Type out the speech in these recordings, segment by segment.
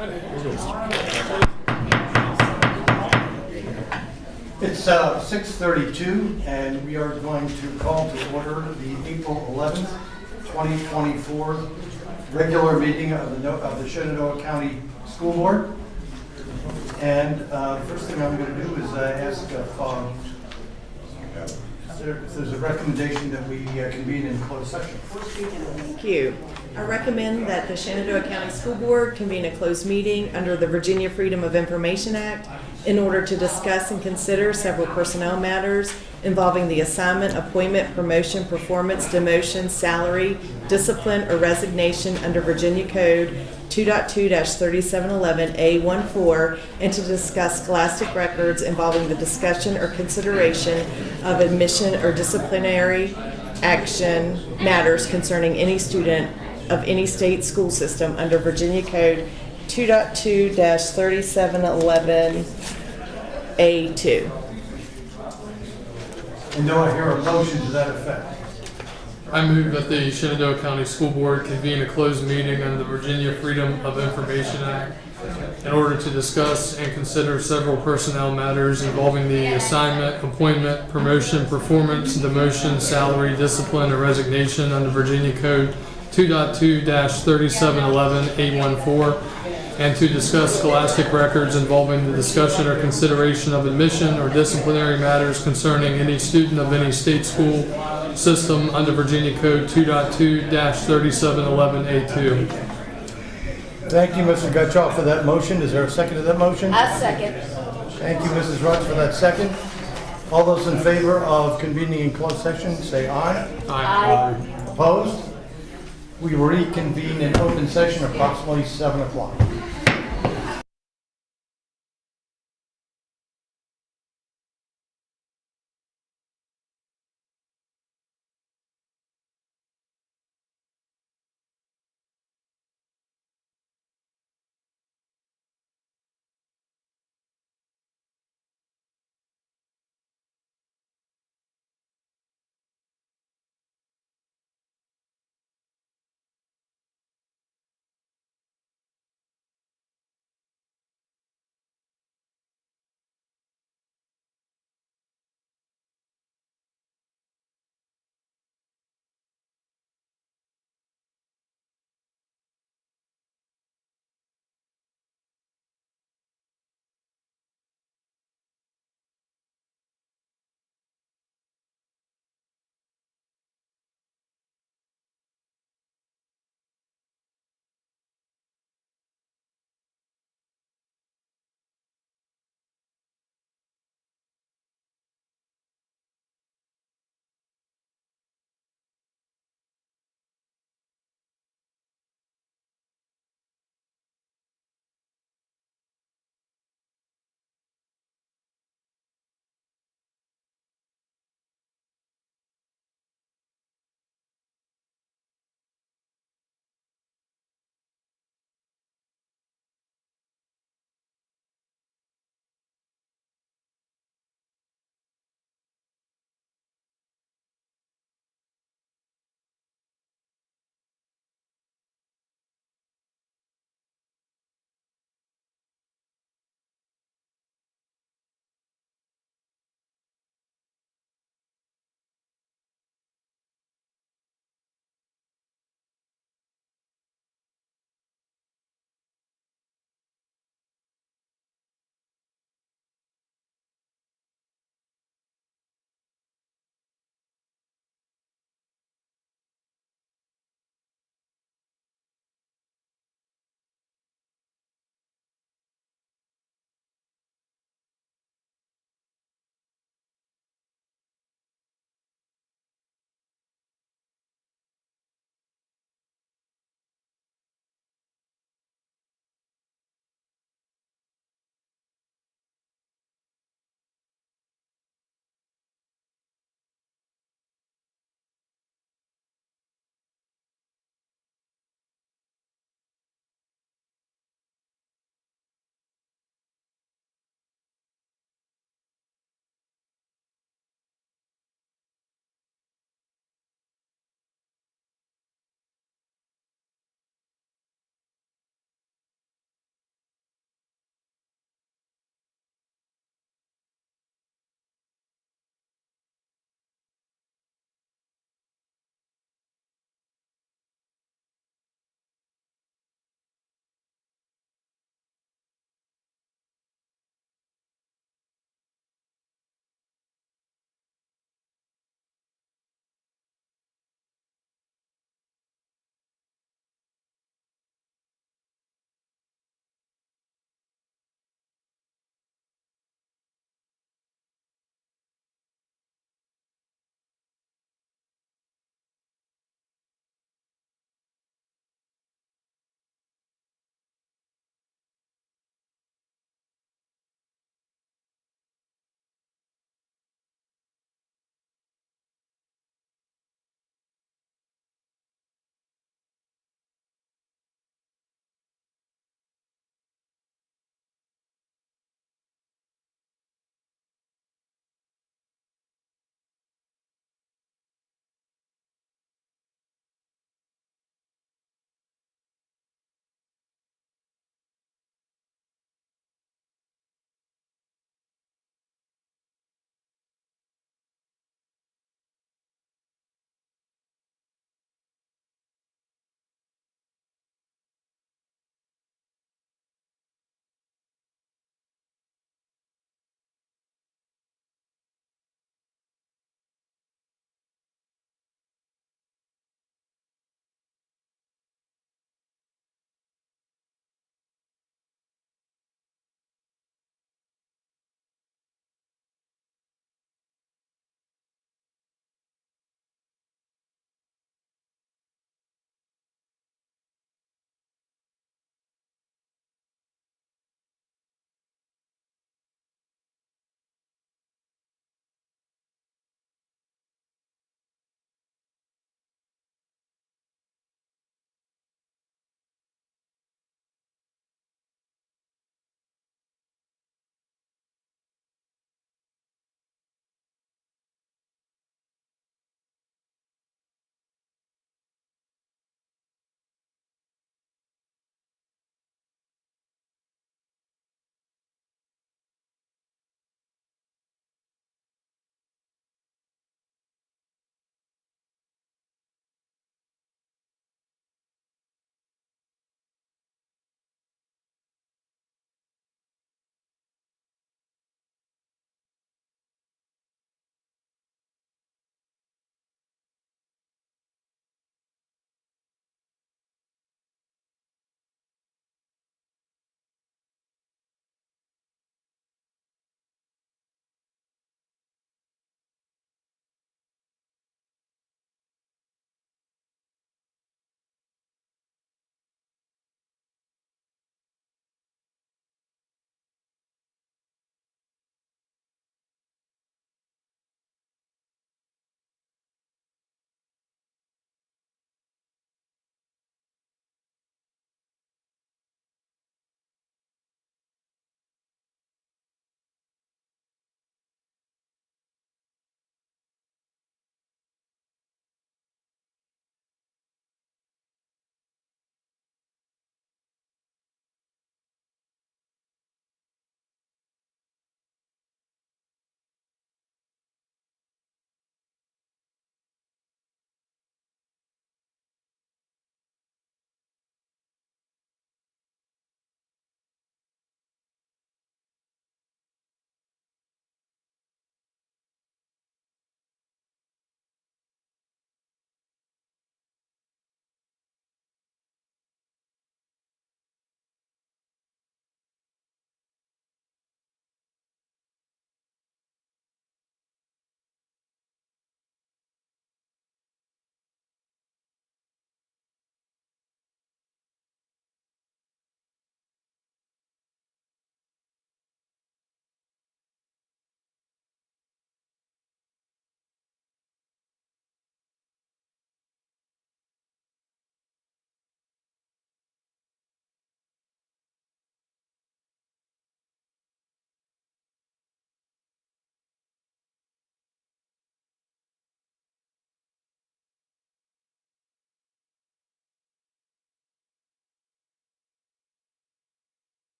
It's 6:32, and we are going to call to order the April 11th, 2024 regular meeting of the Shenandoah County School Board. And first thing I'm going to do is ask if there's a recommendation that we convene in closed session. Thank you. I recommend that the Shenandoah County School Board convene a closed meeting under the Virginia Freedom of Information Act in order to discuss and consider several personnel matters involving the assignment, appointment, promotion, performance, demotion, salary, discipline, or resignation under Virginia Code 2.2-3711A14, and to discuss scholastic records involving the discussion or consideration of admission or disciplinary action matters concerning any student of any state school system under Virginia Code 2.2-3711A2. And do I hear a motion to that effect? I move that the Shenandoah County School Board convene a closed meeting under the Virginia Freedom of Information Act in order to discuss and consider several personnel matters involving the assignment, appointment, promotion, performance, demotion, salary, discipline, or resignation under Virginia Code 2.2-3711A14, and to discuss scholastic records involving the discussion or consideration of admission or disciplinary matters concerning any student of any state school system under Virginia Code 2.2-3711A2. Thank you, Mr. Gutchoff, for that motion. Is there a second to that motion? A second. Thank you, Mrs. Rutz, for that second. All those in favor of convening in closed session, say aye. Aye. Opposed? We reconvene in open session approximately 7 o'clock.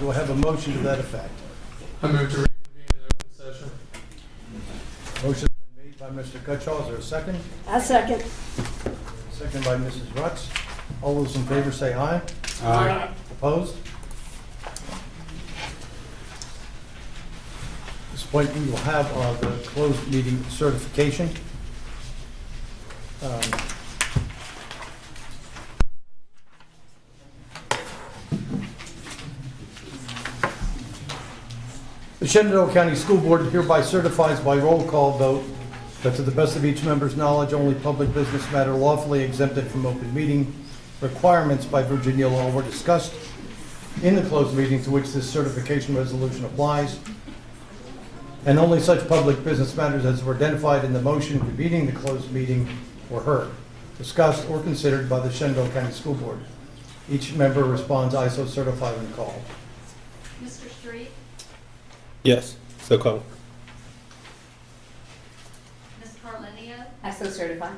Do I have a motion to that effect? I move to reconvene in open session. Motion been made by Mr. Cutchall. Is there a second? I second. Second by Mrs. Rutz. All those in favor say aye. Aye. Opposed? At this point, we will have the closed meeting certification. The Shenandoah County School Board hereby certifies by roll call vote that to the best of each member's knowledge, only public business matter lawfully exempted from open meeting requirements by Virginia law were discussed in the closed meeting to which this certification resolution applies, and only such public business matters as were identified in the motion convening the closed meeting were heard, discussed, or considered by the Shenandoah County School Board. Each member responds, "I so certify" when called. Mr. Street, Yes, so called. Ms. Carlinio, I so certify.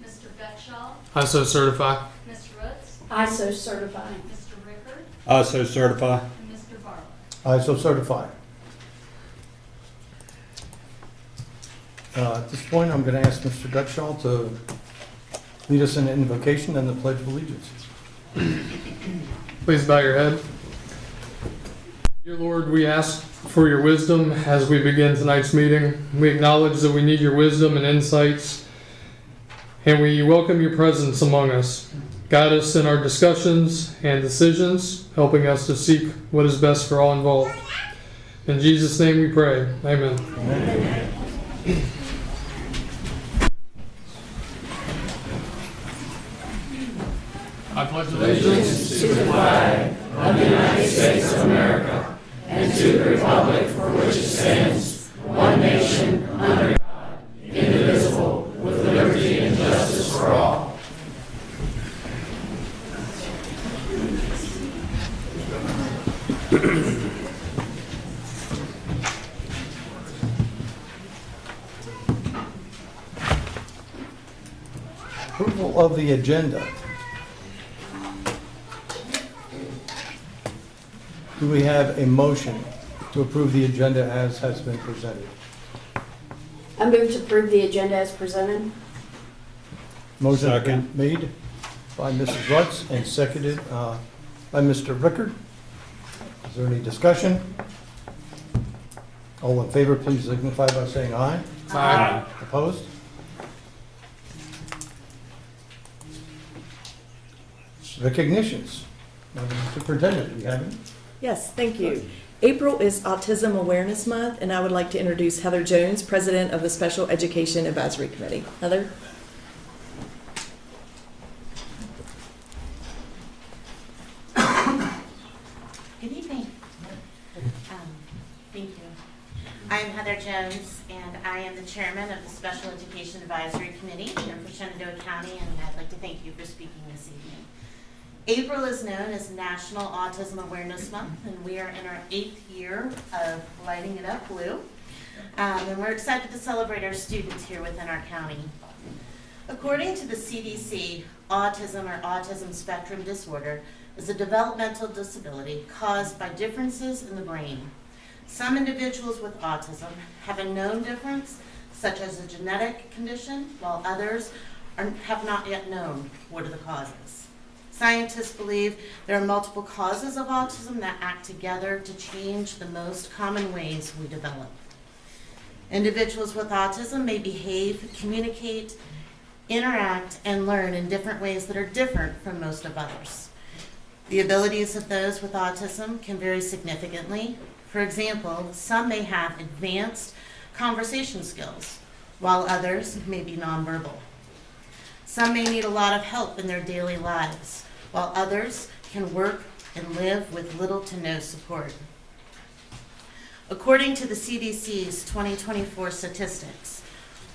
Mr. Betschall, I so certify. Ms. Roots, I so certify. Mr. Rickard, I so certify. and Mr. Barlow. I so certify. At this point, I'm going to ask Mr. Gutschall to lead us in an invocation and the Pledge of Allegiance. Please bow your head. Dear Lord, we ask for your wisdom as we begin tonight's meeting. We acknowledge that we need your wisdom and insights, and we welcome your presence among us. Guide us in our discussions and decisions, helping us to seek what is best for all involved. In Jesus' name we pray. Amen. Amen. I pledge allegiance To the flag of the United States of America and to the republic for which it stands, one nation, under God, indivisible, with liberty and justice for all. Approval of the agenda. Do we have a motion to approve the agenda as has been presented? I move to approve the agenda as presented. Motion has been Second. made by Mrs. Rutz and seconded by Mr. Rickard. Is there any discussion? All in favor, please signify by saying aye. Aye. Opposed? Recognitions. Madam Superintendent, do you have any? Yes, thank you. April is Autism Awareness Month, and I would like to introduce Heather Jones, President of the Special Education Advisory Committee. Heather? Good evening. Thank you. I am Heather Jones, and I am the chairman of the Special Education Advisory Committee here for Shenandoah County, and I'd like to thank you for speaking this evening. April is known as National Autism Awareness Month, and we are in our 8th year of lighting it up blue. And we're excited to celebrate our students here within our county. According to the CDC, autism or autism spectrum disorder is a developmental disability caused by differences in the brain. Some individuals with autism have a known difference, such as a genetic condition, while others have not yet known what are the causes. Scientists believe there are multiple causes of autism that act together to change the most common ways we develop. Individuals with autism may behave, communicate, interact, and learn in different ways that are different from most of others. The abilities of those with autism can vary significantly. For example, some may have advanced conversation skills, while others may be nonverbal. Some may need a lot of help in their daily lives, while others can work and live with little to no support. According to the CDC's 2024 statistics,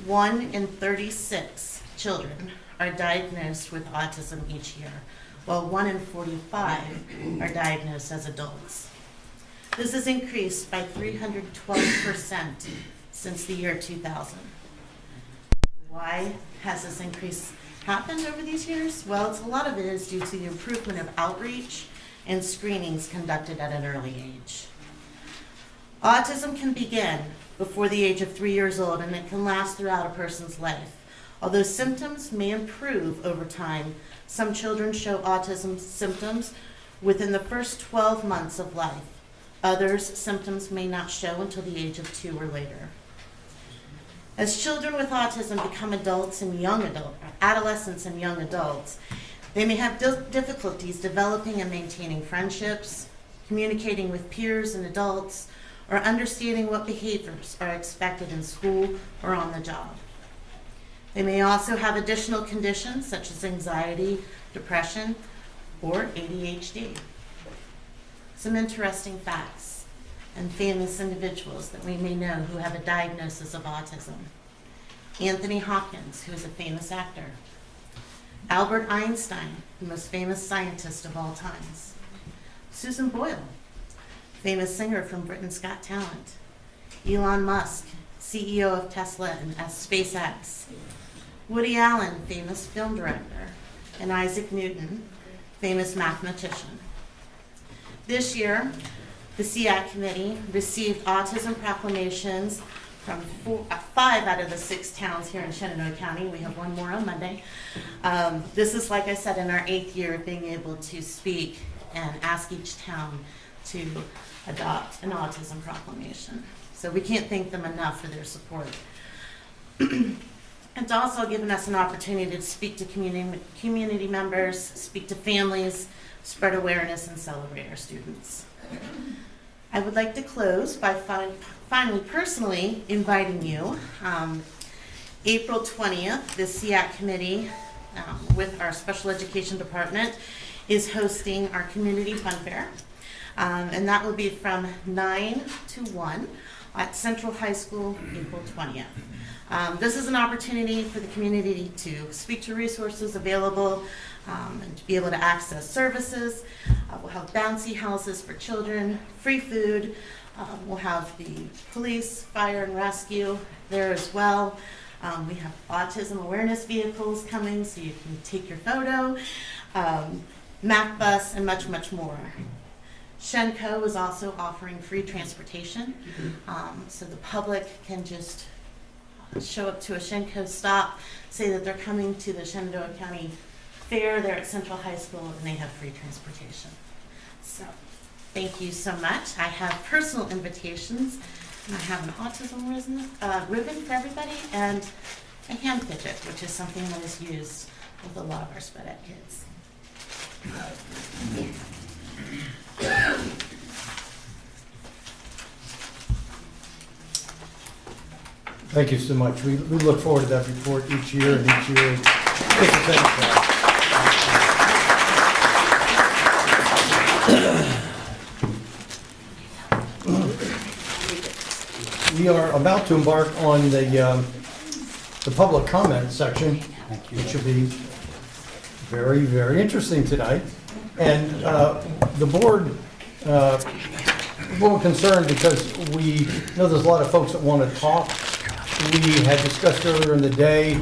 1 in 36 children are diagnosed with autism each year, while 1 in 45 are diagnosed as adults. This has increased by 312% since the year 2000. Why has this increase happened over these years? Well, a lot of it is due to the improvement of outreach and screenings conducted at an early age. Autism can begin before the age of 3 years old, and it can last throughout a person's life. Although symptoms may improve over time, some children show autism symptoms within the first 12 months of life. Others, symptoms may not show until the age of 2 or later. As children with autism become adolescents and young adults, they may have difficulties developing and maintaining friendships, communicating with peers and adults, or understanding what behaviors are expected in school or on the job. They may also have additional conditions such as anxiety, depression, or ADHD. Some interesting facts and famous individuals that we may know who have a diagnosis of autism. Anthony Hopkins, who is a famous actor. Albert Einstein, the most famous scientist of all times. Susan Boyle, famous singer from Britain's Got Talent. Elon Musk, CEO of Tesla and SpaceX. Woody Allen, famous film director. And Isaac Newton, famous mathematician. This year, the SEAC committee received autism proclamations from 5 out of the 6 towns here in Shenandoah County. We have one more on Monday. This is, like I said, in our 8th year of being able to speak and ask each town to adopt an autism proclamation. So we can't thank them enough for their support. It's also given us an opportunity to speak to community members, speak to families, spread awareness, and celebrate our students. I would like to close by finally personally inviting you. April 20th, the SEAC committee with our special education department is hosting our community fun fair. And that will be from 9 to 1 at Central High School, April 20th. This is an opportunity for the community to speak to resources available and to be able to access services. We'll have bouncy houses for children, free food. We'll have the police, fire, and rescue there as well. We have autism awareness vehicles coming so you can take your photo, MAC bus, and much, much more. Shenco is also offering free transportation, so the public can just show up to a Shenco stop, say that they're coming to the Shenandoah County Fair there at Central High School, and they have free transportation. So, thank you so much. I have personal invitations, and I have an autism ribbon for everybody, and a hand fidget, which is something that is used with a lot of our SPED Ed kids. Thank you so much. We look forward to that report each year, and each year it's a benefit. We are about to embark on the public comment section, which should be very, very interesting tonight. And the board is a little concerned because we know there's a lot of folks that want to talk. We had discussed earlier in the day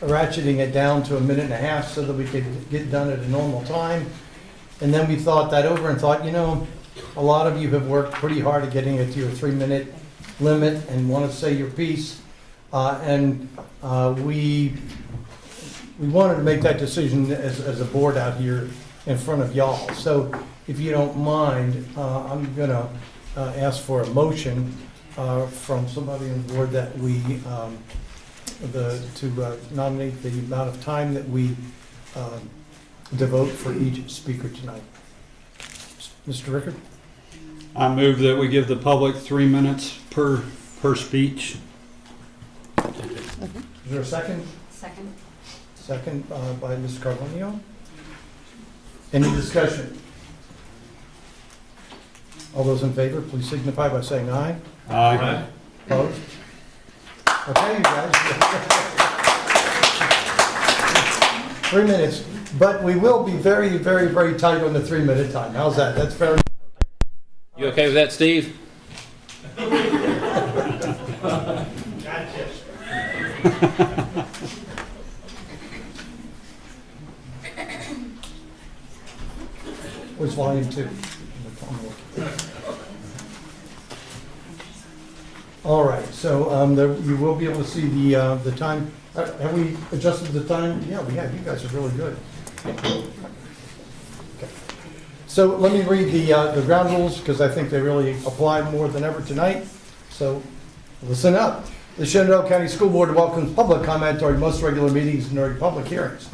ratcheting it down to 1.5 minutes so that we could get done at a normal time. And then we thought that over and thought, you know, a lot of you have worked pretty hard at getting it to your 3-minute limit and want to say your piece. We wanted to make that decision as a board out here in front of y'all. So if you don't mind, I'm going to ask for a motion from somebody on the board that we to nominate the amount of time that we devote for each speaker tonight. Mr. Rickard? I move that we give the public 3 minutes per speech. Is there a second? Second. Second by Ms. Carlonio. Any discussion? All those in favor, please signify by saying aye. Aye. Opposed? Okay, you guys. 3 minutes, but we will be very, very, very tight on the 3-minute time. How's that? That's fair enough. You okay with that, Steve? Where's volume 2? All right, so you will be able to see the time. Have we adjusted the time? Yeah, we have. You guys are really good. Okay. So let me read the ground rules because I think they really apply more than ever tonight. So listen up. The Shenandoah County School Board welcomes public comment during most regular meetings and during public hearings.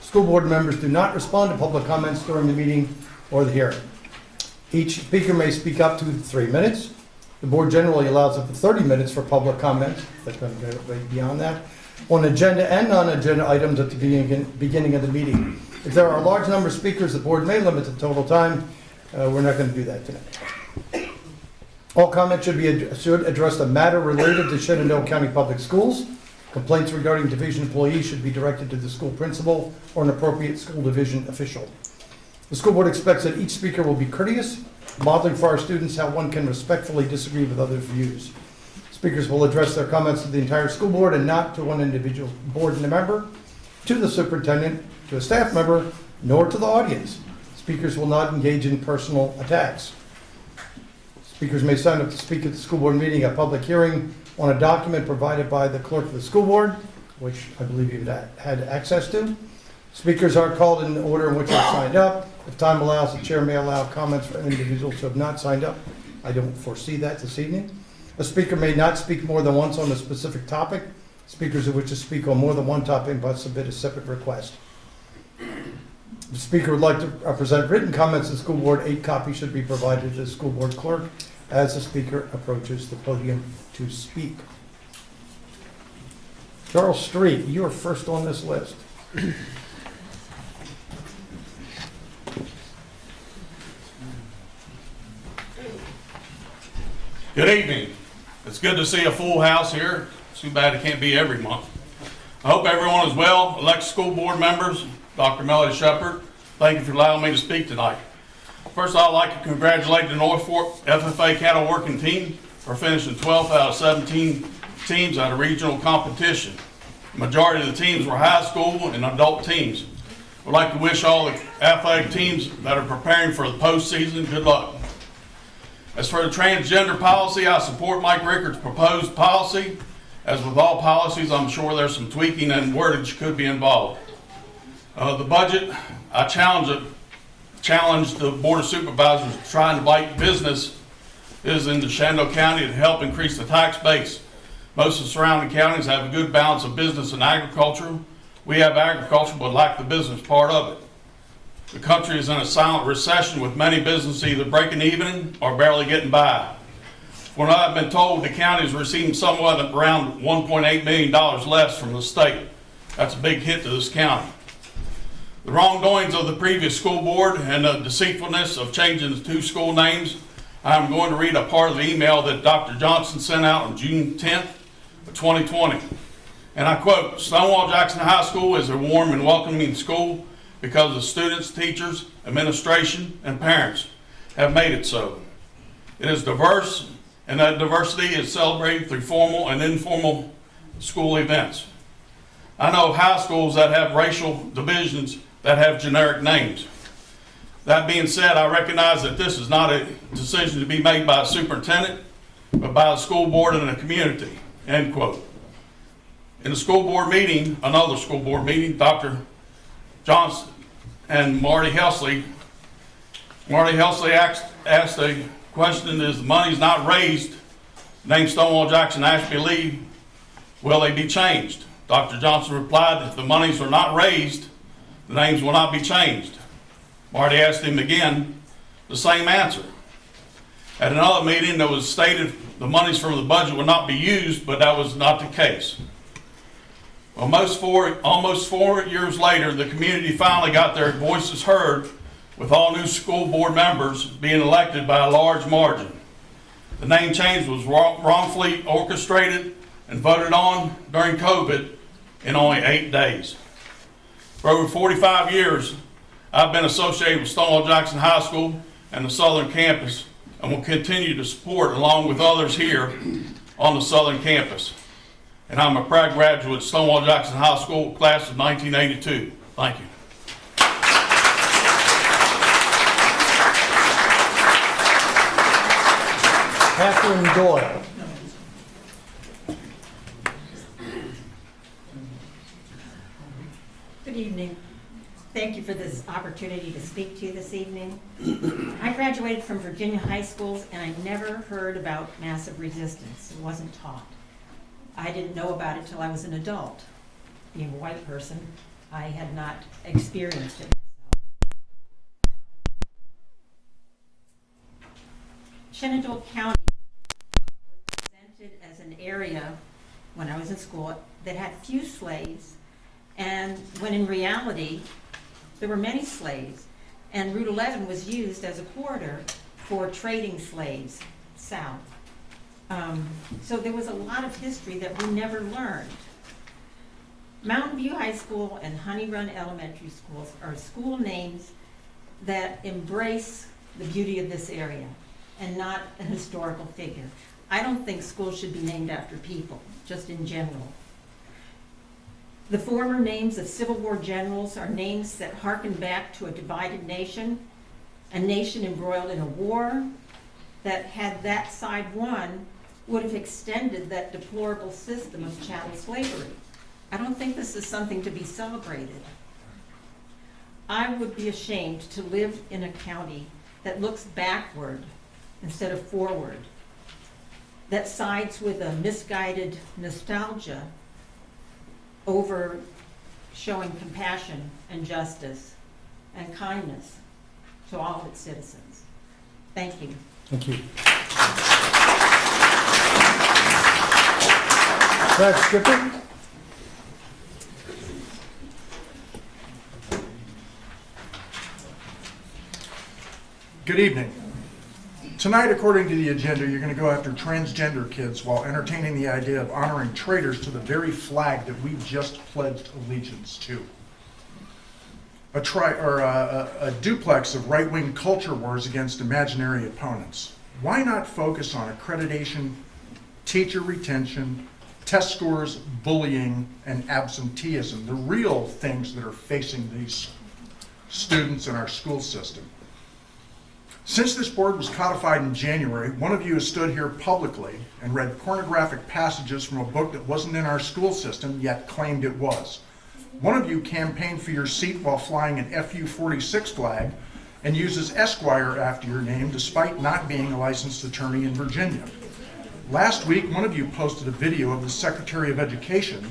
School board members do not respond to public comments during the meeting or the hearing. Each speaker may speak up to 3 minutes. The board generally allows up to 30 minutes for public comment. They're going to go beyond that on agenda and non-agenda items at the beginning of the meeting. If there are a large number of speakers, the board may limit the total time. We're not going to do that tonight. All comments should address the matter related to Shenandoah County Public Schools. Complaints regarding division employees should be directed to the school principal or an appropriate school division official. The school board expects that each speaker will be courteous, modeling for our students how one can respectfully disagree with others' views. Speakers will address their comments to the entire school board and not to one individual board member, to the superintendent, to a staff member, nor to the audience. Speakers will not engage in personal attacks. Speakers may sign up to speak at the school board meeting, a public hearing, on a document provided by the clerk of the school board, which I believe you've had access to. Speakers are called in the order in which they signed up. If time allows, the chair may allow comments from individuals who have not signed up. I don't foresee that this evening. A speaker may not speak more than once on a specific topic. Speakers who wish to speak on more than one topic must submit a separate request. If the speaker would like to present written comments to the school board, 8 copies should be provided to the school board clerk as the speaker approaches the podium to speak. Charles Street, you are first on this list. Good evening. It's good to see a full house here. It's too bad it can't be every month. I hope everyone is well. Elected school board members, Dr. Melody Shepard, thank you for allowing me to speak tonight. First, I'd like to congratulate the North Fork FFA cattle working team for finishing 12th out of 17 teams at a regional competition. The majority of the teams were high school and adult teams. I'd like to wish all the athletic teams that are preparing for the postseason good luck. As for the transgender policy, I support Mike Rickard's proposed policy. As with all policies, I'm sure there's some tweaking and wordage could be involved. The budget, I challenge the Board of Supervisors to try and invite business is in the Shenandoah County to help increase the tax base. Most of the surrounding counties have a good balance of business and agriculture. We have agriculture but lack the business part of it. The country is in a silent recession with many businesses either breaking even or barely getting by. From what I've been told, the county is receiving somewhat around $1.8 million less from the state. That's a big hit to this county. The wrongdoings of the previous school board and the deceitfulness of changing the 2 school names, I'm going to read a part of the email that Dr. Johnson sent out on June 10th of 2020. And I quote, "Stonewall Jackson High School is a warm and welcoming school because the students, teachers, administration, and parents have made it so. It is diverse, and that diversity is celebrated through formal and informal school events. I know of high schools that have racial divisions that have generic names. That being said, I recognize that this is not a decision to be made by a superintendent, but by the school board and the community," end quote. In the school board meeting, another school board meeting, Dr. Johnson and Marty Helsley asked a question: is the money's not raised, named Stonewall Jackson Ashby Lee, will they be changed? Dr. Johnson replied, if the monies are not raised, the names will not be changed. Marty asked him again the same answer. At another meeting, it was stated the monies from the budget would not be used, but that was not the case. Well, almost 4 years later, the community finally got their voices heard, with all new school board members being elected by a large margin. The name change was wrongfully orchestrated and voted on during COVID in only 8 days. For over 45 years, I've been associated with Stonewall Jackson High School and the Southern Campus, and will continue to support along with others here on the Southern Campus. And I'm a proud graduate of Stonewall Jackson High School, class of 1982. Thank you. Catherine Doyle. Good evening. Thank you for this opportunity to speak to you this evening. I graduated from Virginia high schools and I never heard about massive resistance. It wasn't taught. I didn't know about it till I was an adult. Being a white person, I had not experienced it myself. Shenandoah County was presented as an area when I was in school that had few slaves, and when in reality there were many slaves, and Route 11 was used as a corridor for trading slaves south. So there was a lot of history that we never learned. Mountain View High School and Honey Run Elementary Schools are school names that embrace the beauty of this area and not a historical figure. I don't think schools should be named after people, just in general. The former names of Civil War generals are names that harken back to a divided nation, a nation embroiled in a war that, had that side won, would have extended that deplorable system of chattel slavery. I don't think this is something to be celebrated. I would be ashamed to live in a county that looks backward instead of forward, that sides with a misguided nostalgia over showing compassion and justice and kindness to all of its citizens. Thank you. Thank you. Brad Skipper. Good evening. Tonight, according to the agenda, you're going to go after transgender kids while entertaining the idea of honoring traitors to the very flag that we just pledged allegiance to. A duplex of right-wing culture wars against imaginary opponents. Why not focus on accreditation, teacher retention, test scores, bullying, and absenteeism, the real things that are facing these students in our school system? Since this board was codified in January, one of you has stood here publicly and read pornographic passages from a book that wasn't in our school system, yet claimed it was. One of you campaigned for your seat while flying an FU-46 flag and uses Esquire after your name despite not being a licensed attorney in Virginia. Last week, one of you posted a video of the Secretary of Education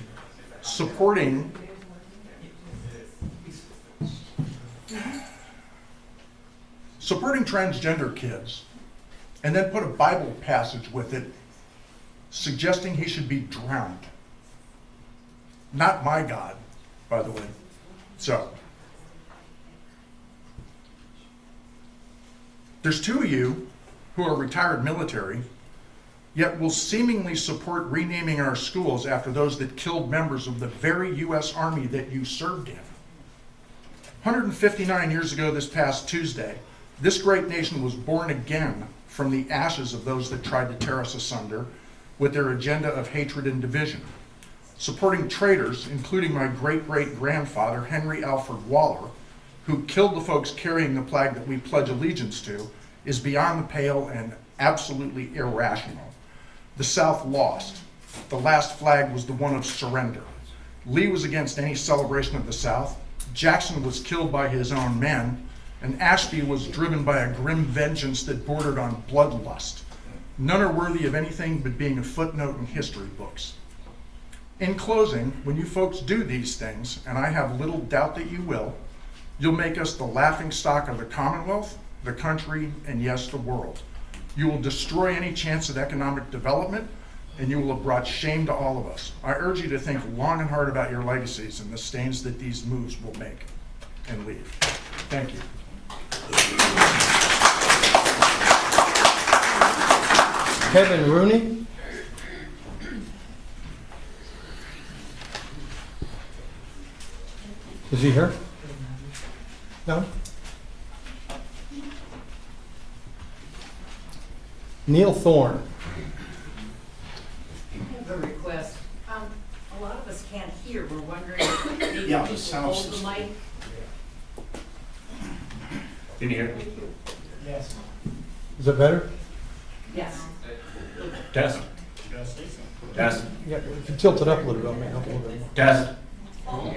supporting transgender kids, and then put a Bible passage with it suggesting he should be drowned. Not my God, by the way. So, there's two of you who are retired military, yet will seemingly support renaming our schools after those that killed members of the very U.S. Army that you served in. 159 years ago this past Tuesday, this great nation was born again from the ashes of those that tried to tear us asunder with their agenda of hatred and division. Supporting traitors, including my great-great-grandfather, Henry Alfred Waller, who killed the folks carrying the flag that we pledge allegiance to, is beyond the pale and absolutely irrational. The South lost. The last flag was the one of surrender. Lee was against any celebration of the South. Jackson was killed by his own men, and Ashby was driven by a grim vengeance that bordered on bloodlust. None are worthy of anything but being a footnote in history books. In closing, when you folks do these things, and I have little doubt that you will, you'll make us the laughingstock of the Commonwealth, the country, and yes, the world. You will destroy any chance of economic development, and you will have brought shame to all of us. I urge you to think long and hard about your legacies and the stains that these moves will make and leave. Thank you. Kevin Rooney. Is he here? No? Neil Thorne. I have a request. A lot of us can't hear. We're wondering if maybe Yeah, you the could sound hold the system. mic. Can you hear me? Yes. Is that better? Yes. Test. Test. Yeah, if you tilt it up a little bit, maybe help a little bit more. Test. Remove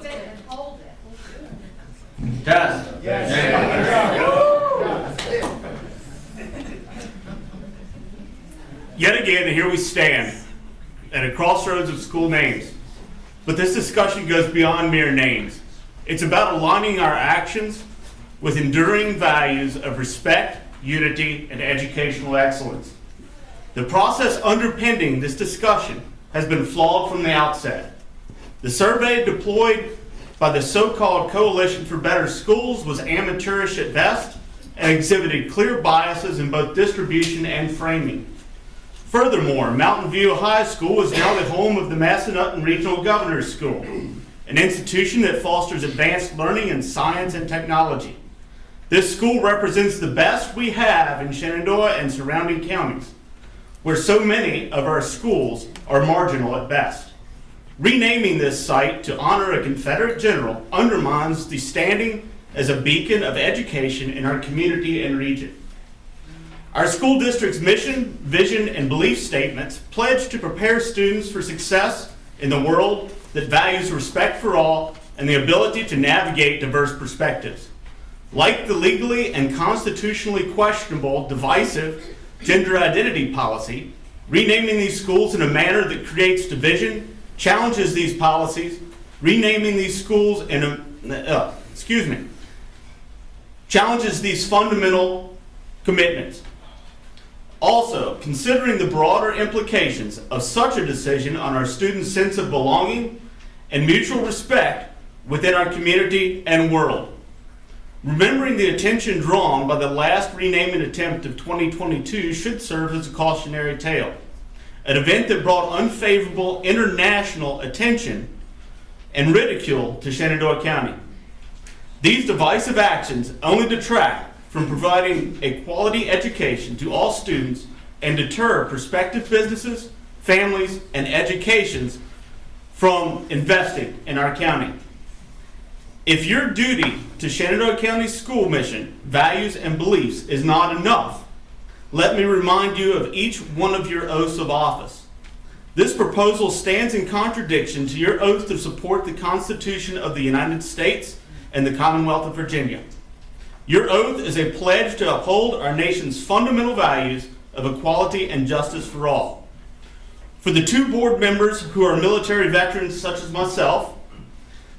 it and hold it. Test. Yet again, here we stand at a crossroads of school names. But this discussion goes beyond mere names. It's about aligning our actions with enduring values of respect, unity, and educational excellence. The process underpinning this discussion has been flawed from the outset. The survey deployed by the so-called Coalition for Better Schools was amateurish at best and exhibited clear biases in both distribution and framing. Furthermore, Mountain View High School is now the home of the Massanutten Regional Governor's School, an institution that fosters advanced learning in science and technology. This school represents the best we have in Shenandoah and surrounding counties, where so many of our schools are marginal at best. Renaming this site to honor a Confederate general undermines the standing as a beacon of education in our community and region. Our school district's mission, vision, and belief statements pledge to prepare students for success in the world that values respect for all and the ability to navigate diverse perspectives. Like the legally and constitutionally questionable, divisive gender identity policy, renaming these schools in a manner that creates division challenges these policies, renaming these schools in a, challenges these fundamental commitments. Also, considering the broader implications of such a decision on our students' sense of belonging and mutual respect within our community and world. Remembering the attention drawn by the last renaming attempt of 2022 should serve as a cautionary tale. An event that brought unfavorable international attention and ridicule to Shenandoah County. These divisive actions only detract from providing a quality education to all students and deter prospective businesses, families, and educations from investing in our county. If your duty to Shenandoah County school mission, values, and beliefs is not enough, let me remind you of each one of your oaths of office. This proposal stands in contradiction to your oath to support the Constitution of the United States and the Commonwealth of Virginia. Your oath is a pledge to uphold our nation's fundamental values of equality and justice for all. For the two board members who are military veterans such as myself,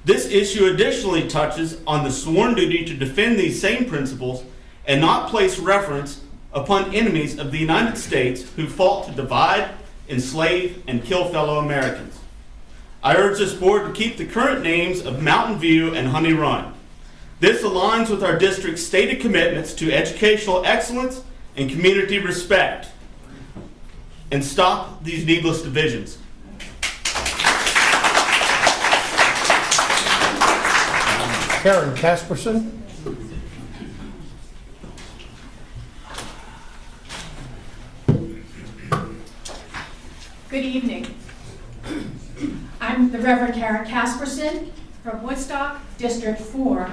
this issue additionally touches on the sworn duty to defend these same principles and not place reference upon enemies of the United States who fought to divide, enslave, and kill fellow Americans. I urge this board to keep the current names of Mountain View and Honey Run. This aligns with our district's stated commitments to educational excellence and community respect. And stop these needless divisions. Karen Casperson. Good evening. I'm the Reverend Karen Casperson from Woodstock, District 4,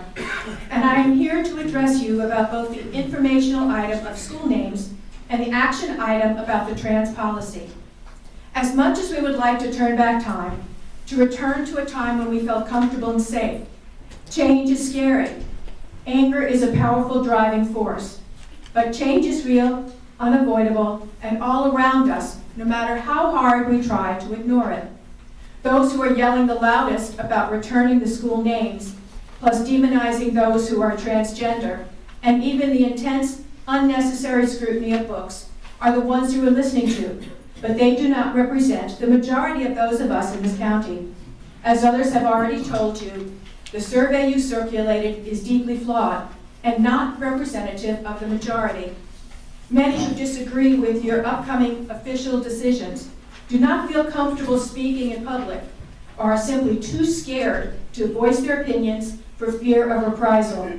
and I am here to address you about both the informational item of school names and the action item about the trans policy. As much as we would like to turn back time, to return to a time when we felt comfortable and safe, change is scary. Anger is a powerful driving force. But change is real, unavoidable, and all around us, no matter how hard we try to ignore it. Those who are yelling the loudest about returning the school names, plus demonizing those who are transgender, and even the intense, unnecessary scrutiny of books, are the ones you are listening to, but they do not represent the majority of those of us in this county. As others have already told you, the survey you circulated is deeply flawed and not representative of the majority. Many who disagree with your upcoming official decisions do not feel comfortable speaking in public or are simply too scared to voice their opinions for fear of reprisal.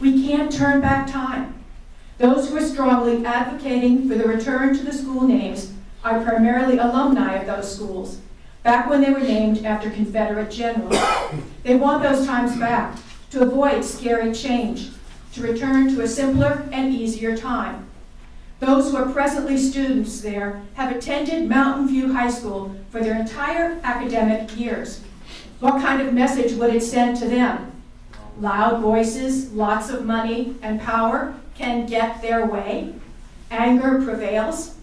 We can't turn back time. Those who are strongly advocating for the return to the school names are primarily alumni of those schools, back when they were named after Confederate generals. They want those times back to avoid scary change, to return to a simpler and easier time. Those who are presently students there have attended Mountain View High School for their entire academic years. What kind of message would it send to them? Loud voices, lots of money, and power can get their way. Anger prevails.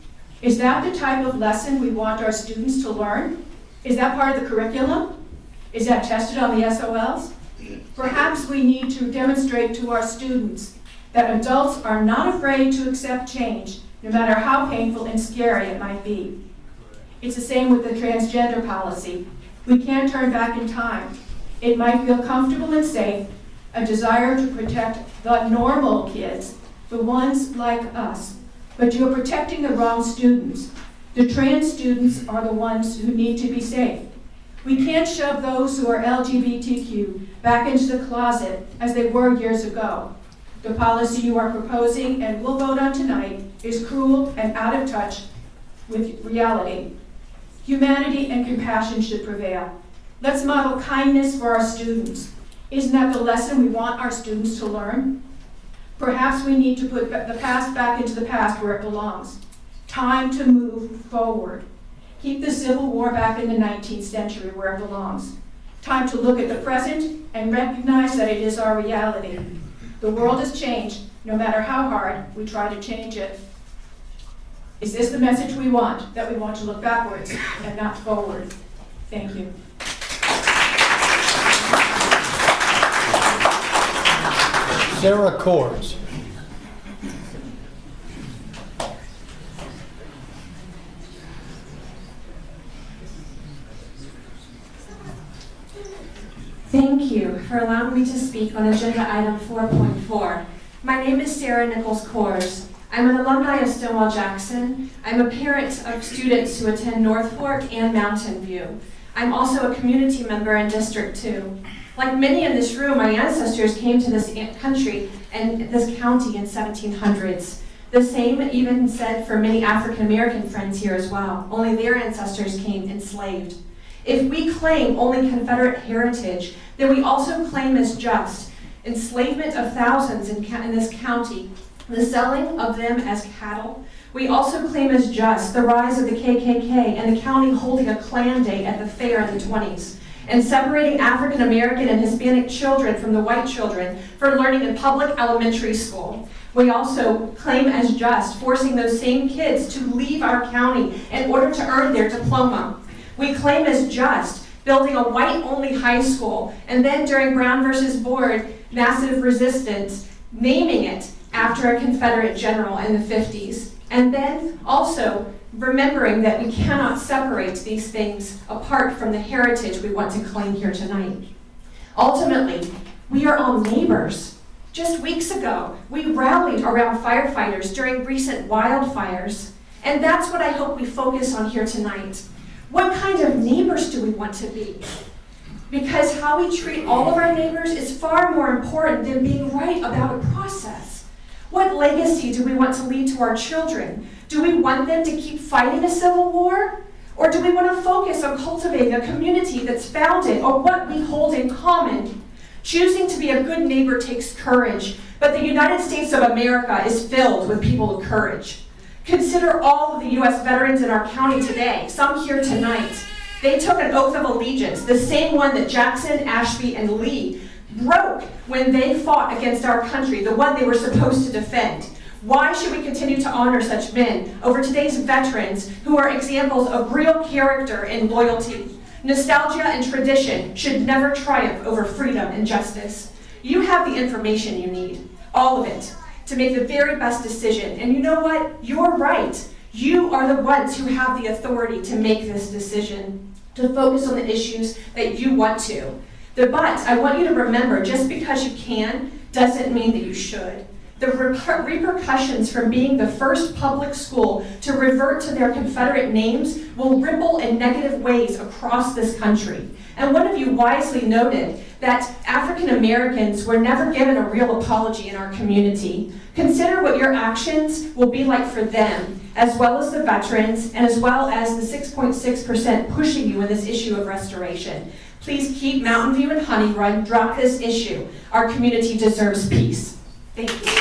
Is that the type of lesson we want our students to learn? Is that part of the curriculum? Is that tested on the SOLs? Perhaps we need to demonstrate to our students that adults are not afraid to accept change, no matter how painful and scary it might be. It's the same with the transgender policy. We can't turn back in time. It might feel comfortable and safe, a desire to protect the normal kids, the ones like us, but you're protecting the wrong students. The trans students are the ones who need to be safe. We can't shove those who are LGBTQ back into the closet as they were years ago. The policy you are proposing and will vote on tonight is cruel and out of touch with reality. Humanity and compassion should prevail. Let's model kindness for our students. Isn't that the lesson we want our students to learn? Perhaps we need to put the past back into the past where it belongs. Time to move forward. Keep the Civil War back in the 19th century where it belongs. Time to look at the present and recognize that it is our reality. The world has changed, no matter how hard we try to change it. Is this the message we want, that we want to look backwards and not forward? Thank you. Sarah Kors. Thank you for allowing me to speak on agenda item 4.4. My name is Sarah Nichols Kors. I'm an alumni of Stonewall Jackson. I'm a parent of students who attend North Fork and Mountain View. I'm also a community member in District 2. Like many in this room, my ancestors came to this country and this county in 1700s. The same even said for many African American friends here as well, only their ancestors came enslaved. If we claim only Confederate heritage, then we also claim as just enslavement of thousands in this county, the selling of them as cattle. We also claim as just the rise of the KKK and the county holding a Klan Day at the fair in the 20s, and separating African American and Hispanic children from the white children for learning in public elementary school. We also claim as just forcing those same kids to leave our county in order to earn their diploma. We claim as just building a white-only high school, and then during Brown versus Board, massive resistance, naming it after a Confederate general in the 50s. And then also remembering that we cannot separate these things apart from the heritage we want to claim here tonight. Ultimately, we are all neighbors. Just weeks ago, we rallied around firefighters during recent wildfires, and that's what I hope we focus on here tonight. What kind of neighbors do we want to be? Because how we treat all of our neighbors is far more important than being right about a process. What legacy do we want to leave to our children? Do we want them to keep fighting a civil war? Or do we want to focus on cultivating a community that's founded on what we hold in common? Choosing to be a good neighbor takes courage, but the United States of America is filled with people of courage. Consider all of the U.S. veterans in our county today, some here tonight. They took an oath of allegiance, the same one that Jackson, Ashby, and Lee broke when they fought against our country, the one they were supposed to defend. Why should we continue to honor such men over today's veterans who are examples of real character and loyalty? Nostalgia and tradition should never triumph over freedom and justice. You have the information you need, all of it, to make the very best decision. And you know what? You're right. You are the ones who have the authority to make this decision, to focus on the issues that you want to. But I want you to remember, just because you can doesn't mean that you should. The repercussions from being the first public school to revert to their Confederate names will ripple in negative ways across this country. And one of you wisely noted that African Americans were never given a real apology in our community. Consider what your actions will be like for them, as well as the veterans, and as well as the 6.6% pushing you in this issue of restoration. Please keep Mountain View and Honey Run, drop this issue. Our community deserves peace. Thank you.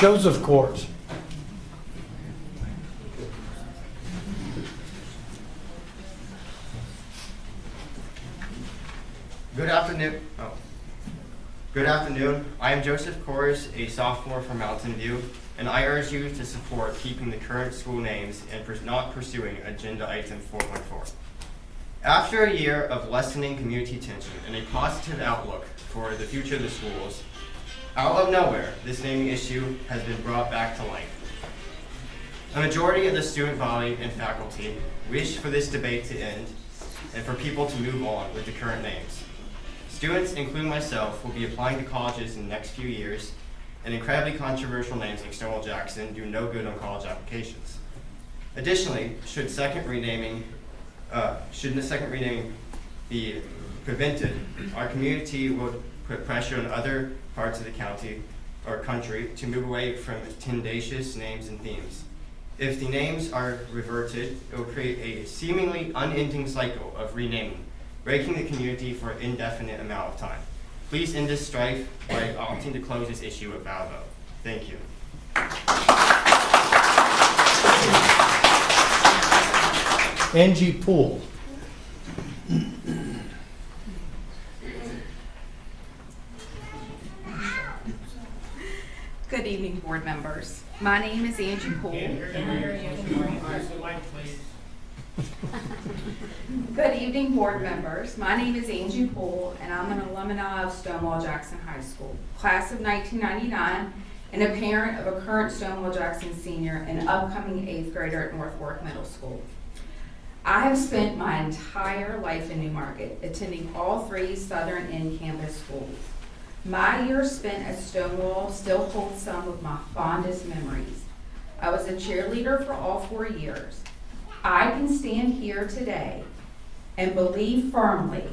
Joseph Kors. Good afternoon. Good afternoon. I am Joseph Kors, a sophomore from Mountain View, and I urge you to support keeping the current school names and not pursuing Agenda Item 4.4. After a year of lessening community tension and a positive outlook for the future of the schools, out of nowhere, this naming issue has been brought back to light. A majority of the student body and faculty wish for this debate to end and for people to move on with the current names. Students, including myself, will be applying to colleges in the next few years, and incredibly controversial names like Stonewall Jackson do no good on college applications. Additionally, should the second renaming be prevented, our community will put pressure on other parts of the county or country to move away from tendentious names and themes. If the names are reverted, it will create a seemingly unending cycle of renaming, breaking the community for an indefinite amount of time. Please end this strife by opting to close this issue without a vote. Thank you. Angie Poole. Good evening, board members. My name is Angie Poole. Good evening, board members. My name is Angie Poole, and I'm an alumni of Stonewall Jackson High School, class of 1999, and a parent of a current Stonewall Jackson senior and upcoming 8th grader at North Warwick Middle School. I have spent my entire life in Newmarket, attending all 3 Southern in-campus schools. My years spent at Stonewall still hold some of my fondest memories. I was a cheerleader for all 4 years. I can stand here today and believe firmly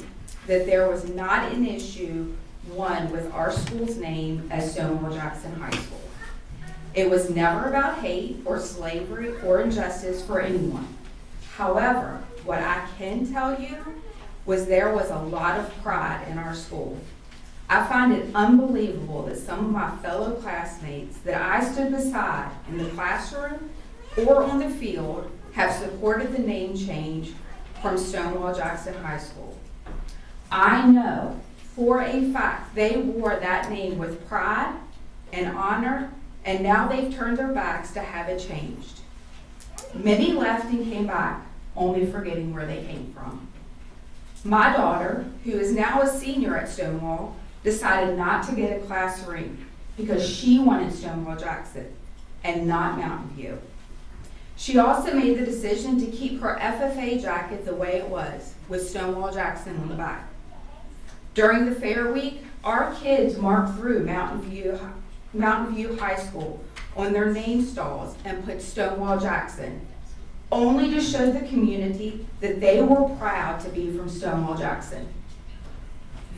that there was not an issue, one, with our school's name as Stonewall Jackson High School. It was never about hate or slavery or injustice for anyone. However, what I can tell you was there was a lot of pride in our school. I find it unbelievable that some of my fellow classmates that I stood beside in the classroom or on the field have supported the name change from Stonewall Jackson High School. I know for a fact they wore that name with pride and honor, and now they've turned their backs to have it changed. Many left and came back, only forgetting where they came from. My daughter, who is now a senior at Stonewall, decided not to get a class ring because she wanted Stonewall Jackson and not Mountain View. She also made the decision to keep her FFA jacket the way it was, with Stonewall Jackson on the back. During the fair week, our kids marked through Mountain View High School on their name stalls and put Stonewall Jackson, only to show the community that they were proud to be from Stonewall Jackson.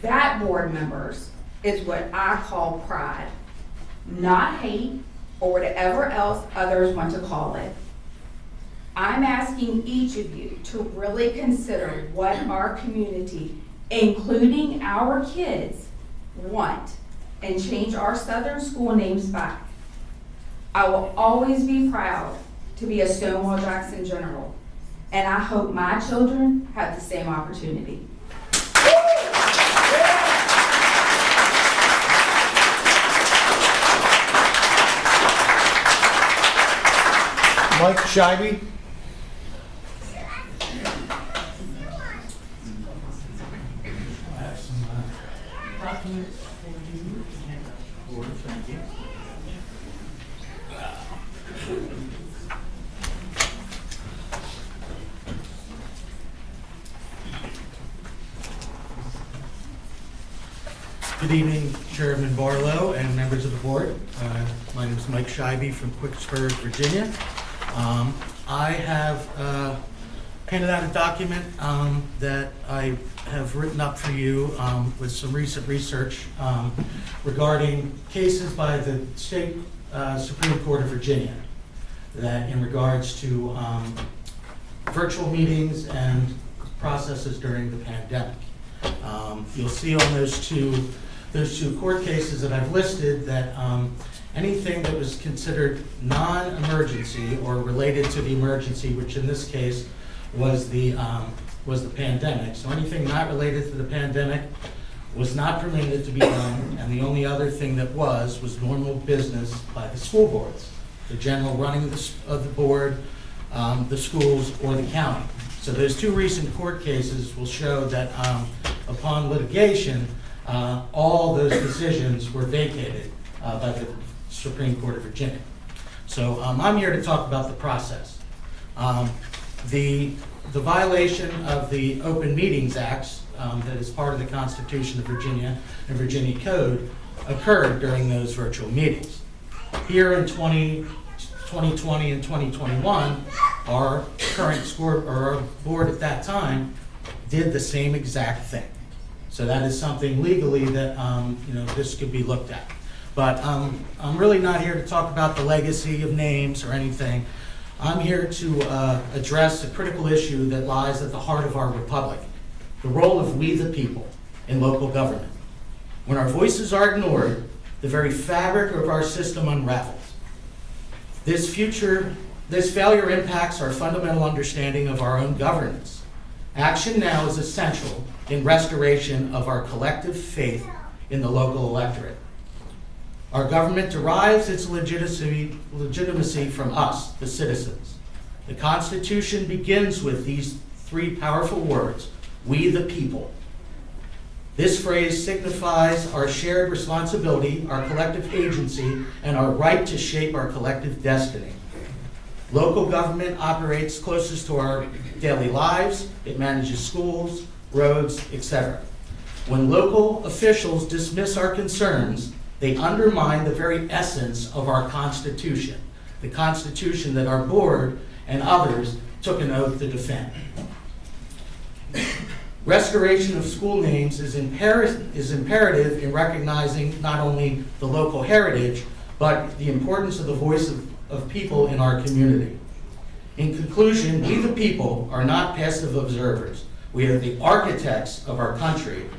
That, board members, is what I call pride, not hate or whatever else others want to call it. I'm asking each of you to really consider what our community, including our kids, want and change our Southern school names back. I will always be proud to be a Stonewall Jackson General, and I hope my children have the same opportunity. Mike Scheibe. Good evening, Chairman Barlow and members of the board. My name is Mike Scheibe from Quicksburg, Virginia. I have handed out a document that I have written up for you with some recent research regarding cases by the state Supreme Court of Virginia that in regards to virtual meetings and processes during the pandemic. You'll see on those two court cases that I've listed that anything that was considered non-emergency or related to the emergency, which in this case was the pandemic. So anything not related to the pandemic was not permitted to be done, and the only other thing that was normal business by the school boards, the general running of the board, the schools, or the county. So those two recent court cases will show that upon litigation, all those decisions were vacated by the Supreme Court of Virginia. So I'm here to talk about the process. The violation of the Open Meetings Act that is part of the Constitution of Virginia and Virginia Code occurred during those virtual meetings. Here in 2020 and 2021, our current our board at that time did the same exact thing. So that is something legally that this could be looked at. But I'm really not here to talk about the legacy of names or anything. I'm here to address a critical issue that lies at the heart of our republic, the role of we the people in local government. When our voices are ignored, the very fabric of our system unravels. This failure impacts our fundamental understanding of our own governance. Action now is essential in restoration of our collective faith in the local electorate. Our government derives its legitimacy from us, the citizens. The Constitution begins with these three powerful words, we the people. This phrase signifies our shared responsibility, our collective agency, and our right to shape our collective destiny. Local government operates closest to our daily lives. It manages schools, roads, etc. When local officials dismiss our concerns, they undermine the very essence of our Constitution, the Constitution that our board and others took an oath to defend. Restoration of school names is imperative in recognizing not only the local heritage, but the importance of the voice of people in our community. In conclusion, we the people are not passive observers. We are the architects of our country,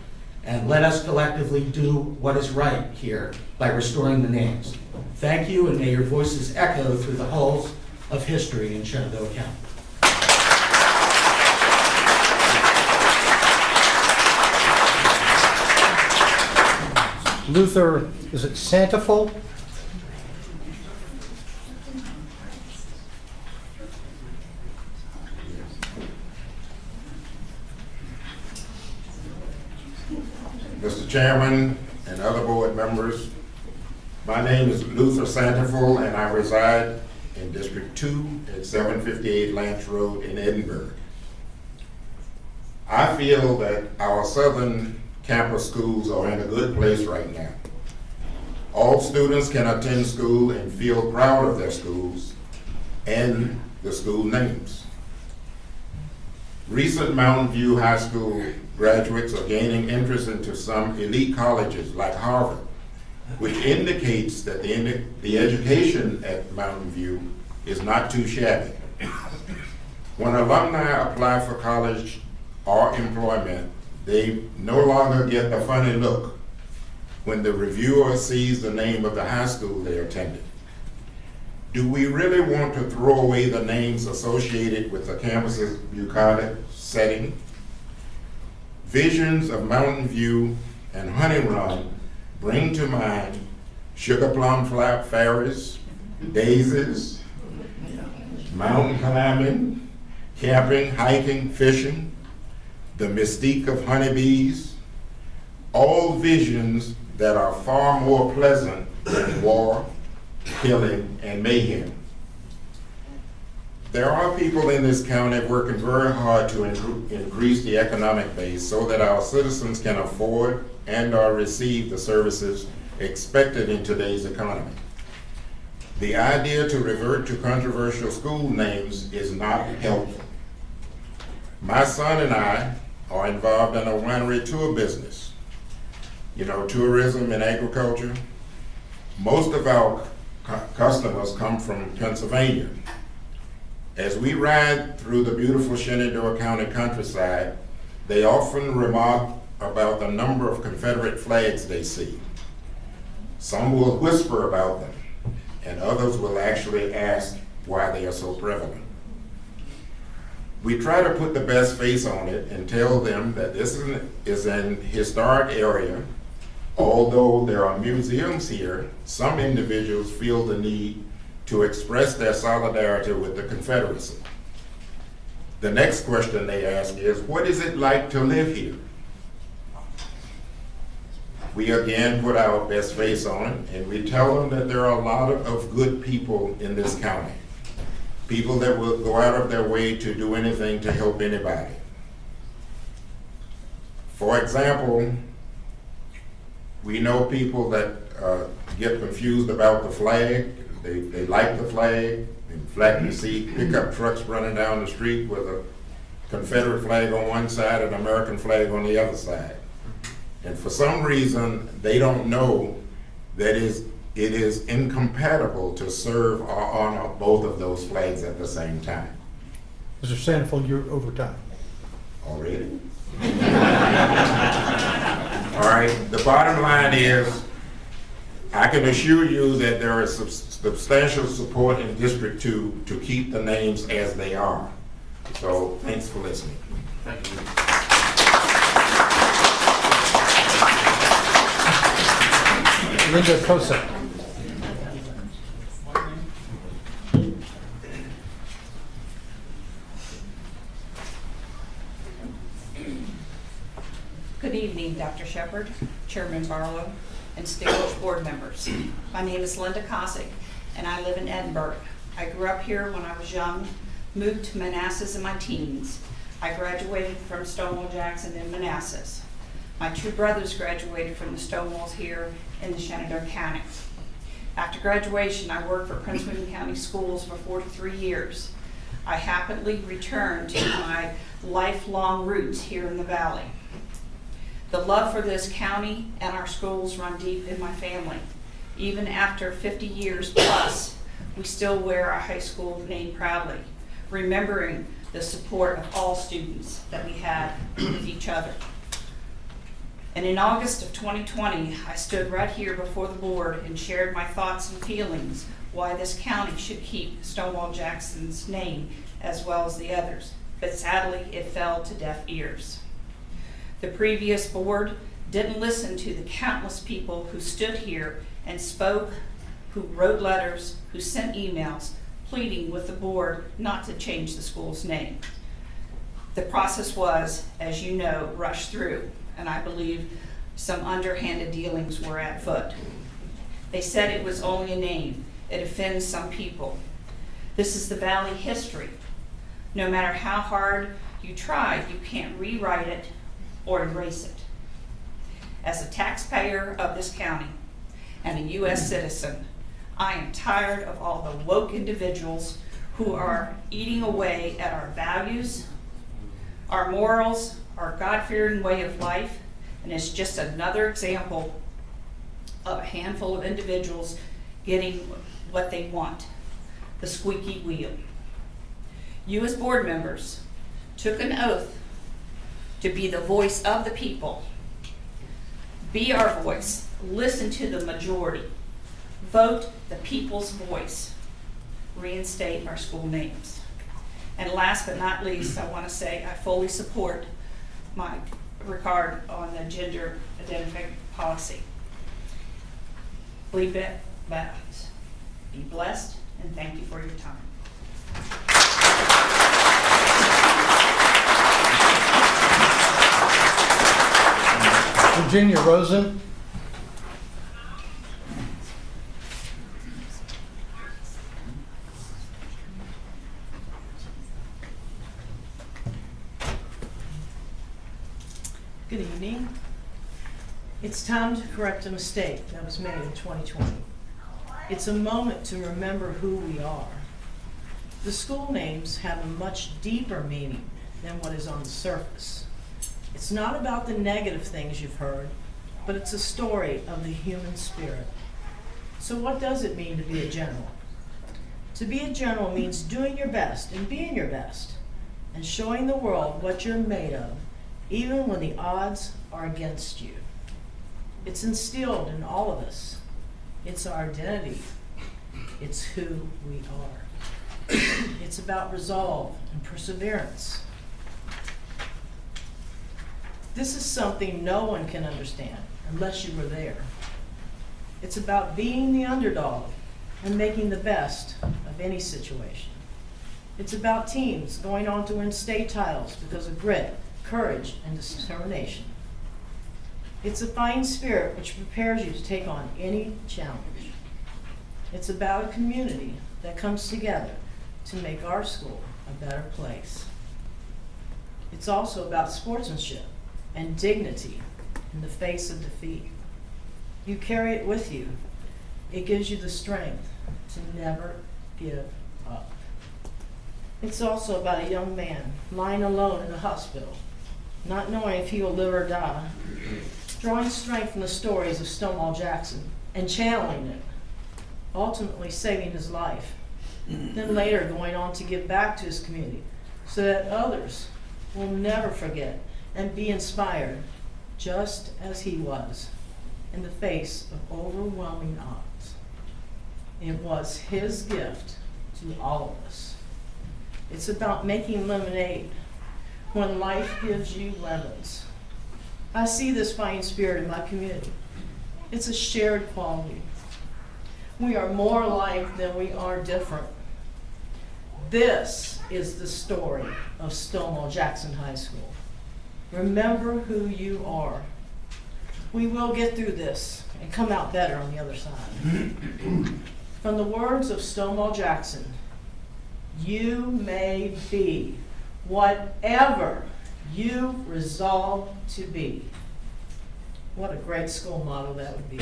and let us collectively do what is right here by restoring the names. Thank you, and may your voices echo through the halls of history in Shenandoah County. Luther, is it Santaful? Mr. Chairman and other board members, my name is Luther Santaful and I reside in District 2 at 758 Lance Road in Edinburgh. I feel that our southern campus schools are in a good place right now. All students can attend school and feel proud of their schools and the school names. Recent Mountain View High School graduates are gaining interest into some elite colleges like Harvard, which indicates that the education at Mountain View is not too shabby. When alumni apply for college or employment, they no longer get the funny look when the reviewer sees the name of the high school they attended. Do we really want to throw away the names associated with the campus's bucolic setting? Visions of Mountain View and Honey Run bring to mind sugar plum flap ferries, daisies, mountain climbing, camping, hiking, fishing, the mystique of honeybees, all visions that are far more pleasant than war, killing, and mayhem. There are people in this county working very hard to increase the economic base so that our citizens can afford and or receive the services expected in today's economy. The idea to revert to controversial school names is not helpful. My son and I are involved in a winery tour business. You know, tourism and agriculture. Most of our customers come from Pennsylvania. As we ride through the beautiful Shenandoah County countryside, they often remark about the number of Confederate flags they see. Some will whisper about them. and others will actually ask why they are so prevalent. We try to put the best face on it and tell them that this is an historic area. Although there are museums here, some individuals feel the need to express their solidarity with the Confederacy. The next question they ask is, what is it like to live here? We again put our best face on it, and we tell them that there are a lot of good people in this county. People that will go out of their way to do anything to help anybody. For example, we know people that get confused about the flag. They like the flag. In fact, you see pickup trucks running down the street with a Confederate flag on one side and an American flag on the other side. And for some reason, they don't know that it is incompatible to serve or honor both of those flags at the same time. Mr. Sandfeld, you're over time. Already? All right, the bottom line is, I can assure you that there is substantial support in District 2 to keep the names as they are. So, thanks for listening. Thank you. Linda Kosa. Good evening, Dr. Shepard, Chairman Barlow, and distinguished board members. My name is Linda Kosick, and I live in Edinburgh. I grew up here when I was young, moved to Manassas in my teens. I graduated from Stonewall Jackson in Manassas. My two brothers graduated from the Stonewalls here in the Shenandoah County. After graduation, I worked for Prince William County Schools for 43 years. I happily returned to my lifelong roots here in the Valley. The love for this county and our schools run deep in my family. Even after 50 years plus, we still wear our high school name proudly, remembering the support of all students that we had with each other. And in August of 2020, I stood right here before the board and shared my thoughts and feelings why this county should keep Stonewall Jackson's name as well as the others. But sadly, it fell to deaf ears. The previous board didn't listen to the countless people who stood here and spoke, who wrote letters, who sent emails, pleading with the board not to change the school's name. The process was, as you know, rushed through, and I believe some underhanded dealings were at foot. They said it was only a name. It offends some people. This is the Valley history. No matter how hard you try, you can't rewrite it or erase it. As a taxpayer of this county and a U.S. citizen, I am tired of all the woke individuals who are eating away at our values, our morals, our God-fearing way of life, and it's just another example of a handful of individuals getting what they want, the squeaky wheel. You as board members took an oath to be the voice of the people. Be our voice. Listen to the majority. Vote the people's voice. Reinstate our school names. And last but not least, I want to say I fully support my regard on the gender identification policy. Be blessed, and thank you for your time. Virginia Rosen. Good evening. It's time to correct a mistake that was made in 2020. It's a moment to remember who we are. The school names have a much deeper meaning than what is on the surface. It's not about the negative things you've heard, but it's a story of the human spirit. So what does it mean to be a general? To be a general means doing your best and being your best and showing the world what you're made of, even when the odds are against you. It's instilled in all of us. It's our identity. It's who we are. It's about resolve and perseverance. This is something no one can understand unless you were there. It's about being the underdog and making the best of any situation. It's about teams going on to win state titles because of grit, courage, and determination. It's a fighting spirit which prepares you to take on any challenge. It's about a community that comes together to make our school a better place. It's also about sportsmanship and dignity in the face of defeat. You carry it with you. It gives you the strength to never give up. It's also about a young man lying alone in a hospital, not knowing if he will live or die, drawing strength from the stories of Stonewall Jackson and channeling it, ultimately saving his life, then later going on to give back to his community so that others will never forget and be inspired just as he was in the face of overwhelming odds. It was his gift to all of us. It's about making lemonade when life gives you lemons. I see this fighting spirit in my community. It's a shared quality. We are more alike than we are different. This is the story of Stonewall Jackson High School. Remember who you are. We will get through this and come out better on the other side. From the words of Stonewall Jackson, you may be whatever you resolve to be. What a great school motto that would be.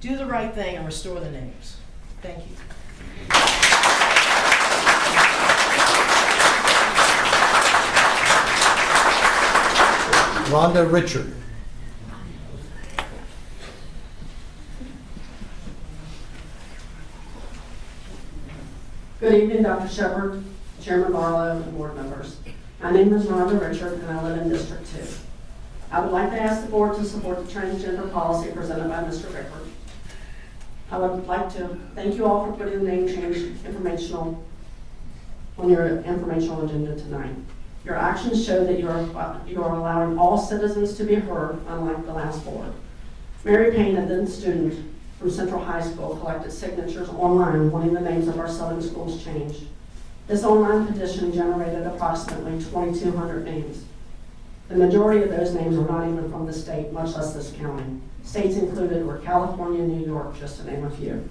Do the right thing and restore the names. Thank you. Rhonda Richard. Good evening, Dr. Shepard, Chairman Barlow, and board members. My name is Rhonda Richard, and I live in District 2. I would like to ask the board to support the transgender policy presented by Mr. Bickford. I would like to thank you all for putting the name change informational on your informational agenda tonight. Your actions show that you are allowing all citizens to be heard, unlike the last board. Mary Payne, a then student from Central High School, collected signatures online wanting the names of our southern schools changed. This online petition generated approximately 2,200 names. The majority of those names were not even from the state, much less this county. States included were California and New York, just to name a few.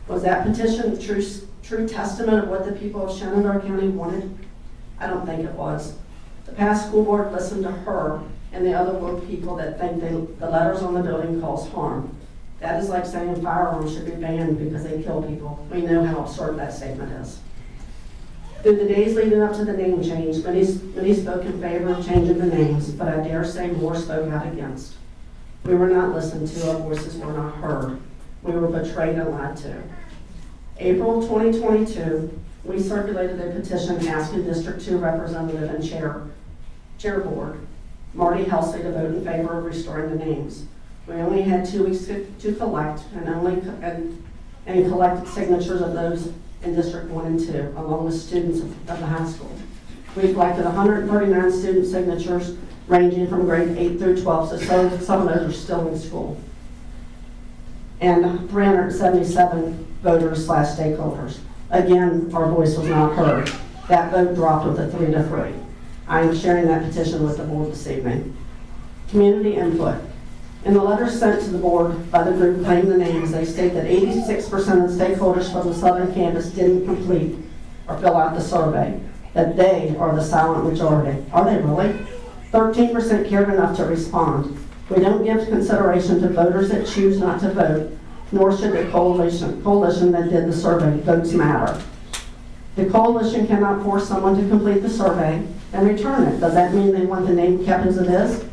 Was that petition a true testament of what the people of Shenandoah County wanted? I don't think it was. The past school board listened to her and the other woke people that think the letters on the building cause harm. That is like saying firearms should be banned because they kill people. We know how absurd that statement is. Through the days leading up to the name change, many spoke in favor of changing the names, but I dare say more spoke out against. We were not listened to, our voices were not heard. We were betrayed and lied to. April 2022, we circulated a petition asking District 2 Representative and Chair Board, Marty Helsey, to vote in favor of restoring the names. We only had 2 weeks to collect and collected signatures of those in District 1 and 2, along with students of the high school. We collected 139 student signatures ranging from grade 8 through 12, so some of those are still in school. And 377 voters/stakeholders. Again, our voice was not heard. That vote dropped with a 3-3. I am sharing that petition with the board this evening. Community input. In the letter sent to the board by the group claiming the names, they state that 86% of the stakeholders from the southern campus didn't complete or fill out the survey, that they are the silent majority. Are they really? 13% cared enough to respond. We don't give consideration to voters that choose not to vote, nor should the coalition that did the survey. Votes matter. The coalition cannot force someone to complete the survey and return it. Does that mean they want the name kept as it is?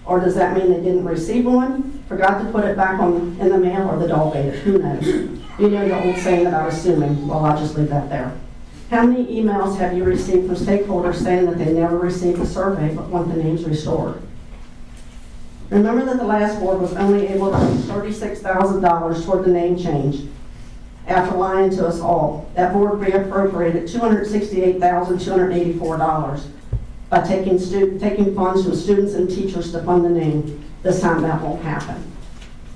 Or does that mean they didn't receive one, forgot to put it back in the mail, or the dog ate it? Who knows? You know the old saying about assuming. Well, I'll just leave that there. How many emails have you received from stakeholders saying that they never received the survey but want the names restored? Remember that the last board was only able to put $36,000 toward the name change. after lying to us all. That board reappropriated $268,284 by taking funds from students and teachers to fund the name. This time that won't happen.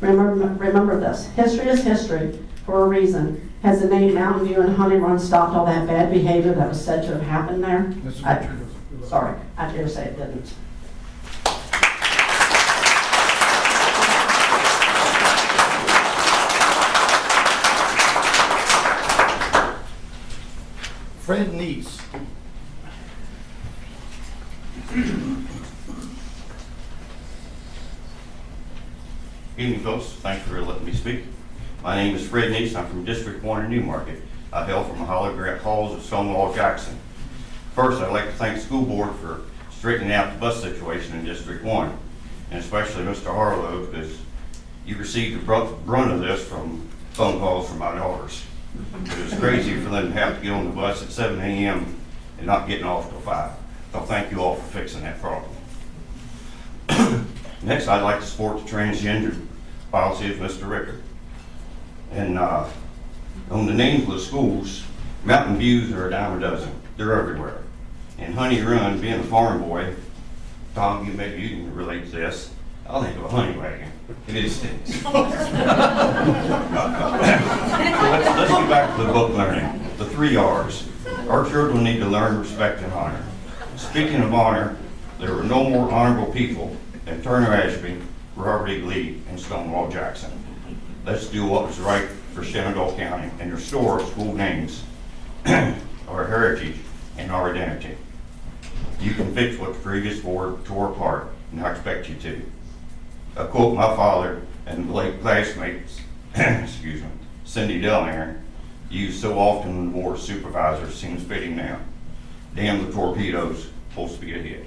Remember this, history is history for a reason. Has the name Mountain View and Honey Run stopped all that bad behavior that was said to have happened there? Sorry, I dare say it didn't. Fred Neese. Evening, folks. Thanks for letting me speak. My name is Fred Neese. I'm from District 1 in Newmarket. I hail from the halls of Stonewall Jackson. First, I'd like to thank the school board for straightening out the bus situation in District 1, and especially Mr. Harlow, because you received the brunt of this from phone calls from my daughters. It was crazy for them to have to get on the bus at 7 a.m. and not getting off till 5. So thank you all for fixing that problem. Next, I'd like to support the transgender policy of Mr. Ricker. And on the names of the schools, Mountain Views are a dime a dozen. They're everywhere. And Honey Run, being a farm boy, Tom, maybe you can relate to this. I'll think of a honey wagon. It stinks. Let's get back to the book learning. The 3 R's. Our children need to learn, respect, and honor. Speaking of honor, there were no more honorable people than Turner Ashby, Robert E. Lee, and Stonewall Jackson. Let's do what was right for Shenandoah County and restore school names, our heritage, and our identity. You can fix what the previous board tore apart, and I expect you to. I quote my father and late classmates, excuse me, Cindy Delmare, used so often when the board supervisor seems fitting now. Damn the torpedoes, full speed ahead.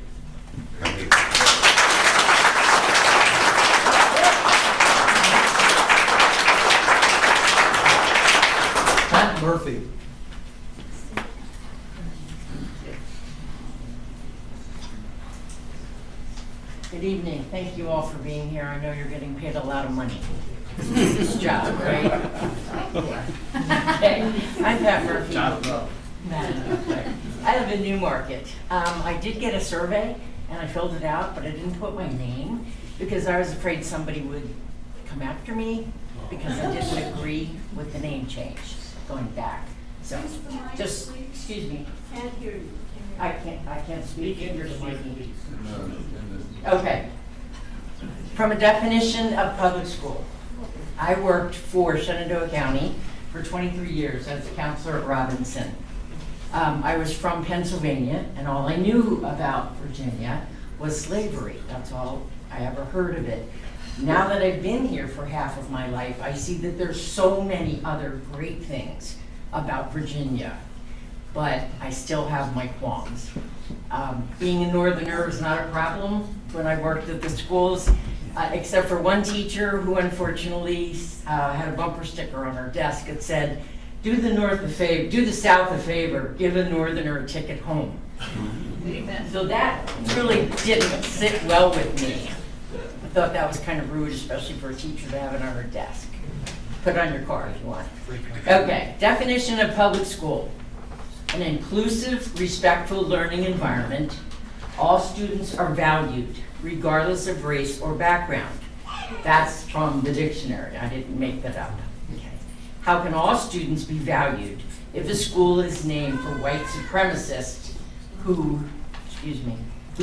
Pat Murphy. Good evening. Thank you all for being here. I know you're getting paid a lot of money to do this job, right? Okay. I'm Pat Murphy. I live in Newmarket. I did get a survey and I filled it out, but I didn't put my name because I was afraid somebody would come after me because I didn't agree with the name change going back. So, just, excuse me. Can't hear you. I can't speak if you're speaking. Okay. From a definition of public school, I worked for Shenandoah County for 23 years as a counselor at Robinson. I was from Pennsylvania, and all I knew about Virginia was slavery. That's all I ever heard of it. Now that I've been here for half of my life, I see that there's so many other great things about Virginia, but I still have my qualms. Being a Northerner was not a problem when I worked at the schools, except for one teacher who unfortunately had a bumper sticker on her desk that said, do the South a favor, give a Northerner a ticket home. So that really didn't sit well with me. I thought that was kind of rude, especially for a teacher to have it on her desk. Put it on your car if you want. Okay, definition of public school. An inclusive, respectful learning environment. All students are valued, regardless of race or background. That's from the dictionary. I didn't make that up. Okay. How can all students be valued if a school is named for white supremacists who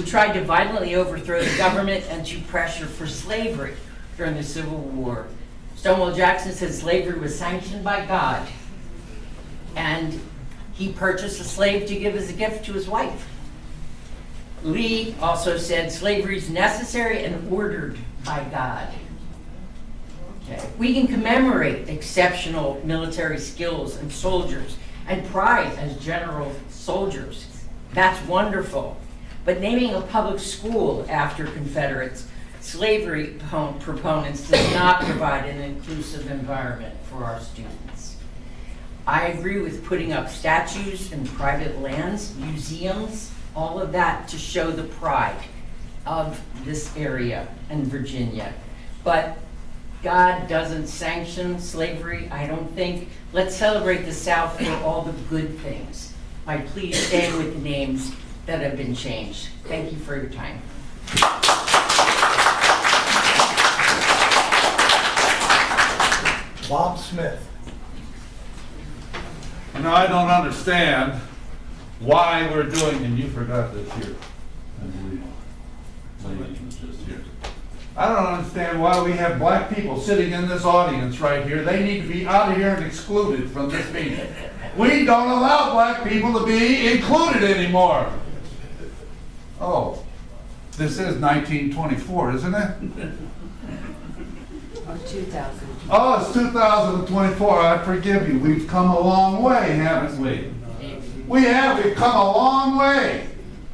tried to violently overthrow the government and to pressure for slavery during the Civil War? Stonewall Jackson said slavery was sanctioned by God, and he purchased a slave to give as a gift to his wife. Lee also said slavery is necessary and ordered by God. Okay. We can commemorate exceptional military skills and soldiers and pride as general soldiers. That's wonderful. But naming a public school after Confederates, slavery proponents does not provide an inclusive environment for our students. I agree with putting up statues in private lands, museums, all of that to show the pride of this area and Virginia. But God doesn't sanction slavery, I don't think. Let's celebrate the South for all the good things by please staying with the names that have been changed. Thank you for your time. Bob Smith. You know, I don't understand why we're doing, and you forgot this here, I believe. Lady was just here. I don't understand why we have black people sitting in this audience right here. They need to be out of here and excluded from this meeting. We don't allow black people to be included anymore. Oh, this is 1924, isn't it? 2000. Oh, it's 2024. I forgive you. We've come a long way, haven't we? We have. We've come a long way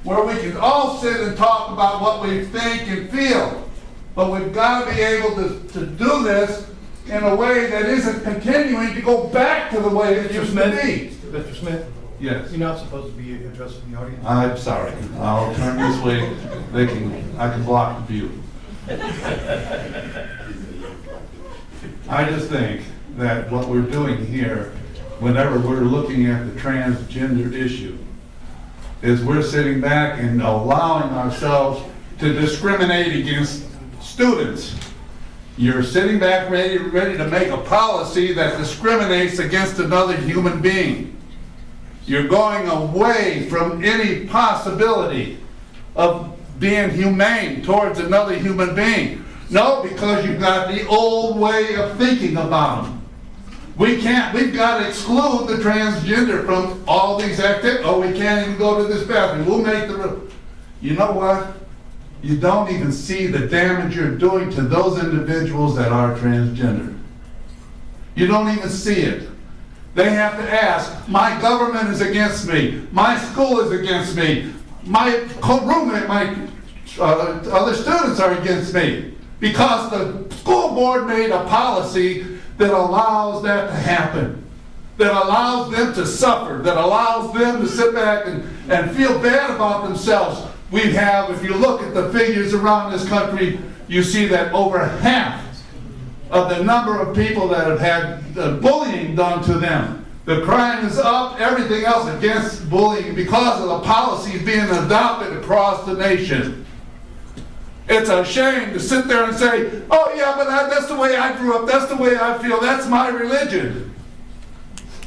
where we can all sit and talk about what we think and feel. But we've got to be able to do this in a way that isn't continuing to go back to the way it used to be. Mr. Smith? Yes. You're not supposed to be addressing the audience. I'm sorry. I'll turn this way. I can block the view. I just think that what we're doing here, whenever we're looking at the transgender issue, is we're sitting back and allowing ourselves to discriminate against students. You're sitting back ready to make a policy that discriminates against another human being. You're going away from any possibility of being humane towards another human being. No, because you've got the old way of thinking about them. We've got to exclude the transgender from all these activities. Oh, we can't even go to this bathroom. We'll make you know what? You don't even see the damage you're doing to those individuals that are transgender. You don't even see it. They have to ask, my government is against me. My school is against me. My roommate, other students are against me. Because the school board made a policy that allows that to happen, that allows them to suffer, that allows them to sit back and feel bad about themselves. We have, if you look at the figures around this country, you see that over half of the number of people that have had bullying done to them, the crime is up, everything else against bullying because of the policies being adopted across the nation. It's a shame to sit there and say, oh yeah, but that's the way I grew up, that's the way I feel, that's my religion.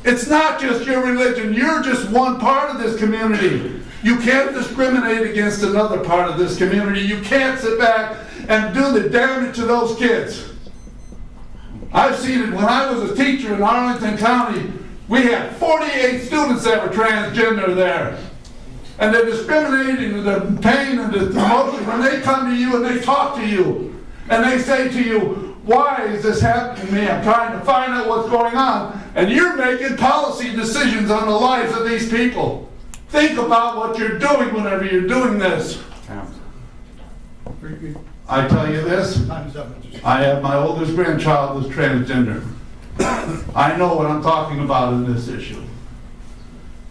It's not just your religion, you're just one part of this community. You can't discriminate against another part of this community. You can't sit back and do the damage to those kids. I've seen it when I was a teacher in Arlington County. We had 48 students that were transgender there. And they're discriminating, the pain and the emotion when they come to you and they talk to you and they say to you, why is this happening to me? I'm trying to find out what's going on. And you're making policy decisions on the lives of these people. Think about what you're doing whenever you're doing this. I tell you this, I have my oldest grandchild who's transgender. I know what I'm talking about in this issue.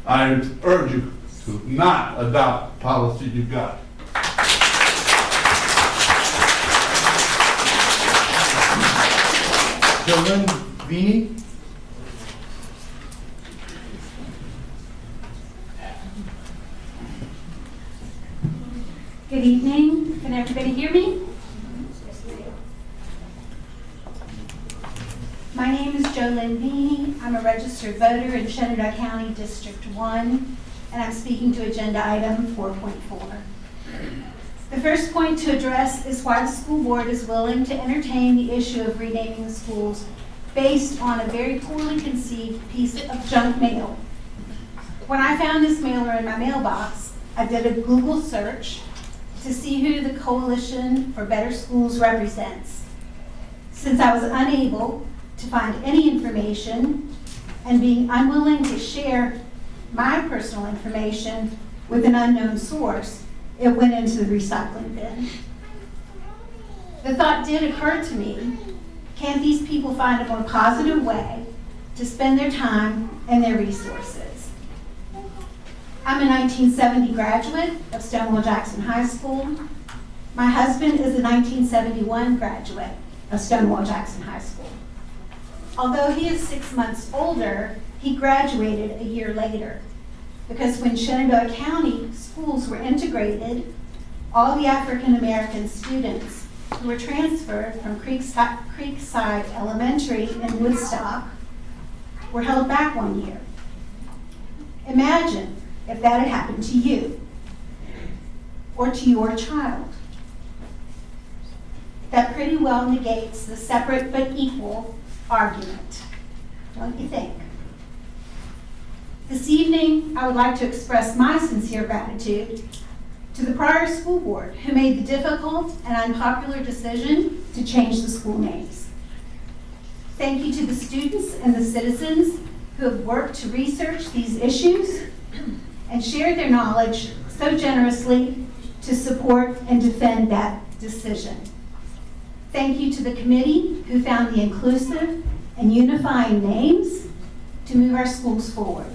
I urge you to not adopt the policy you've got. Jolene Vini. Good evening. Can everybody hear me? My name is Jolene Vini. I'm a registered voter in Shenandoah County District 1, and I'm speaking to agenda item 4.4. The first point to address is why the school board is willing to entertain the issue of renaming the schools based on a very poorly conceived piece of junk mail. When I found this mailer in my mailbox, I did a Google search to see who the Coalition for Better Schools represents. Since I was unable to find any information and being unwilling to share my personal information with an unknown source, it went into the recycling bin. The thought did occur to me, can't these people find a more positive way to spend their time and their resources? I'm a 1970 graduate of Stonewall Jackson High School. My husband is a 1971 graduate. of Stonewall Jackson High School. Although he is 6 months older, he graduated a year later, because when Shenandoah County schools were integrated, all the African American students who were transferred from Creekside Elementary in Woodstock were held back 1 year. Imagine if that had happened to you or to your child. That pretty well negates the separate but equal argument, don't you think? This evening, I would like to express my sincere gratitude to the prior school board who made the difficult and unpopular decision to change the school names. Thank you to the students and the citizens who have worked to research these issues and shared their knowledge so generously to support and defend that decision. Thank you to the committee who found the inclusive and unifying names to move our schools forward.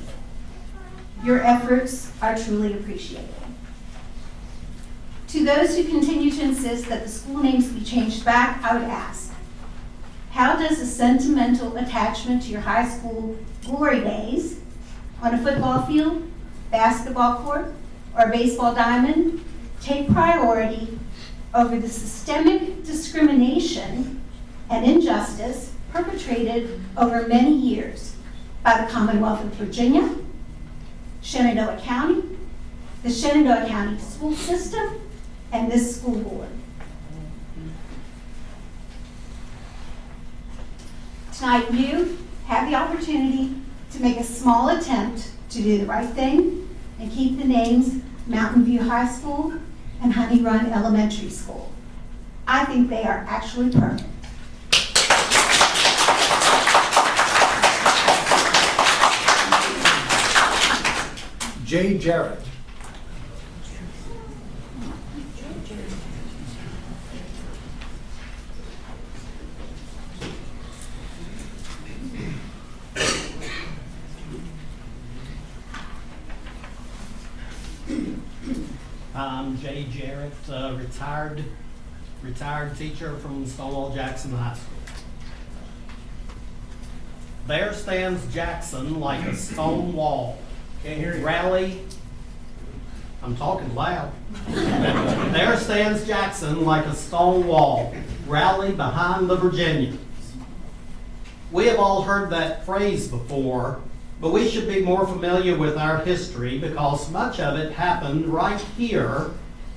Your efforts are truly appreciated. To those who continue to insist that the school names be changed back, I would ask, how does a sentimental attachment to your high school glory days on a football field, basketball court, or baseball diamond take priority over the systemic discrimination and injustice perpetrated over many years by the Commonwealth of Virginia, Shenandoah County, the Shenandoah County school system, and this school board? Tonight you have the opportunity to make a small attempt to do the right thing and keep the names Mountain View High School and Honey Run Elementary School. I think they are actually perfect. Jay Jarrett. I'm Jay Jarrett, retired teacher from Stonewall Jackson High School. There stands Jackson like a stone wall. Can't hear you. Rally. I'm talking loud. There stands Jackson like a stone wall. Rally behind the Virginians. We have all heard that phrase before, but we should be more familiar with our history because much of it happened right here,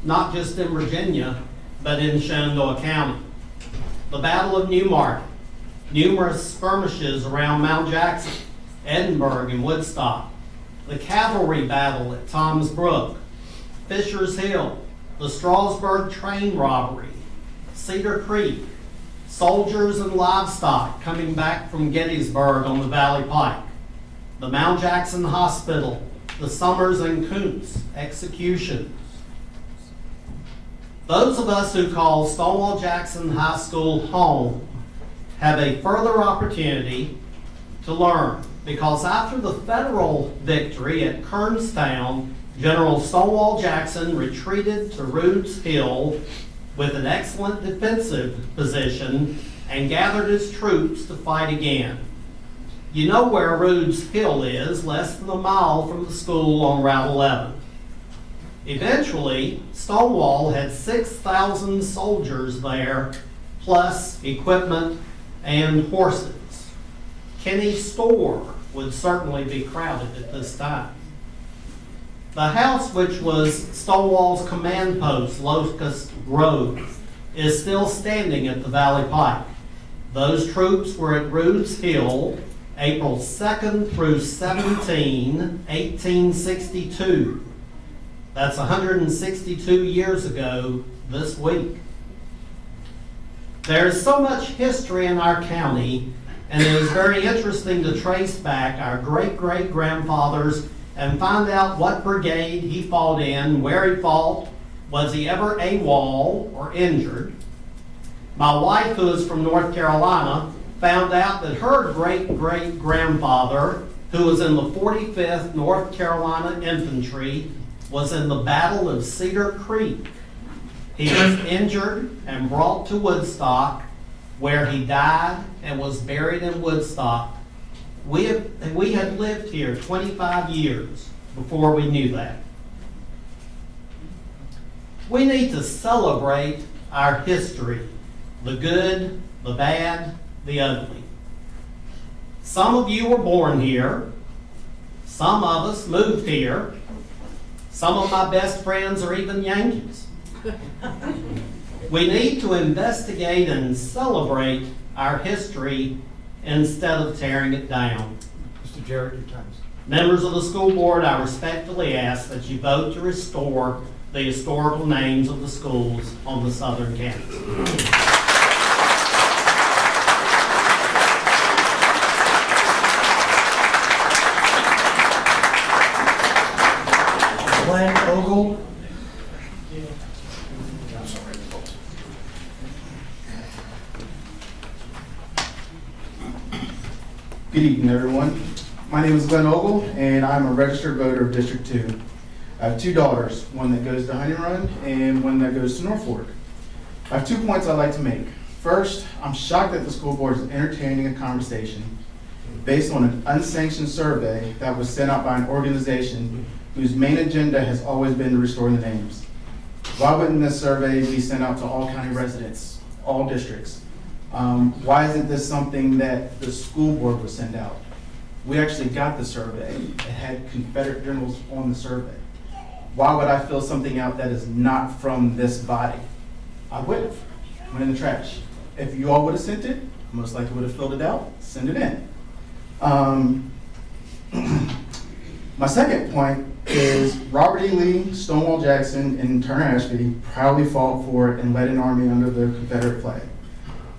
not just in Virginia, but in Shenandoah County. The Battle of Newmarket, numerous skirmishes around Mount Jackson, Edinburgh, and Woodstock, the cavalry battle at Tom's Brook, Fisher's Hill, the Strasburg train robbery, Cedar Creek, soldiers and livestock coming back from Gettysburg on the Valley Pike, the Mount Jackson Hospital, the Summers and Kuntz executions. Those of us who call Stonewall Jackson High School home have a further opportunity to learn, because after the federal victory at Kernstown, General Stonewall Jackson retreated to Rude's Hill with an excellent defensive position and gathered his troops to fight again. You know where Rude's Hill is, less than a mile from the school on Route 11. Eventually, Stonewall had 6,000 soldiers there, plus equipment and horses. Kenny's store would certainly be crowded at this time. The house, which was Stonewall's command post, Locust Grove, is still standing at the Valley Pike. Those troops were at Rude's Hill April 2nd through 17, 1862. That's 162 years ago this week. There's so much history in our county, and it is very interesting to trace back our great-great-grandfathers and find out what brigade he fought in, where he fought, was he ever AWOL or injured. My wife, who is from North Carolina, found out that her great-great-grandfather, who was in the 45th North Carolina Infantry, was in the Battle of Cedar Creek. He was injured and brought to Woodstock where he died and was buried in Woodstock. We had lived here 25 years before we knew that. We need to celebrate our history, the good, the bad, the ugly. Some of you were born here. Some of us moved here. Some of my best friends are even Yankees. We need to investigate and celebrate our history instead of tearing it down. Mr. Jarrett, your time's. Members of the school board, I respectfully ask that you vote to restore the historical names of the schools on the southern campus. Glenn Ogle. Good evening, everyone. My name is Glenn Ogle, and I'm a registered voter of District 2. I have two daughters, one that goes to Honey Run and one that goes to North Fork. I have 2 points I'd like to make. First, I'm shocked that the school board is entertaining a conversation based on an unsanctioned survey that was sent out by an organization whose main agenda has always been to restore the names. Why wouldn't this survey be sent out to all county residents, all districts? Why isn't this something that the school board would send out? We actually got the survey. It had Confederate generals on the survey. Why would I fill something out that is not from this body? I would have. Went in the trash. If you all would have sent it, most likely would have filled it out, send it in. My second point is Robert E. Lee, Stonewall Jackson, and Turner Ashby proudly fought for it and led an army under the Confederate flag.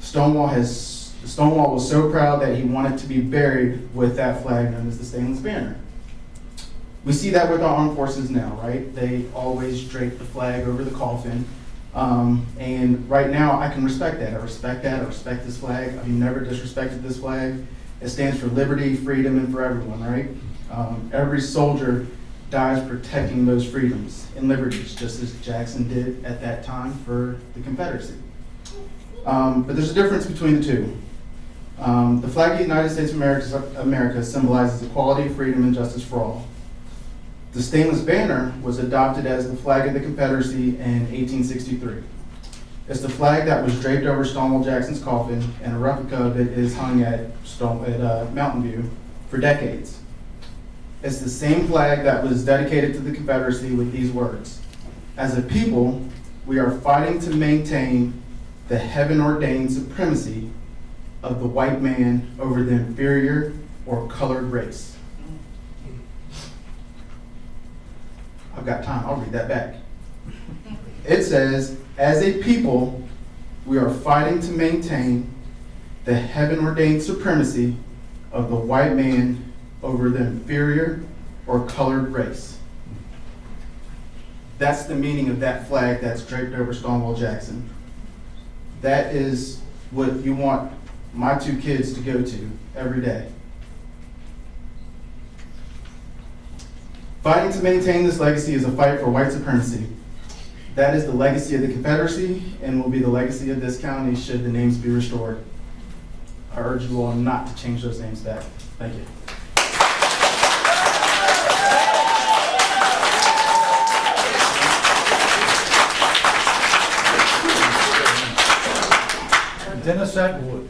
Stonewall was so proud that he wanted to be buried with that flag known as the Stainless Banner. We see that with our armed forces now, right? They always drape the flag over the coffin. And right now, I can respect that. I respect that. I respect this flag. I've never disrespected this flag. It stands for liberty, freedom, and for everyone, right? Every soldier dies protecting those freedoms and liberties, just as Jackson did at that time for the Confederacy. But there's a difference between the two. The flag of the United States of America symbolizes equality, freedom, and justice for all. The Stainless Banner was adopted as the flag of the Confederacy in 1863. It's the flag that was draped over Stonewall Jackson's coffin, and a replica of it is hung at Mountain View for decades. It's the same flag that was dedicated to the Confederacy with these words: "As a people, we are fighting to maintain the heaven-ordained supremacy of the white man over the inferior or colored race." I've got time, I'll read that back. It says, "As a people, we are fighting to maintain the heaven-ordained supremacy of the white man over the inferior or colored race." That's the meaning of that flag that's draped over Stonewall Jackson. That is what you want my two kids to go to every day. Fighting to maintain this legacy is a fight for white supremacy. That is the legacy of the Confederacy and will be the legacy of this county should the names be restored. I urge you all not to change those names back. Thank you. Dennis Atwood.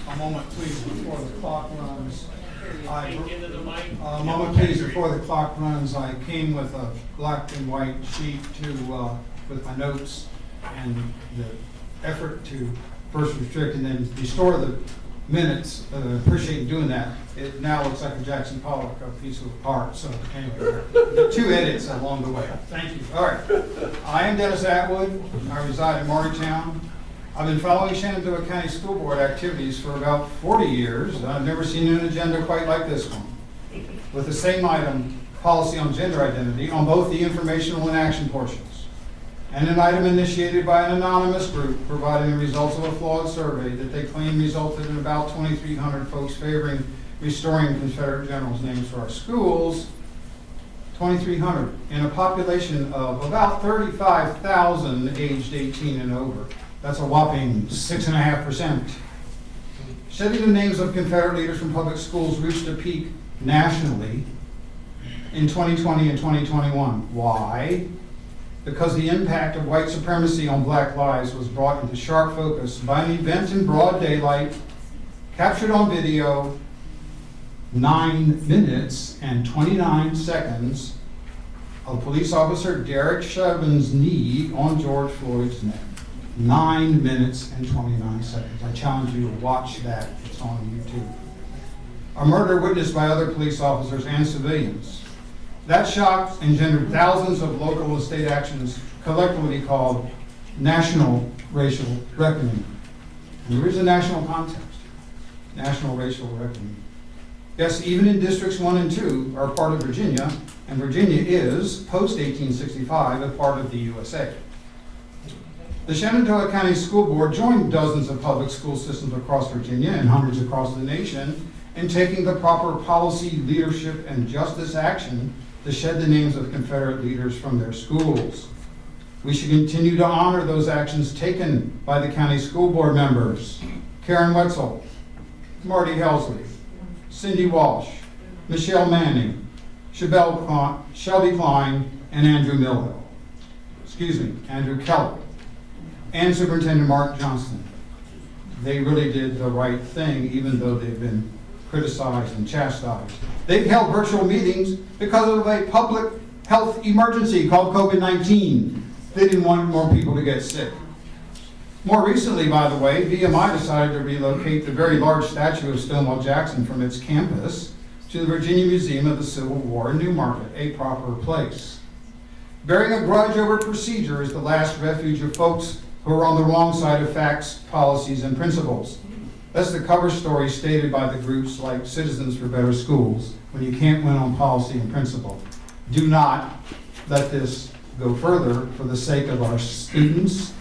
A moment, please, before the clock runs. A moment, please, before the clock runs. I came with a black and white sheet with my notes and the effort to first restrict and then restore the minutes. Appreciate doing that. It now looks like a Jackson Pollock, a piece of art. So anyway, two edits along the way. Thank you. All right. I am Dennis Atwood. I reside in Morgantown. I've been following Shenandoah County School Board activities for about 40 years. I've never seen an agenda quite like this one, with the same item, policy on gender identity, on both the informational and action portions, and an item initiated by an anonymous group providing the results of a flawed survey that they claim resulted in about 2,300 folks favoring restoring Confederate generals' names for our schools, 2,300, in a population of about 35,000 aged 18 and over. That's a whopping 6.5%. Shedding the names of Confederate leaders from public schools reached a peak nationally in 2020 and 2021. Why? Because the impact of white supremacy on black lives was brought into sharp focus by an event in broad daylight, captured on video, 9 minutes and 29 seconds of police officer Derek Chauvin's knee on George Floyd's neck. 9 minutes and 29 seconds. I challenge you to watch that. It's on YouTube. A murder witnessed by other police officers and civilians. That shock engendered thousands of local and state actions collectively called national racial reckoning. And there is a national context. National racial reckoning. Yes, even in districts 1 and 2 are part of Virginia, and Virginia is, post-1865, a part of the USA. The Shenandoah County School Board joined dozens of public school systems across Virginia and hundreds across the nation in taking the proper policy, leadership, and justice action to shed the names of Confederate leaders from their schools. We should continue to honor those actions taken by the county school board members, Karen Wetzel, Marty Helsley, Cindy Walsh, Michelle Manning, Shelby Klein, and Andrew Keller, and Superintendent Mark Johnston. They really did the right thing, even though they've been criticized and chastised. They've held virtual meetings because of a public health emergency called COVID-19. They didn't want more people to get sick. More recently, by the way, VMI decided to relocate the very large statue of Stonewall Jackson from its campus to the Virginia Museum of the Civil War in Newmarket, a proper place. Bearing a grudge over procedure is the last refuge of folks who are on the wrong side of facts, policies, and principles. That's the cover story stated by the groups like Citizens for Better Schools when you can't win on policy and principle. Do not let this go further for the sake of our students,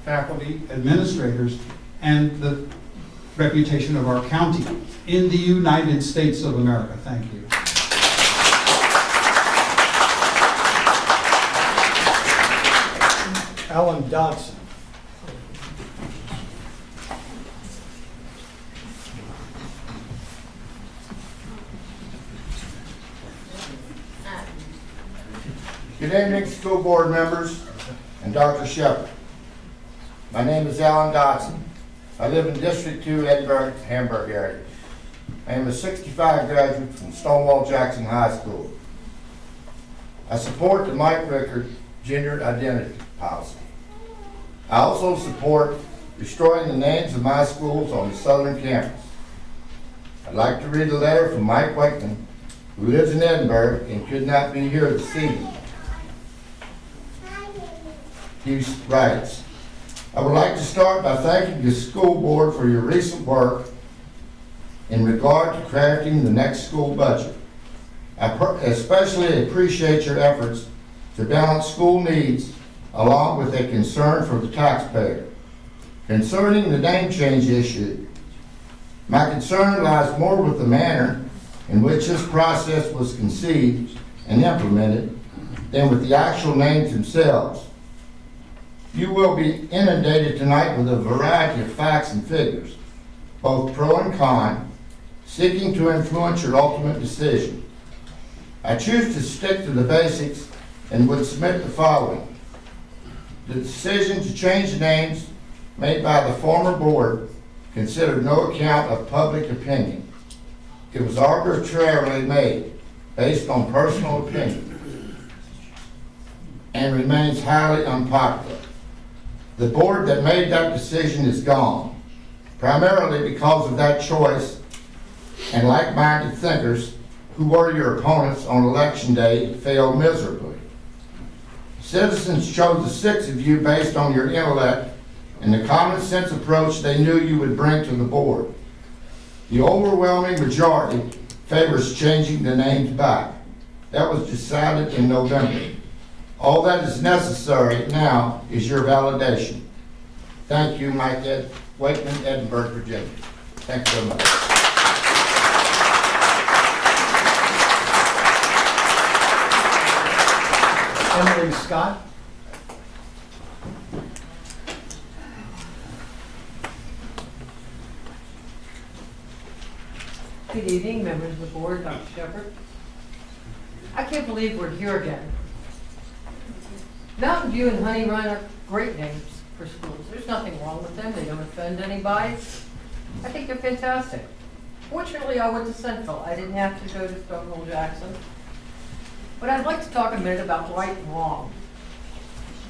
faculty, administrators, and the reputation of our county in the United States of America. Thank you. Alan Dodson. Good evening, school board members and Dr. Shepard. My name is Alan Dodson. I live in District 2, Edinburgh, Hamburg area. I am a 65 graduate from Stonewall Jackson High School. I support the Mike Rickard gender identity policy. I also support destroying the names of my schools on the southern campus. I'd like to read a letter from Mike Wakeman, who lives in Edinburgh and could not be here this evening. He writes, I would like to start by thanking the school board for your recent work in regard to crafting the next school budget. I especially appreciate your efforts to balance school needs along with a concern for the taxpayer. Concerning the name change issue, my concern lies more with the manner in which this process was conceived and implemented than with the actual names themselves. You will be inundated tonight with a variety of facts and figures, both pro and con, seeking to influence your ultimate decision. I choose to stick to the basics and would submit the following. The decision to change names made by the former board considered no account of public opinion. It was arbitrarily made based on personal opinion and remains highly unpopular. The board that made that decision is gone, primarily because of that choice and like-minded thinkers who were your opponents on election day failed miserably. Citizens chose the 6 of you based on your intellect and the common sense approach they knew you would bring to the board. The overwhelming majority favors changing the names back. That was decided in November. All that is necessary now is your validation. Thank you, Mike Wakeman, Edinburgh, Virginia. Thank you very much. Scott? Good evening, members of the board, Dr. Shepard. I can't believe we're here again. Mountain View and Honey Run are great names for schools. There's nothing wrong with them. They don't offend anybody. I think they're fantastic. Fortunately, I went to Central. I didn't have to go to Stonewall Jackson. But I'd like to talk a minute about right and wrong.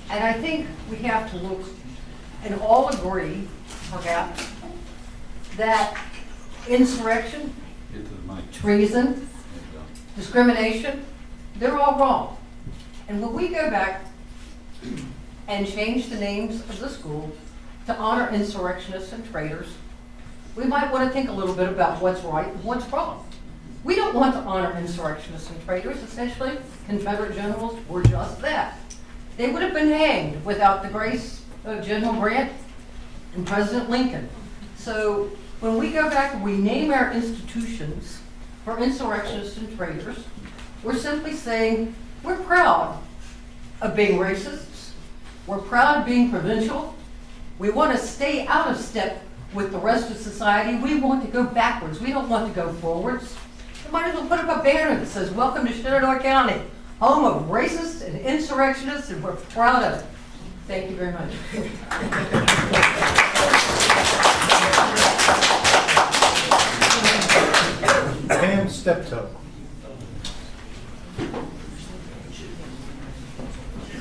And I think we have to look and all agree, perhaps, that insurrection, treason, discrimination, they're all wrong. And when we go back and change the names of the schools to honor insurrectionists and traitors, we might want to think a little bit about what's right and what's wrong. We don't want to honor insurrectionists and traitors. Essentially, Confederate generals were just that. They would have been hanged without the grace of General Grant and President Lincoln. So when we go back and we name our institutions for insurrectionists and traitors, we're simply saying we're proud of being racists. We're proud of being provincial. We want to stay out of step with the rest of society. We want to go backwards. We don't want to go forwards. We might as well put up a banner that says, "Welcome to Shenandoah County, home of racists and insurrectionists," and we're proud of it. Thank you very much. Pam Steptoe.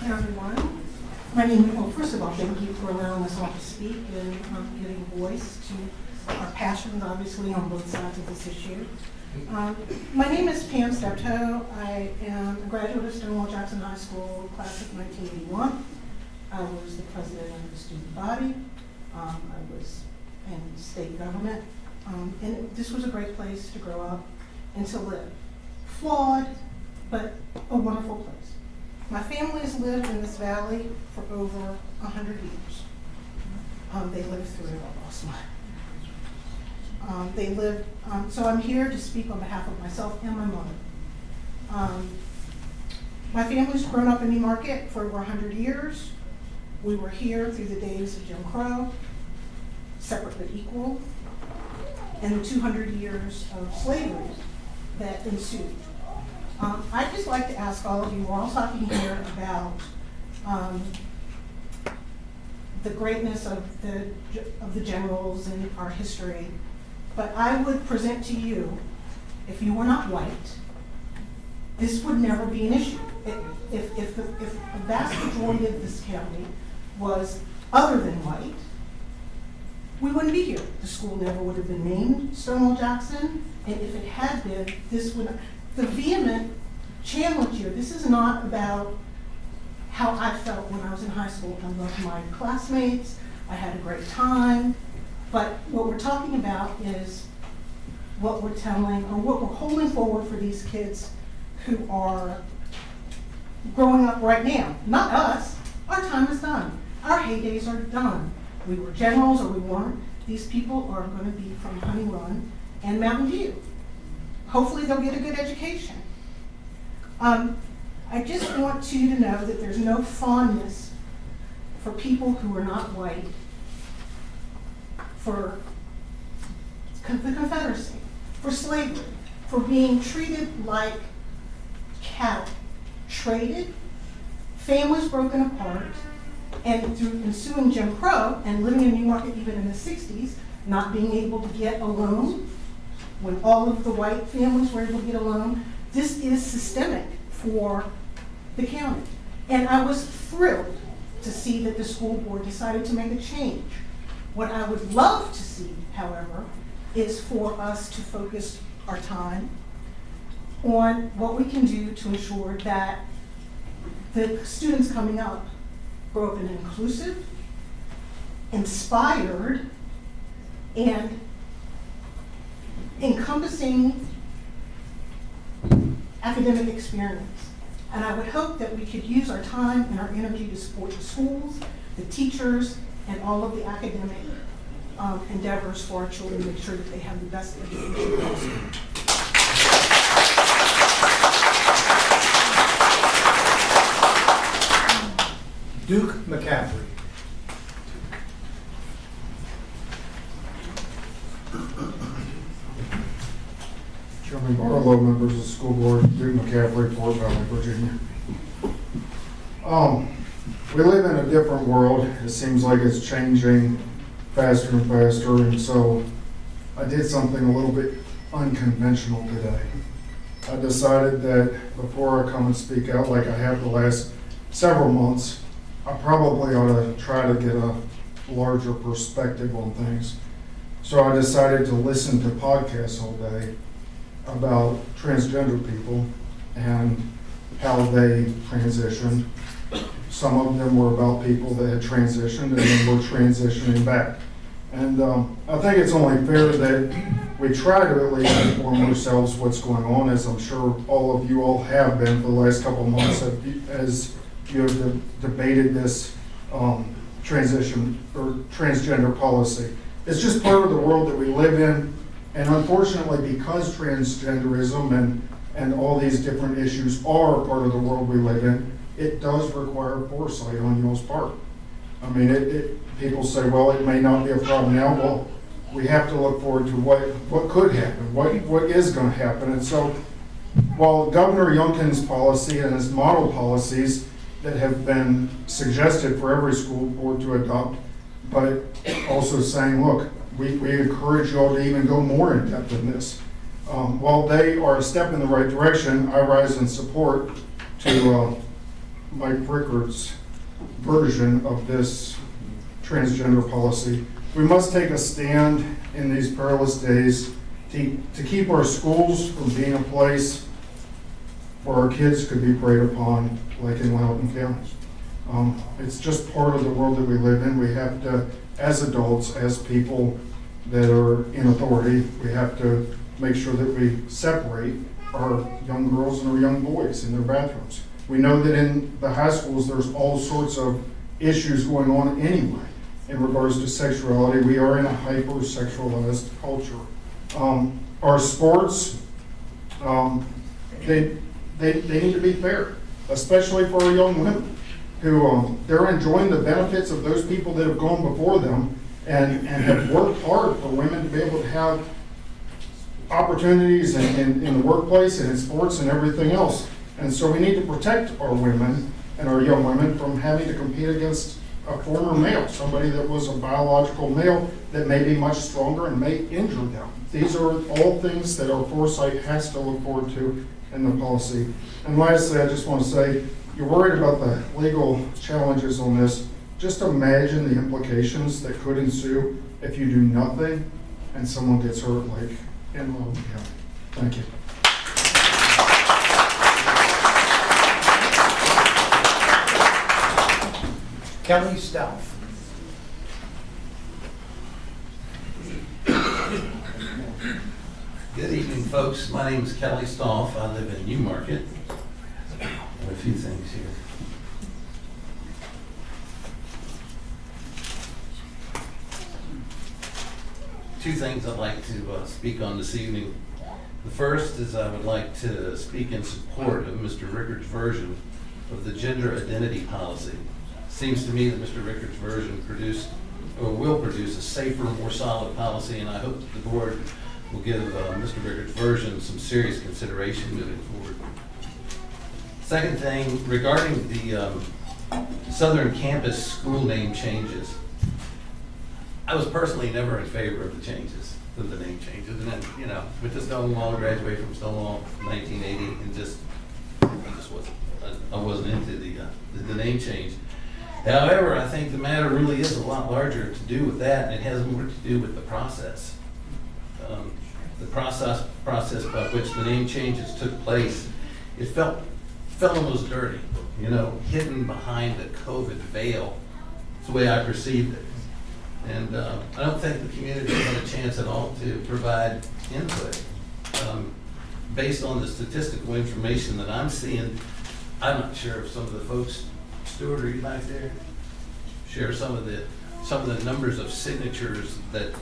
Hi, everyone. My name, well, first of all, thank you for allowing us all to speak and giving voice to our passions, obviously, on both sides of this issue. My name is Pam Steptoe. I am a graduate of Stonewall Jackson High School, class of 1981. I was the president of the student body. I was in state government. And this was a great place to grow up and to live. Flawed, but a wonderful place. My family has lived in this valley for over 100 years. They lived through it all, they lived, so I'm here to speak on behalf of myself and my mother. My family's grown up in Newmarket for over 100 years. We were here through the days of Jim Crow, separate but equal, and the 200 years of slavery that ensued. I'd just like to ask all of you, we're all talking here about the greatness of the generals and our history, but I would present to you, if you were not white, this would never be an issue. If a vast majority of this county was other than white, we wouldn't be here. The school never would have been named Stonewall Jackson, and if it had been, this would, the vehement challenge here, this is not about how I felt when I was in high school. I loved my classmates, I had a great time, but what we're talking about is what we're telling, or what we're holding forward for these kids who are growing up right now. Not us, our time is done. Our heydays are done. We were generals or we weren't. These people are going to be from Honey Run and Mountain View. Hopefully they'll get a good education. I just want you to know that there's no fondness for people who are not white, for the Confederacy, for slavery, for being treated like cattle, traded, families broken apart, and through ensuing Jim Crow and living in Newmarket even in the 60s, not being able to get a loan, when all of the white families were able to get a loan. This is systemic for the county. And I was thrilled to see that the school board decided to make a change. What I would love to see, however, is for us to focus our time on what we can do to ensure that the students coming up grow up in an inclusive, inspired, and encompassing academic experience. And I would hope that we could use our time and our energy to support the schools, the teachers, and all of the academic endeavors for our children to make sure that they have the best education possible. Duke McCaffrey. Chairman Barlow, members of the school board, Duke McCaffrey, Fort Valley, Virginia. We live in a different world. It seems like it's changing faster and faster, and so I did something a little bit unconventional today. I decided that before I come and speak out like I have the last several months, I probably ought to try to get a larger perspective on things. So I decided to listen to podcasts all day about transgender people and how they transitioned. Some of them were about people that had transitioned and then were transitioning back. And I think it's only fair that we try to at least inform ourselves what's going on, as I'm sure all of you all have been for the last couple of months as you have debated this transition or transgender policy. It's just part of the world that we live in, and unfortunately, because transgenderism and all these different issues are part of the world we live in, it does require foresight on y'all's part. I mean, people say, well, it may not be a problem now. Well, we have to look forward to what could happen, what is going to happen. And so, while Governor Youngkin's policy and his model policies that have been suggested for every school board to adopt, but also saying, look, we encourage you all to even go more in depth in this. While they are a step in the right direction, I rise in support to Mike Rickard's version of this transgender policy. We must take a stand in these perilous days to keep our schools from being a place where our kids could be preyed upon, like in Loudoun County. It's just part of the world that we live in. We have to, as adults, as people that are in authority, we have to make sure that we separate our young girls and our young boys in their bathrooms. We know that in the high schools, there's all sorts of issues going on anyway in regards to sexuality. We are in a hyper-sexualized culture. Our sports, they need to be fair, especially for our young women who they're enjoying the benefits of those people that have gone before them and have worked hard for women to be able to have opportunities in the workplace and in sports and everything else. And so we need to protect our women and our young women from having to compete against a former male, somebody that was a biological male that may be much stronger and may injure them. These are all things that our foresight has to look forward to in the policy. And lastly, I just want to say, you're worried about the legal challenges on this. Just imagine the implications that could ensue if you do nothing and someone gets hurt, like in Loudoun County. Thank you. Kelly Stouff. Good evening, folks. My name is Kelly Stouff. I live in Newmarket. A few things here. Two things I'd like to speak on this evening. The first is I would like to speak in support of Mr. Rickard's version of the gender identity policy. Seems to me that Mr. Rickard's version will produce a safer, more solid policy, and I hope that the board will give Mr. Rickard's version some serious consideration moving forward. Second thing, regarding the Southern Campus school name changes, I was personally never in favor of the changes, of the name changes, and then, you know, with the Stonewall, graduated from Stonewall in 1980, and I wasn't into the name change. However, I think the matter really is a lot larger to do with that, and it has more to do with the process. The process by which the name changes took place, it felt almost dirty, you know, hidden behind the COVID veil. That's the way I perceived it. And I don't think the community had a chance at all to provide input. Based on the statistical information that I'm seeing, I'm not sure if some of the folks, Stuart, are you back there? Share some of the numbers of signatures that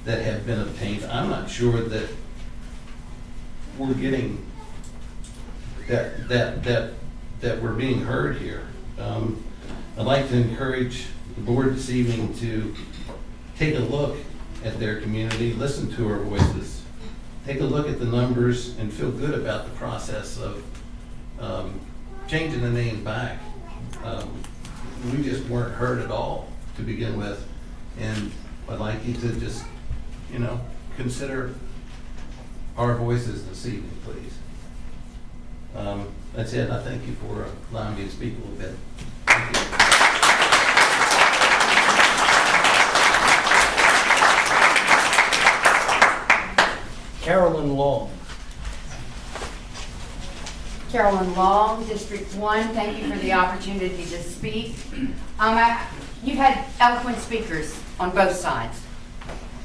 have been obtained. I'm not sure that we're getting that we're being heard here. I'd like to encourage the board this evening to take a look at their community, listen to our voices, take a look at the numbers, and feel good about the process of changing the name back. We just weren't heard at all to begin with, and I'd like you to just, consider our voices this evening, please. That's it. I thank you for allowing me to speak a little bit. Thank you. Carolyn Long. Carolyn Long, District 1. Thank you for the opportunity to speak. You've had eloquent speakers on both sides.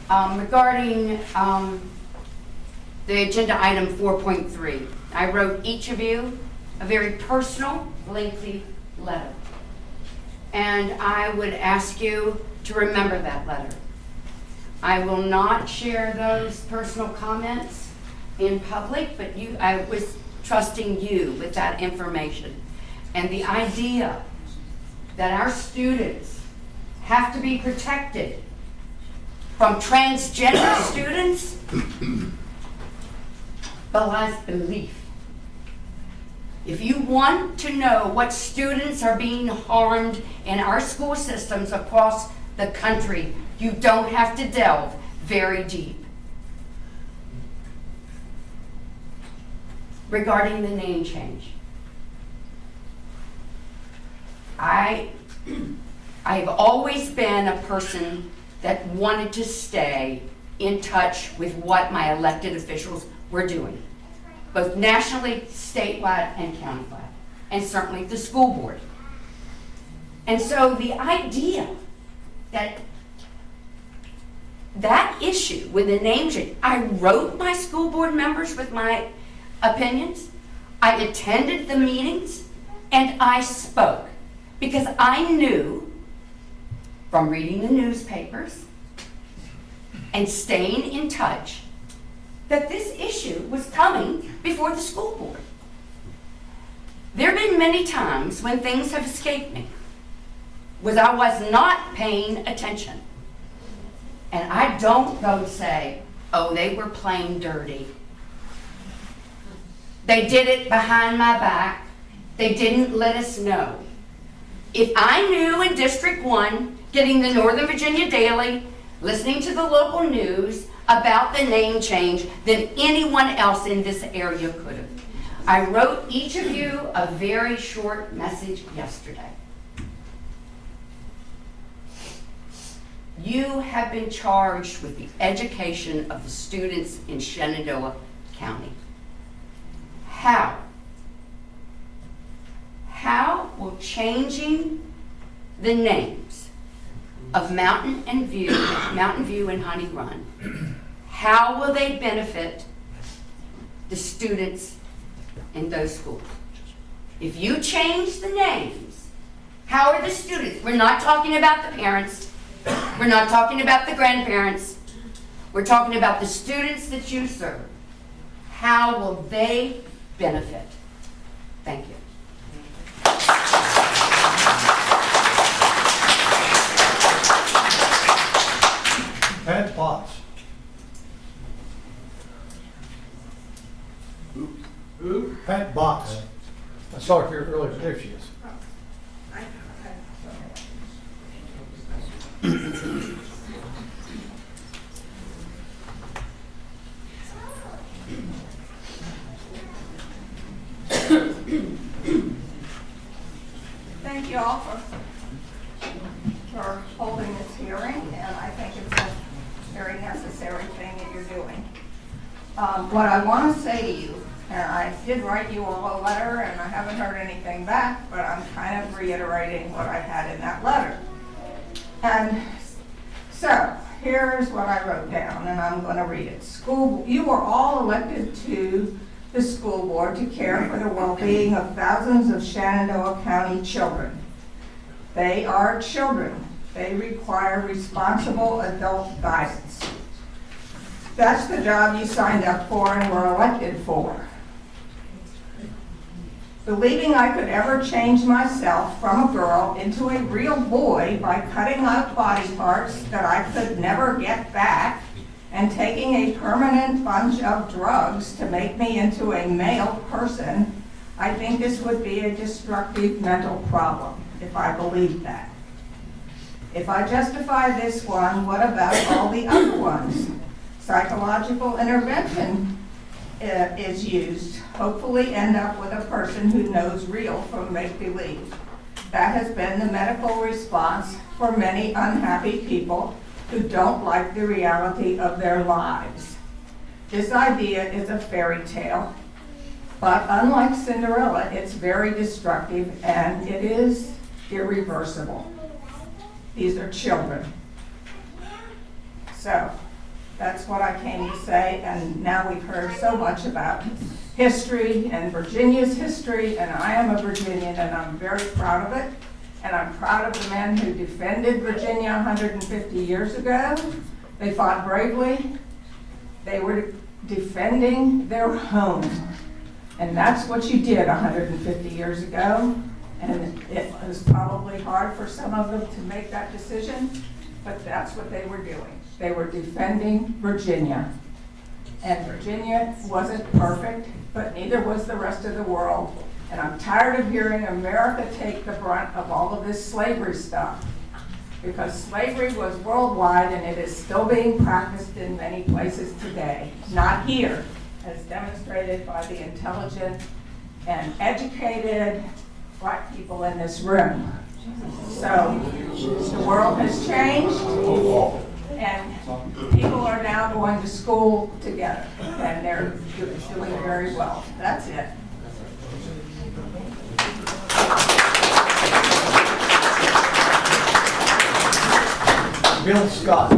Regarding the agenda item 4.3, I wrote each of you a very personal, lengthy letter. And I would ask you to remember that letter. I will not share those personal comments in public, but I was trusting you with that information. And the idea that our students have to be protected from transgender students belies belief. If you want to know what students are being harmed in our school systems across the country, you don't have to delve very deep. Regarding the name change, I've always been a person that wanted to stay in touch with what my elected officials were doing, both nationally, statewide, and countywide, and certainly the school board. And so the idea that issue with the name change, I wrote my school board members with my opinions, I attended the meetings, and I spoke because I knew from reading the newspapers and staying in touch that this issue was coming before the school board. There have been many times when things have escaped me, was I was not paying attention. And I don't go say, oh, they were playing dirty. They did it behind my back. They didn't let us know. If I knew in District 1, getting the Northern Virginia Daily, listening to the local news about the name change, then anyone else in this area could have. I wrote each of you a very short message yesterday. You have been charged with the education of the students in Shenandoah County. How will changing the names of Mountain View and Honey Run, how will they benefit the students in those schools? If you change the names, how are the students? We're not talking about the parents. We're not talking about the grandparents. We're talking about the students that you serve. How will they benefit? Thank you. Pat Potts. Who? Pat Potts. I saw her here earlier. There she is. Thank you all for holding this hearing, and I think it's a very necessary thing that you're doing. What I want to say to you, and I did write you all a letter, and I haven't heard anything back, but I'm kind of reiterating what I had in that letter. And so, here's what I wrote down, and I'm going to read it. You were all elected to the school board to care for the well-being of thousands of Shenandoah County children. They are children. They require responsible adult guidance. That's the job you signed up for and were elected for. Believing I could ever change myself from a girl into a real boy by cutting out body parts that I could never get back and taking a permanent bunch of drugs to make me into a male person, I think this would be a destructive mental problem if I believed that. If I justify this one, what about all the other ones? Psychological intervention is used, hopefully end up with a person who knows real from make-believe. That has been the medical response for many unhappy people who don't like the reality of their lives. This idea is a fairy tale, but unlike Cinderella, it's very destructive and it is irreversible. These are children. So, that's what I came to say, and now we've heard so much about history and Virginia's history, and I am a Virginian and I'm very proud of it. And I'm proud of the men who defended Virginia 150 years ago. They fought bravely. They were defending their home. And that's what you did 150 years ago. And it was probably hard for some of them to make that decision, but that's what they were doing. They were defending Virginia. And Virginia wasn't perfect, but neither was the rest of the world. And I'm tired of hearing America take the brunt of all of this slavery stuff. Because slavery was worldwide and it is still being practiced in many places today. Not here, as demonstrated by the intelligent and educated black people in this room. So the world has changed and people are now going to school together and they're doing very well. That's it. Bill Scott.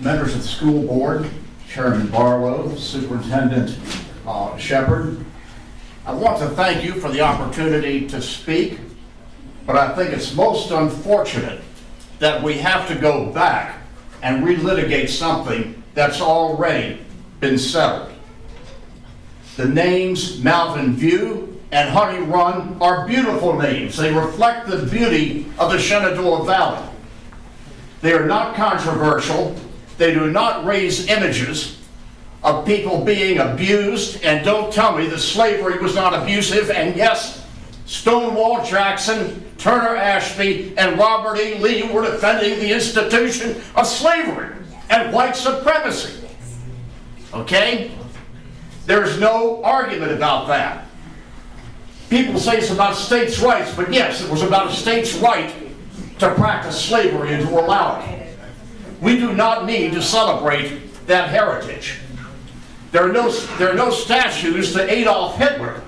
Members of the school board, Chairman Barlow, Superintendent Shepard, I want to thank you for the opportunity to speak, but I think it's most unfortunate that we have to go back and relitigate something that's already been settled. The names Mountain View and Honey Run are beautiful names. They reflect the beauty of the Shenandoah Valley. They are not controversial. They do not raise images of people being abused, and don't tell me that slavery was not abusive. And yes, Stonewall Jackson, Turner Ashby, and Robert E. Lee were defending the institution of slavery and white supremacy. Okay? There's no argument about that. People say it's about states' rights, but yes, it was about a state's right to practice slavery and to allow it. We do not need to celebrate that heritage. There are no statues to Adolf Hitler,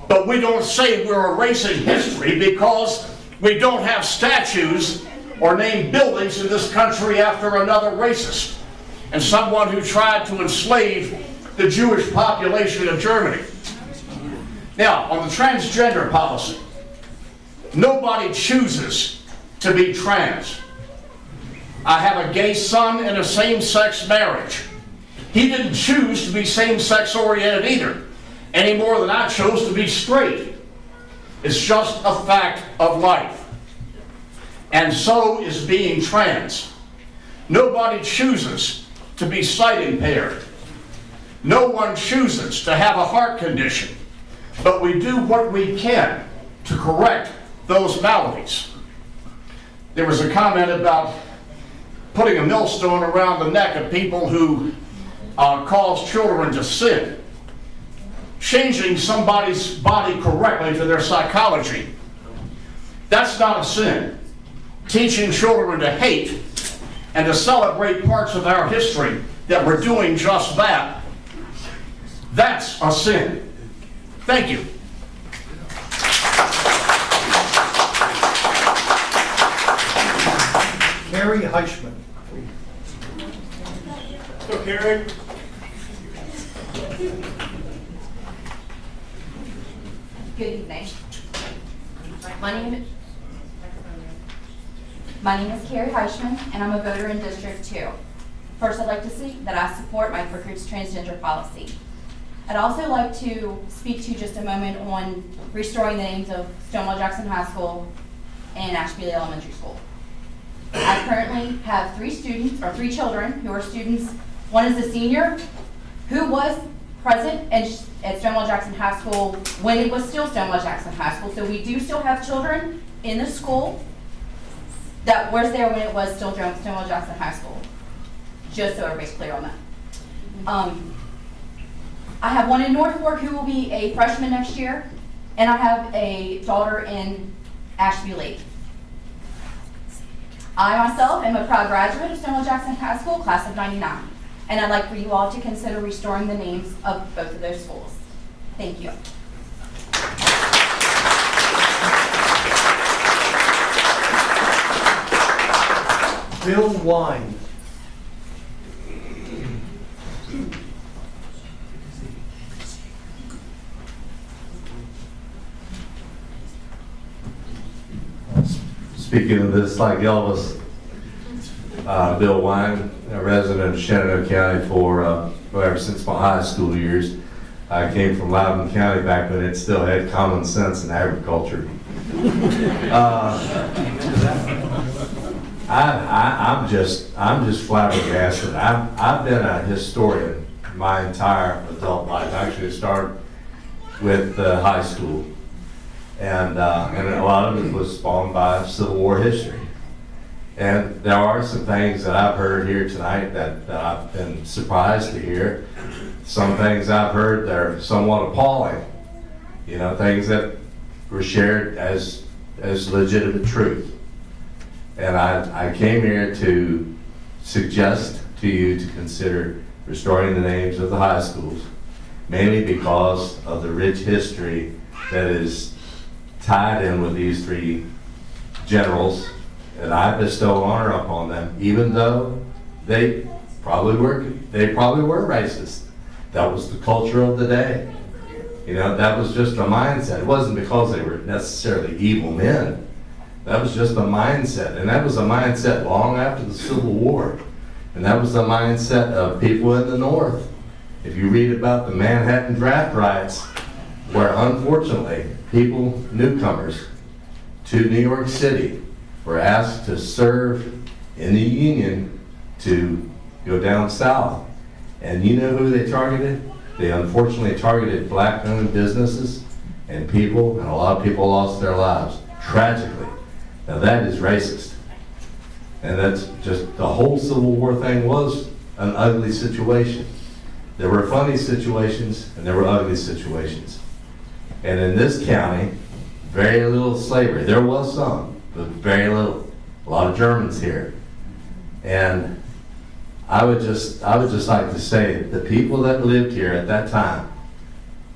but we don't say we're erasing history because we don't have statues or name buildings in this country after another racist and someone who tried to enslave the Jewish population of Germany. Now, on the transgender policy, nobody chooses to be trans. I have a gay son in a same-sex marriage. He didn't choose to be same-sex oriented either, any more than I chose to be straight. It's just a fact of life. And so is being trans. Nobody chooses to be sight impaired. No one chooses to have a heart condition, but we do what we can to correct those maladies. There was a comment about putting a millstone around the neck of people who cause children to sin. Changing somebody's body correctly to their psychology, that's not a sin. Teaching children to hate and to celebrate parts of our history that we're doing just that, that's a sin. Thank you. Carrie Heichman. So, Carrie. Good evening. My name is Carrie Heichman, and I'm a voter in District 2. First, I'd like to say that I support Mike Brookard's transgender policy. I'd also like to speak to you just a moment on restoring the names of Stonewall Jackson High School and Ashby Elementary School. I currently have 3 children who are students. One is a senior who was present at Stonewall Jackson High School when it was still Stonewall Jackson High School. So we do still have children in the school that was there when it was still Stonewall Jackson High School. Just so everybody's clear on that. I have one in North Fork who will be a freshman next year, and I have a daughter in Ashby Lake. I myself am a proud graduate of Stonewall Jackson High School, class of '99, and I'd like for you all to consider restoring the names of both of those schools. Thank you. Bill Wine. Speaking of this, like Elvis, Bill Wine, a resident of Shenandoah County for ever since my high school years. I came from Loudoun County back when it still had common sense in agriculture. I'm just flabbergasted. I've been a historian my entire adult life. Actually, it started with high school. And a lot of it was spawned by Civil War history. And there are some things that I've heard here tonight that I've been surprised to hear. Some things I've heard that are somewhat appalling. You know, things that were shared as legitimate truth. And I came here to suggest to you to consider restoring the names of the high schools, mainly because of the rich history that is tied in with these 3 generals, and I bestow honor upon them, even though they probably were racist. That was the culture of the day. You know, that was just a mindset. It wasn't because they were necessarily evil men. That was just a mindset, and that was a mindset long after the Civil War, and that was the mindset of people in the North. If you read about the Manhattan draft riots, where unfortunately people, newcomers to New York City, were asked to serve in the Union to go down south. And you know who they targeted? They unfortunately targeted black-owned businesses and people, and a lot of people lost their lives, tragically. Now that is racist. And that's just, the whole Civil War thing was an ugly situation. There were funny situations and there were ugly situations. And in this county, very little slavery. There was some, but very little. A lot of Germans here. And I would just like to say the people that lived here at that time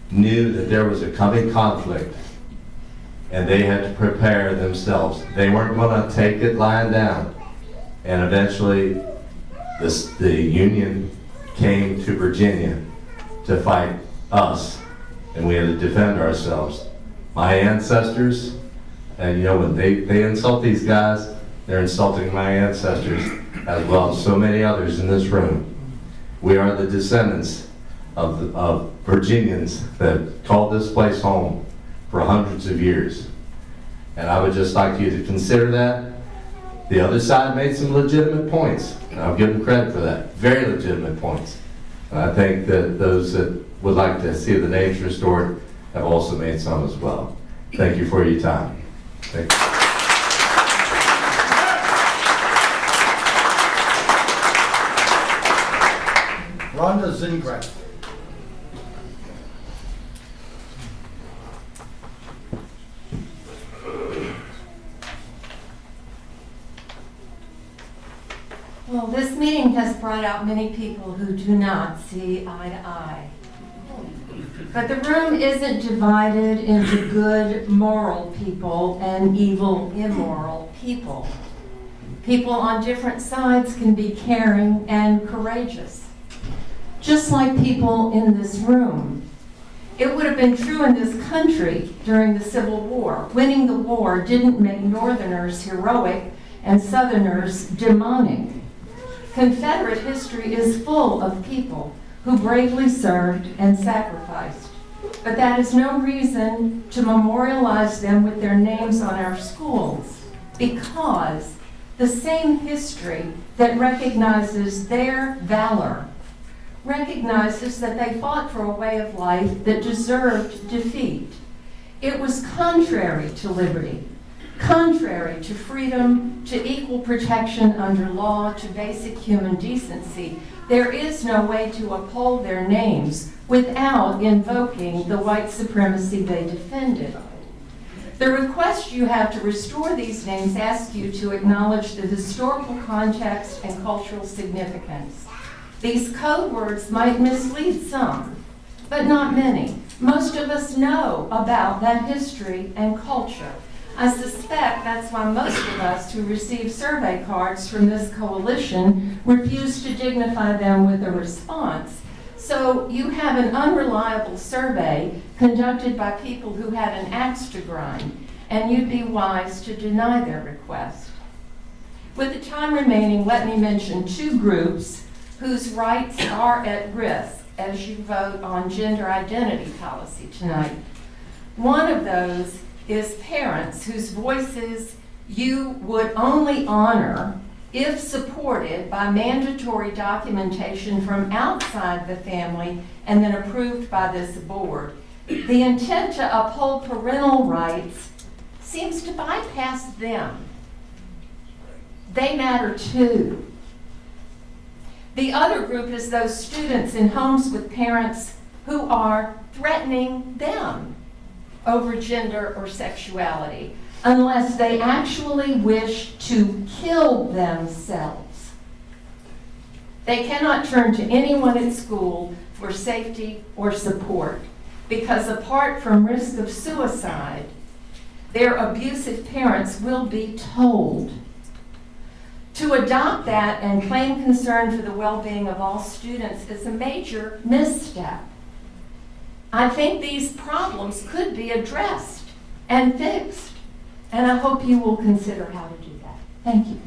knew that there was a coming conflict and they had to prepare themselves. They weren't going to take it lying down. And eventually the Union came to Virginia to fight us, and we had to defend ourselves. My ancestors, and you know, when they insult these guys, they're insulting my ancestors as well as so many others in this room. We are the descendants of Virginians that called this place home for hundreds of years. And I would just like you to consider that. The other side made some legitimate points, and I'll give them credit for that. Very legitimate points. And I think that those that would like to see the names restored have also made some as well. Thank you for your time. Thank you. Rhonda Zingrath. Well, this meeting has brought out many people who do not see eye to eye. But the room isn't divided into good, moral people and evil, immoral people. People on different sides can be caring and courageous, just like people in this room. It would have been true in this country during the Civil War. Winning the war didn't make Northerners heroic and Southerners demonic. Confederate history is full of people who bravely served and sacrificed. But that is no reason to memorialize them with their names on our schools, because the same history that recognizes their valor recognizes that they fought for a way of life that deserved defeat. It was contrary to liberty, contrary to freedom, to equal protection under law, to basic human decency. There is no way to uphold their names without invoking the white supremacy they defended. The request you have to restore these names asks you to acknowledge the historical context and cultural significance. These code words might mislead some, but not many. Most of us know about that history and culture. I suspect that's why most of us who receive survey cards from this coalition refuse to dignify them with a response. So you have an unreliable survey conducted by people who had an axe to grind, and you'd be wise to deny their request. With the time remaining, let me mention two groups whose rights are at risk as you vote on gender identity policy tonight. One of those is parents whose voices you would only honor if supported by mandatory documentation from outside the family and then approved by this board. The intent to uphold parental rights seems to bypass them. They matter too. The other group is those students in homes with parents who are threatening them over gender or sexuality, unless they actually wish to kill themselves. They cannot turn to anyone at school for safety or support, because apart from risk of suicide, their abusive parents will be told. To adopt that and claim concern for the well-being of all students is a major misstep. I think these problems could be addressed and fixed, and I hope you will consider how to do that. Thank you.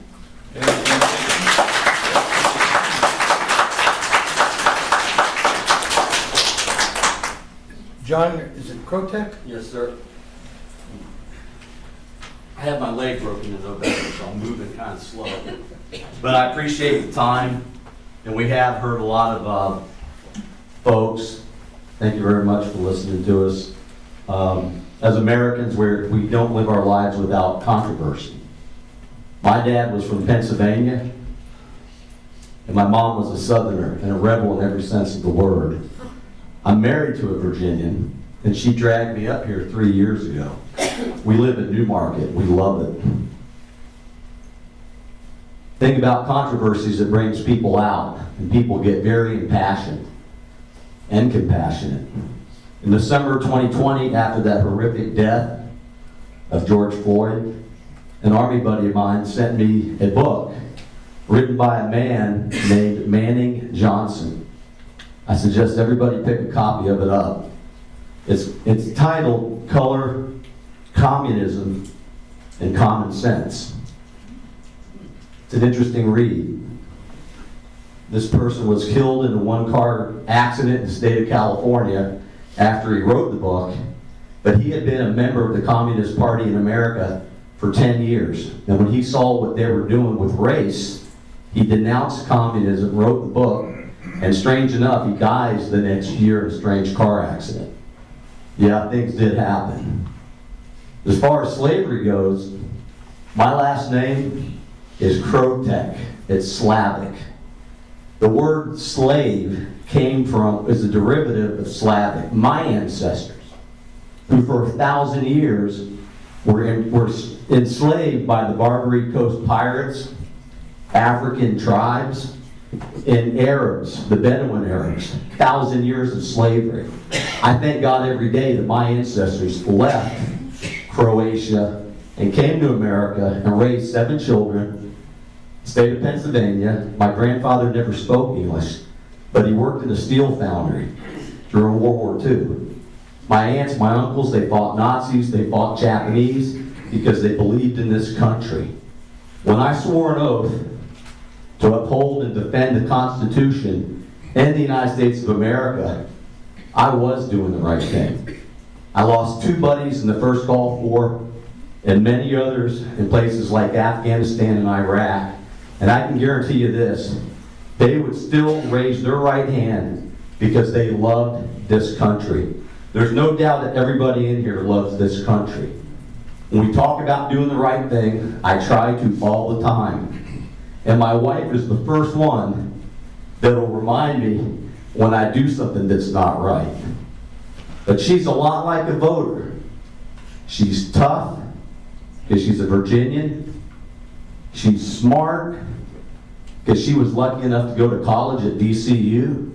John, is it Krotek? Yes, sir. I have my leg broken in November, so I'm moving kind of slow. But I appreciate the time, and we have heard a lot of folks. Thank you very much for listening to us. As Americans, we don't live our lives without controversy. My dad was from Pennsylvania, and my mom was a Southerner and a rebel in every sense of the word. I'm married to a Virginian, and she dragged me up here 3 years ago. We live in Newmarket. We love it. Think about controversies that brings people out, and people get very impassioned and compassionate. In December 2020, after that horrific death of George Floyd, an Army buddy of mine sent me a book written by a man named Manning Johnson. I suggest everybody pick a copy of it up. It's titled Color, Communism, and Common Sense. It's an interesting read. This person was killed in a one-car accident in the state of California after he wrote the book, but he had been a member of the Communist Party in America for 10 years. And when he saw what they were doing with race, he denounced communism, wrote the book, and strange enough, he dies the next year in a strange car accident. Yeah, things did happen. As far as slavery goes, my last name is Krotek. It's Slavic. The word slave is a derivative of Slavic. My ancestors, who for 1,000 years were enslaved by the Barbary Coast pirates, African tribes, and Arabs, the Bedouin Arabs, 1,000 years of slavery. I thank God every day that my ancestors left Croatia and came to America and raised 7 children, state of Pennsylvania. My grandfather never spoke English, but he worked in a steel foundry during World War II. My aunts, my uncles, they fought Nazis, they fought Japanese because they believed in this country. When I swore an oath to uphold and defend the Constitution and the United States of America, I was doing the right thing. I lost 2 buddies in the first Gulf War and many others in places like Afghanistan and Iraq. And I can guarantee you this, they would still raise their right hand because they loved this country. There's no doubt that everybody in here loves this country. When we talk about doing the right thing, I try to all the time. And my wife is the first one that'll remind me when I do something that's not right. But she's a lot like a voter. She's tough, because she's a Virginian. She's smart, because she was lucky enough to go to college at VCU.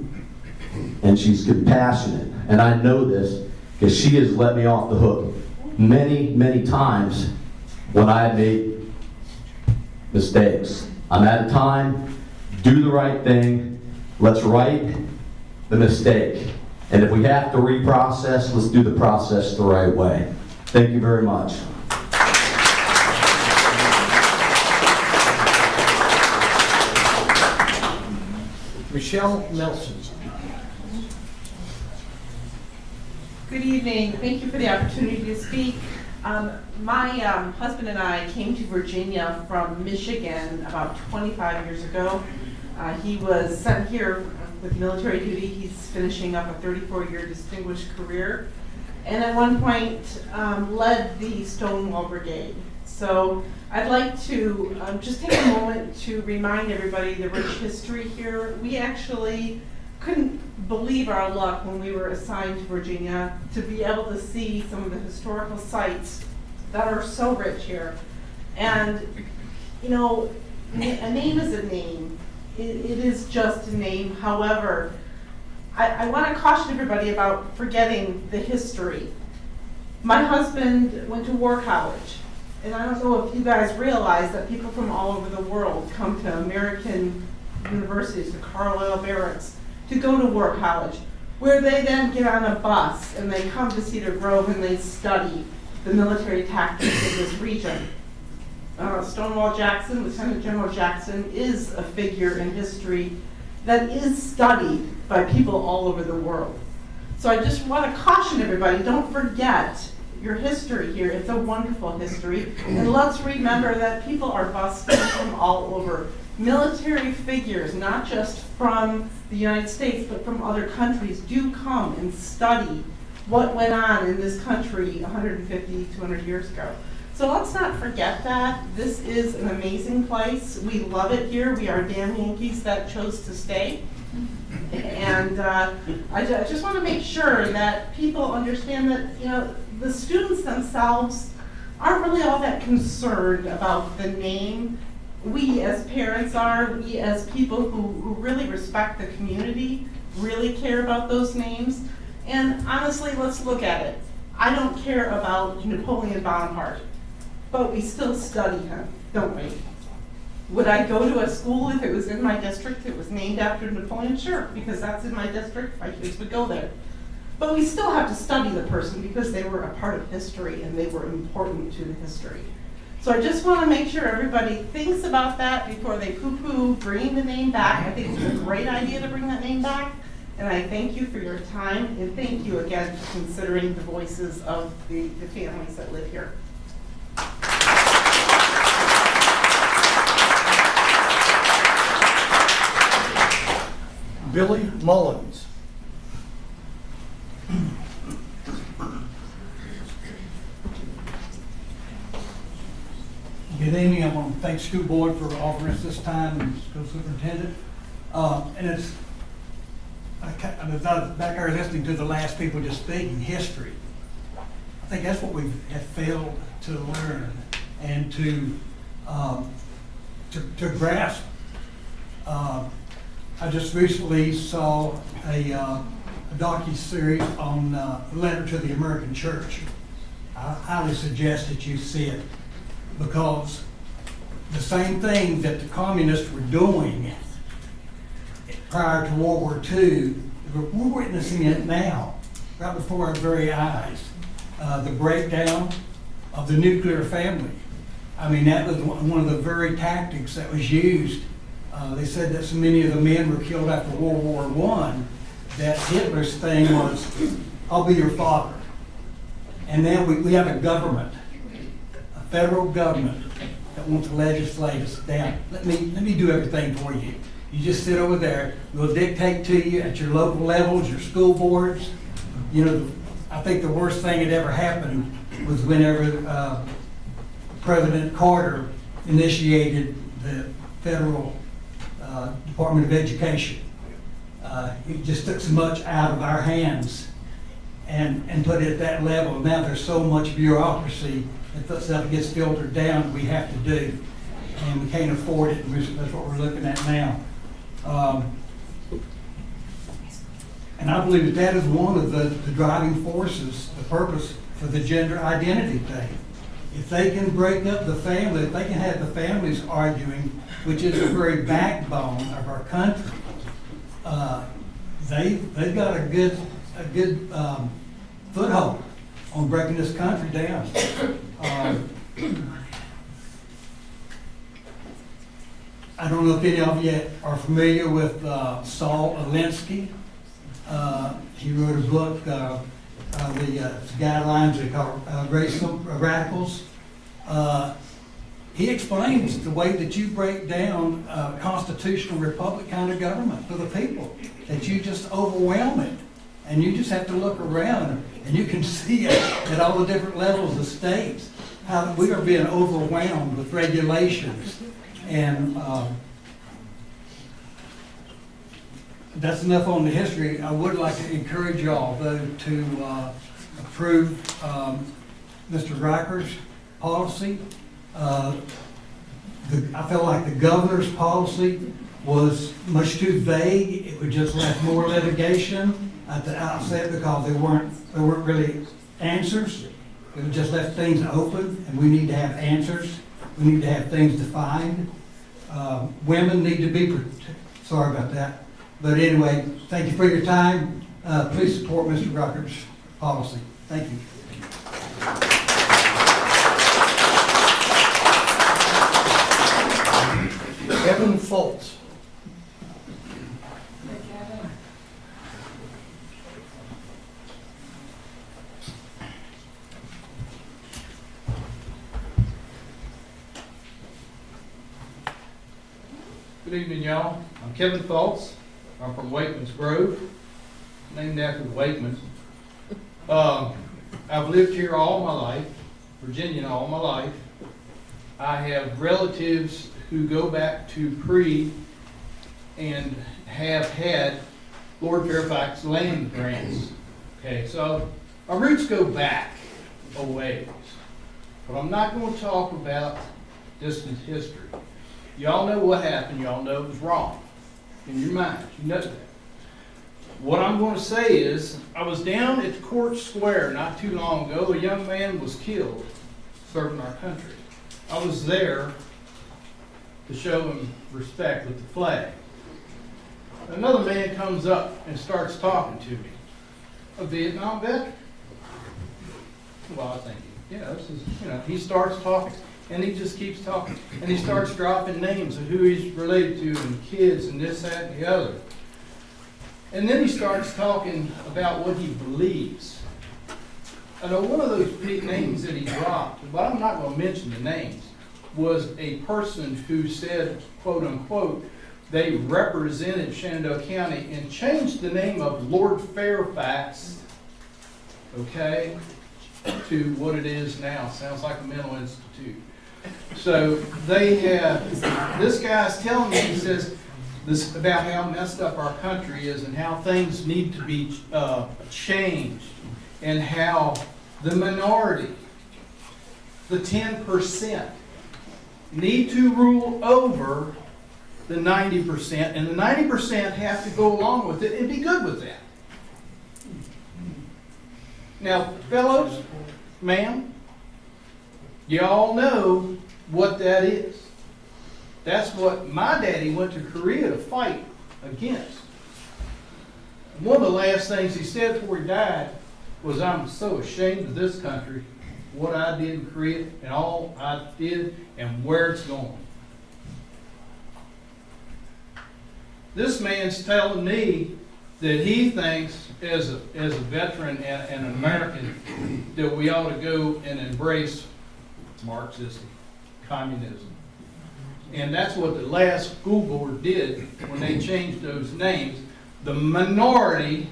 And she's compassionate. And I know this, because she has let me off the hook many, many times when I made mistakes. I'm out of time. Do the right thing. Let's right the mistake. And if we have to reprocess, let's do the process the right way. Thank you very much. Michelle Nelson. Good evening. Thank you for the opportunity to speak. My husband and I came to Virginia from Michigan about 25 years ago. He was sent here with military duty. He's finishing up a 34-year distinguished career, and at one point led the Stonewall Brigade. So I'd like to just take a moment to remind everybody the rich history here. We actually couldn't believe our luck when we were assigned to Virginia to be able to see some of the historical sites that are so rich here. And, you know, a name is a name. It is just a name. However, I want to caution everybody about forgetting the history. My husband went to war college, and I don't know if you guys realize that people from all over the world come to American universities, to Carlisle Barracks, to go to war college, where they then get on a bus and they come to Cedar Grove and they study the military tactics of this region. Stonewall Jackson, Lieutenant General Jackson, is a figure in history that is studied by people all over the world. So I just want to caution everybody, don't forget your history here. It's a wonderful history. And let's remember that people are busted from all over. Military figures, not just from the United States, but from other countries, do come and study what went on in this country 150, 200 years ago. So let's not forget that. This is an amazing place. We love it here. We are damn Yankees that chose to stay. And I just want to make sure that people understand that, you know, the students themselves aren't really all that concerned about the name. We as parents are, we as people who really respect the community, really care about those names. And honestly, let's look at it. I don't care about Napoleon Bonaparte, but we still study him, don't we? Would I go to a school if it was in my district that was named after Napoleon? Sure, because that's in my district, my kids would go there. But we still have to study the person because they were a part of history and they were important to the history. So I just want to make sure everybody thinks about that before they poo-poo bringing the name back. I think it's a great idea to bring that name back. And I thank you for your time, and thank you again for considering the voices of the families that live here. Billy Mullins. Good evening. I want to thank the school board for offering us this time and school superintendent. And it's, I was back there listening to the last people just speaking history. I think that's what we have failed to learn and to grasp. I just recently saw a docu-series on Letter to the American Church. I highly suggest that you see it, because the same thing that the communists were doing prior to World War II, we're witnessing it now, right before our very eyes. The breakdown of the nuclear family. I mean, that was one of the very tactics that was used They said that so many of the men were killed after World War I that Hitler's thing was, I'll be your father. And then we have a government, a federal government that wants to legislate us down. Let me do everything for you. You just sit over there. We'll dictate to you at your local levels, your school boards. You know, I think the worst thing that ever happened was whenever President Carter initiated the federal Department of Education. He just took so much out of our hands and put it at that level. Now there's so much bureaucracy that stuff gets filtered down we have to do. And we can't afford it, and that's what we're looking at now. And I believe that is one of the driving forces, the purpose for the gender identity thing. If they can break up the family, if they can have the families arguing, which is the very backbone of our country, they've got a good foothold on breaking this country down. I don't know if any of you are familiar with Saul Alinsky. He wrote a book, the guidelines they call racial radicals. He explains the way that you break down a constitutional republic kind of government for the people, that you just overwhelm it. And you just have to look around and you can see it at all the different levels of states, how we are being overwhelmed with regulations. And that's enough on the history. I would like to encourage y'all, though, to approve Mr. Riker's policy. I felt like the governor's policy was much too vague. It would just left more litigation at the outset because there weren't really answers. It would just left things open, and we need to have answers. We need to have things defined. Women need to be sorry about that. But anyway, thank you for your time. Please support Mr. Rucker's policy. Thank you. Kevin Foltz. Good evening, y'all. I'm Kevin Foltz. I'm from Wakeman's Grove, named after the Wakemans. I've lived here all my life, Virginia all my life. I have relatives who go back to pre and have had Lord Fairfax land grants. Okay, so our roots go back a ways, but I'm not going to talk about distant history. Y'all know what happened. Y'all know it was wrong in your mind. You know that. What I'm going to say is, I was down at Court Square not too long ago. A young man was killed serving our country. I was there to show him respect with the flag. Another man comes up and starts talking to me. A Vietnam veteran. Well, I think, this is, he starts talking. And he just keeps talking. And he starts dropping names of who he's related to and kids and this, that, and the other. And then he starts talking about what he believes. I know one of those names that he dropped, but I'm not going to mention the names, was a person who said, quote unquote, they represented Shenandoah County and changed the name of Lord Fairfax, okay, to what it is now. Sounds like a mental institute. So they have, this guy's telling me, he says, this about how messed up our country is and how things need to be changed and how the minority, the 10%, need to rule over the 90%, and the 90% have to go along with it and be good with that. Now, fellows, ma'am, y'all know what that is. That's what my daddy went to Korea to fight against. One of the last things he said before he died was, I'm so ashamed of this country, what I did in Korea, and all I did, and where it's going. This man's telling me that he thinks, as a veteran and an American, that we ought to go and embrace Marxism, communism. And that's what the last school board did when they changed those names. The minority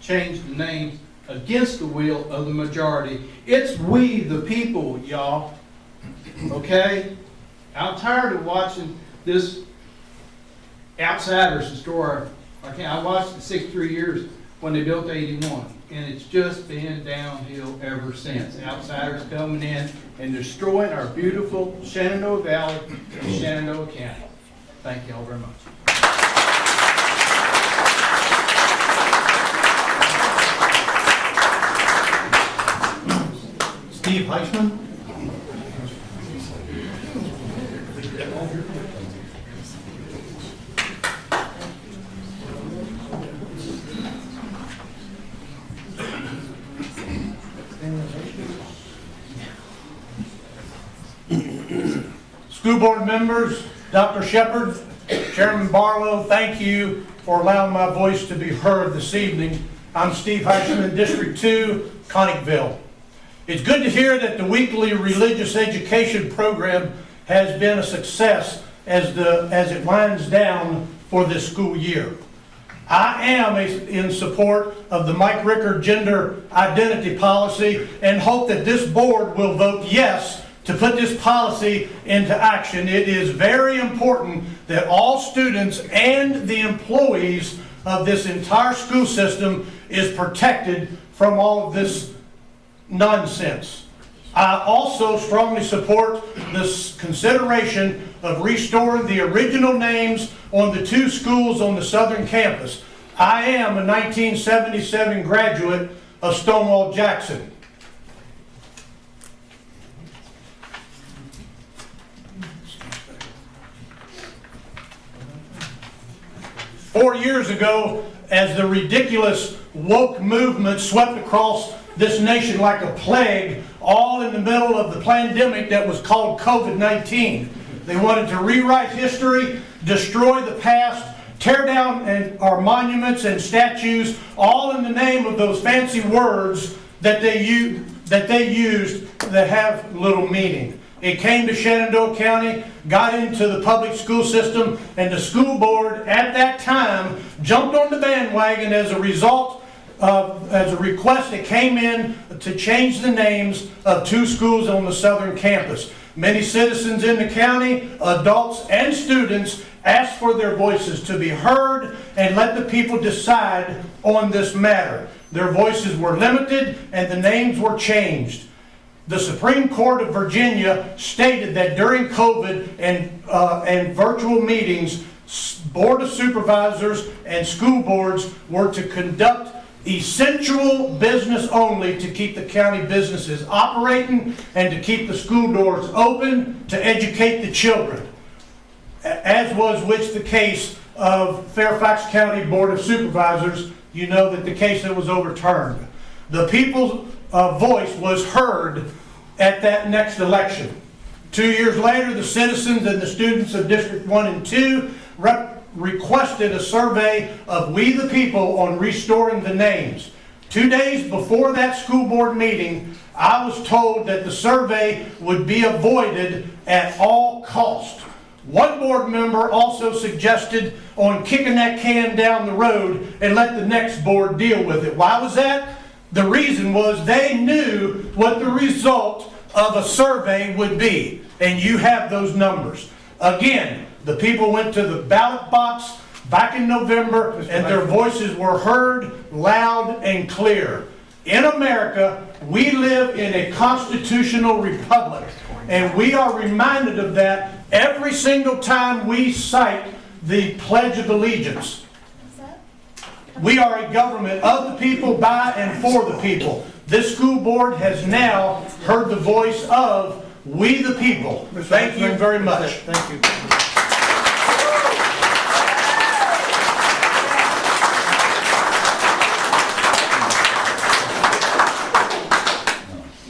changed the names against the will of the majority. It's we, the people, y'all. Okay? I'm tired of watching this outsiders destroy our county. I watched the 63 years when they built 81, and it's just been downhill ever since. Outsiders coming in and destroying our beautiful Shenandoah Valley and Shenandoah County. Thank you all very much. Steve Heisman. School board members, Dr. Shepard, Chairman Barlow, thank you for allowing my voice to be heard this evening. I'm Steve Heisman, District 2, Connickville. It's good to hear that the weekly religious education program has been a success as it winds down for this school year. I am in support of the Mike Ricker gender identity policy and hope that this board will vote yes to put this policy into action. It is very important that all students and the employees of this entire school system is protected from all of this nonsense. I also strongly support this consideration of restoring the original names on the 2 schools on the southern campus. I am a 1977 graduate of Stonewall Jackson. Four years ago, as the ridiculous woke movement swept across this nation like a plague, all in the middle of the pandemic that was called COVID-19. They wanted to rewrite history, destroy the past, tear down our monuments and statues, all in the name of those fancy words that they used that have little meaning. It came to Shenandoah County, got into the public school system, and the school board at that time jumped on the bandwagon as a result of, as a request that came in to change the names of 2 schools on the southern campus. Many citizens in the county, adults and students, asked for their voices to be heard and let the people decide on this matter. Their voices were limited and the names were changed. The Supreme Court of Virginia stated that during COVID and virtual meetings, Board of Supervisors and school boards were to conduct essential business only to keep the county businesses operating and to keep the school doors open to educate the children, as was the case of Fairfax County Board of Supervisors. You know that the case that was overturned. The people's voice was heard at that next election. 2 years later, the citizens and the students of District 1 and 2 requested a survey of we the people on restoring the names. 2 days before that school board meeting, I was told that the survey would be avoided at all cost. One board member also suggested on kicking that can down the road and let the next board deal with it. Why was that? The reason was they knew what the result of a survey would be, and you have those numbers. Again, the people went to the ballot box back in November, and their voices were heard loud and clear. In America, we live in a constitutional republic, and we are reminded of that every single time we cite the Pledge of Allegiance. We are a government of the people, by and for the people. This school board has now heard the voice of we the people. Thank you very much. Thank you.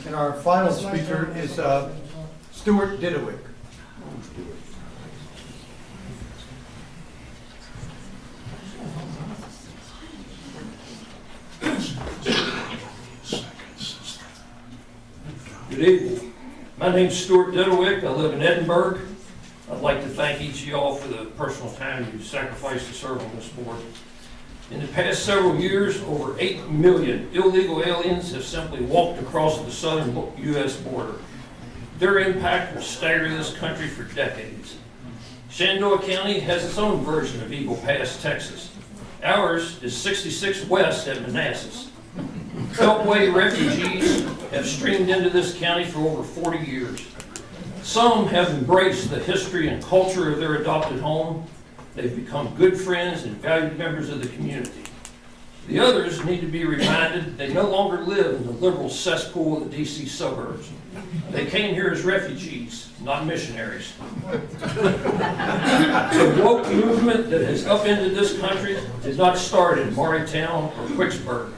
And our final speaker is Stuart Didewick. Good evening. My name's Stuart Diddlewick. I live in Edinburgh. I'd like to thank each of y'all for the personal time you sacrificed to serve on this board. In the past several years, over 8 million illegal aliens have simply walked across the southern U.S. border. Their impact will stagger this country for decades. Shenandoah County has its own version of Eagle Pass, Texas. Ours is 66 west at Manassas. Beltway refugees have streamed into this county for over 40 years. Some have embraced the history and culture of their adopted home. They've become good friends and valued members of the community. The others need to be reminded they no longer live in the liberal cesspool of the D.C. suburbs. They came here as refugees, not missionaries. The woke movement that has upended this country did not start in Morristown or Quicksburg.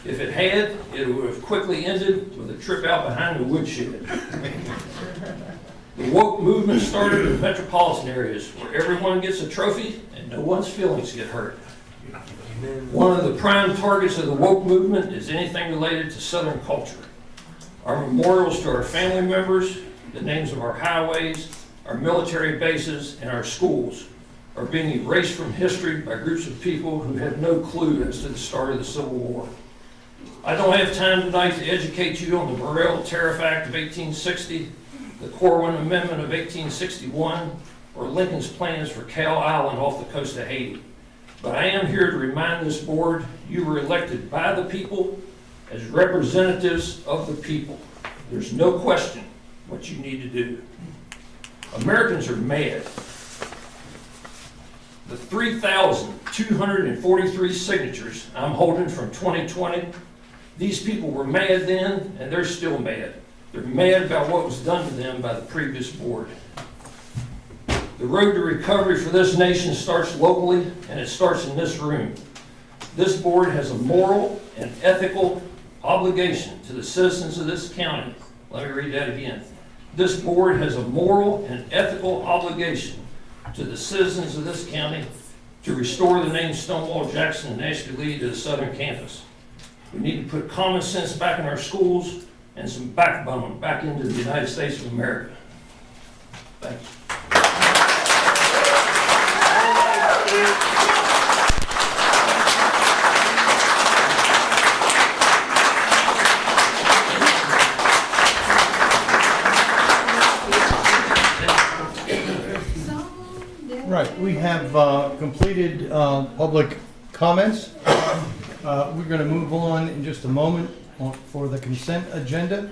If it had, it would have quickly ended with a trip out behind the woodshed. The woke movement started in metropolitan areas where everyone gets a trophy and no one's feelings get hurt. One of the prime targets of the woke movement is anything related to Southern culture. Our memorials to our family members, the names of our highways, our military bases, and our schools are being erased from history by groups of people who had no clue as to the start of the Civil War. I don't have time tonight to educate you on the Burrell Tariff Act of 1860, the Corwin Amendment of 1861, or Lincoln's plans for Cow Island off the coast of Haiti. But I am here to remind this board you were elected by the people as representatives of the people. There's no question what you need to do. Americans are mad. The 3,243 signatures I'm holding from 2020, these people were mad then and they're still mad. They're mad about what was done to them by the previous board. The road to recovery for this nation starts locally, and it starts in this room. This board has a moral and ethical obligation to the citizens of this county. Let me read that again. This board has a moral and ethical obligation to the citizens of this county to restore the name Stonewall Jackson and Ashby Lee to the southern campus. We need to put common sense back in our schools and some backbone back into the United States of America. Thank you. Right, we have completed public comments. We're going to move on in just a moment for the consent agenda.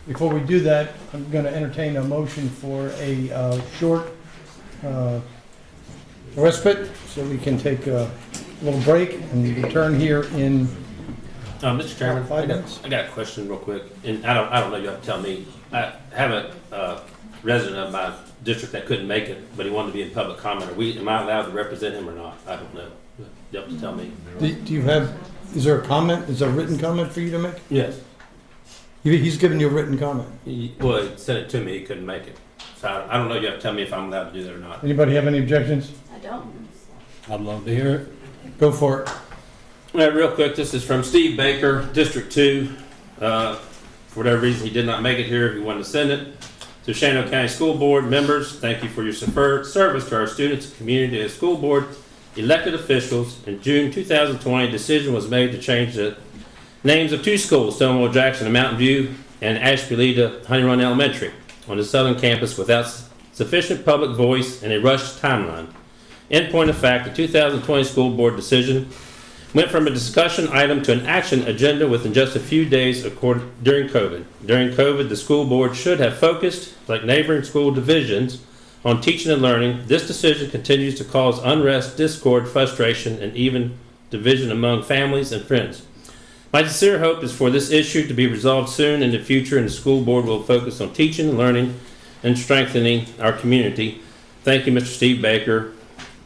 Before we do that, I'm going to entertain a motion for a short respite so we can take a little break and return here in Mr. Chairman, 5 minutes. I got a question real quick, and I don't know, you have to tell me. I have a resident of my district that couldn't make it, but he wanted to be in public comment. Am I allowed to represent him or not? I don't know. You have to tell me. Do you have, is there a comment, is there a written comment for you to make? Yes. He's given you a written comment. Well, he sent it to me, he couldn't make it. So I don't know, you have to tell me if I'm allowed to do that or not. Anybody have any objections? I don't. I'd love to hear it. Go for it. All right, real quick, this is from Steve Baker, District 2. For whatever reason, he did not make it here. He wanted to send it. To Shenandoah County School Board members, thank you for your service to our students, community, and school board elected officials. In June 2020, a decision was made to change the names of 2 schools, Stonewall Jackson and Mountain View, and Ashby Lee to Honey Run Elementary on the southern campus without sufficient public voice and a rushed timeline. In point of fact, the 2020 school board decision went from a discussion item to an action agenda within just a few days during COVID. During COVID, the school board should have focused, like neighboring school divisions, on teaching and learning. This decision continues to cause unrest, discord, frustration, and even division among families and friends. My sincere hope is for this issue to be resolved soon in the future, and the school board will focus on teaching and learning and strengthening our community. Thank you, Mr. Steve Baker,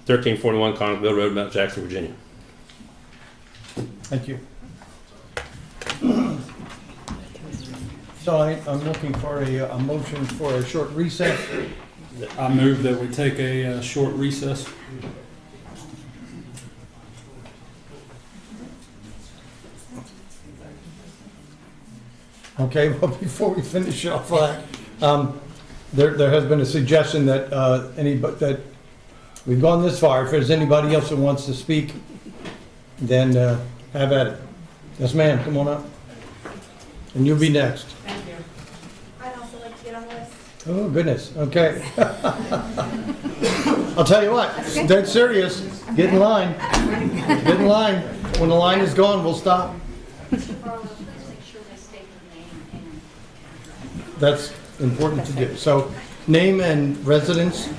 1341 Connellsville Road, Mount Jackson, Virginia. Thank you. So I'm looking for a motion for a short recess. I move that we take a short recess. Okay, well, before we finish off that, there has been a suggestion that that we've gone this far. If there's anybody else that wants to speak, then have at it. Yes, ma'am, come on up. And you'll be next. Thank you. I'd also like to get on the list. Oh, goodness, okay. I'll tell you what, it's dead serious. Get in line. Get in line. When the line is gone, we'll stop. That's important to do. So, name and residence.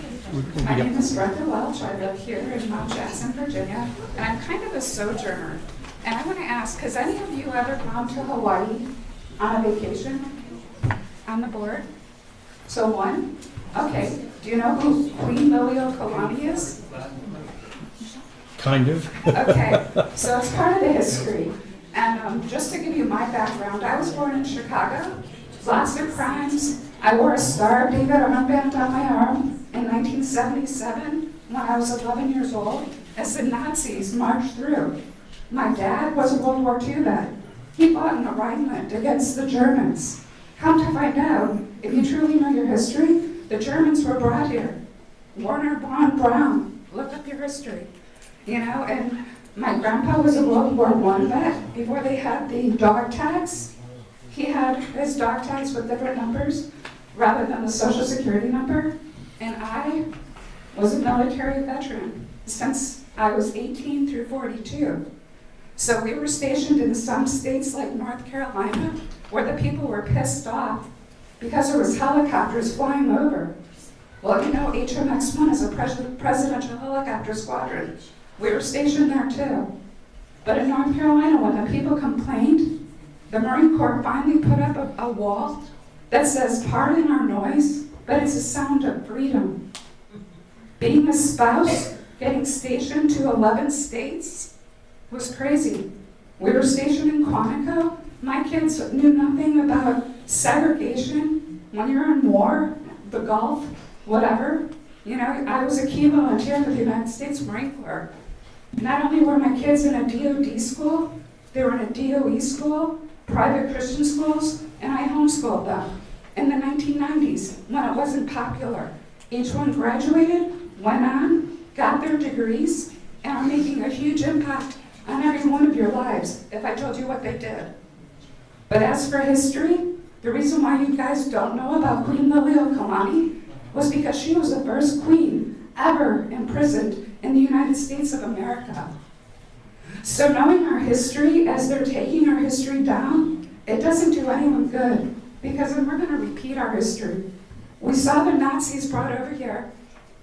My name is Brenda Welch. I live here in Mount Jackson, Virginia, and I'm kind of a sojourner. And I want to ask, has any of you ever gone to Hawaii on a vacation on the board? So one? Okay. Do you know who Queen Liliuokalani is? Kind of. Okay. So it's part of the history. And just to give you my background, I was born in Chicago. Lots of crimes. I wore a Star of David armband on my arm in 1977 when I was 11 years old as the Nazis marched through. My dad was a World War II vet. He fought in the Rhineland against the Germans. Come to find out, if you truly know your history, the Germans were brought here. Warner von Braun, look up your history. You know, and my grandpa was a World War I vet before they had the dog tags. He had his dog tags with different numbers rather than the Social Security number. And I was a military veteran since I was 18 through 42. So we were stationed in some states like North Carolina where the people were pissed off because there was helicopters flying over. Well, you know, HMX-1 is a presidential helicopter squadron. We were stationed there too. But in North Carolina, when the people complained, the Marine Corps finally put up a wall that says, pardon our noise, but it's a sound of freedom. Being a spouse, getting stationed to 11 states was crazy. We were stationed in Quantico. My kids knew nothing about segregation. When you're in war, the Gulf, whatever, you know, I was a key volunteer for the United States Marine Corps. Not only were my kids in a DOD school, they were in a DOE school, private Christian schools, and I homeschooled them in the 1990s when it wasn't popular. Each one graduated, went on, got their degrees, and are making a huge impact on every one of your lives if I told you what they did. But as for history, the reason why you guys don't know about Queen Liliuokalani was because she was the first queen ever imprisoned in the United States of America. So knowing our history as they're taking our history down, it doesn't do anyone good because then we're going to repeat our history. We saw the Nazis brought over here.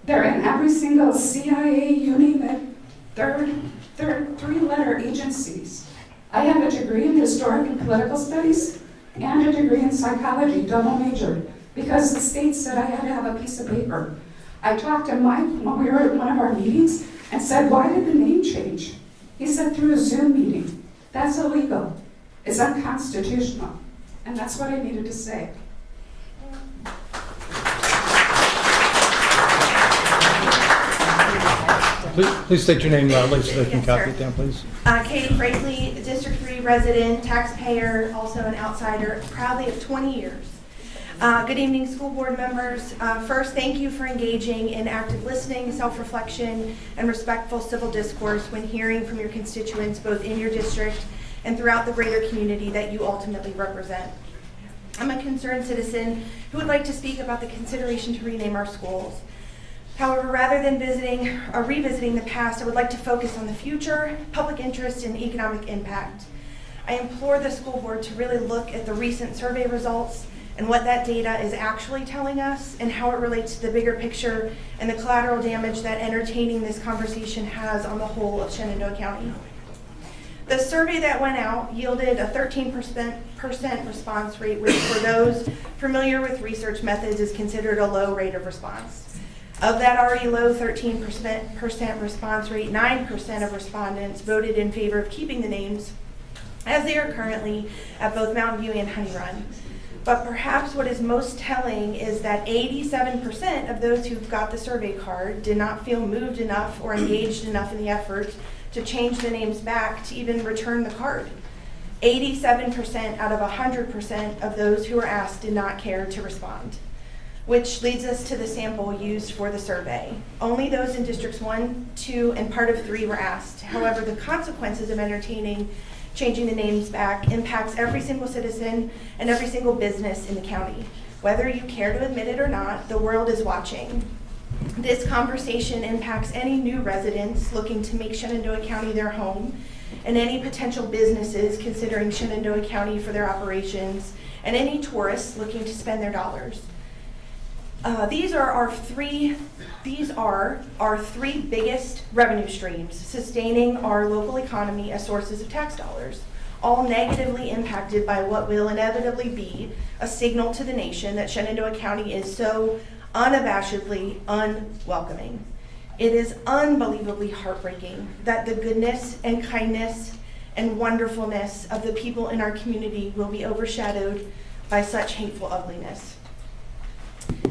They're in every single CIA, you name it. They're three-letter agencies. I have a degree in historic and political studies and a degree in psychology, double major, because the state said I had to have a piece of paper. I talked to Mike when we were at one of our meetings and said, why did the name change? He said, through a Zoom meeting. That's illegal. It's unconstitutional. And that's what I needed to say. Please state your name loudly so they can Yes, copy sir. it down, please. Katie Frakely, District 3 resident, taxpayer, also an outsider, proudly of 20 years. Good evening, school board members. First, thank you for engaging in active listening, self-reflection, and respectful civil discourse when hearing from your constituents both in your district and throughout the greater community that you ultimately represent. I'm a concerned citizen who would like to speak about the consideration to rename our schools. However, rather than revisiting the past, I would like to focus on the future, public interest, and economic impact. I implore the school board to really look at the recent survey results and what that data is actually telling us and how it relates to the bigger picture and the collateral damage that entertaining this conversation has on the whole of Shenandoah County. The survey that went out yielded a 13% response rate, which for those familiar with research methods is considered a low rate of response. Of that already low 13% response rate, 9% of respondents voted in favor of keeping the names as they are currently at both Mountain View and Honey Run. But perhaps what is most telling is that 87% of those who got the survey card did not feel moved enough or engaged enough in the effort to change the names back to even return the card. 87% out of 100% of those who were asked did not care to respond, which leads us to the sample used for the survey. Only those in districts 1, 2, and part of 3 were asked. However, the consequences of changing the names back impacts every single citizen and every single business in the county. Whether you care to admit it or not, the world is watching. This conversation impacts any new residents looking to make Shenandoah County their home, and any potential businesses considering Shenandoah County for their operations, and any tourists looking to spend their dollars. These are our three biggest revenue streams, sustaining our local economy as sources of tax dollars, all negatively impacted by what will inevitably be a signal to the nation that Shenandoah County is so unabashedly unwelcoming. It is unbelievably heartbreaking that the goodness and kindness and wonderfulness of the people in our community will be overshadowed by such hateful ugliness.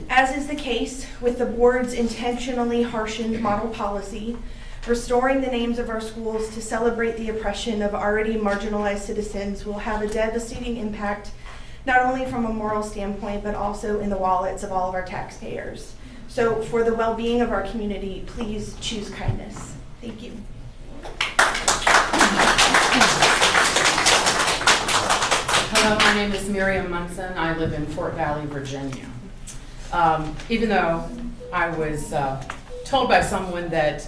As is the case with the board's intentionally harshened model policy, restoring the names of our schools to celebrate the oppression of already marginalized citizens will have a devastating impact, not only from a moral standpoint, but also in the wallets of all of our taxpayers. So for the well-being of our community, please choose kindness. Thank you. Hello, my name is Miriam Munson. I live in Fort Valley, Virginia. Even though I was told by someone that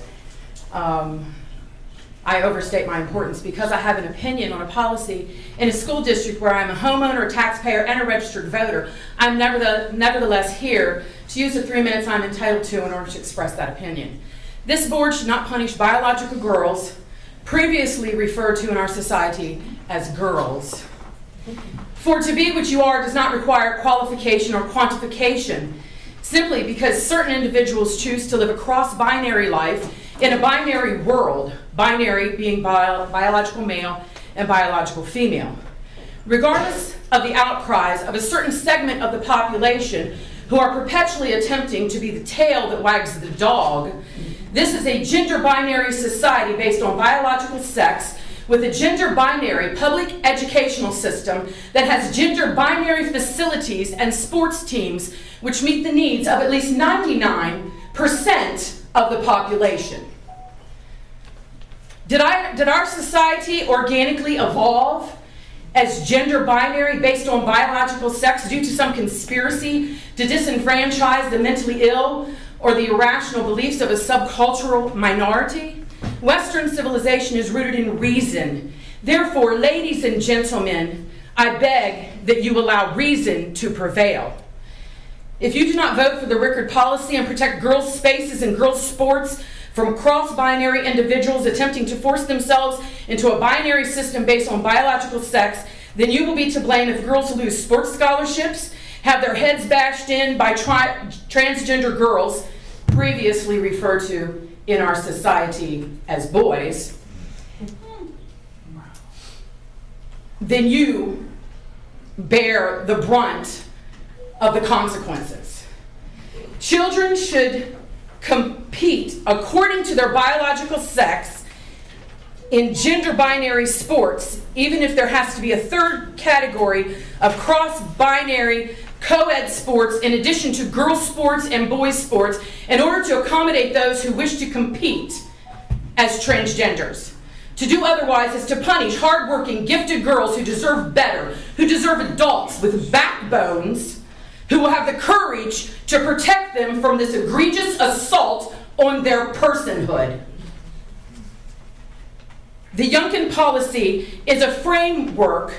I overstate my importance because I have an opinion on a policy in a school district where I'm a homeowner, a taxpayer, and a registered voter, I'm nevertheless here to use the 3 minutes I'm entitled to in order to express that opinion. This board should not punish biological girls, previously referred to in our society as girls. For to be what you are does not require qualification or quantification, simply because certain individuals choose to live a cross-binary life in a binary world, binary being biological male and biological female. Regardless of the outcries of a certain segment of the population who are perpetually attempting to be the tail that wags the dog, this is a gender binary society based on biological sex, with a gender binary public educational system that has gender binary facilities and sports teams which meet the needs of at least 99% of the population. Did our society organically evolve as gender binary based on biological sex due to some conspiracy to disenfranchise the mentally ill or the irrational beliefs of a subcultural minority? Western civilization is rooted in reason. Therefore, ladies and gentlemen, I beg that you allow reason to prevail. If you do not vote for the Rickard policy and protect girls' spaces and girls' sports from cross-binary individuals attempting to force themselves into a binary system based on biological sex, then you will be to blame if girls lose sports scholarships, have their heads bashed in by transgender girls, previously referred to in our society as boys, then you bear the brunt of the consequences. Children should compete according to their biological sex in gender binary sports, even if there has to be a third category of cross-binary co-ed sports in addition to girls' sports and boys' sports in order to accommodate those who wish to compete as transgenders. To do otherwise is to punish hardworking, gifted girls who deserve better, who deserve adults with backbones, who will have the courage to protect them from this egregious assault on their personhood. The Youngkin policy is a framework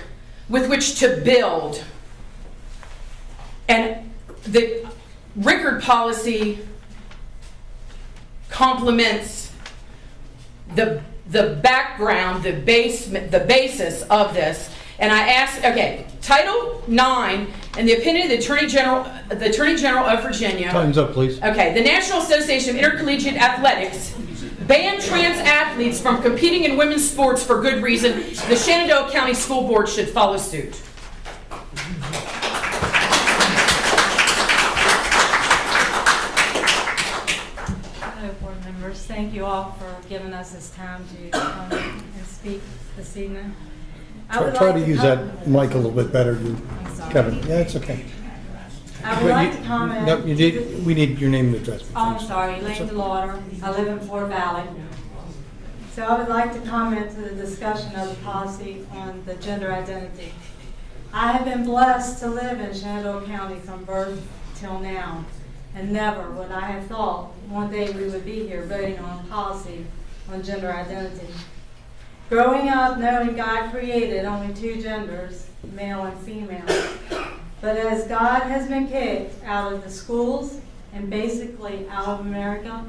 with which to build. And the Rickard policy complements the background, the basis of this. And I asked, okay, Title IX and the opinion of the Attorney General of Virginia. Time's up, please. Okay, the National Association of Intercollegiate Athletics banned trans athletes from competing in women's sports for good reason. The Shenandoah County School Board should follow suit. Hello, board members. Thank you all for giving us this time to come and speak this evening. I would Try like to to use that mic a little bit better, Kevin. Yeah, it's okay. I would like to comment. No, we need your name and address. Oh, I'm sorry, Elaine DeLauder. I live in Fort Valley. So I would like to comment to the discussion of the policy on the gender identity. I have been blessed to live in Shenandoah County from birth till now, and never would I have thought one day we would be here voting on policy on gender identity. Growing up knowing God created only two genders, male and female, but as God has been kicked out of the schools and basically out of America,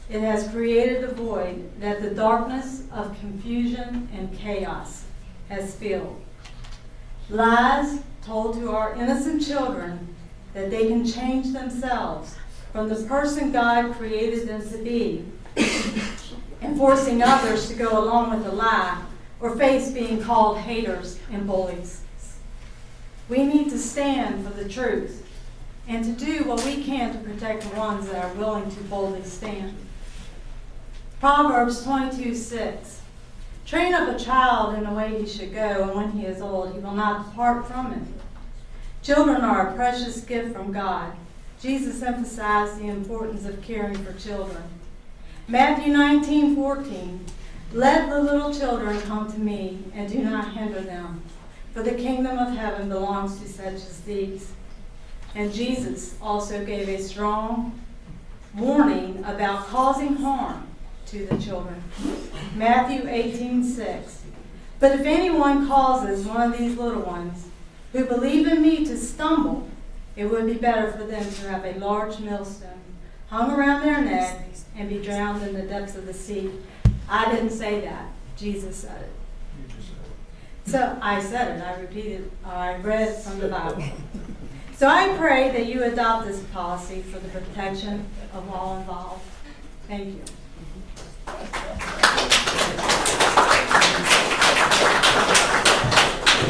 it has created a void that the darkness of confusion and chaos has filled. Lies told to our innocent children that they can change themselves from the person God created them to be, and forcing others to go along with the lie or face being called haters and bullies. We need to stand for the truth and to do what we can to protect the ones that are willing to boldly stand. Proverbs 22:6. Train up a child in the way he should go, and when he is old, he will not depart from it. Children are a precious gift from God. Jesus emphasized the importance of caring for children. Matthew 19:14. Let the little children come to me, and do not hinder them, for the kingdom of heaven belongs to such as these. And Jesus also gave a strong warning about causing harm to the children. Matthew 18:6. But if anyone causes one of these little ones who believe in me to stumble, it would be better for them to have a large millstone hung around their neck and be drowned in the depths of the sea. I didn't say that. Jesus said it. So I said it. I repeated. I read from the Bible. So I pray that you adopt this policy for the protection of all involved. Thank you.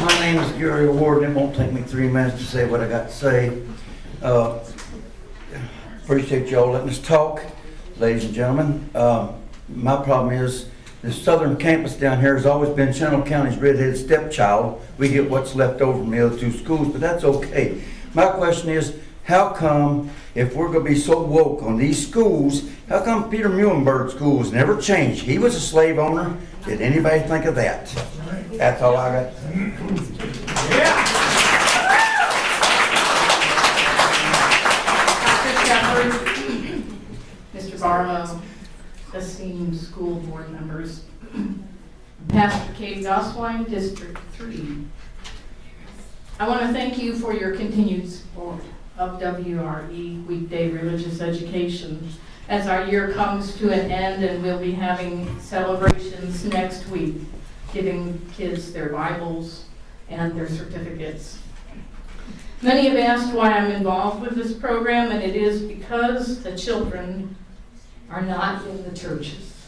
My name is Gary Ward, and it won't take me 3 minutes to say what I got to say. Appreciate y'all letting us talk, ladies and gentlemen. My problem is the southern campus down here has always been Shenandoah County's redheaded stepchild. We get what's left over from the other two schools, but that's okay. My question is, how come, if we're going to be so woke on these schools, how come Peter Muhlenberg schools never changed? He was a slave owner. Did anybody think of that? That's all I got. Mr. Barlow, esteemed school board members, Pastor Katie Goswine, District 3. I want to thank you for your continued support of WRE, Weekday Religious Education, as our year comes to an end and we'll be having celebrations next week, giving kids their Bibles and their certificates. Many have asked why I'm involved with this program, and it is because the children are not in the churches.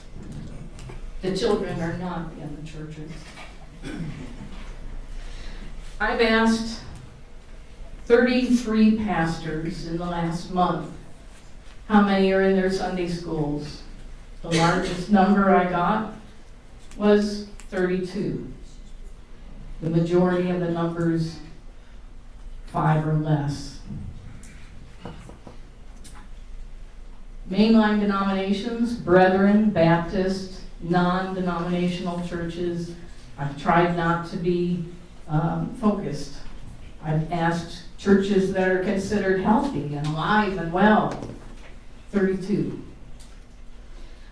The children are not in the churches. I've asked 33 pastors in the last month how many are in their Sunday schools. The largest number I got was 32. The majority of the numbers, 5 or less. Mainline denominations, Brethren, Baptist, non-denominational churches, I've tried not to be focused. I've asked churches that are considered healthy and alive and well, 32.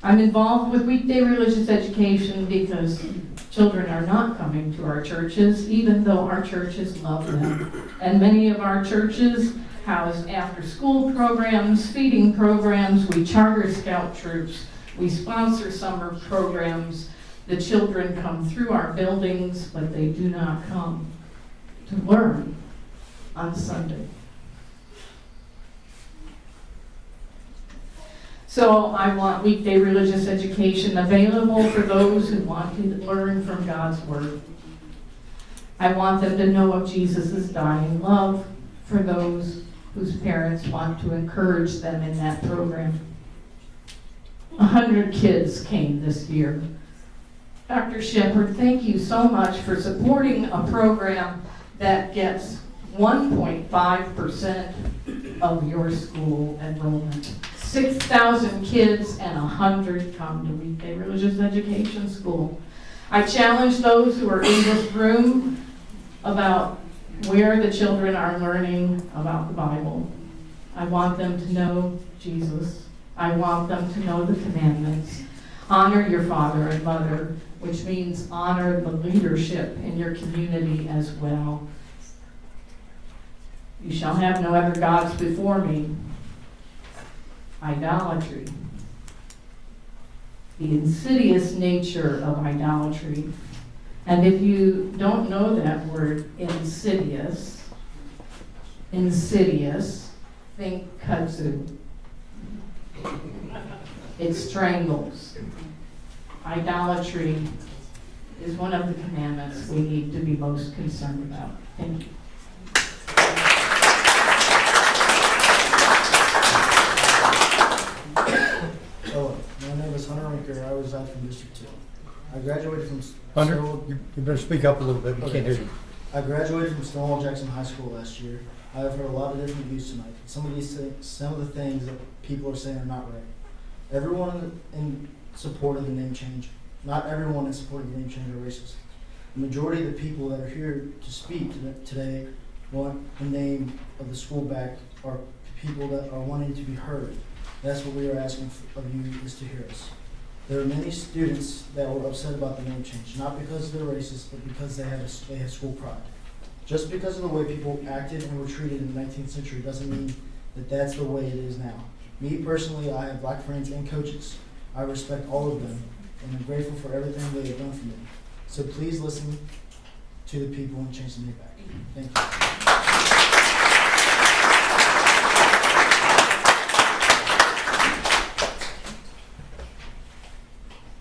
I'm involved with Weekday Religious Education because children are not coming to our churches, even though our churches love them. And many of our churches house after-school programs, feeding programs, we charter scout troops, we sponsor summer programs. The children come through our buildings, but they do not come to learn on Sunday. So I want Weekday Religious Education available for those who want to learn from God's Word. I want them to know of Jesus' dying love for those whose parents want to encourage them in that program. 100 kids came this year. Dr. Shepherd, thank you so much for supporting a program that gets 1.5% of your school enrollment. 6,000 kids and 100 come to Weekday Religious Education School. I challenge those who are in this room about where the children are learning about the Bible. I want them to know Jesus. I want them to know the commandments. Honor your father and mother, which means honor the leadership in your community as well. You shall have no other gods before me. Idolatry. The insidious nature of idolatry. And if you don't know that word, insidious, think kudzu. It strangles. Idolatry is one of the commandments we need to be most concerned about. Thank you. Hello, my name is Hunter Rinker. I reside from District 2. I graduated from Hunter, you better speak up a little bit. We can't hear you. I graduated from Stonewall Jackson High School last year. I have heard a lot of different views tonight. Some of the things that people are saying are not right. Everyone in support of the name change, not everyone in support of the name change are racist. The majority of the people that are here to speak today want the name of the school back, are people that are wanting to be heard. That's what we are asking of you, is to hear us. There are many students that were upset about the name change, not because they're racist, but because they have school pride. Just because of the way people acted and were treated in the 19th century doesn't mean that that's the way it is now. Me personally, I have black friends and coaches. I respect all of them, and I'm grateful for everything they have done for me. So please listen to the people and change the name back. Thank you.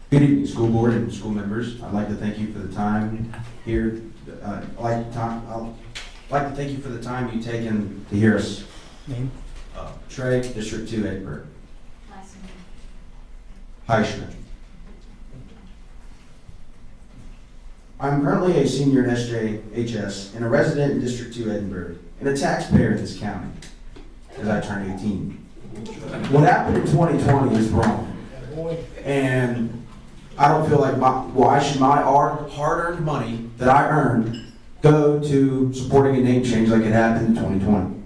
Good evening, school board and school members. I'd like to thank you for the time here. I'd like to thank you for the time you've taken to hear us. Name? Trey, District 2, Edinburgh. Heischman. I'm currently a senior in SJHS and a resident in District 2, Edinburgh, and a taxpayer in this county as I turn 18. What happened in 2020 is wrong. And I don't feel like why should my hard-earned money that I earned go to supporting a name change like it happened in 2020?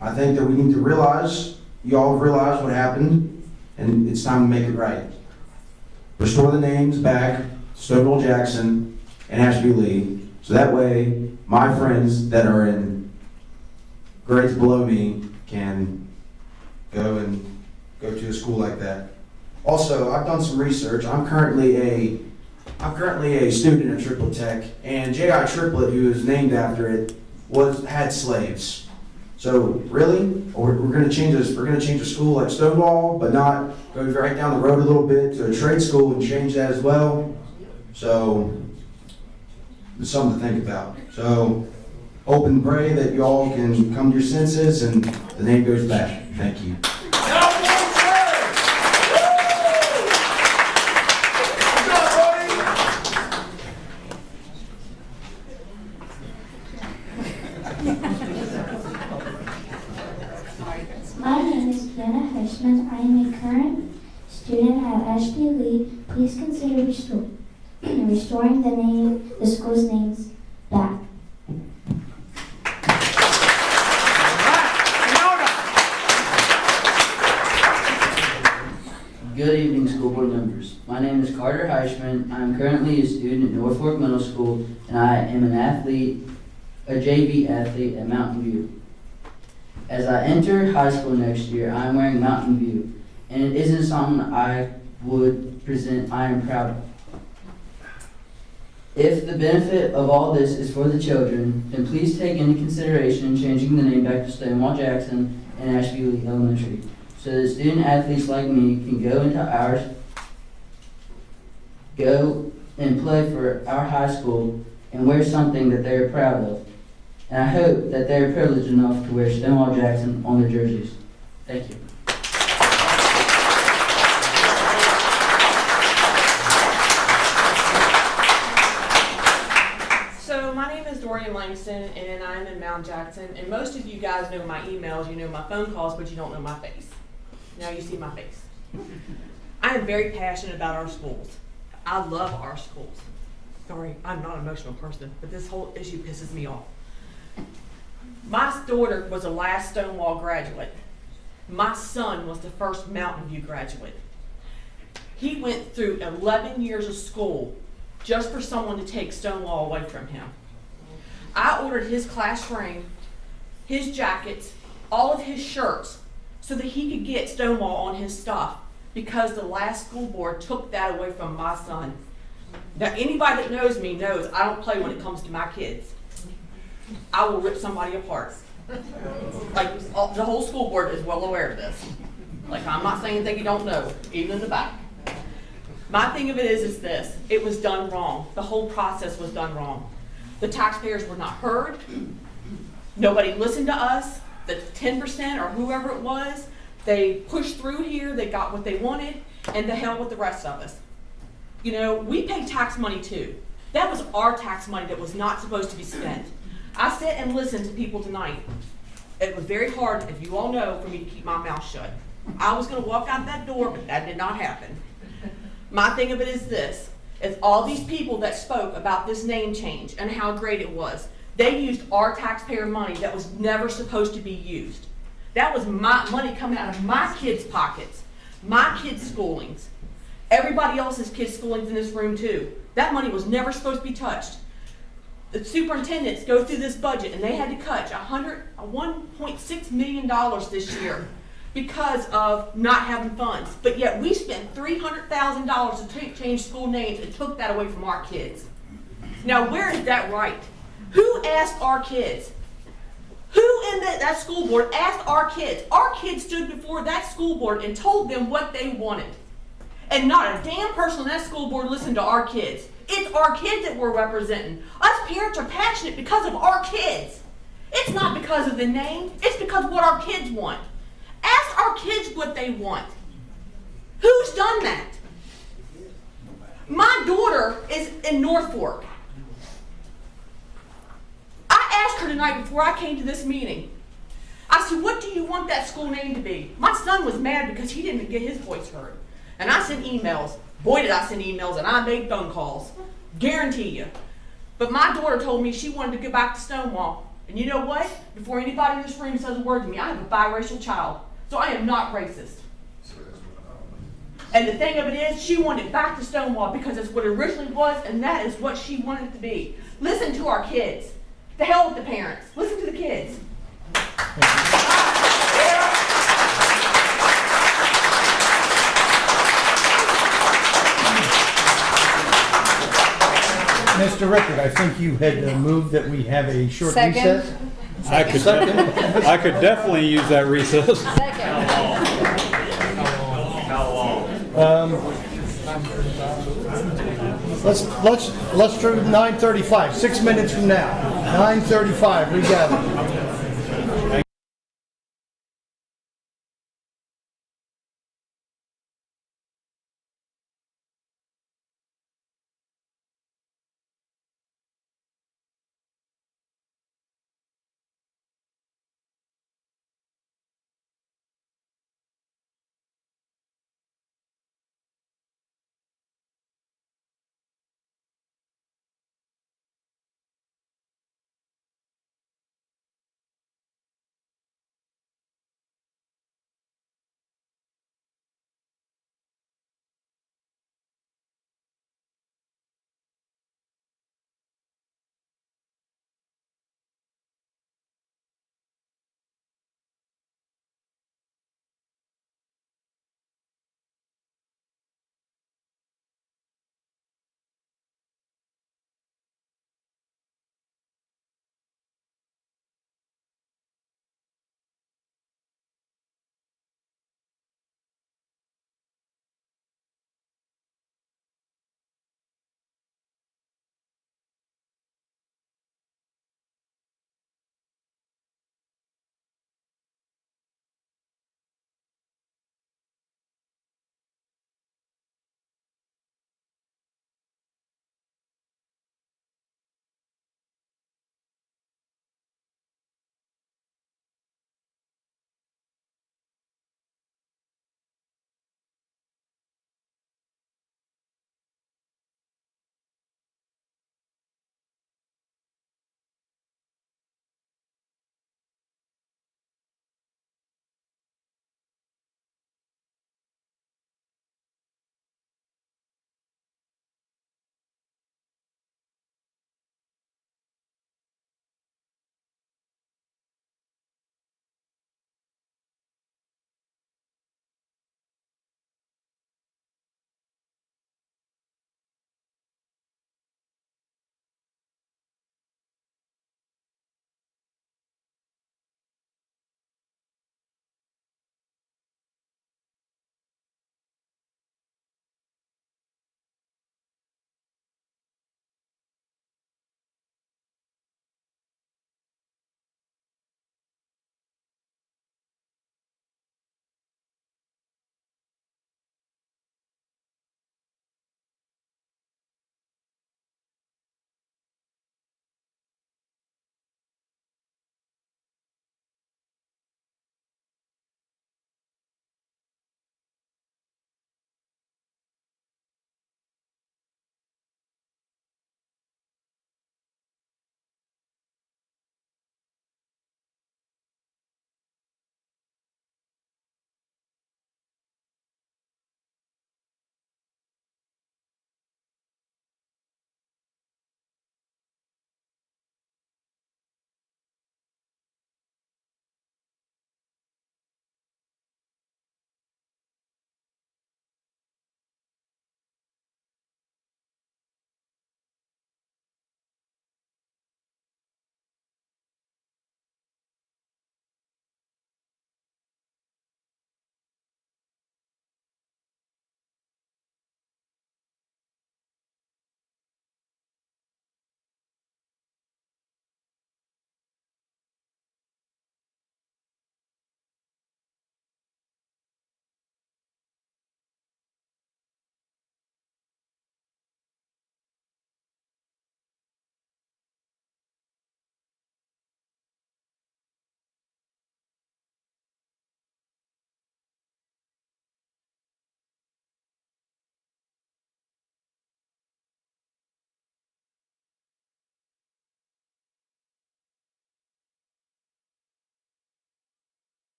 I think that we need to realize, you all have realized what happened, and it's time to make it right. Restore the names back, Stonewall Jackson and Ashby Lee, so that way my friends that are in grades below me can go to a school like that. Also, I've done some research. I'm currently a student at Triplet Tech, and J.I. Triplet, who is named after it, had slaves. So really, we're going to change this. We're going to change a school like Stonewall, but not go right down the road a little bit to a trade school and change that as well. So it's something to think about. So hope and pray that you all can come to your senses and the name goes back. Thank you. My name is Kiana Hirschman. I am a current student at Ashby Lee. Please consider restoring the school's names back. Good evening, school board members. My name is Carter Heischman. I am currently a student at Norfolk Middle School, and I am a JV athlete at Mountain View. As I enter high school next year, I am wearing Mountain View, and it isn't something I would present I am proud of. If the benefit of all this is for the children, then please take into consideration changing the name back to Stonewall Jackson and Ashby Lee Elementary, so that student athletes like me can go and play for our high school and wear something that they are proud of. And I hope that they are privileged enough to wear Stonewall Jackson on their jerseys. Thank you. Dorian Langston, and I'm in Mount Jackson. And most of you guys know my emails, you know my phone calls, but you don't know my face. Now you see my face. I am very passionate about our schools. I love our schools. Sorry, I'm not an emotional person, but this whole issue pisses me off. My daughter was the last Stonewall graduate. My son was the first Mountain View graduate. He went through 11 years of school just for someone to take Stonewall away from him. I ordered his class ring, his jackets, all of his shirts, so that he could get Stonewall on his stuff, because the last school board took that away from my son. Now, anybody that knows me knows I don't play when it comes to my kids. I will rip somebody apart. Like, the whole school board is well aware of this. Like, I'm not saying anything you don't know, even in the back. My thing of it is this: it was done wrong. The whole process was done wrong. The taxpayers were not heard. Nobody listened to us. The 10% or whoever it was, they pushed through here, they got what they wanted, and the hell with the rest of us. You know, we pay tax money too. That was our tax money that was not supposed to be spent. I sat and listened to people tonight. It was very hard, as you all know, for me to keep my mouth shut. I was gonna walk out that door, but that did not happen. My thing of it is this: is all these people that spoke about this name change and how great it was, they used our taxpayer money that was never supposed to be used. That was my money coming out of my kids' pockets, my kids' schoolings, everybody else's kids' schoolings in this room too. That money was never supposed to be touched. The superintendents go through this budget and they had to cut $1.6 million this year because of not having funds. But yet we spent $300,000 to change school names and took that away from our kids. Now, where is that right? Who asked our kids? Who in that school board asked our kids? Our kids stood before that school board and told them what they wanted. And not a damn person on that school board listened to our kids. It's our kids that we're representing. Us parents are passionate because of our kids. It's not because of the name. It's because of what our kids want. Ask our kids what they want. Who's done that? My daughter is in Norfolk. I asked her tonight before I came to this meeting. I said, what do you want that school name to be? My son was mad because he didn't get his voice heard. And I sent emails. Boy, did I send emails, and I made phone calls. Guarantee you. But my daughter told me she wanted to go back to Stonewall. And you know what? Before anybody in this room says a word to me, I have a biracial child. So I am not racist. And the thing of it is, she wanted back to Stonewall because it's what it originally was, and that is what she wanted it to be. Listen to our kids. The hell with the parents. Listen to the kids. Mr. Rickard, I think you had moved that we have a short recess. I could definitely use that recess. Let's do 9:35, 6 minutes from now. 9:35, regather.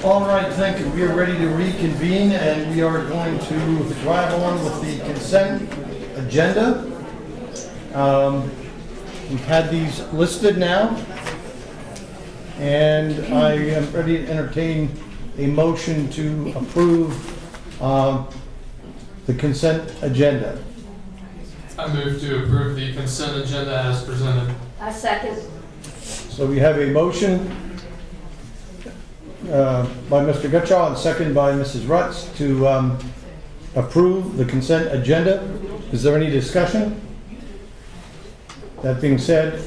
All right, thank you. We are ready to reconvene, and we are going to drive on with the consent agenda. We've had these listed now, and I am ready to entertain a motion to approve the consent agenda. I move to approve the consent agenda as presented. I second. So we have a motion by Mr. Gutschall and second by Mrs. Rutz to approve the consent agenda. Is there any discussion? That being said,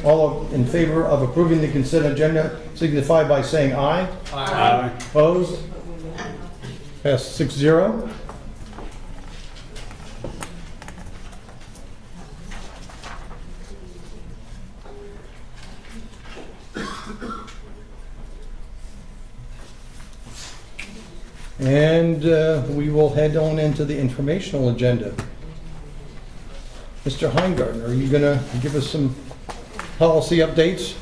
all in favor of approving the consent agenda signify by saying aye. Aye. Opposed? Passed 6-0. And we will head on into the informational agenda. Mr. Heingarten, are you going to give us some policy updates?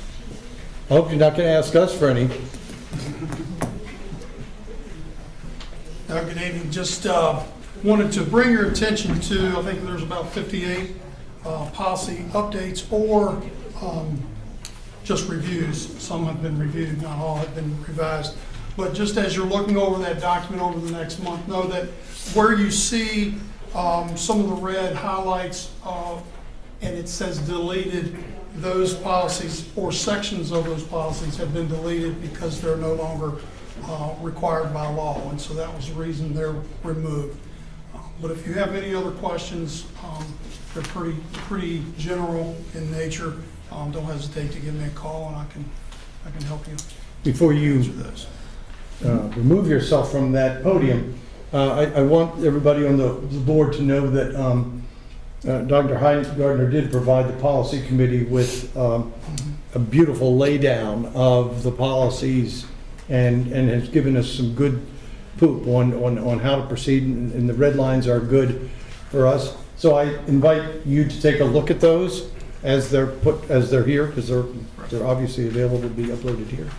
I hope you're not going to ask us for any. Good evening. Just wanted to bring your attention to, I think there's about 58 policy updates or just reviews. Some have been reviewed, not all have been revised. But just as you're looking over that document over the next month, know that where you see some of the red highlights and it says deleted, those policies or sections of those policies have been deleted because they're no longer required by law, and so that was the reason they're removed. But if you have any other questions, they're pretty general in nature. Don't hesitate to give me a call, and I can help you. Before you answer those. Remove yourself from that podium, I want everybody on the board to know that Dr. Heingartner did provide the policy committee with a beautiful laydown of the policies and has given us some good poop on how to proceed, and the red lines are good for us. So I invite you to take a look at those as they're here, because they're obviously available to be uploaded here.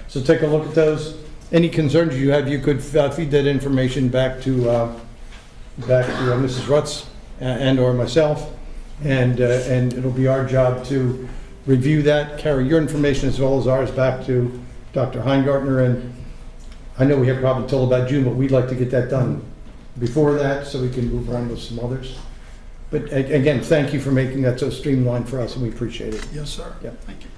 So take a look at those. Any concerns you have, you could feed that information back to Mrs. Rutz and/or myself, and it'll be our job to review that, carry your information as well as ours back to Dr. Heingartner. And I know we have probably till about June, but we'd like to get that done before that so we can move on with some others. But again, thank you for making that so streamlined for us, and we appreciate it. Yes, sir. Yeah. Thank you.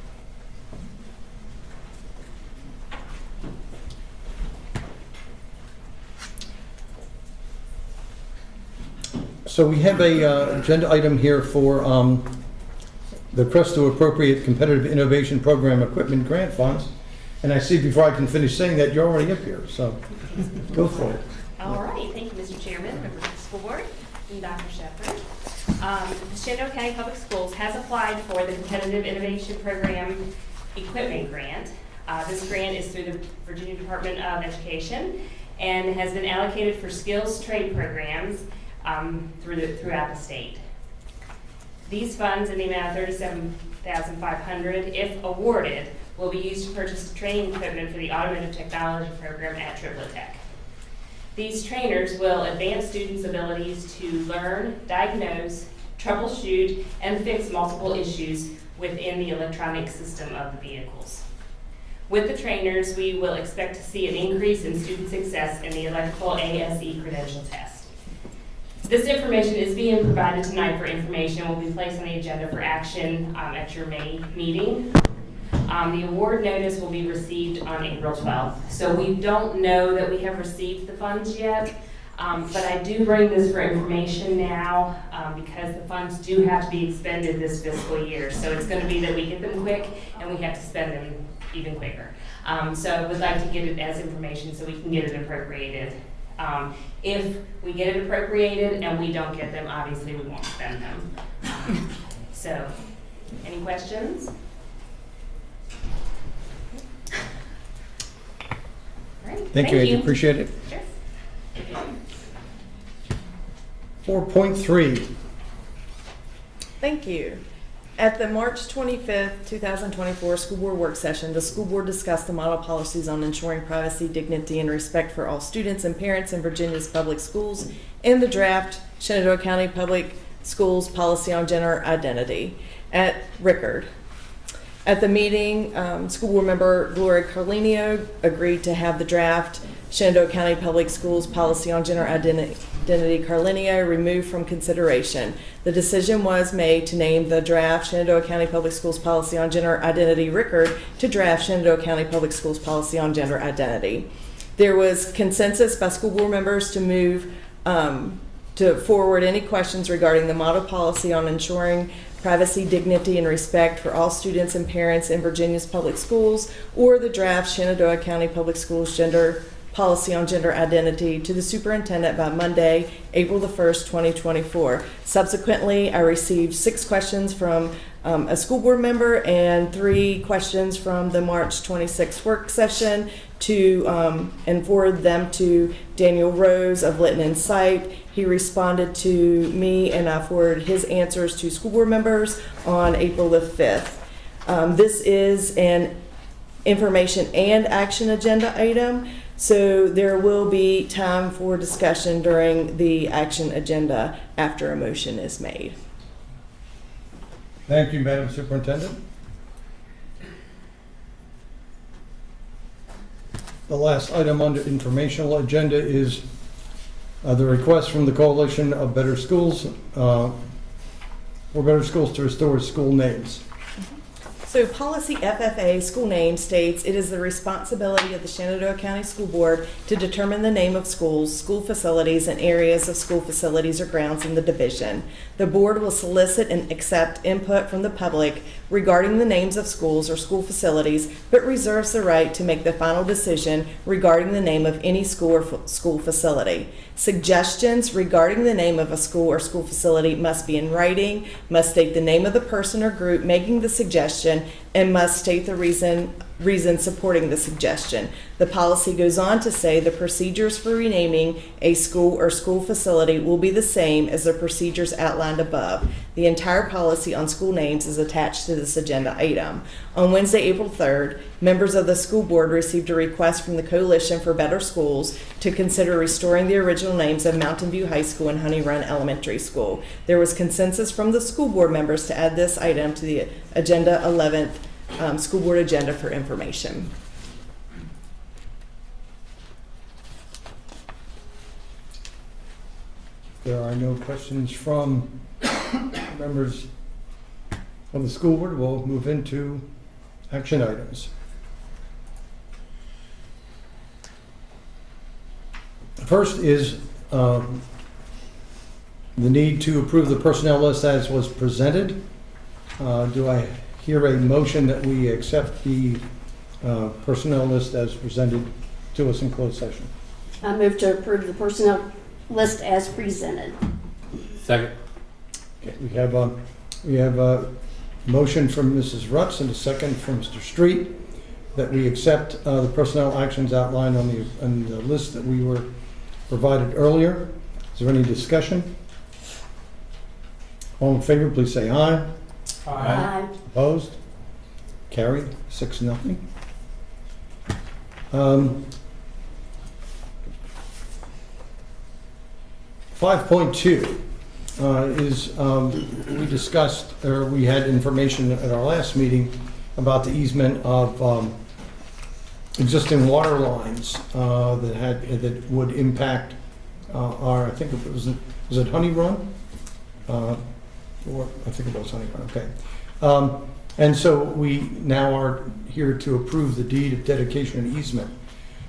So we have a agenda item here for the request to appropriate competitive innovation program equipment grant funds. And I see before I can finish saying that, you're already up here, so go for it. All right, thank you, Mr. Chairman, members of the school board, and Dr. Shepherd. The Shenandoah County Public Schools has applied for the Competitive Innovation Program Equipment Grant. This grant is through the Virginia Department of Education and has been allocated for skills trade programs throughout the state. These funds in the amount of $37,500, if awarded, will be used to purchase training equipment for the automotive technology program at Triplet Tech. These trainers will advance students' abilities to learn, diagnose, troubleshoot, and fix multiple issues within the electronic system of the vehicles. With the trainers, we will expect to see an increase in student success in the electrical ASE credential test. This information is being provided tonight for information and will be placed on the agenda for action at your May meeting. The award notice will be received on April 12th. So we don't know that we have received the funds yet, but I do bring this for information now because the funds do have to be expended this fiscal year. So it's going to be that we get them quick and we have to spend them even quicker. So I would like to get it as information so we can get it appropriated. If we get it appropriated and we don't get them, obviously we won't spend them. So, any questions? All right, Thank you, Angie. Appreciate it. Sure. 4.3. Thank you. At the March 25th, 2024 school board work session, the school board discussed the model policies on ensuring privacy, dignity, and respect for all students and parents in Virginia's public schools and the draft Shenandoah County Public Schools policy on gender identity at Rickard. At the meeting, school board member Gloria Carlenio agreed to have the draft Shenandoah County Public Schools policy on gender identity Carlenio removed from consideration. The decision was made to name the draft Shenandoah County Public Schools policy on gender identity Rickard to draft Shenandoah County Public Schools policy on gender identity. There was consensus by school board members to move to forward any questions regarding the model policy on ensuring privacy, dignity, and respect for all students and parents in Virginia's public schools, or the draft Shenandoah County Public Schools gender policy on gender identity to the superintendent by Monday, April the 1st, 2024. Subsequently, I received 6 questions from a school board member and 3 questions from the March 26th work session and forwarded them to Daniel Rose of Litton Insight. He responded to me and I forwarded his answers to school board members on April the 5th. This is an information and action agenda item, so there will be time for discussion during the action agenda after a motion is made. Thank you, Madam Superintendent. The last item on the informational agenda is the request from the Coalition of Better Schools for Better Schools to restore school names. So policy FFA, school name, states it is the responsibility of the Shenandoah County School Board to determine the name of schools, school facilities, and areas of school facilities or grounds in the division. The board will solicit and accept input from the public regarding the names of schools or school facilities, but reserves the right to make the final decision regarding the name of any school or school facility. Suggestions regarding the name of a school or school facility must be in writing, must state the name of the person or group making the suggestion, and must state the reason supporting the suggestion. The policy goes on to say the procedures for renaming a school or school facility will be the same as the procedures outlined above. The entire policy on school names is attached to this agenda item. On Wednesday, April 3rd, members of the school board received a request from the Coalition for Better Schools to consider restoring the original names of Mountain View High School and Honey Run Elementary School. There was consensus from the school board members to add this item to the agenda 11th school board agenda for information. There are no questions from members of the school board. We'll move into action items. First is the need to approve the personnel list as was presented. Do I hear a motion that we accept the personnel list as presented to us in closed session? I move to approve the personnel list as presented. Second. Okay, we have a motion from Mrs. Rutz and a second from Mr. Street that we accept the personnel actions outlined on the list that we were provided earlier. Is there any discussion? All in favor, please say aye. Aye. Opposed? Carried, 6-0. 5.2 is we discussed, or we had information at our last meeting about the easement of existing water lines that would impact our, I think it was it Honey Run? Or I think it was Honey Run, okay. And so we now are here to approve the deed of dedication and easement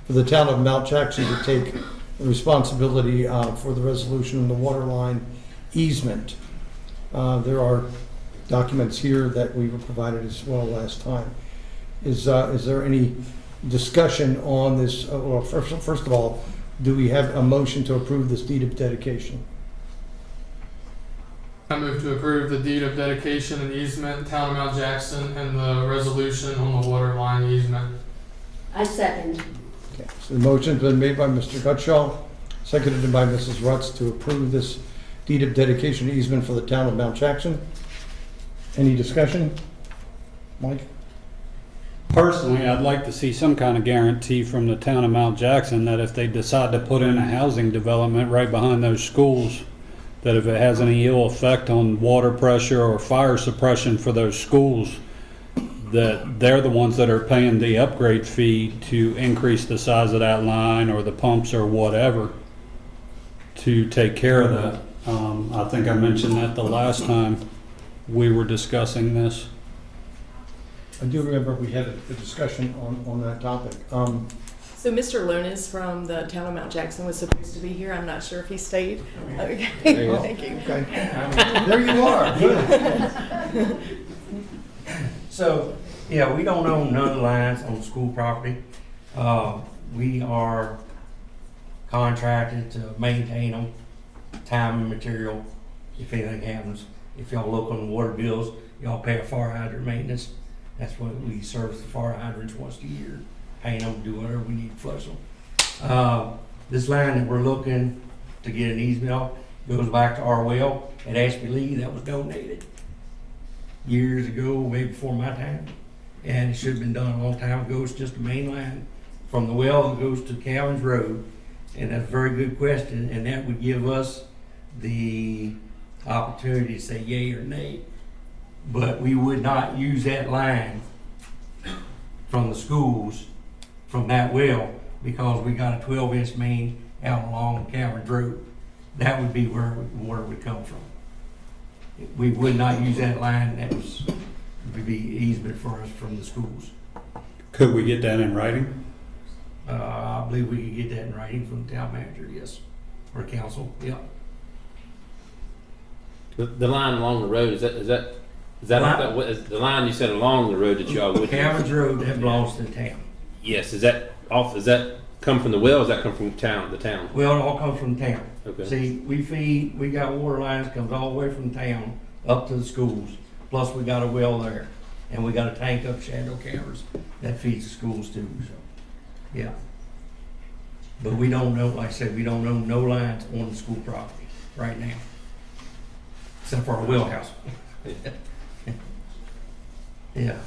for the town of Mount Jackson to take responsibility for the resolution of the water line easement. There are documents here that we were provided as well last time. Is there any discussion on this? Well, first of all, do we have a motion to approve this deed of dedication? I move to approve the deed of dedication and easement, Town of Mount Jackson, and the resolution on the water line easement. I second. Okay, so the motion's been made by Mr. Gutschall, seconded by Mrs. Rutz to approve this deed of dedication easement for the town of Mount Jackson. Any discussion? Mike? Personally, I'd like to see some kind of guarantee from the town of Mount Jackson that if they decide to put in a housing development right behind those schools, that if it has any ill effect on water pressure or fire suppression for those schools, that they're the ones that are paying the upgrade fee to increase the size of that line or the pumps or whatever to take care of that. I think I mentioned that the last time we were discussing this. I do remember we had a discussion on that topic. So Mr. Lonis from the town of Mount Jackson was supposed to be here. I'm not sure if he stayed. Okay, thank you. Okay. There you are. Good. So, yeah, we don't own none of the lines on school property. We are contracted to maintain them, time and material, if anything happens. If y'all look on the water bills, y'all pay a fire hydrant maintenance. That's what we service the fire hydrants once a year. Paint them, do whatever we need to flush them. This line that we're looking to get an easement off goes back to our well at Ashby Lee that was donated years ago, way before my time. And it should have been done a long time ago. It's just a main line from the well that goes to Calvin's Road. And that's a very good question, and that would give us the opportunity to say yay or nay. But we would not use that line from the schools, from that well, because we got a 12-inch main out along Calvin's Road. That would be where water would come from. We would not use that line. That would be easement for us from the schools. Could we get that in writing? I believe we could get that in writing from the town manager, yes, or council, yeah. The line along the road, is that the line you said along the road that y'all would? Calvin's Road, that belongs to the town. Yes, is that come from the well, or does that come from the town? Well, it all comes from the town. Okay. See, we got water lines comes all the way from town up to the schools. Plus we got a well there, and we got a tank up Shadow Cameras that feeds the schools too, so, yeah. But we don't know, like I said, we don't own no lines on the school property right now, except for our well house. Yeah.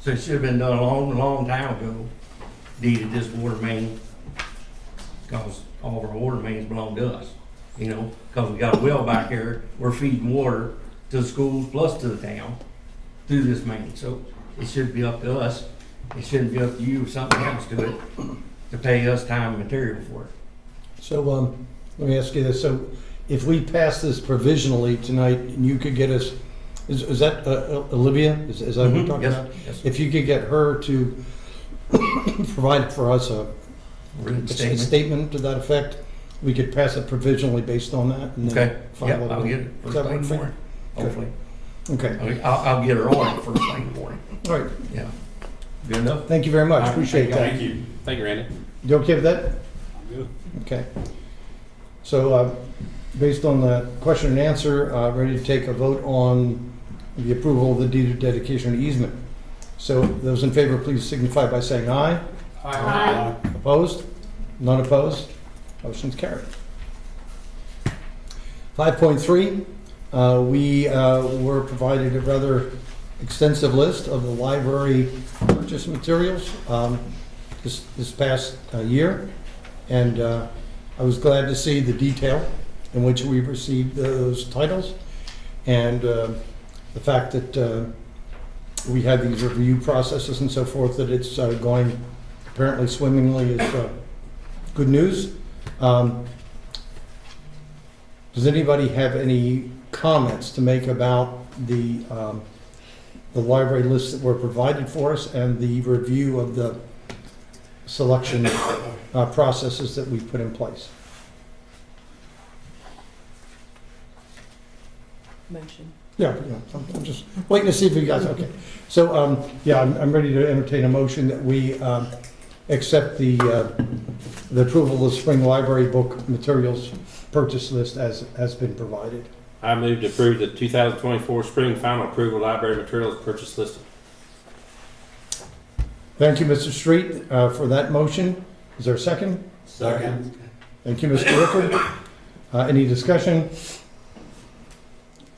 So it should have been done a long time ago, deeded this water main, because all of our water mains belong to us, you know, because we got a well back here, we're feeding water to the schools plus to the town through this main. So it should be up to us. It shouldn't be up to you if something happens to it to pay us time and material for it. So let me ask you this. So if we pass this provisionally tonight and you could get us, is that Olivia? Is that what we're talking Yes, about? yes. If you could get her to provide for us a Written statement to that effect, we could pass it provisionally based on that. And then Okay, file yeah, it I'll on. get it Does first that thing in work the for you? morning, hopefully. Okay. I'll get her on it first thing in the morning. All right. Yeah. Good enough? Thank you very much. Appreciate that. Thank you. Thank you, Randy. You okay with that? I'm good. Okay. So, based on the question and answer, ready to take a vote on the approval of the deed of dedication and easement. So, those in favor, please signify by saying aye. Aye. Opposed? None opposed? Motion's carried. 5.3, we were provided a rather extensive list of the library purchase materials this past year, and I was glad to see the detail in which we received those titles, and the fact that we had these review processes and so forth, that it's going apparently swimmingly is good news. Does anybody have any comments to make about the library lists that were provided for us and the review of the selection processes that we put in place? Motion. Yeah, I'm just waiting to see if you guys, okay. So, yeah, I'm ready to entertain a motion that we accept the approval of the spring library book materials purchase list as has been provided. I move to approve the 2024 spring final approval library materials purchase list. Thank you, Mr. Street, for that motion. Is there a second? Second. Thank you, Mr. Ricker. Any discussion?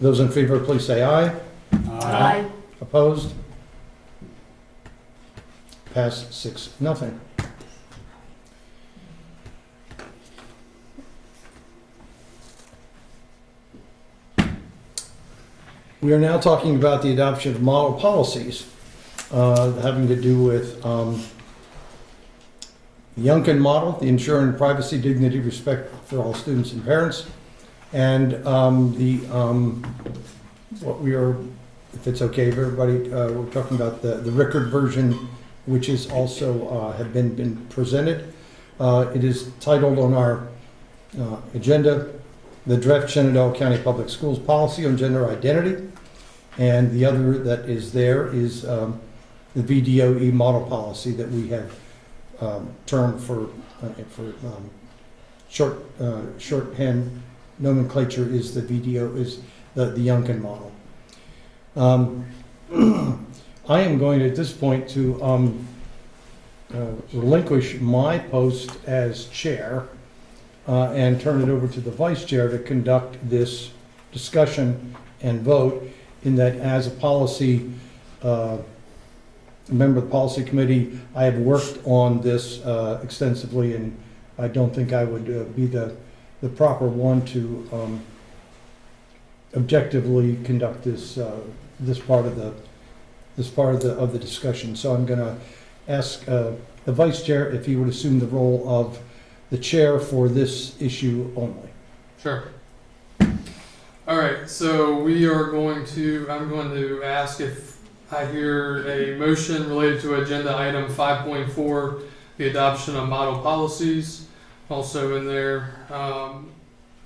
Those in favor, please say aye. Aye. Opposed? Passed 6-0. We are now talking about the adoption of model policies having to do with the Youngkin model, the ensuring privacy, dignity, respect for all students and parents, and what we are, if it's okay with everybody, we're talking about the Rickard version, which is also have been presented. It is titled on our agenda, the draft Shenandoah County Public Schools policy on gender identity, and the other that is there is the VDOE model policy that we have termed for shorthand nomenclature is the VDO is the Youngkin model. I am going at this point to relinquish my post as chair and turn it over to the vice chair to conduct this discussion and vote, in that as a policy member of the policy committee, I have worked on this extensively, and I don't think I would be the proper one to objectively conduct this part of the discussion. So I'm going to ask the vice chair if he would assume the role of the chair for this issue only. Sure. All right, so I'm going to ask if I hear a motion related to agenda item 5.4, the adoption of model policies. Also in there,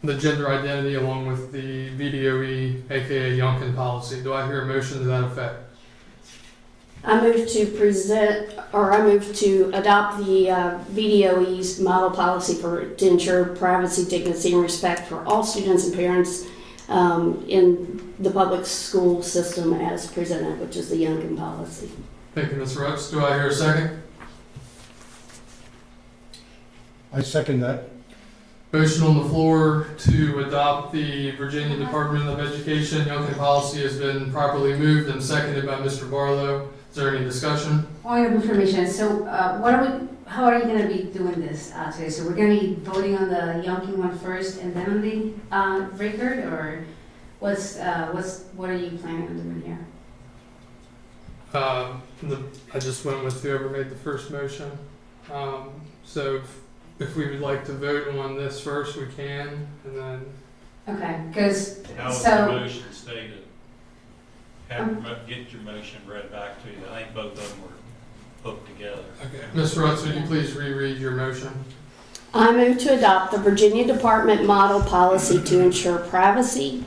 the gender identity along with the VDOE, aka Youngkin policy. Do I hear a motion to that effect? I move to adopt the VDOE's model policy to ensure privacy, dignity, and respect for all students and parents in the public school system as presented, which is the Youngkin policy. Thank you, Ms. Rutz. Do I hear a second? I second that. Motion on the floor to adopt the Virginia Department of Education Youngkin policy has been properly moved and seconded by Mr. Barlow. Is there any discussion? Point of information. So, how are you going to be doing this today? So we're going to be voting on the Youngkin one first, and then on the Rickard, or what are you planning on doing here? I just went with whoever made the first motion. So if we would like to vote on this first, we can, and then. Okay, because how was the motion stated? Get your motion read back to you. I think both of them were hooked together. Okay, Ms. Rutz, would you please reread your motion? I move to adopt the Virginia Department model policy to ensure privacy,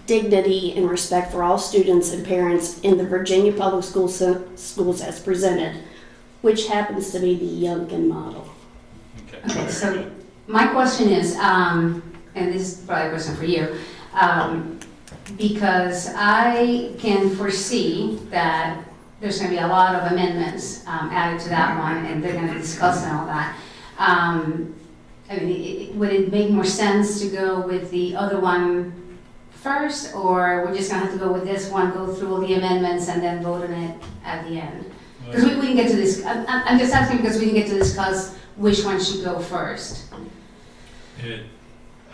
dignity, and respect for all students and parents in the Virginia public schools as presented, which happens to be the Youngkin model. Okay, so my question is, and this is probably a question for you, because I can foresee that there's going to be a lot of amendments added to that one, and they're going to discuss and all that. I mean, would it make more sense to go with the other one first, or we're just going to have to go with this one, go through all the amendments, and then vote on it at the end? Because we can get to this. I'm just asking because we can get to discuss which one should go first.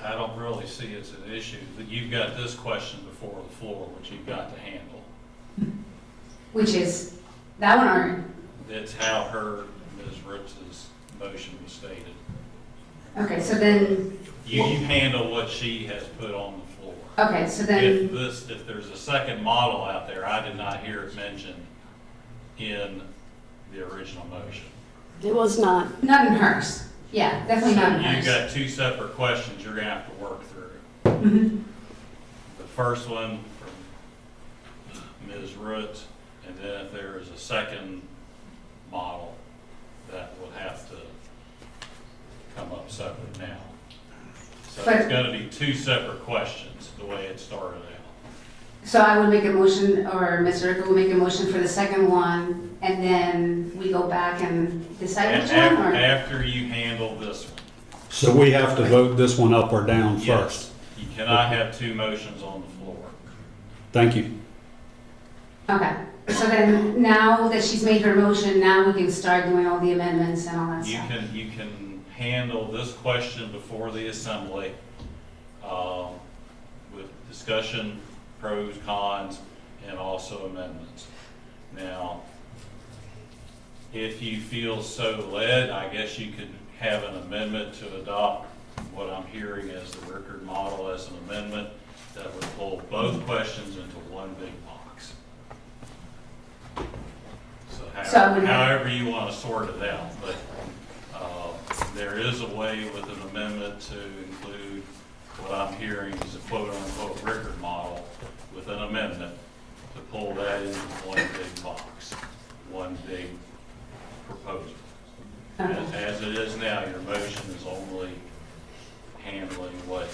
I don't really see it as an issue, but you've got this question before the floor, which you've got to handle. Which is that one, or? That's how Ms. Ritz's motion was stated. Okay, so then. You handle what she has put on the floor. Okay, so then. If there's a second model out there, I did not hear it mentioned in the original motion. It was not. Not in hers. Yeah, definitely not in hers. You've got two separate questions you're going to have to work through. Mm-hmm. The first one from Ms. Rutz, and then if there is a second model, that will have to come up separate now. So it's going to be two separate questions, the way it started out. So I would make a motion, or Mr. Ricker will make a motion for the second one, and then we go back and decide which one? Or? After you handle this one. So we have to vote this one up or down Yes. first? You cannot have two motions on the floor. Thank you. Okay, so then now that she's made her motion, now we can start doing all the amendments and all that stuff. You can handle this question before the assembly, with discussion, pros, cons, and also amendments. Now, if you feel so led, I guess you could have an amendment to adopt what I'm hearing as the Rickard model as an amendment that would pull both questions into one big box. So however you want to sort it out, but there is a way with an amendment to include what I'm hearing is a quote-unquote Rickard model with an amendment to pull that into one big box, one big proposal. As it is now, your motion is only handling what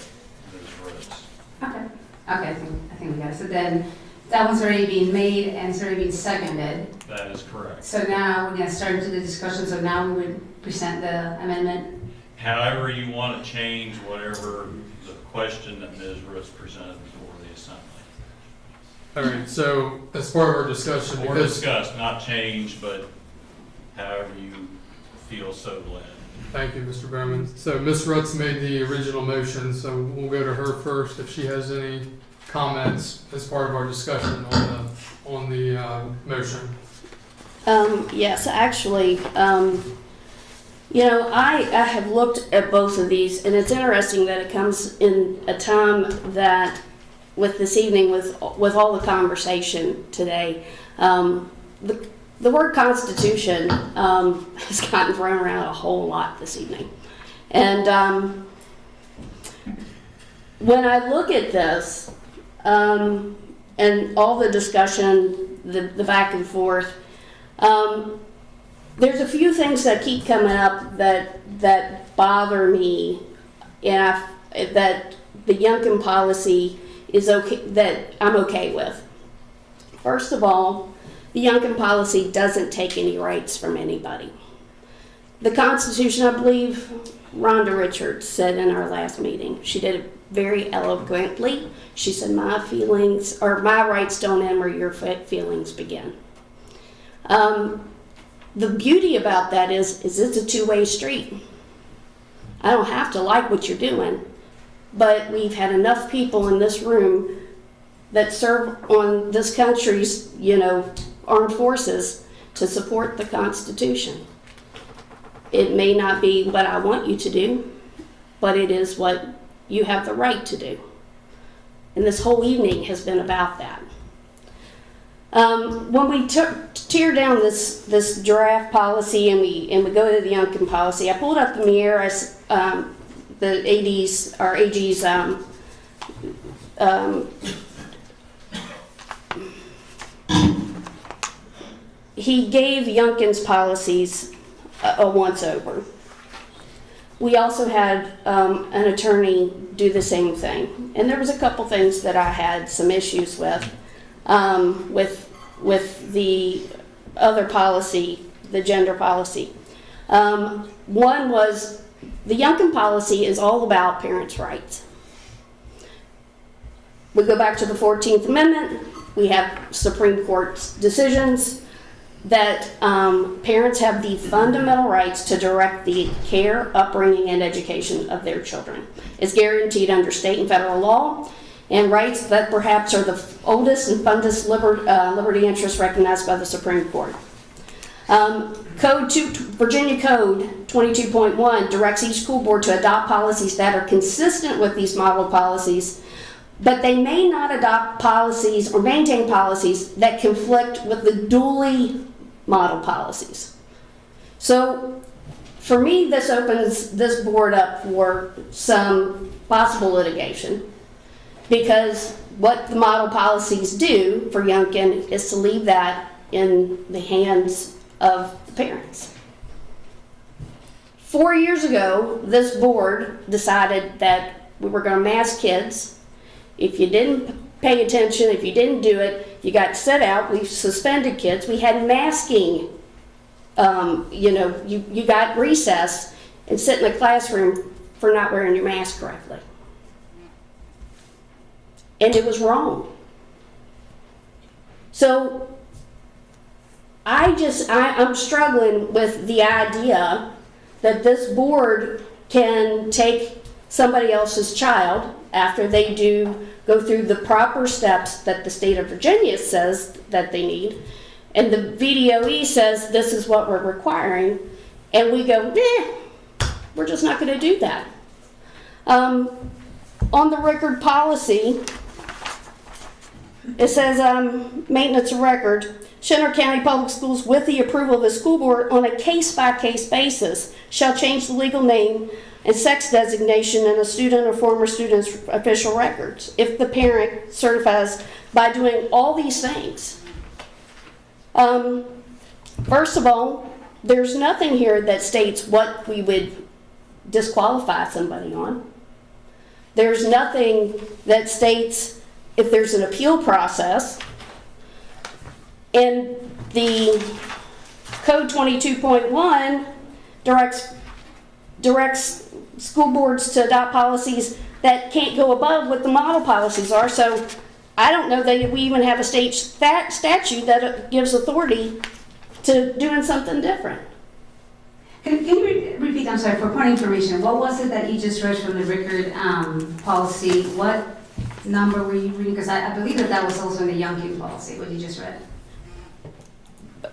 Ms. Rhodes. Okay, I think we got it. So then, that one's already being made and it's already been seconded. That is correct. So now we're gonna start into the discussion, so now we would present the amendment. However you want to change whatever the question that Ms. Rhodes presented before the assembly. All right, so as part of our discussion, Or because discuss, not change, but however you feel so led. thank you, Mr. Bowman. So Ms. Rutz made the original motion, so we'll go to her first if she has any comments as part of our discussion on the motion. Yes, actually, you know, I have looked at both of these, and it's interesting that it comes in a time that, with this evening, with all the conversation today, the word Constitution has gotten thrown around a whole lot this evening. And when I look at this, and all the discussion, the back and forth, there's a few things that keep coming up that bother me, and that the Youngkin policy is okay, that I'm okay with. First of all, the Youngkin policy doesn't take any rights from anybody. The Constitution, I believe Rhonda Richards said in our last meeting, she did it very eloquently. She said, my feelings, or my rights don't end where your feelings begin. The beauty about that is it's a two-way street. I don't have to like what you're doing, but we've had enough people in this room that serve on this country's, armed forces to support the Constitution. It may not be what I want you to do, but it is what you have the right to do. And this whole evening has been about that. When we tear down this draft policy and we go to the Youngkin policy, I pulled up the mirror as the AG's he gave Youngkin's policies a once-over. We also had an attorney do the same thing. And there was a couple things that I had some issues with the other policy, the gender policy. One was the Youngkin policy is all about parents' rights. We go back to the 14th Amendment. We have Supreme Court's decisions that parents have the fundamental rights to direct the care, upbringing, and education of their children. It's guaranteed under state and federal law, and rights that perhaps are the oldest and fundest liberty interests recognized by the Supreme Court. Virginia Code 22.1 directs each school board to adopt policies that are consistent with these model policies, but they may not adopt policies or maintain policies that conflict with the duly model policies. So for me, this opens this board up for some possible litigation, because what the model policies do for Youngkin is to leave that in the hands of the parents. 4 years ago, this board decided that we were going to mask kids. If you didn't pay attention, if you didn't do it, you got set out. We suspended kids. We had masking. You got recess and sit in the classroom for not wearing your mask correctly. And it was wrong. So I'm struggling with the idea that this board can take somebody else's child after they go through the proper steps that the state of Virginia says that they need, and the VDOE says this is what we're requiring, and we go, we're just not going to do that. On the record policy, it says maintenance of record. Shenandoah County Public Schools, with the approval of the school board on a case-by-case basis, shall change the legal name and sex designation in a student or former student's official records if the parent certifies by doing all these things. First of all, there's nothing here that states what we would disqualify somebody on. There's nothing that states if there's an appeal process. And the Code 22.1 directs school boards to adopt policies that can't go above what the model policies are. So I don't know that we even have a state statute that gives authority to doing something different. Can you repeat, I'm sorry, for point information, what was it that you just read from the record policy? What number were you reading? Because I believe that was also in the Young Kid policy, what you just read.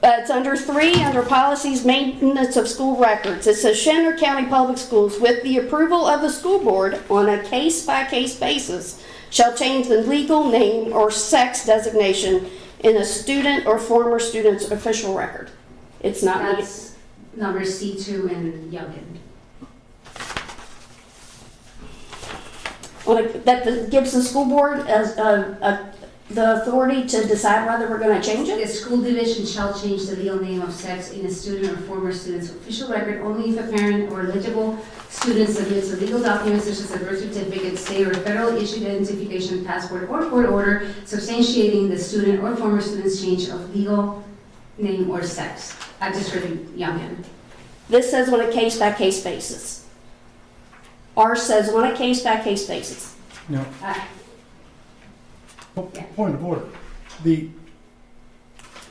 It's under 3, under policies, maintenance of school records. It says Shenandoah County Public Schools, with the approval of the school board on a case-by-case basis, shall change the legal name or sex designation in a student or former student's official record. It's not. That's number C2 in Youngkin. That gives the school board the authority to decide whether we're going to change it? The school division shall change the legal name of sex in a student or former student's official record only if a parent or eligible student submits a legal document such as a birth certificate, state or federal issued identification, passport, or court order substantiating the student or former student's change of legal name or sex. I just read Youngkin. This says on a case-by-case basis. Ours says on a case-by-case basis. No. Point of order. The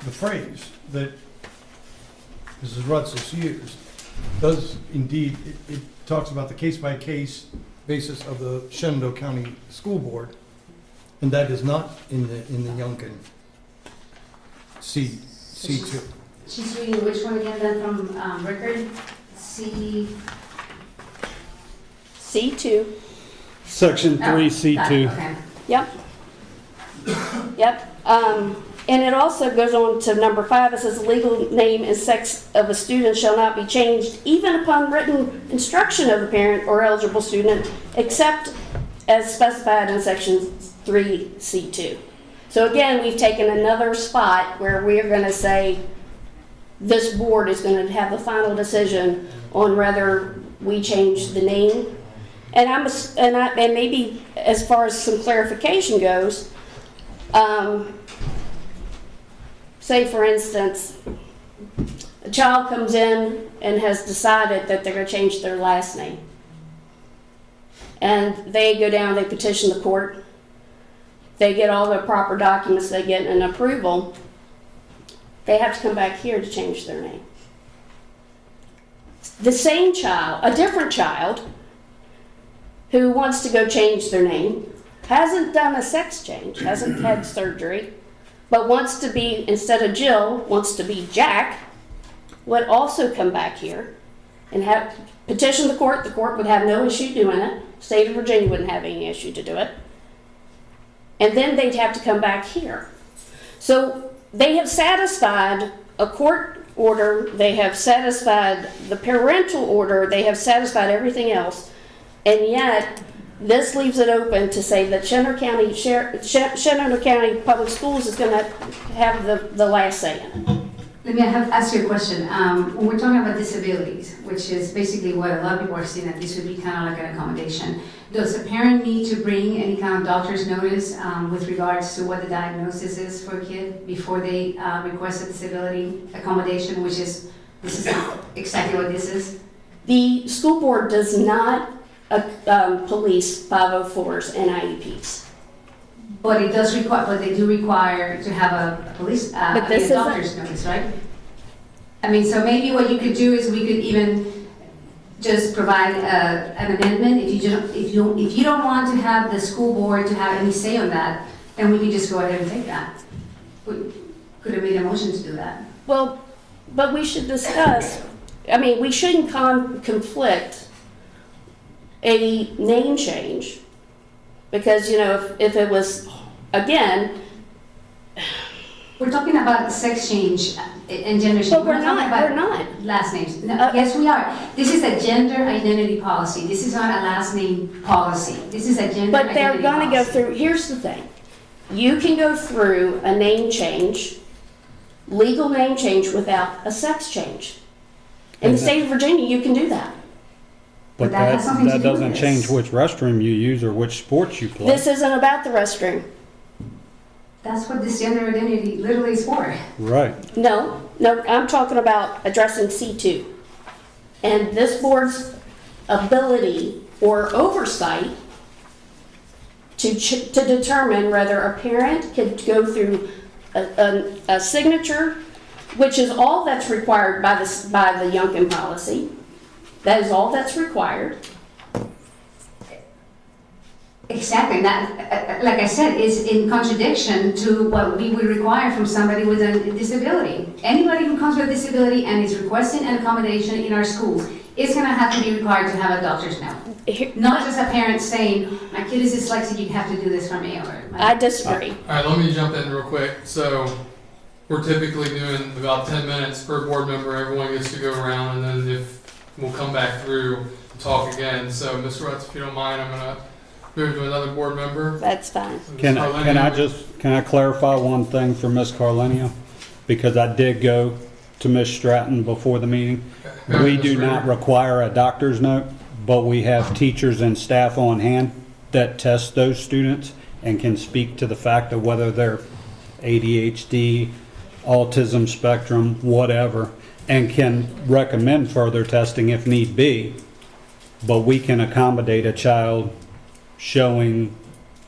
phrase that Mrs. Rutz has used does indeed, it talks about the case-by-case basis of the Shenandoah County School Board, and that is not in the Youngkin C2. She's reading which one again then from record? C2. Section 3C2. Okay. Yep. Yep. And it also goes on to number 5. It says the legal name and sex of a student shall not be changed even upon written instruction of the parent or eligible student, except as specified in section 3C2. So again, we've taken another spot where we are going to say this board is going to have the final decision on whether we change the name. And maybe as far as some clarification goes, say for instance, a child comes in and has decided that they're going to change their last name. And they go down, they petition the court, they get all the proper documents, they get an approval, they have to come back here to change their name. The same child, a different child, who wants to go change their name, hasn't done a sex change, hasn't had surgery, but wants to be, instead of Jill, wants to be Jack, would also come back here and have petition the court. The court would have no issue doing it. State of Virginia wouldn't have any issue to do it. And then they'd have to come back here. So they have satisfied a court order, they have satisfied the parental order, they have satisfied everything else, and yet this leaves it open to say that Shenandoah County Public Schools is going to have the last say in it. Let me ask you a question. When we're talking about disabilities, which is basically what a lot of people are seeing, that this would be kind of like an accommodation, does a parent need to bring any kind of doctor's notice with regards to what the diagnosis is for a kid before they request a disability accommodation, which is, this is exactly what this is? The school board does not police 504s and IEPs. But it does require, but they do require to have a police, But this a doctor's notice, right? I mean, so maybe what you could do is we could even just provide an amendment. If you don't want to have the school board to have any say on that, then we could just go ahead and take that. Could have made a motion to do that. Well, but we should discuss, I mean, we shouldn't conflict a name change. Because, you know, if it was, again. We're talking about sex change and gender change. But we're not. Last names. No, yes, we are. This is a gender identity policy. This is not a last name policy. This is a gender identity policy. But they're going to go through, here's the thing. You can go through a name change, legal name change without a sex change. In the state of Virginia, you can do that. But that doesn't change which restroom you use or which sports you play. This isn't about the restroom. That's what this gender identity literally is for. Right. No, I'm talking about addressing C2. And this board's ability or oversight to determine whether a parent could go through a signature, which is all that's required by the Youngkin policy. That is all that's required. Exactly. That, like I said, is in contradiction to what we would require from somebody with a disability. Anybody who comes with a disability and is requesting an accommodation in our schools is going to have to be required to have a doctor's note. Not just a parent saying, my kid is dyslexic, you have to do this for me. I disagree. All right, let me jump in real quick. So we're typically doing about 10 minutes per board member. Everyone gets to go around, and then if we'll come back through and talk again. So, Ms. Rutz, if you don't mind, I'm going to move to another board member. That's fine. Can I clarify one thing for Ms. Carlenio? Because I did go to Ms. Stratton before the meeting. Okay. We do not require a doctor's note, but we have teachers and staff on hand that test those students and can speak to the fact of whether they're ADHD, autism spectrum, whatever, and can recommend further testing if need be. But we can accommodate a child showing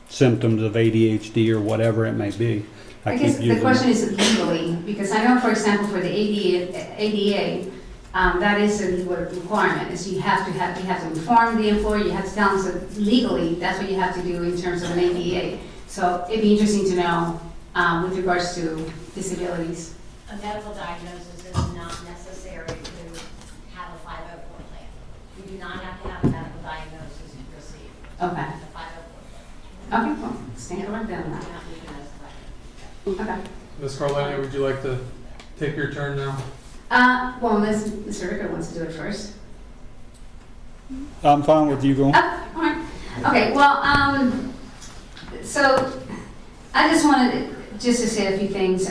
symptoms of ADHD or whatever it may be. I guess the question is legally, because I know, for example, for the ADA, that is a legal requirement. Is you have to inform the employer, you have to tell them. So legally, that's what you have to do in terms of an ADA. So it'd be interesting to know with regards to disabilities. A medical diagnosis is not necessary to have a 504 plan. You do not have to have a medical diagnosis to receive Okay. a 504 plan. Okay, well, stand corrected on that. Okay. Ms. Carlenio, would you like to take your turn now? Well, unless Mr. Ricker wants to do it first. I'm fine with you going. Oh, all right. Okay, well, so I just wanted to say a few things,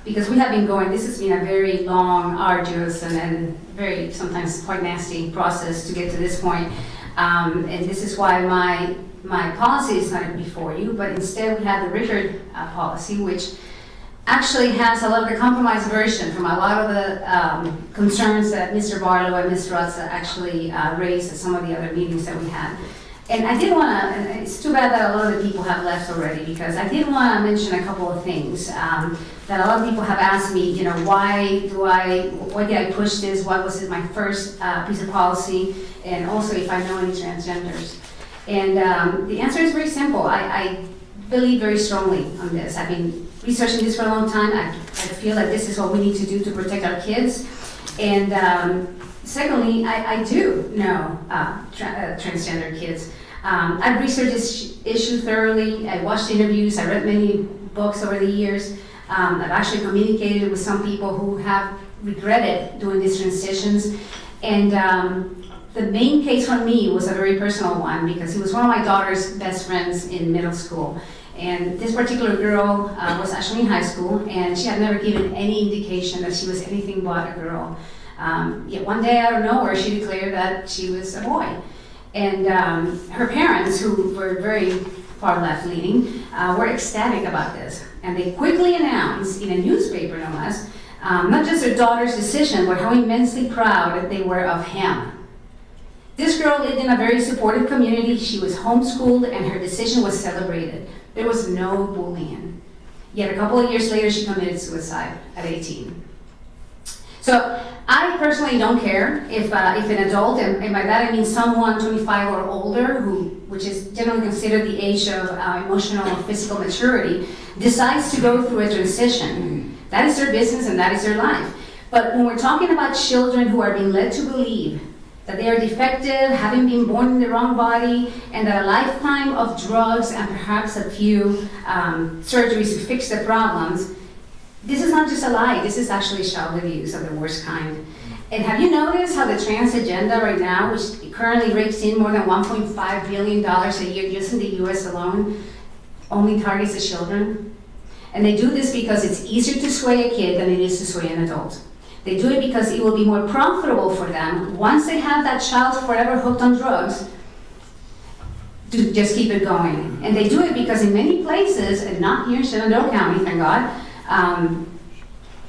because we have been going, this has been a very long, arduous, and very, sometimes quite nasty process to get to this point. And this is why my policy is not before you, but instead we have the Richard policy, which actually has a lot of the compromised version from a lot of the concerns that Mr. Barlow and Ms. Rutz actually raised at some of the other meetings that we had. And I did want to, and it's too bad that a lot of the people have left already, because I did want to mention a couple of things that a lot of people have asked me, you know, why did I push this? Why was it my first piece of policy? And also if I know any transgenders. And the answer is very simple. I believe very strongly on this. I've been researching this for a long time. I feel like this is what we need to do to protect our kids. And secondly, I do know transgender kids. I've researched this issue thoroughly. I watched interviews. I read many books over the years. I've actually communicated with some people who have regretted doing these transitions. And the main case for me was a very personal one, because he was one of my daughter's best friends in middle school. And this particular girl was actually in high school, and she had never given any indication that she was anything but a girl. Yet one day out of nowhere, she declared that she was a boy. And her parents, who were very far left-leaning, were ecstatic about this. And they quickly announced, in a newspaper no less, not just their daughter's decision, but how immensely proud they were of him. This girl lived in a very supportive community. She was homeschooled and her decision was celebrated. There was no bullying. Yet a couple of years later, she committed suicide at 18. So I personally don't care if an adult, and by that I mean someone 25 or older, which is generally considered the age of emotional or physical maturity, decides to go through a transition. That is their business and that is their life. But when we're talking about children who are being led to believe that they are defective, having been born in the wrong body, and that a lifetime of drugs and perhaps a few surgeries to fix the problems, this is not just a lie, this is actually child abuse of the worst kind. And have you noticed how the trans agenda right now, which currently rakes in more than $1.5 billion a year just in the US alone, only targets the children? And they do this because it's easier to sway a kid than it is to sway an adult. They do it because it will be more profitable for them once they have that child forever hooked on drugs to just keep it going. And they do it because in many places, and not here in Shenandoah County, thank God,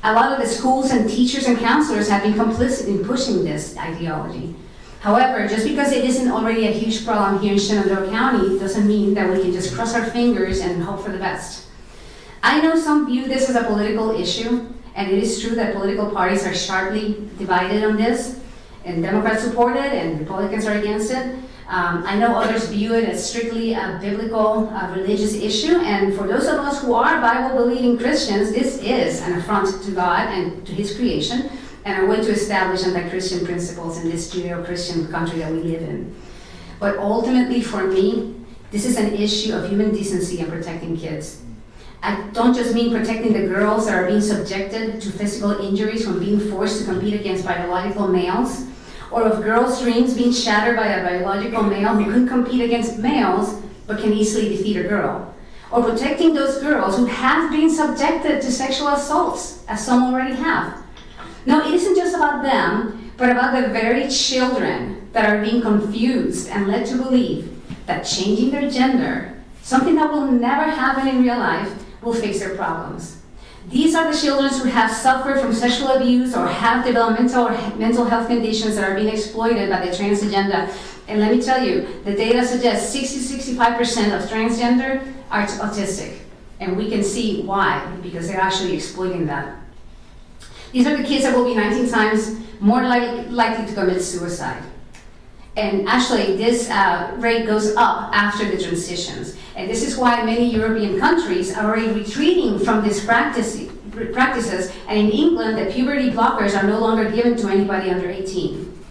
a lot of the schools and teachers and counselors have been complicit in pushing this ideology. However, just because it isn't already a huge problem here in Shenandoah County doesn't mean that we can just cross our fingers and hope for the best. I know some view this as a political issue, and it is true that political parties are sharply divided on this, and Democrats support it and Republicans are against it. I know others view it as strictly a biblical, religious issue, and for those of us who are Bible-believing Christians, this is an affront to God and to His creation, and a way to establish anti-Christian principles in this Judeo-Christian country that we live in. But ultimately, for me, this is an issue of human decency and protecting kids. I don't just mean protecting the girls that are being subjected to physical injuries from being forced to compete against biological males, or of girls' dreams being shattered by a biological male who can compete against males but can easily defeat a girl, or protecting those girls who have been subjected to sexual assaults, as some already have. No, it isn't just about them, but about the very children that are being confused and led to believe that changing their gender, something that will never happen in real life, will fix their problems. These are the children who have suffered from sexual abuse or have developmental or mental health conditions that are being exploited by the trans agenda. And let me tell you, the data suggests 60-65% of transgender are autistic. And we can see why, because they're actually exploiting that. These are the kids that will be 19 times more likely to commit suicide. And actually, this rate goes up after the transitions. And this is why many European countries are already retreating from these practices. And in England, the puberty blockers are no longer given to anybody under 18.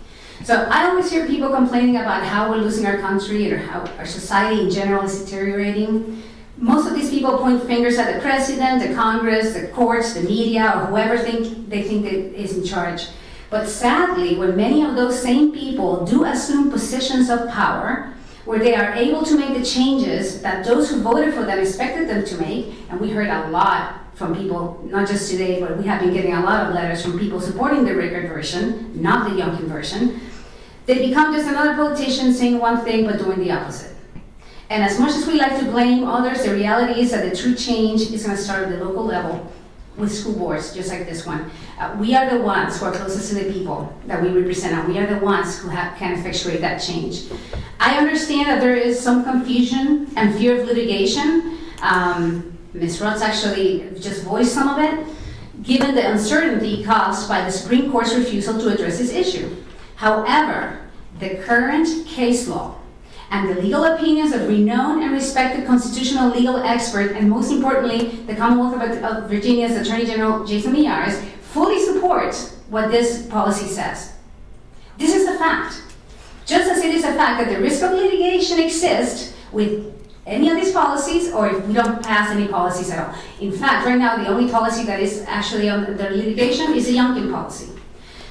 So I always hear people complaining about how we're losing our country or how our society in general is deteriorating. Most of these people point fingers at the president, the Congress, the courts, the media, or whoever they think is in charge. But sadly, when many of those same people do assume positions of power, where they are able to make the changes that those who voted for them expected them to make, and we heard a lot from people, not just today, but we have been getting a lot of letters from people supporting the Rickard version, not the Youngkin version, they become just another politician saying one thing but doing the opposite. And as much as we like to blame others, the reality is that the true change is going to start at the local level with school boards, just like this one. We are the ones who are closest to the people that we represent, and we are the ones who can effectuate that change. I understand that there is some confusion and fear of litigation. Ms. Rutz actually just voiced some of it, given the uncertainty caused by the Supreme Court's refusal to address this issue. However, the current case law and the legal opinions of renowned and respected constitutional legal expert, and most importantly, the Commonwealth of Virginia's Attorney General Jason Miyares, fully support what this policy says. This is a fact. Just as it is a fact that the risk of litigation exists with any of these policies, or if we don't pass any policies at all. In fact, right now, the only policy that is actually on the litigation is the Youngkin policy.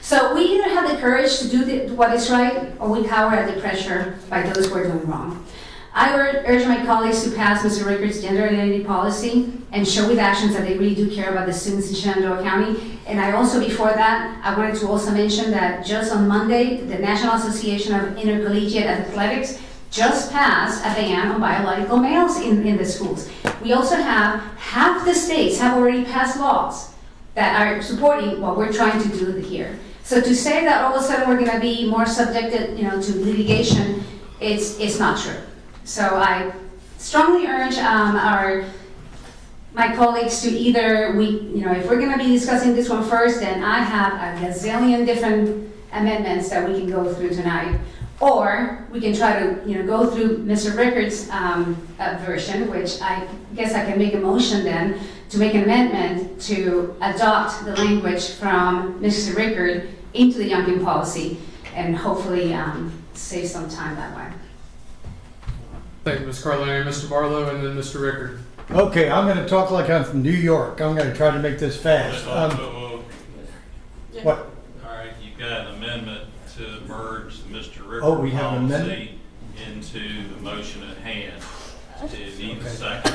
So we either have the courage to do what is right, or we cower at the pressure by those who are doing wrong. I urge my colleagues to pass Mr. Rickard's gender identity policy and show with actions that they really do care about the students in Shenandoah County. And I also, before that, I wanted to also mention that just on Monday, the National Association of Intercollegiate Athletics just passed a ban on biological males in the schools. We also have half the states have already passed laws that are supporting what we're trying to do here. So to say that all of a sudden we're gonna be more subjected, to litigation, it's not true. So I strongly urge my colleagues to either, if we're gonna be discussing this one first, then I have a gazillion different amendments that we can go through tonight. Or we can try to, go through Mr. Rickard's version, which I guess I can make a motion then to make an amendment to adopt the language from Mr. Rickard into the Youngkin policy and hopefully save some time that way. Thank you, Ms. Carlini. Mr. Barlow and then Mr. Rickard. Okay, I'm gonna talk like I'm from New York. I'm gonna try to make this fast. What? All right, you've got an amendment to merge the Mr. Rickard Oh, we have an amendment? policy into the motion at hand. It needs a second,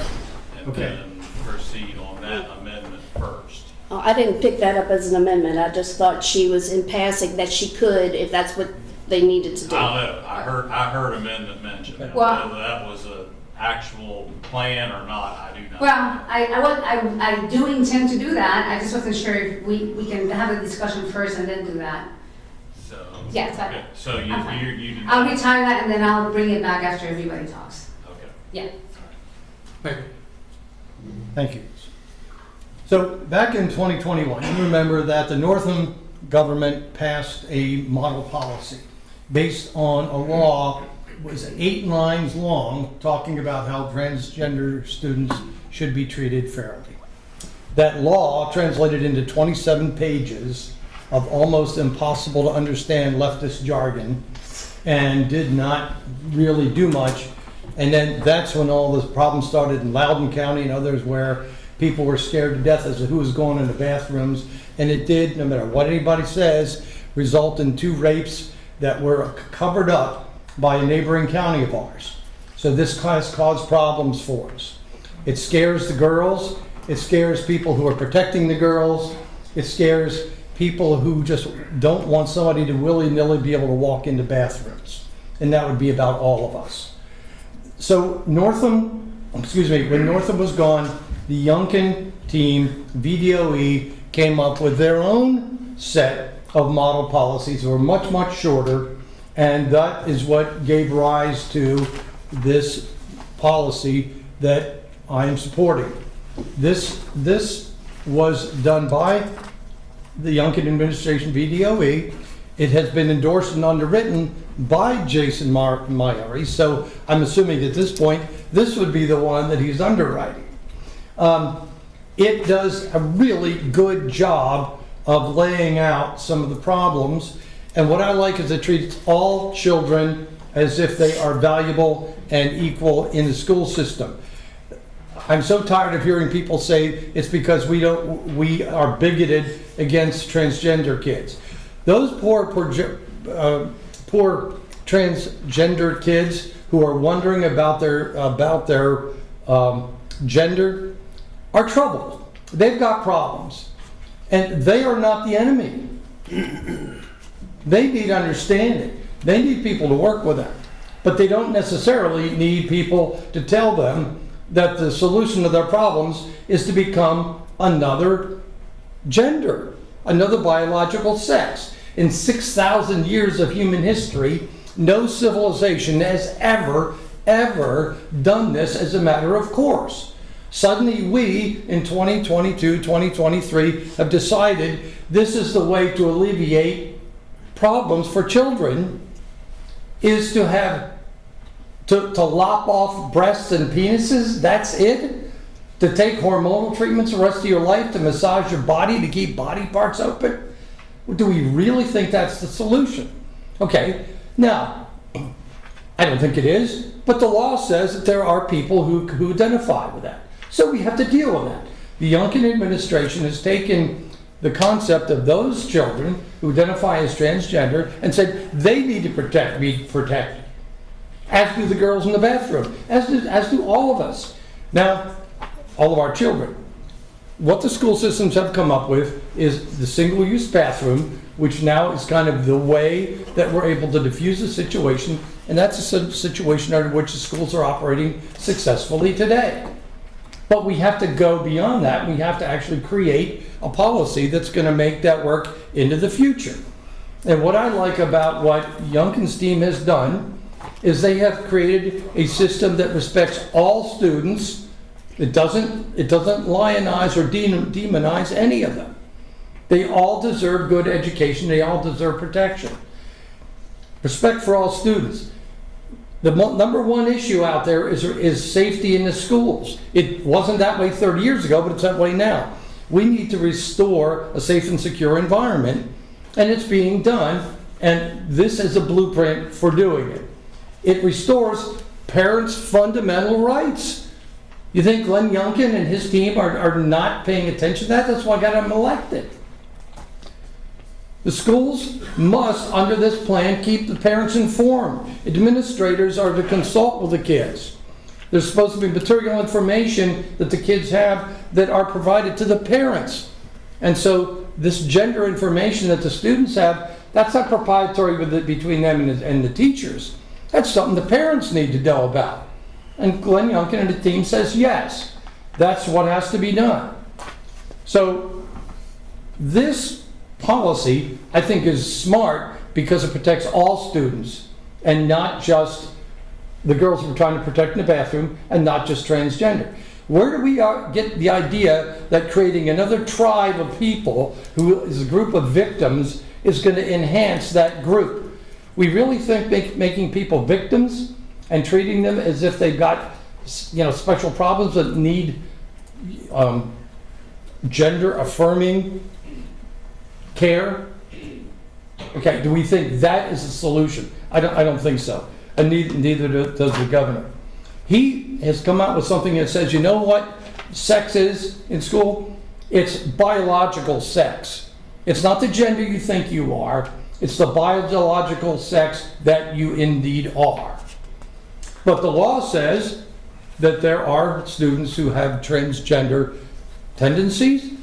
and Okay. then proceed on that amendment first. Oh, I didn't pick that up as an amendment. I just thought she was in passing that she could if that's what they needed to do. I don't know, I heard amendment mentioned. Now, Well- whether that was an actual plan or not, I do not. Well, I do intend to do that. I just wasn't sure if we can have a discussion first and then do that. So, Yes, okay, so you I'm fine. do not. I'll retire that and then I'll bring it back after everybody talks. Okay. Yeah. Thank you. Thank you. So back in 2021, you remember that the Northam government passed a model policy based on a law that was 8 lines long talking about how transgender students should be treated fairly. That law translated into 27 pages of almost impossible to understand leftist jargon and did not really do much. And then that's when all the problems started in Loudoun County and others where people were scared to death as to who was going in the bathrooms. And it did, no matter what anybody says, result in 2 rapes that were covered up by a neighboring county of ours. So this has caused problems for us. It scares the girls. It scares people who are protecting the girls. It scares people who just don't want somebody to willy-nilly be able to walk into bathrooms. And that would be about all of us. So when Northam was gone, the Youngkin team, VDOE, came up with their own set of model policies that were much, much shorter, and that is what gave rise to this policy that I am supporting. This was done by the Youngkin administration, VDOE. It has been endorsed and underwritten by Jason Myrie, so I'm assuming at this point, this would be the one that he's underwriting. It does a really good job of laying out some of the problems, and what I like is it treats all children as if they are valuable and equal in the school system. I'm so tired of hearing people say it's because we are bigoted against transgender kids. Those poor transgender kids who are wondering about their gender are troubled. They've got problems, and they are not the enemy. They need understanding. They need people to work with them, but they don't necessarily need people to tell them that the solution to their problems is to become another gender, another biological sex. In 6,000 years of human history, no civilization has ever done this as a matter of course. Suddenly we, in 2022, 2023, have decided this is the way to alleviate problems for children, is to have to lop off breasts and penises. That's it? To take hormonal treatments the rest of your life to massage your body to keep body parts open? Do we really think that's the solution? Okay, now, I don't think it is, but the law says that there are people who identify with that. So we have to deal with that. The Youngkin administration has taken the concept of those children who identify as transgender and said they need to be protected, as do the girls in the bathroom, as do all of us. Now, all of our children. What the school systems have come up with is the single-use bathroom, which now is kind of the way that we're able to diffuse the situation, and that's a situation under which the schools are operating successfully today. But we have to go beyond that. We have to actually create a policy that's going to make that work into the future. And what I like about what Youngkin's team has done is they have created a system that respects all students. It doesn't lionize or demonize any of them. They all deserve good education. They all deserve protection. Respect for all students. The number one issue out there is safety in the schools. It wasn't that way 30 years ago, but it's that way now. We need to restore a safe and secure environment, and it's being done, and this is a blueprint for doing it. It restores parents' fundamental rights. You think Glenn Youngkin and his team are not paying attention to that? That's why I got him elected. The schools must, under this plan, keep the parents informed. Administrators are to consult with the kids. There's supposed to be material information that the kids have that are provided to the parents. And so this gender information that the students have, that's not proprietary between them and the teachers. That's something the parents need to know about. And Glenn Youngkin and the team says, yes, that's what has to be done. So this policy, I think, is smart because it protects all students and not just the girls we're trying to protect in the bathroom and not just transgender. Where do we get the idea that creating another tribe of people who is a group of victims is going to enhance that group? We really think making people victims and treating them as if they've got, special problems that need gender affirming care? Okay, do we think that is the solution? I don't think so, and neither does the governor. He has come out with something that says, you know what sex is in school? It's biological sex. It's not the gender you think you are. It's the biological sex that you indeed are. But the law says that there are students who have transgender tendencies,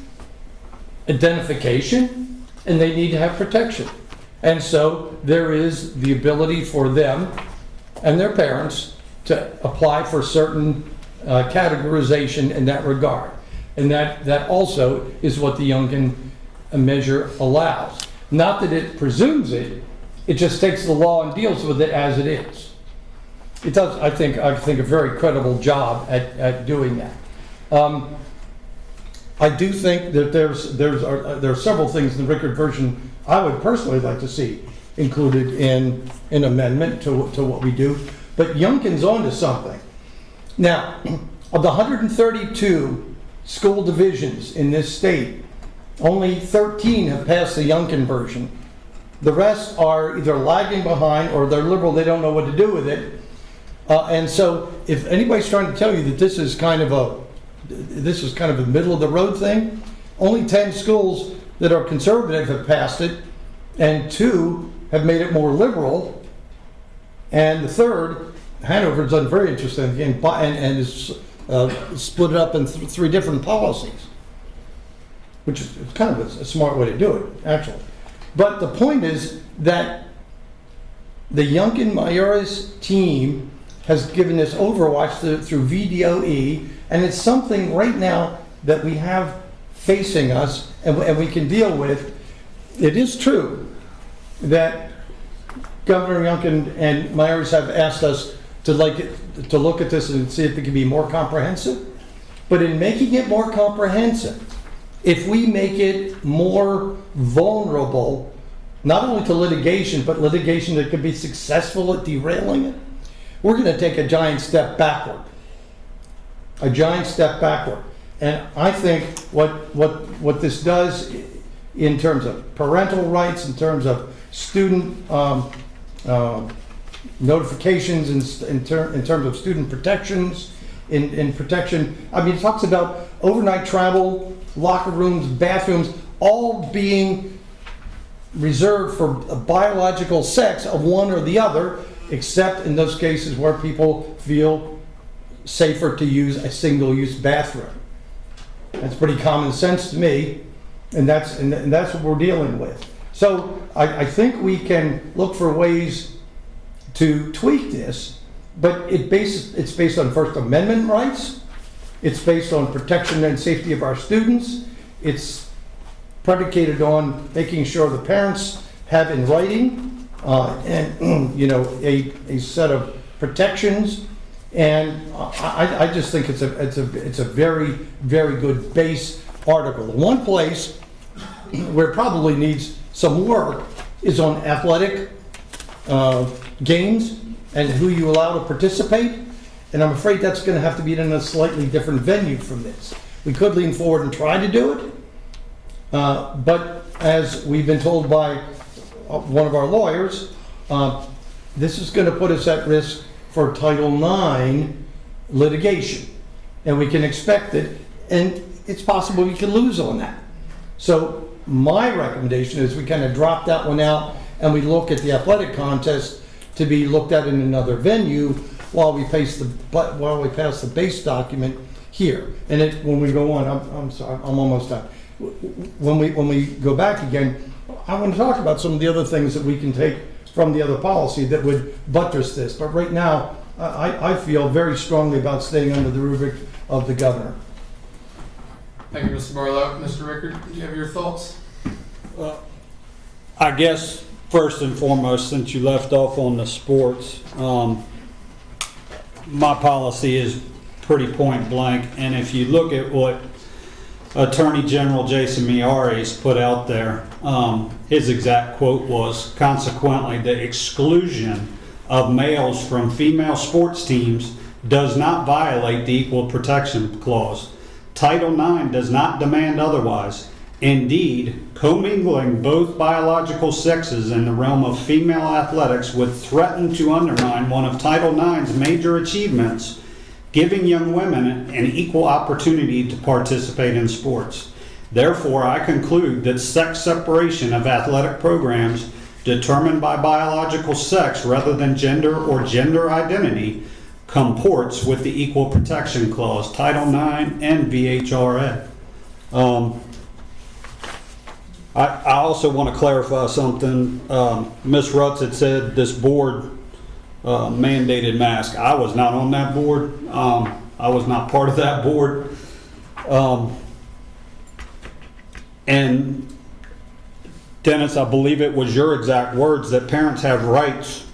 identification, and they need to have protection. And so there is the ability for them and their parents to apply for certain categorization in that regard. And that also is what the Youngkin measure allows. Not that it presumes it, it just takes the law and deals with it as it is. It does, I think, a very credible job at doing that. I do think that there are several things in the Rickard version I would personally like to see included in an amendment to what we do. But Youngkin's on to something. Now, of the 132 school divisions in this state, only 13 have passed the Youngkin version. The rest are either lagging behind or they're liberal, they don't know what to do with it. And so if anybody's trying to tell you that this is kind of a middle of the road thing, only 10 schools that are conservative have passed it, and 2 have made it more liberal, and the third, Hanover, has done very interesting and is split it up in 3 different policies, which is kind of a smart way to do it, actually. But the point is that the Youngkin Mayor's team has given this overwatch through VDOE, and it's something right now that we have facing us and we can deal with. It is true that Governor Youngkin and Myers have asked us to look at this and see if it can be more comprehensive. But in making it more comprehensive, if we make it more vulnerable, not only to litigation, but litigation that could be successful at derailing it, we're going to take a giant step backward. A giant step backward. And I think what this does in terms of parental rights, in terms of student notifications, in terms of student protections, in protection, I mean, it talks about overnight travel, locker rooms, bathrooms, all being reserved for biological sex of one or the other, except in those cases where people feel safer to use a single-use bathroom. That's pretty common sense to me, and that's what we're dealing with. So I think we can look for ways to tweak this, but it's based on First Amendment rights, it's based on protection and safety of our students, it's predicated on making sure the parents have in writing, and, you know, a set of protections. And I just think it's a very, very good base article. The one place where it probably needs some work is on athletic games and who you allow to participate. And I'm afraid that's going to have to be in a slightly different venue from this. We could lean forward and try to do it, but as we've been told by one of our lawyers, this is going to put us at risk for Title IX litigation. And we can expect it, and it's possible we can lose on that. So my recommendation is we kind of drop that one out and we look at the athletic contest to be looked at in another venue while we pass the base document here. And when we go on, I'm sorry, I'm almost done. When we go back again, I want to talk about some of the other things that we can take from the other policy that would buttress this. But right now, I feel very strongly about staying under the rubric of the governor. Thank you, Mr. Barlow. Mr. Rickard, do you have your thoughts? I guess first and foremost, since you left off on the sports, my policy is pretty point blank. And if you look at what Attorney General Jason Miyares put out there, his exact quote was, consequently, the exclusion of males from female sports teams does not violate the Equal Protection Clause. Title IX does not demand otherwise. Indeed, commingling both biological sexes in the realm of female athletics would threaten to undermine one of Title IX's major achievements, giving young women an equal opportunity to participate in sports. Therefore, I conclude that sex separation of athletic programs determined by biological sex rather than gender or gender identity comports with the Equal Protection Clause, Title IX, and VHRA. I also want to clarify something. Ms. Rutz had said this board mandated mask. I was not on that board. I was not part of that board. And Dennis, I believe it was your exact words that parents have rights,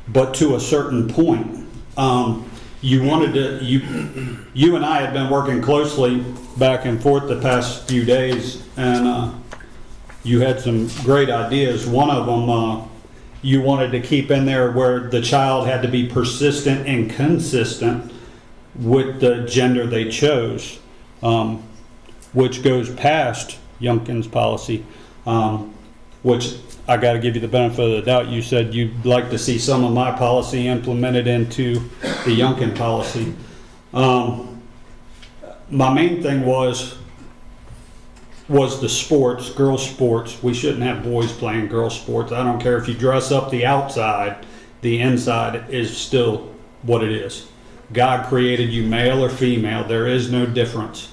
but to a certain point. You wanted to, you and I had been working closely back and forth the past few days, and you had some great ideas. One of them, you wanted to keep in there where the child had to be persistent and consistent with the gender they chose, which goes past Youngkin's policy, which I got to give you the benefit of the doubt. You said you'd like to see some of my policy implemented into the Youngkin policy. My main thing was the sports, girls' sports. We shouldn't have boys playing girls' sports. I don't care if you dress up the outside, the inside is still what it is. God created you male or female. There is no difference.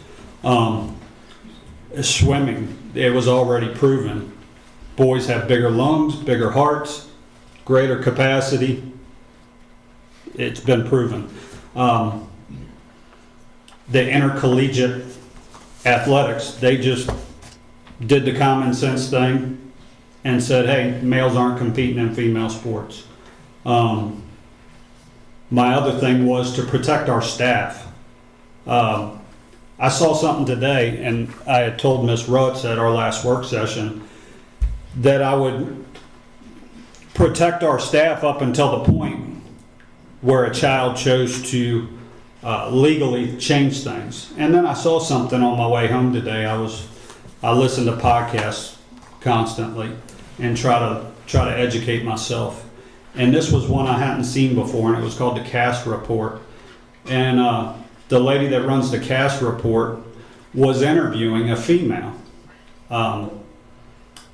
Swimming, it was already proven. Boys have bigger lungs, bigger hearts, greater capacity. It's been proven. The intercollegiate athletics, they just did the common sense thing and said, hey, males aren't competing in female sports. My other thing was to protect our staff. I saw something today, and I had told Ms. Rutz at our last work session that I would protect our staff up until the point where a child chose to legally change things. And then I saw something on my way home today. I listen to podcasts constantly and try to educate myself. And this was one I hadn't seen before, and it was called the CAST report. And the lady that runs the CAST report was interviewing a female.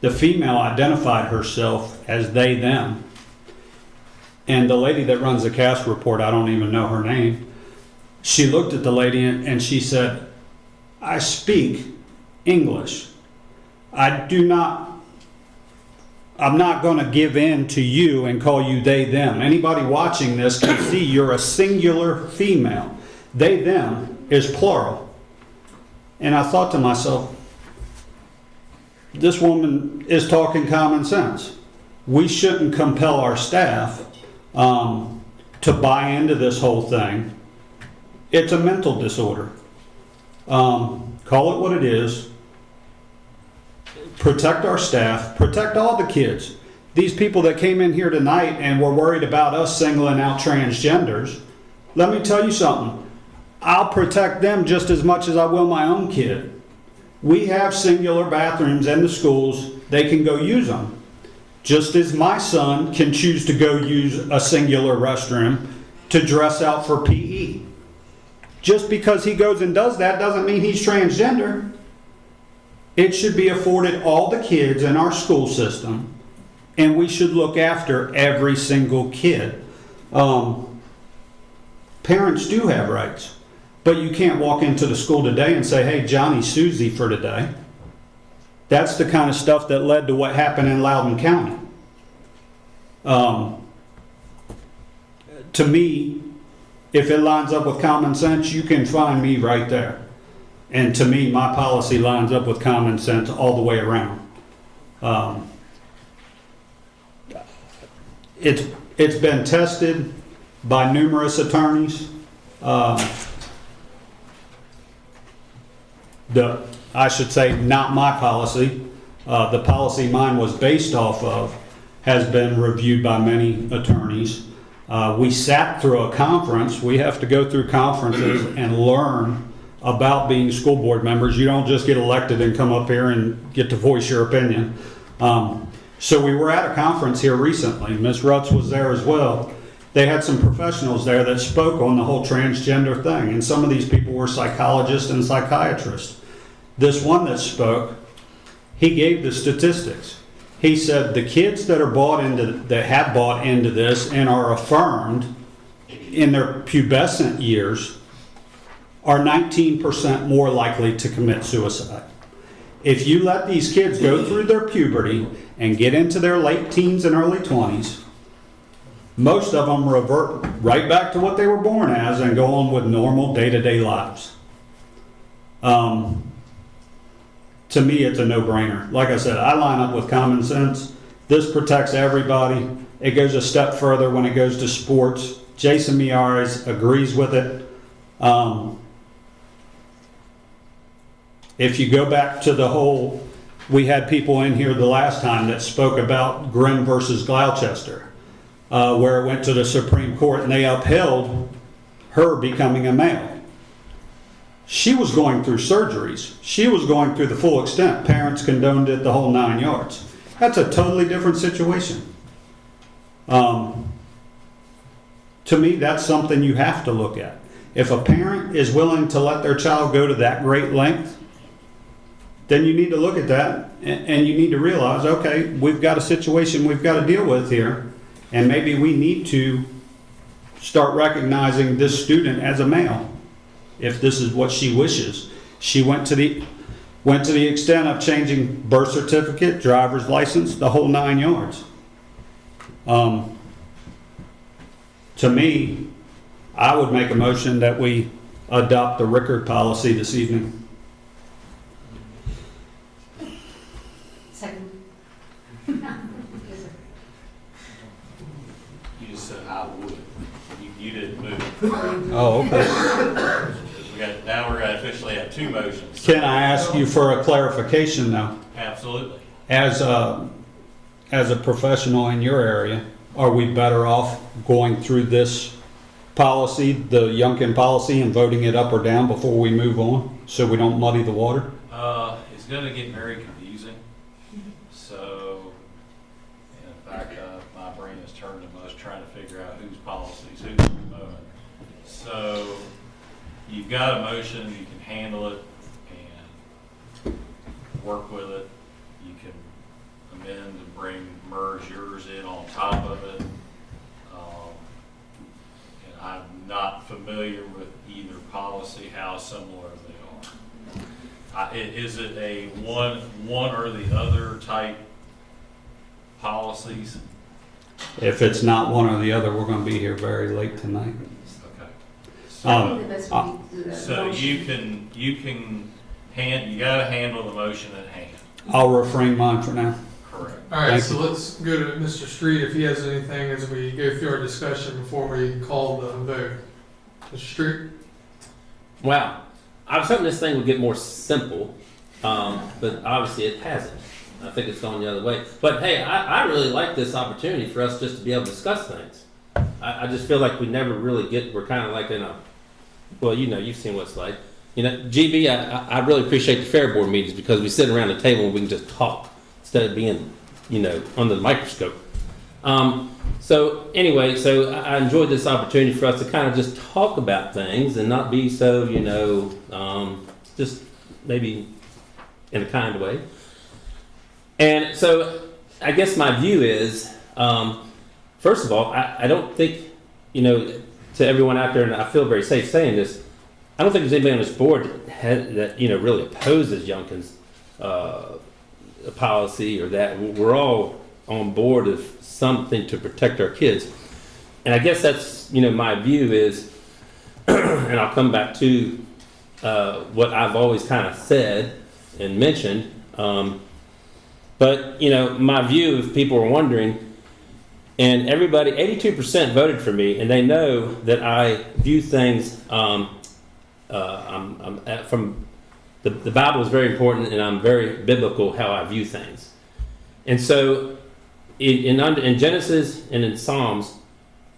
The female identified herself as they, them. And the lady that runs the CAST report, I don't even know her name, she looked at the lady and she said, I speak English. I'm not going to give in to you and call you they, them. Anybody watching this can see you're a singular female. They, them is plural. And I thought to myself, this woman is talking common sense. We shouldn't compel our staff to buy into this whole thing. It's a mental disorder. Call it what it is. Protect our staff, protect all the kids. These people that came in here tonight and were worried about us singling out transgenders, let me tell you something. I'll protect them just as much as I will my own kid. We have singular bathrooms in the schools. They can go use them. Just as my son can choose to go use a singular restroom to dress out for PE. Just because he goes and does that doesn't mean he's transgender. It should be afforded all the kids in our school system, and we should look after every single kid. Parents do have rights, but you can't walk into the school today and say, hey, Johnny, Susie for today. That's the kind of stuff that led to what happened in Loudoun County. To me, if it lines up with common sense, you can find me right there. And to me, my policy lines up with common sense all the way around. It's been tested by numerous attorneys. I should say, not my policy. The policy mine was based off of has been reviewed by many attorneys. We sat through a conference. We have to go through conferences and learn about being school board members. You don't just get elected and come up here and get to voice your opinion. So we were at a conference here recently. Ms. Rutz was there as well. They had some professionals there that spoke on the whole transgender thing, and some of these people were psychologists and psychiatrists. This one that spoke, he gave the statistics. He said the kids that have bought into this and are affirmed in their pubescent years are 19% more likely to commit suicide. If you let these kids go through their puberty and get into their late teens and early 20s, most of them revert right back to what they were born as and go on with normal day-to-day lives. To me, it's a no-brainer. Like I said, I line up with common sense. This protects everybody. It goes a step further when it goes to sports. Jason Miyares agrees with it. If you go back to the whole, we had people in here the last time that spoke about Grimm versus Gloucester, where it went to the Supreme Court and they upheld her becoming a male. She was going through surgeries. She was going through the full extent. Parents condoned it, the whole 9 yards. That's a totally different situation. To me, that's something you have to look at. If a parent is willing to let their child go to that great length, then you need to look at that and you need to realize, okay, we've got a situation we've got to deal with here, and maybe we need to start recognizing this student as a male. If this is what she wishes. She went to the extent of changing birth certificate, driver's license, the whole 9 yards. To me, I would make a motion that we adopt the Rickard policy this evening. Second. You just said I would. You didn't move. Oh, okay. Now we're going to officially have two motions. Can I ask you for a clarification though? Absolutely. As a professional in your area, are we better off going through this policy, the Youngkin policy, and voting it up or down before we move on so we don't muddy the water? It's going to get very confusing. So, in fact, my brain is turned to mush trying to figure out whose policies, who's promoting. So, you've got a motion, you can handle it and work with it. You can amend and merge yours in on top of it. And I'm not familiar with either policy, how similar they are. Is it a one or the other type policies? If it's not one or the other, we're going to be here very late tonight. So you gotta handle the motion at hand. I'll refrain mine for now. Correct. All right, Thank so you. let's go to Mr. Street if he has anything as we go through our discussion before we call the vote. Mr. Street? Wow. I was hoping this thing would get more simple, but obviously it hasn't. I think it's gone the other way. But hey, I really like this opportunity for us just to be able to discuss things. I just feel like we never really we're kind of like in a, well, you know, you've seen what it's like. You know, GB, I really appreciate the fair board meetings because we sit around the table and we can just talk instead of being, you know, under the microscope. So anyway, so I enjoyed this opportunity for us to kind of just talk about things and not be so, you know, just maybe in a kind way. And so I guess my view is, first of all, I don't think, you know, to everyone out there, and I feel very safe saying this, I don't think there's anybody on this board that you know, really opposes Youngkin's policy or that. We're all on board of something to protect our kids. And I guess that's, you know, my view is, and I'll come back to what I've always kind of said and mentioned, but, you know, my view, if people are wondering, and everybody, 82% voted for me, and they know that I view things, from the Bible is very important, and I'm very biblical how I view things. And so in Genesis and in Psalms,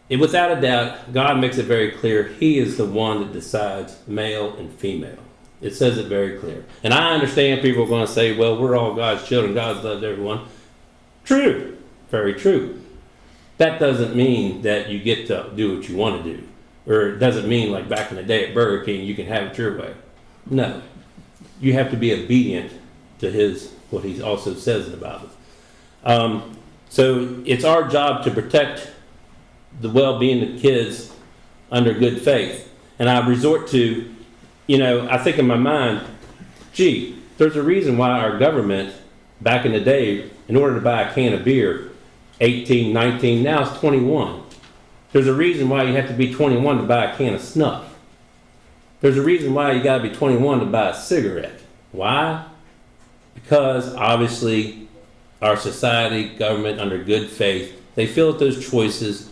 without a doubt, God makes it very clear He is the one that decides male and female. It says it very clear. And I understand people are going to say, well, we're all God's children. God's loved everyone. True. Very true. That doesn't mean that you get to do what you want to do. Or it doesn't mean like back in the day at Burger King, you can have it your way. No. You have to be obedient to what He also says in the Bible. So it's our job to protect the well-being of kids under good faith. And I resort to, you know, I think in my mind, gee, there's a reason why our government, back in the day, in order to buy a can of beer, 18, 19, now it's 21. There's a reason why you have to be 21 to buy a can of snuff. There's a reason why you got to be 21 to buy a cigarette. Why? Because obviously our society, government, under good faith, they feel that those choices,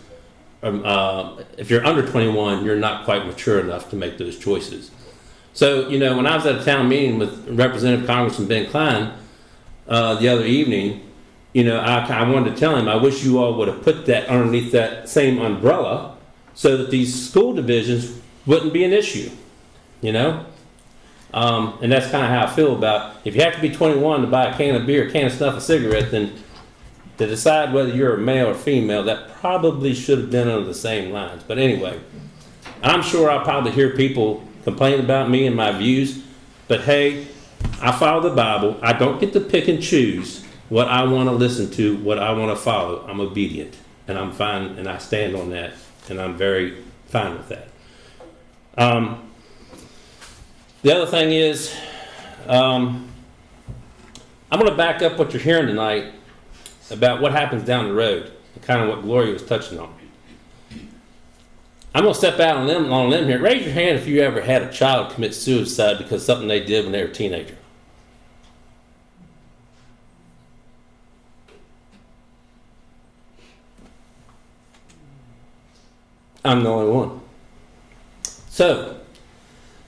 if you're under 21, you're not quite mature enough to make those choices. So, you know, when I was at a town meeting with Representative Congressman Ben Klein the other evening, you know, I wanted to tell him, I wish you all would have put that underneath that same umbrella so that these school divisions wouldn't be an issue, you know? And that's kind of how I feel about, if you have to be 21 to buy a can of beer, a can of snuff, a cigarette, then to decide whether you're a male or female, that probably should have been under the same lines. But anyway, I'm sure I'll probably hear people complain about me and my views, but hey, I follow the Bible. I don't get to pick and choose what I want to listen to, what I want to follow. I'm obedient, and I'm fine, and I stand on that, and I'm very fine with that. The other thing is, I'm going to back up what you're hearing tonight about what happens down the road, and kind of what Gloria was touching on. I'm going to step out on them here. Raise your hand if you ever had a child commit suicide because of something they did when they were a teenager. I'm the only one. So,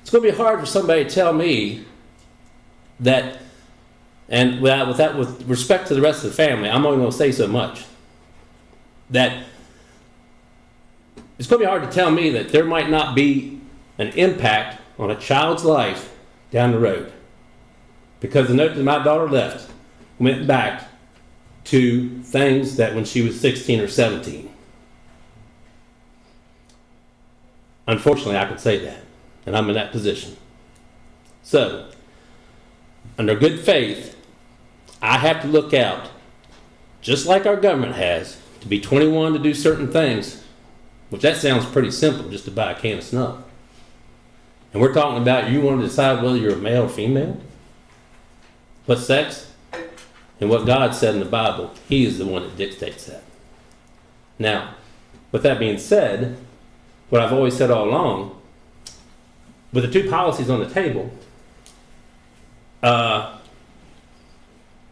it's going to be hard for somebody to tell me that, and with respect to the rest of the family, I'm only going to say so much, that it's going to be hard to tell me that there might not be an impact on a child's life down the road. Because the note that my daughter left went back to things that when she was 16 or 17. Unfortunately, I can say that, and I'm in that position. So, under good faith, I have to look out, just like our government has, to be 21 to do certain things, which that sounds pretty simple, just to buy a can of snuff. And we're talking about you want to decide whether you're a male or female, what sex, and what God said in the Bible. He is the one that dictates that. Now, with that being said, what I've always said all along, with the two policies on the table,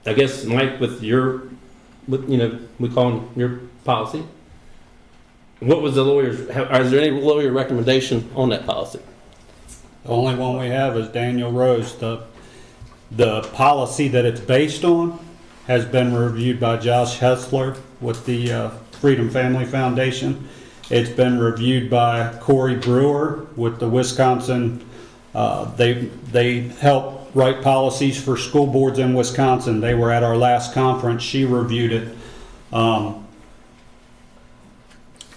I guess, Mike, with we call them your policy. What was the lawyer's, is there any lawyer recommendation on that policy? The only one we have is Daniel Rose. The policy that it's based on has been reviewed by Josh Hessler with the Freedom Family Foundation. It's been reviewed by Corey Brewer with the Wisconsin. They help write policies for school boards in Wisconsin. They were at our last conference. She reviewed it.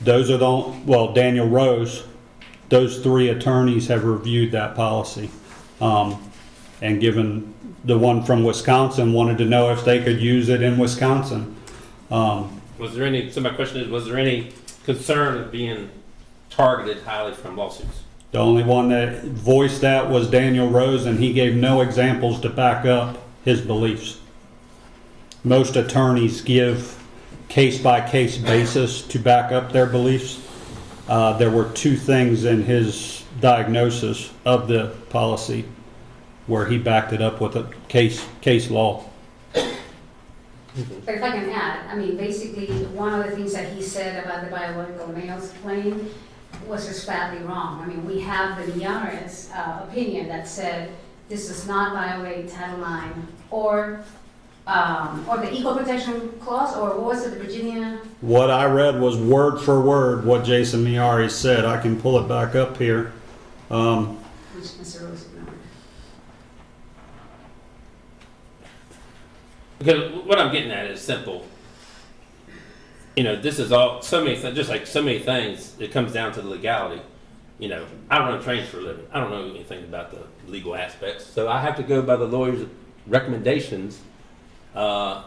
Those are Daniel Rose. Those three attorneys have reviewed that policy, and given the one from Wisconsin wanted to know if they could use it in Wisconsin. Was there any? So my question is, was there any concern of being targeted highly from lawsuits? The only one that voiced that was Daniel Rose, and he gave no examples to back up his beliefs. Most attorneys give case-by-case basis to back up their beliefs. There were two things in his diagnosis of the policy where he backed it up with a case law. But if I can add, I mean, basically, one of the things that he said about the biological males claim was just flatly wrong. I mean, we have the Miares opinion that said this does not violate Title IX or the Equal Protection Clause, or what was it, the Virginia? What I read was word for word what Jason Miari said. I can pull it back up here. Which Mr. Rose ignored. Because what I'm getting at is simple. This is all so many things. Just like so many things, it comes down to the legality. I run trains for a living. I don't know anything about the legal aspects, so I have to go by the lawyer's recommendations. How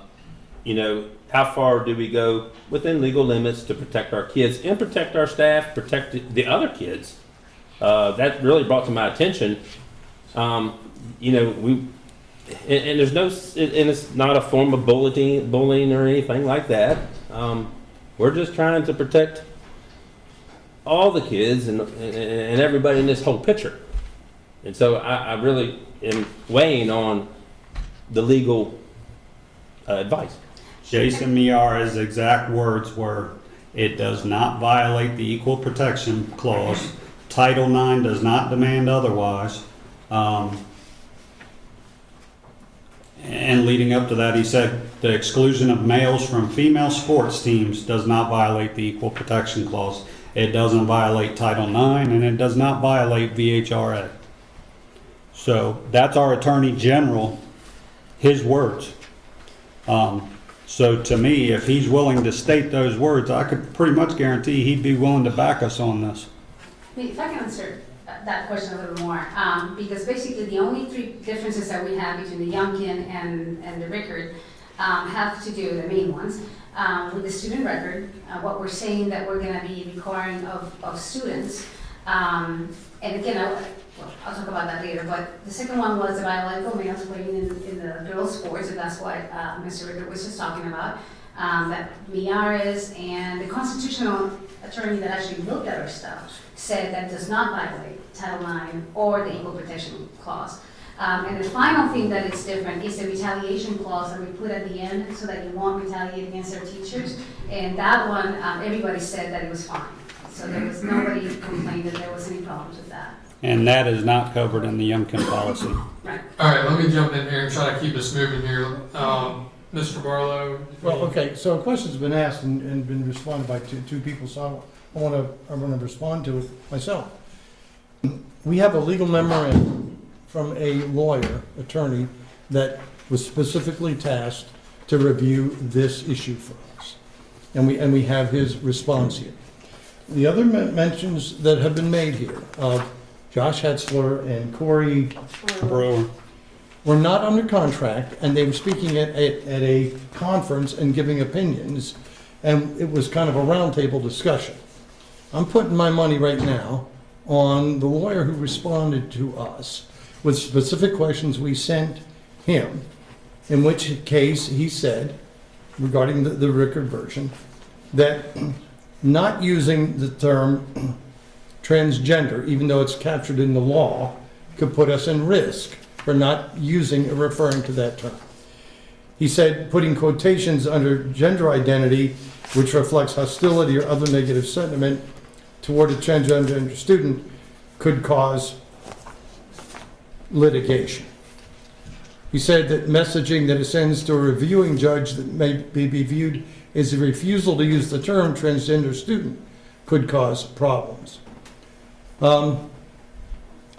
far do we go within legal limits to protect our kids and protect our staff, protect the other kids? That really brought to my attention. And there's no, and it's not a form of bullying or anything like that. We're just trying to protect all the kids and everybody in this whole picture. And so I really am weighing on the legal advice. Jason Miara's exact words were, it does not violate the Equal Protection Clause. Title IX does not demand otherwise. And leading up to that, he said the exclusion of males from female sports teams does not violate the Equal Protection Clause. It doesn't violate Title IX, and it does not violate VHRA. So that's our Attorney General, his words. So to me, if he's willing to state those words, I could pretty much guarantee he'd be willing to back us on this. If I can answer that question a little more, because basically the only three differences that we have between the Youngkin and the record have to do, the main ones, with the student record, what we're saying that we're going to be requiring of students. And again, I'll talk about that later, but the second one was the biological males playing in the girls' sports, and that's what Mr. Rickard was just talking about. That Miares and the constitutional attorney that actually looked at our stuff said that does not violate Title IX or the Equal Protection Clause. And the final thing that is different is the retaliation clause that we put at the end so that you won't retaliate against their teachers. And that one, everybody said that it was fine. So there was nobody complained that there was any problems with that. And that is not covered in the Youngkin policy. Right. All right, let me jump in here and try to keep us moving here. Mr. Barlow? Well, okay, so a question's been asked and been responded by two people, so I want to respond to it myself. We have a legal memorandum from a lawyer, attorney, that was specifically tasked to review this issue for us. And we have his response here. The other mentions that have been made here of Josh Hetzler and Corey Brewer were not under contract, and they were speaking at a conference and giving opinions, and it was kind of a roundtable discussion. I'm putting my money right now on the lawyer who responded to us with specific questions we sent him, in which case he said, regarding the Rickard version, that not using the term transgender, even though it's captured in the law, could put us in risk for not using or referring to that term. He said putting quotations under gender identity, which reflects hostility or other negative sentiment toward a transgender student, could cause litigation. He said that messaging that ascends to a reviewing judge that may be viewed as a refusal to use the term transgender student could cause problems. I'm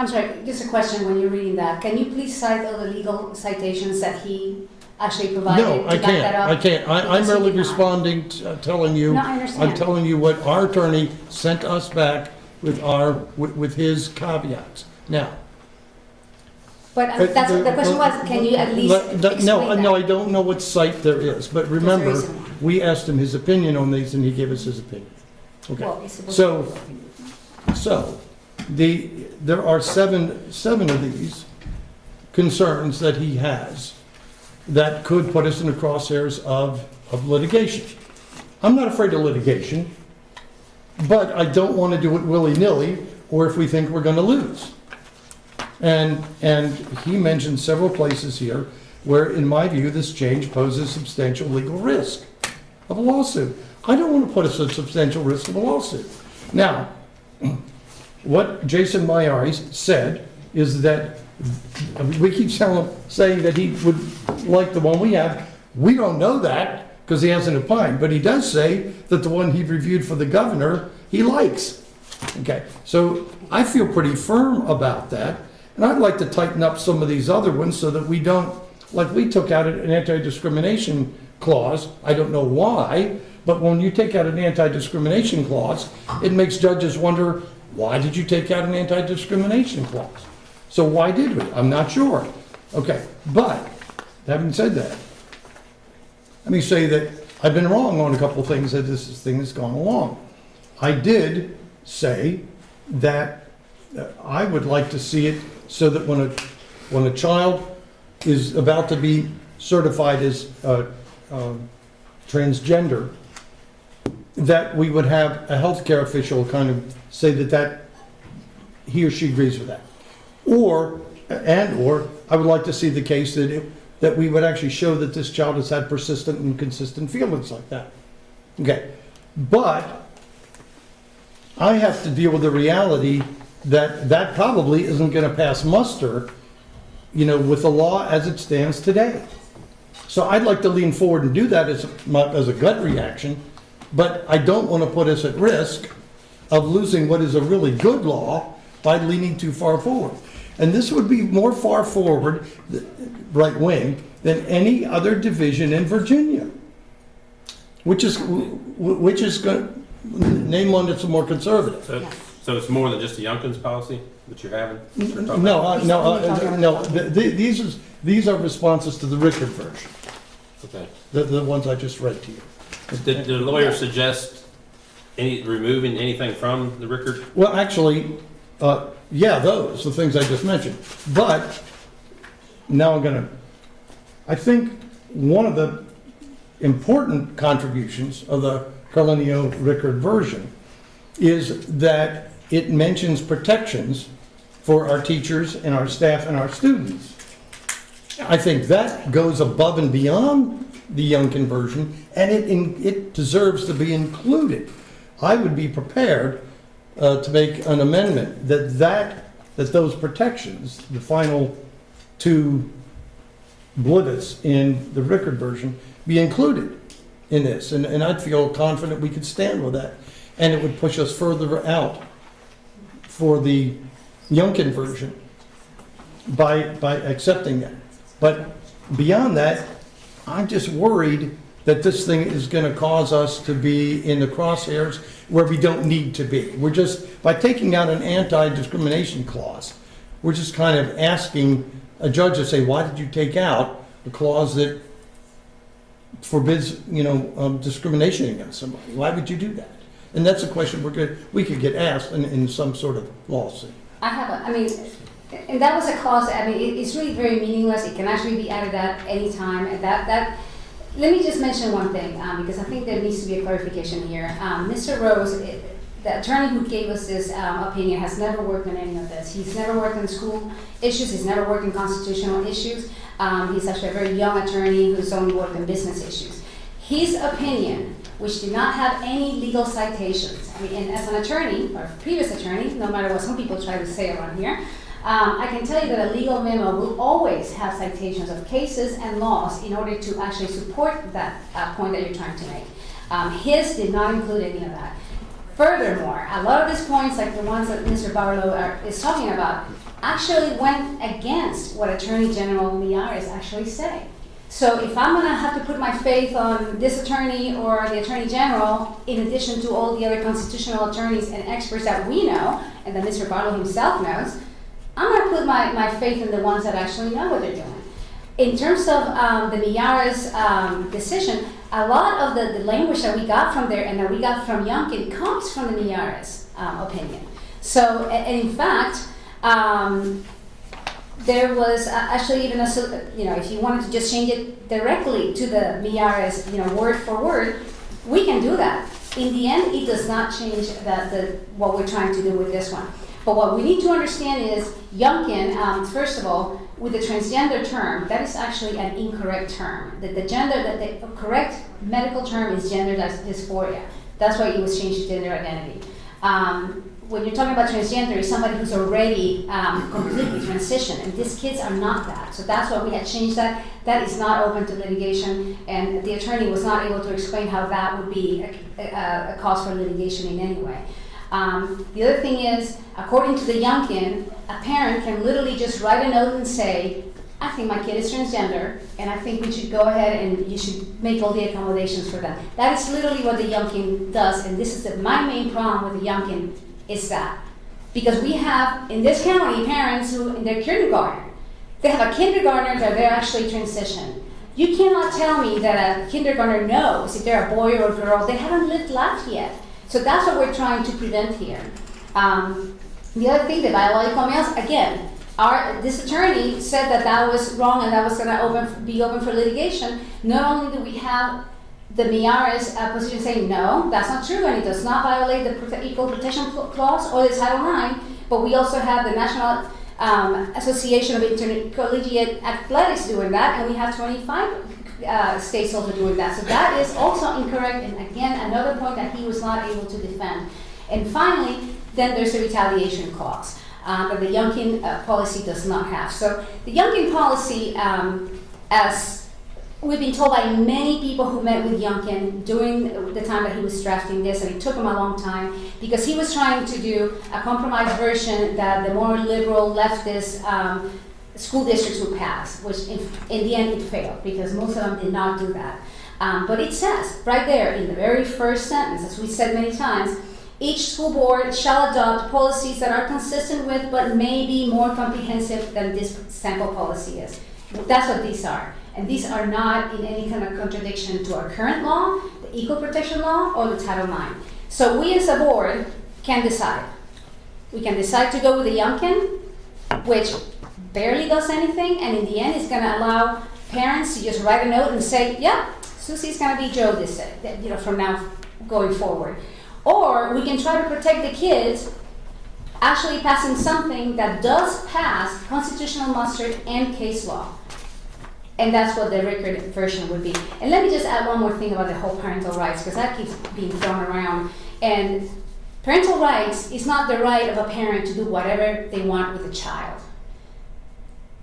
sorry, just a question when you're reading that. Can you please cite all the legal citations that he actually provided No, to I back that up? can't. I'm Because he merely did not. responding, telling you. No, I understand. I'm telling you what our attorney sent us back with his caveats. Now. But that's, the question was, can you at least explain that? No, I don't know what site there is, but remember, There's a reason why. we asked him his opinion on these and he gave us his opinion. Okay. Well, it's supposed So, to there are seven of these concerns that he has that could put us in the crosshairs of litigation. I'm not afraid of litigation, but I don't want to do it willy-nilly or if we think we're going to lose. And he mentioned several places here where, in my view, this change poses substantial legal risk of a lawsuit. I don't want to put us at substantial risk of a lawsuit. Now, what Jason Mayaris said is that we keep saying that he would like the one we have. We don't know that because he hasn't opined, but he does say that the one he reviewed for the governor, he likes. Okay, so I feel pretty firm about that. And I'd like to tighten up some of these other ones so that we don't, like we took out an anti-discrimination clause. I don't know why, but when you take out an anti-discrimination clause, it makes judges wonder, why did you take out an anti-discrimination clause? So why did we? I'm not sure. Okay, but having said that, let me say that I've been wrong on a couple of things as this thing has gone along. I did say that I would like to see it so that when a child is about to be certified as transgender, that we would have a healthcare official kind of say that he or she agrees with that. Or I would like to see the case that we would actually show that this child has had persistent and consistent feelings like that. Okay, but I have to deal with the reality that probably isn't going to pass muster, with the law as it stands today. So I'd like to lean forward and do that as a gut reaction, but I don't want to put us at risk of losing what is a really good law by leaning too far forward. And this would be more far forward, right wing, than any other division in Virginia, which is going to name one that's more conservative. So it's more than just a Youngkin's policy that you're having? No. These are responses to the Rickard version. Okay. The ones I just read to you. Did the lawyer suggest removing anything from the Rickard? Well, actually, the things I just mentioned. But now I think one of the important contributions of the Carlenio-Rickard version is that it mentions protections for our teachers and our staff and our students. I think that goes above and beyond the Youngkin version, and it deserves to be included. I would be prepared to make an amendment that those protections, the final two bullets in the Rickard version, be included in this, and I'd feel confident we could stand with that, and it would push us further out for the Youngkin version by accepting that. But beyond that, I'm just worried that this thing is going to cause us to be in the crosshairs where we don't need to be. We're just, by taking out an anti-discrimination clause, we're just kind of asking a judge to say, why did you take out the clause that forbids, discrimination against somebody? Why would you do that? And that's a question we could get asked in some sort of lawsuit. And that was a clause, it's really very meaningless. It can actually be added at any time. And let me just mention one thing, because I think there needs to be a clarification here. Mr. Rose, the attorney who gave us this opinion, has never worked on any of this. He's never worked on school issues. He's never worked on constitutional issues. He's actually a very young attorney who's only worked in business issues. His opinion, which did not have any legal citations, I mean, and as an attorney, or previous attorney, no matter what some people try to say around here, I can tell you that a legal memo will always have citations of cases and laws in order to actually support that point that you're trying to make. His did not include any of that. Furthermore, a lot of these points, like the ones that Mr. Barlow is talking about, actually went against what Attorney General Miyares actually said. So if I'm going to have to put my faith on this attorney or the Attorney General, in addition to all the other constitutional attorneys and experts that we know, and that Mr. Barlow himself knows, I'm going to put my faith in the ones that actually know what they're doing. In terms of the Miyares decision, a lot of the language that we got from there and that we got from Youngkin comes from the Miyares opinion. So, and in fact, there was actually even if you wanted to just change it directly to the Miyares, word for word, we can do that. In the end, it does not change what we're trying to do with this one. But what we need to understand is Youngkin, first of all, with the transgender term, that is actually an incorrect term. The correct medical term is gender dysphoria. That's why it was changed to gender identity. When you're talking about transgender, it's somebody who's already completely transitioned, and these kids are not that. So that's why we had changed that. That is not open to litigation, and the attorney was not able to explain how that would be a cause for litigation in any way. The other thing is, according to the Youngkin, a parent can literally just write a note and say, I think my kid is transgender, and I think we should go ahead and you should make all the accommodations for them. That is literally what the Youngkin does, and this is my main problem with the Youngkin is that. Because we have, in this county, parents who, in their kindergarten, they have a kindergartner that they're actually transitioned. You cannot tell me that a kindergartner knows if they're a boy or a girl. They haven't lived life yet. So that's what we're trying to prevent here. The other thing, the biological males, again, this attorney said that was wrong and that was going to be open for litigation. Not only do we have the Miyares position saying, no, that's not true, and it does not violate the Equal Protection Clause or the Title IX, but we also have the National Association of Intercollegiate Athletics doing that, and we have 25 states also doing that. So that is also incorrect, and again, another point that he was not able to defend. And finally, then there's the retaliation clause that the Youngkin policy does not have. So the Youngkin policy, as we've been told by many people who met with Youngkin during the time that he was drafting this, and it took him a long time, because he was trying to do a compromise version that the more liberal leftist school districts would pass, which in the end it failed, because most of them did not do that. But it says right there in the very first sentence, as we said many times, each school board shall adopt policies that are consistent with but may be more comprehensive than this sample policy is. That's what these are. And these are not in any kind of contradiction to our current law, the Equal Protection Law, or the Title IX. So we as a board can decide. We can decide to go with the Youngkin, which barely does anything, and in the end it's going to allow parents to just write a note and say, yeah, Susie's going to be Joe this day, from now going forward. Or we can try to protect the kids actually passing something that does pass constitutional muster and case law. And that's what the record version would be. And let me just add one more thing about the whole parental rights, because that keeps being thrown around. And parental rights is not the right of a parent to do whatever they want with a child.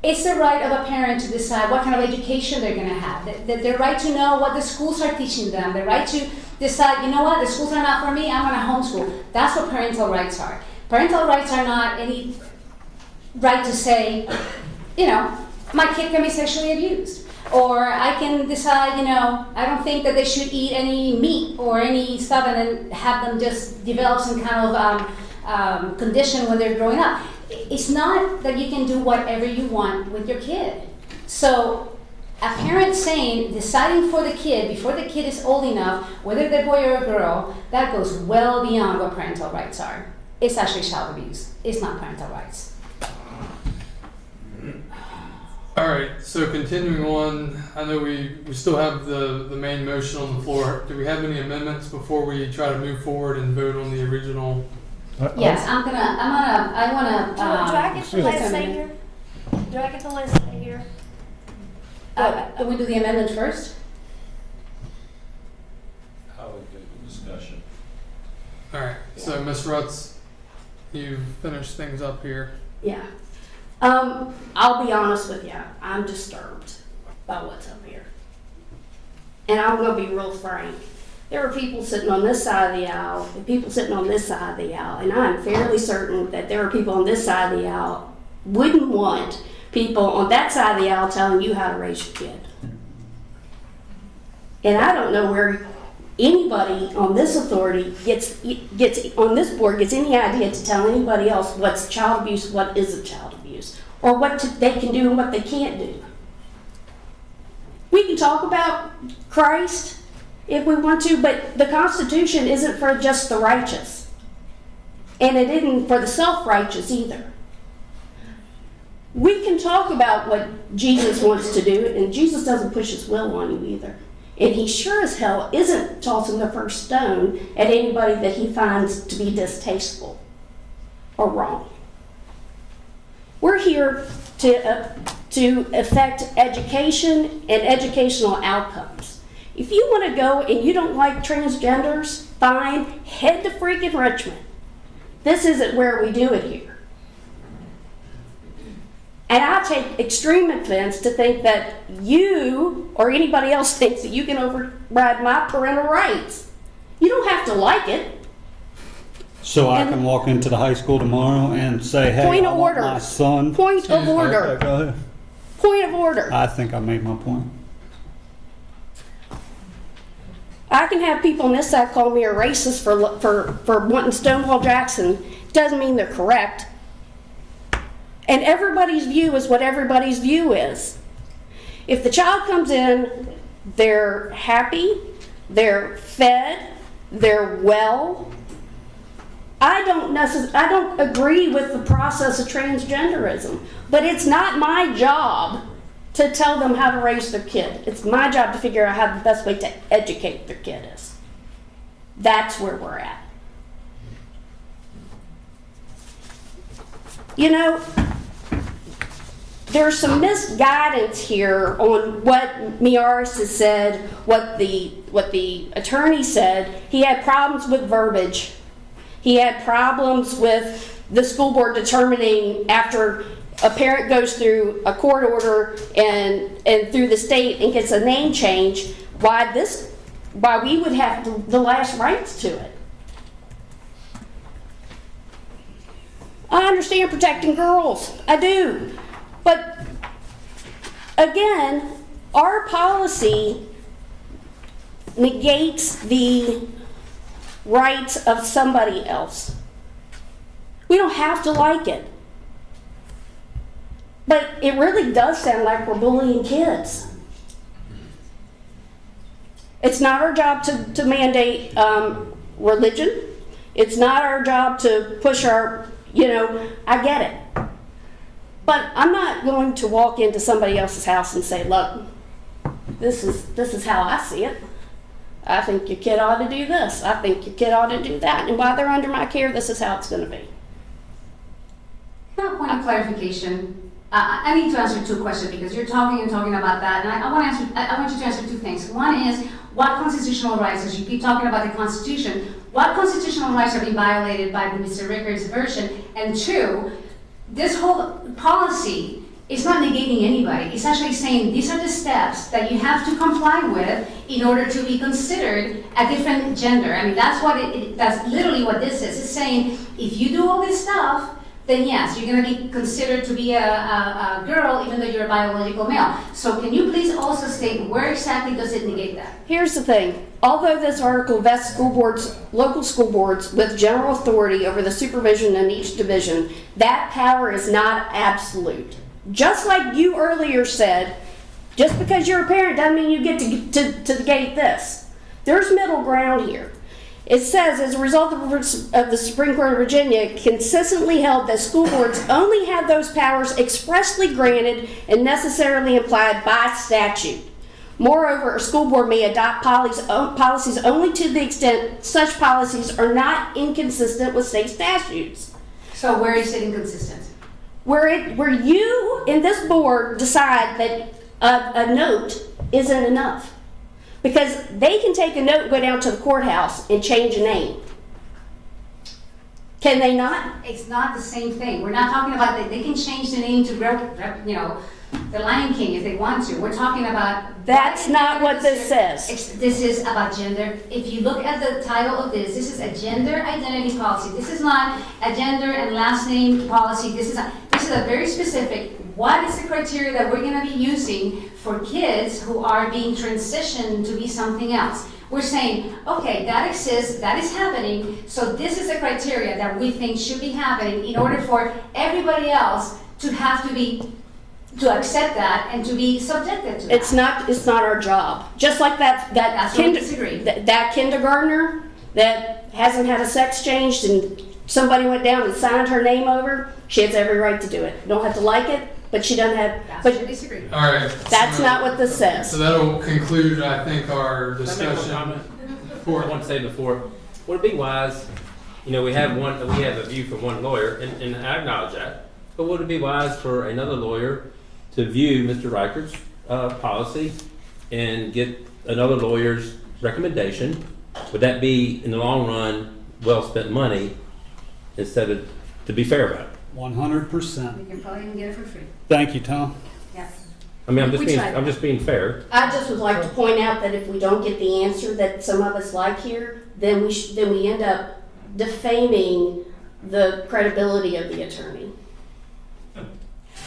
It's the right of a parent to decide what kind of education they're going to have, the right to know what the schools are teaching them, the right to decide, you know what, the schools are not for me, I'm going to homeschool. That's what parental rights are. Parental rights are not any right to say, my kid can be sexually abused. Or I can decide, I don't think that they should eat any meat or any stuff, and then have them just develop some kind of condition when they're growing up. It's not that you can do whatever you want with your kid. So a parent deciding for the kid before the kid is old enough, whether they're a boy or a girl, that goes well beyond what parental rights are. It's actually child abuse. It's not parental rights. All right, so continuing on, I know we still have the main motion on the floor. Do we have any amendments before we try to move forward and vote on the original? Yes, I wanna. Do I get the last say here? Do I get the last say here? Can we do the amendment first? How would do discussion? All right, so Ms. Rutz, you finished things up here. Yeah. I'll be honest with you, I'm disturbed by what's up here. And I'm gonna be real frank. There are people sitting on this side of the aisle and people sitting on this side of the aisle, and I'm fairly certain that there are people on this side of the aisle wouldn't want people on that side of the aisle telling you how to raise your kid. And I don't know where anybody on this authority gets on this board gets any idea to tell anybody else what's child abuse, what isn't child abuse, or what they can do and what they can't do. We can talk about Christ if we want to, but the Constitution isn't for just the righteous. And it isn't for the self-righteous either. We can talk about what Jesus wants to do, and Jesus doesn't push his will on you either. And he sure as hell isn't tossing the first stone at anybody that he finds to be distasteful or wrong. We're here to affect education and educational outcomes. If you want to go and you don't like transgenders, fine, head to freaking Richmond. This isn't where we do it here. And I take extreme offense to think that you or anybody else thinks that you can override my parental rights. You don't have to like it. So I can walk into the high school tomorrow and say, hey, Point I of want order. my son. Point of order. Okay, go ahead. Point of order. I think I made my point. I can have people on this side call me a racist for wanting Stonewall Jackson. Doesn't mean they're correct. And everybody's view is what everybody's view is. If the child comes in, they're happy, they're fed, they're well. I don't agree with the process of transgenderism, but it's not my job to tell them how to raise their kid. It's my job to figure out how the best way to educate their kid is. That's where we're at. You know, there's some misguidance here on what Miaris has said, what the attorney said. He had problems with verbiage. He had problems with the school board determining after a parent goes through a court order and through the state and gets a name change, why we would have the last rights to it. I understand protecting girls. I do. But again, our policy negates the rights of somebody else. We don't have to like it. But it really does sound like we're bullying kids. It's not our job to mandate religion. It's not our job to push our, I get it. But I'm not going to walk into somebody else's house and say, look, this is how I see it. I think your kid ought to do this. I think your kid ought to do that. And while they're under my care, this is how it's going to be. A point of clarification. I need to answer two questions because you're talking about that, and I want you to answer two things. One is, what constitutional rights, as you keep talking about the Constitution, what constitutional rights are being violated by the Mr. Rickards version? And two, this whole policy is not negating anybody. It's actually saying these are the steps that you have to comply with in order to be considered a different gender. I mean, that's literally what this is. It's saying if you do all this stuff, then yes, you're going to be considered to be a girl even though you're a biological male. So can you please also state where exactly does it negate that? Here's the thing. Although this article vests local school boards with general authority over the supervision in each division, that power is not absolute. Just like you earlier said, just because you're a parent doesn't mean you get to negate this. There's middle ground here. It says, as a result of the Supreme Court of Virginia, consistently held that school boards only have those powers expressly granted and necessarily implied by statute. Moreover, a school board may adopt policies only to the extent such policies are not inconsistent with state statutes. So where is it inconsistent? Where you in this board decide that a note isn't enough. Because they can take a note and go down to the courthouse and change a name. Can they not? It's not the same thing. We're not talking about that. They can change the name to, the Lion King if they want to. We're talking about. That's not what this says. This is about gender. If you look at the title of this is a gender identity policy. This is not a gender and last name policy. This is a very specific, what is the criteria that we're going to be using for kids who are being transitioned to be something else? We're saying, okay, that exists, that is happening, so this is the criteria that we think should be happening in order for everybody else to have to accept that and to be subjected to that. It's not our job. Just like That's where we disagree. that kindergartner that hasn't had a sex change and somebody went down and signed her name over, she has every right to do it. You don't have to like it, but she doesn't have. That's but where we disagree. All right. That's not what this says. So that'll conclude, I think, our discussion. I want to say before, would it be wise, we have a view from one lawyer, and I acknowledge that, but would it be wise for another lawyer to view Mr. Reichert's policy and get another lawyer's recommendation? Would that be, in the long run, well-spent money instead of, to be fair about it? 100%. We can probably even get it for free. Thank you, Tom. Yeah. I mean, We tried. I'm just being fair. I just would like to point out that if we don't get the answer that some of us like here, then we end up defaming the credibility of the attorney.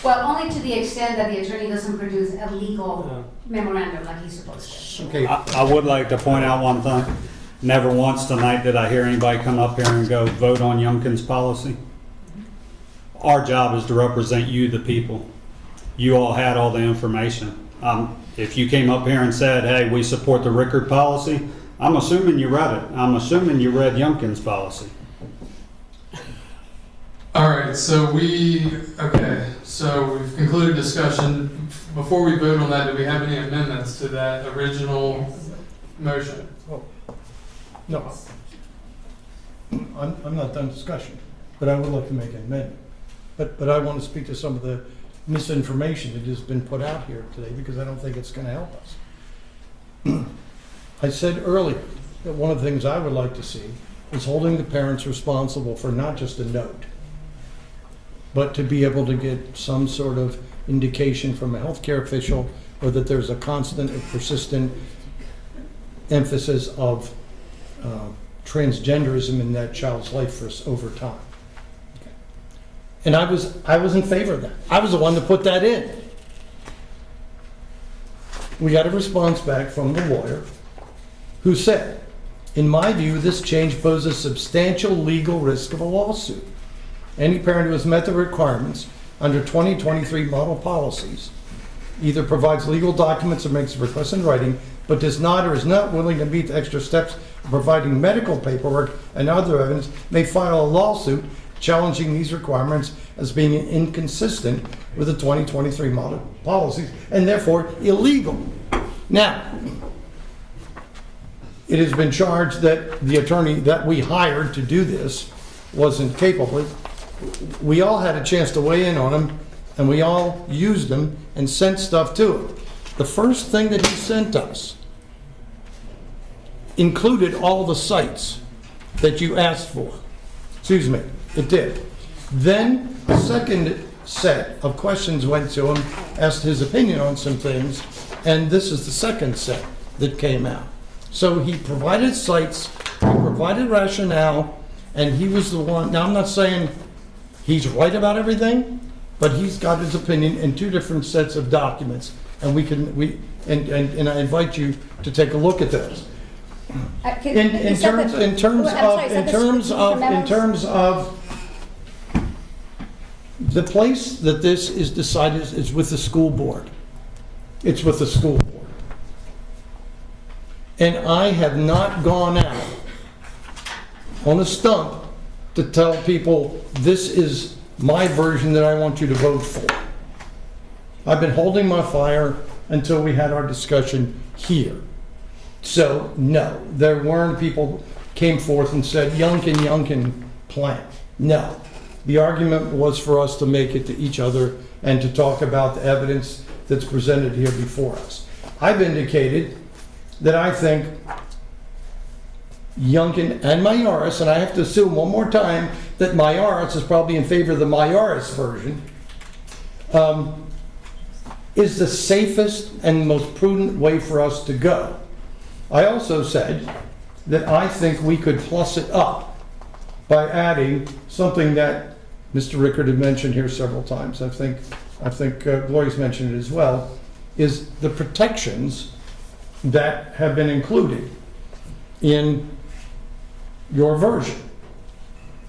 Well, only to the extent that the attorney doesn't produce a legal memorandum like he's supposed to. Okay. I would like to point out one thing. Never once tonight did I hear anybody come up here and go, vote on Youngkin's policy. Our job is to represent you, the people. You all had all the information. If you came up here and said, hey, we support the Rickard policy, I'm assuming you read it. I'm assuming you read Youngkin's policy. All right, so we've concluded discussion. Before we vote on that, do we have any amendments to that original motion? No. I'm not done discussion, but I would like to make an amendment. But I want to speak to some of the misinformation that has been put out here today because I don't think it's going to help us. I said earlier that one of the things I would like to see is holding the parents responsible for not just a note, but to be able to get some sort of indication from a healthcare official or that there's a constant and persistent emphasis of transgenderism in that child's life for over time. Okay. And I was in favor of that. I was the one that put that in. We got a response back from the lawyer who said, in my view, this change poses substantial legal risk of a lawsuit. Any parent who has met the requirements under 2023 model policies either provides legal documents or makes a request in writing, but does not or is not willing to meet the extra steps of providing medical paperwork and other evidence may file a lawsuit challenging these requirements as being inconsistent with the 2023 model policies and therefore illegal. Now, it has been charged that the attorney that we hired to do this wasn't capable. We all had a chance to weigh in on him, and we all used them and sent stuff to him. The first thing that he sent us included all the sites that you asked for. Excuse me, it did. Then a second set of questions went to him, asked his opinion on some things, and this is the second set that came out. So he provided sites, he provided rationale, and he was the one. Now, I'm not saying he's right about everything, but he's got his opinion in two different sets of documents, and and I invite you to take a look at those. In terms of the place that this is decided is with the school board. It's with the school board. And I have not gone out on a stump to tell people this is my version that I want you to vote for. I've been holding my fire until we had our discussion here. So no, there weren't people came forth and said Youngkin plan. No, the argument was for us to make it to each other and to talk about the evidence that's presented here before us. I've indicated that I think Yunkin and Majoris, and I have to assume one more time that Majoris is probably in favor of the Majoris version, is the safest and most prudent way for us to go. I also said that I think we could plus it up by adding something that Mr. Rickard had mentioned here several times. I think Gloria's mentioned it as well, is the protections that have been included in your version.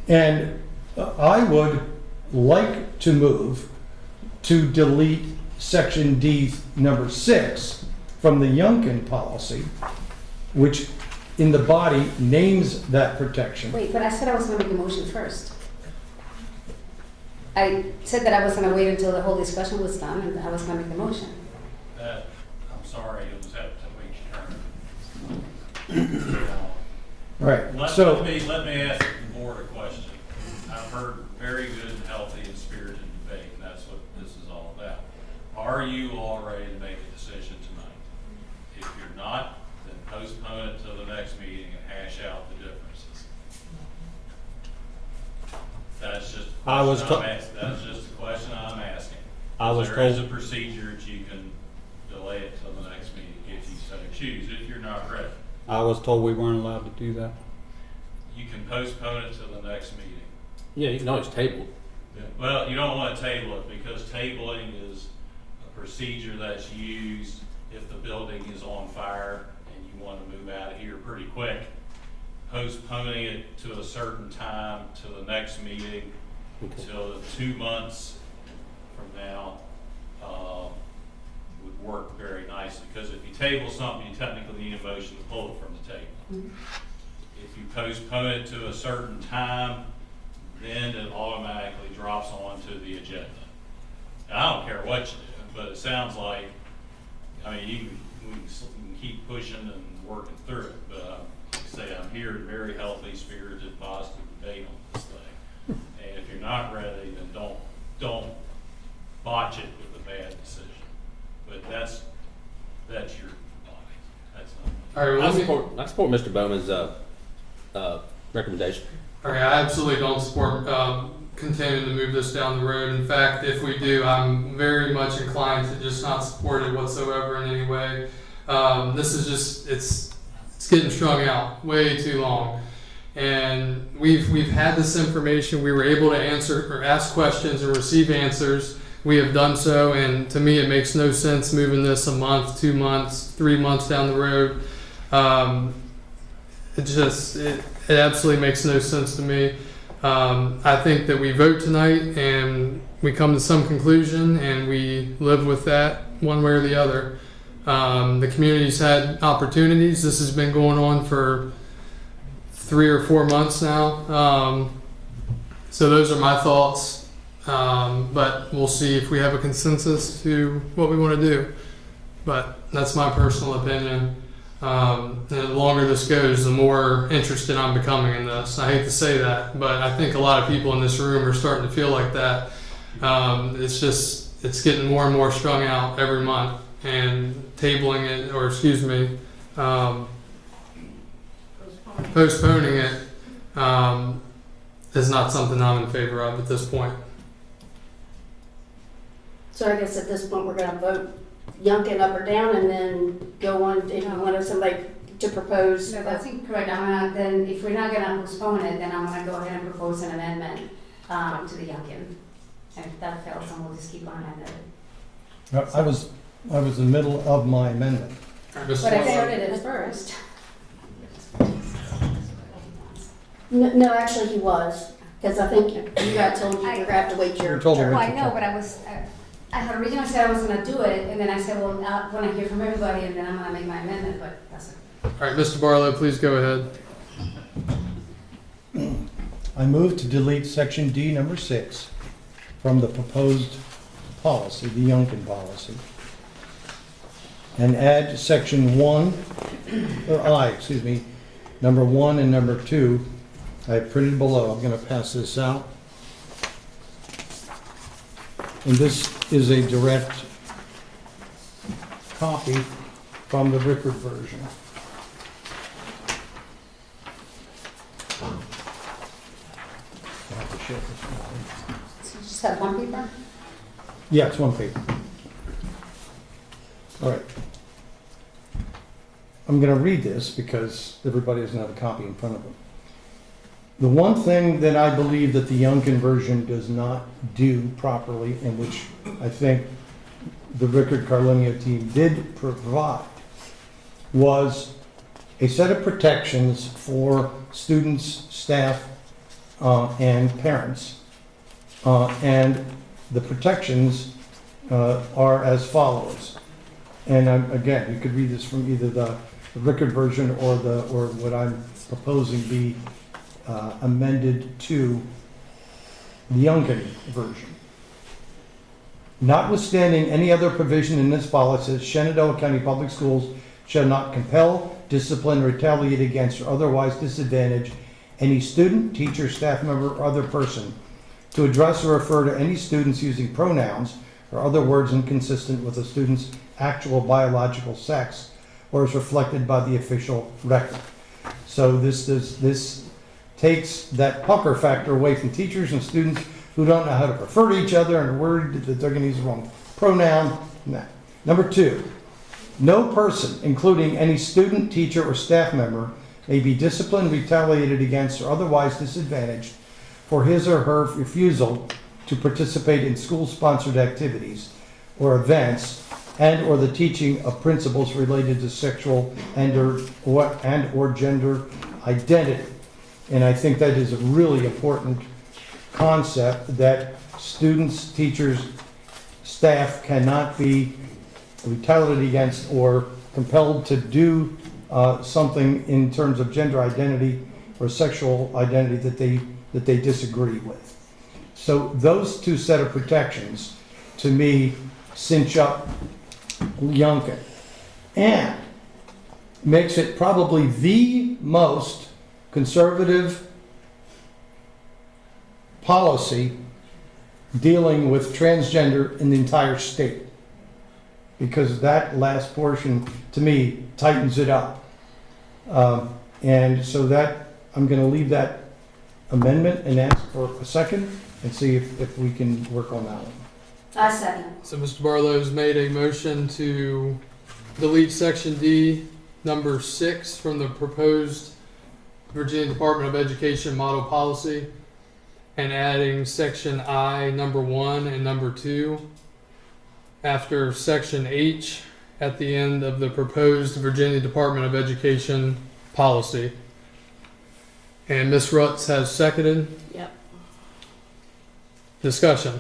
And I would like to move to delete section D number 6 from the Yunkin policy, which in the body names that protection. Wait, but I said I was going to make a motion first. I said that I was going to wait until the whole discussion was done, and I was going to make the motion. I'm sorry, it was have to wait your turn. All right, Let me ask the board a question. I've heard very good, healthy, and spirited debate, and that's what this is all about. Are you all ready to make a decision tonight? If you're not, then postpone it till the next meeting and hash out the differences. That's just that's just a question I'm asking. There is a procedure that you can delay it till the next meeting if you so choose, if you're not ready. I was told we weren't allowed to do that. You can postpone it till the next meeting. Yeah, you can always table it. Yeah. Well, you don't want to table it because tabling is a procedure that's used if the building is on fire and you want to move out of here pretty quick. Postponing it to a certain time to the next meeting until 2 months from now would work very nicely, because if you table something, you technically need a motion to pull it from the table. If you postpone it to a certain time, then it automatically drops onto the agenda. And I don't care what you do, but it sounds like, I mean, we can keep pushing and working through it, but like I say, I'm here to very healthy, spirited, positive debate on this thing. And if you're not ready, then don't botch it with a bad decision. But that's your body. That's not. All right, I support Mr. Bowman's recommendation. All right, I absolutely don't support continuing to move this down the road. In fact, if we do, I'm very much inclined to just not support it whatsoever in any way. This is just, it's getting strung out way too long. And we've had this information. We were able to answer or ask questions and receive answers. We have done so, and to me, it makes no sense moving this a month, 2 months, 3 months down the road. It absolutely makes no sense to me. I think that we vote tonight and we come to some conclusion and we live with that one way or the other. The community's had opportunities. This has been going on for 3 or 4 months now. So those are my thoughts. But we'll see if we have a consensus to what we want to do. But that's my personal opinion. And the longer this goes, the more interested I'm becoming in this. I hate to say that, but I think a lot of people in this room are starting to feel like that. It's getting more and more strung out every month, and tabling it, or postponing it is not something I'm in favor of at this point. So I guess at this point, we're gonna vote Yunkin up or down, and then go on if you wanted somebody to propose. No, that's incorrect. Then if we're not gonna postpone it, then I'm gonna go ahead and propose an amendment to the Yunkin. And if that fails, then we'll just keep on at it. I was in the middle of my amendment. But I started it first. No, actually, he was, because I think you got told you were gonna have to wait your turn. Well, I know, but I had originally said I was gonna do it, and then I said, well, I want to hear from everybody, and then I'm gonna make my amendment, but that's it. All right, Mr. Barlow, please go ahead. I move to delete section D number 6 from the proposed policy, the Yunkin policy, and add section 1, number 1 and number 2. I have printed below. I'm going to pass this out. And this is a direct copy from the Rickard version. I have to share this one. So you just have one paper? Yeah, it's one paper. All right. I'm going to read this because everybody doesn't have a copy in front of them. The one thing that I believe that the Youngkin version does not do properly, and which I think the Rickard Carlinio team did provide, was a set of protections for students, staff, and parents. And the protections are as follows. And again, you could read this from either the Rickard version or what I'm proposing be amended to the Youngkin version. Notwithstanding any other provision in this policy, Shenandoah County Public Schools shall not compel, discipline, retaliate against, or otherwise disadvantage any student, teacher, staff member, or other person to address or refer to any students using pronouns or other words inconsistent with the student's actual biological sex or is reflected by the official record. So this takes that pucker factor away from teachers and students who don't know how to refer to each other and are worried that they're going to use the wrong pronoun. Nah. Number 2, no person, including any student, teacher, or staff member, may be disciplined, retaliated against, or otherwise disadvantaged for his or her refusal to participate in school-sponsored activities or events and or the teaching of principles related to sexual and or gender identity. And I think that is a really important concept, that students, teachers, staff cannot be retaliated against or compelled to do something in terms of gender identity or sexual identity that they disagree with. So those two set of protections, to me, cinch up Youngkin and makes it probably the most conservative policy dealing with transgender in the entire state. Because that last portion, to me, tightens it up. And so that, I'm going to leave that amendment and ask for a second and see if we can work on that one. I second. So Mr. Barlow's made a motion to delete section D, number 6 from the proposed Virginia Department of Education model policy and adding section I, number 1 and number 2 after section H at the end of the proposed Virginia Department of Education policy. And Ms. Rutz has seconded. Yep. Discussion.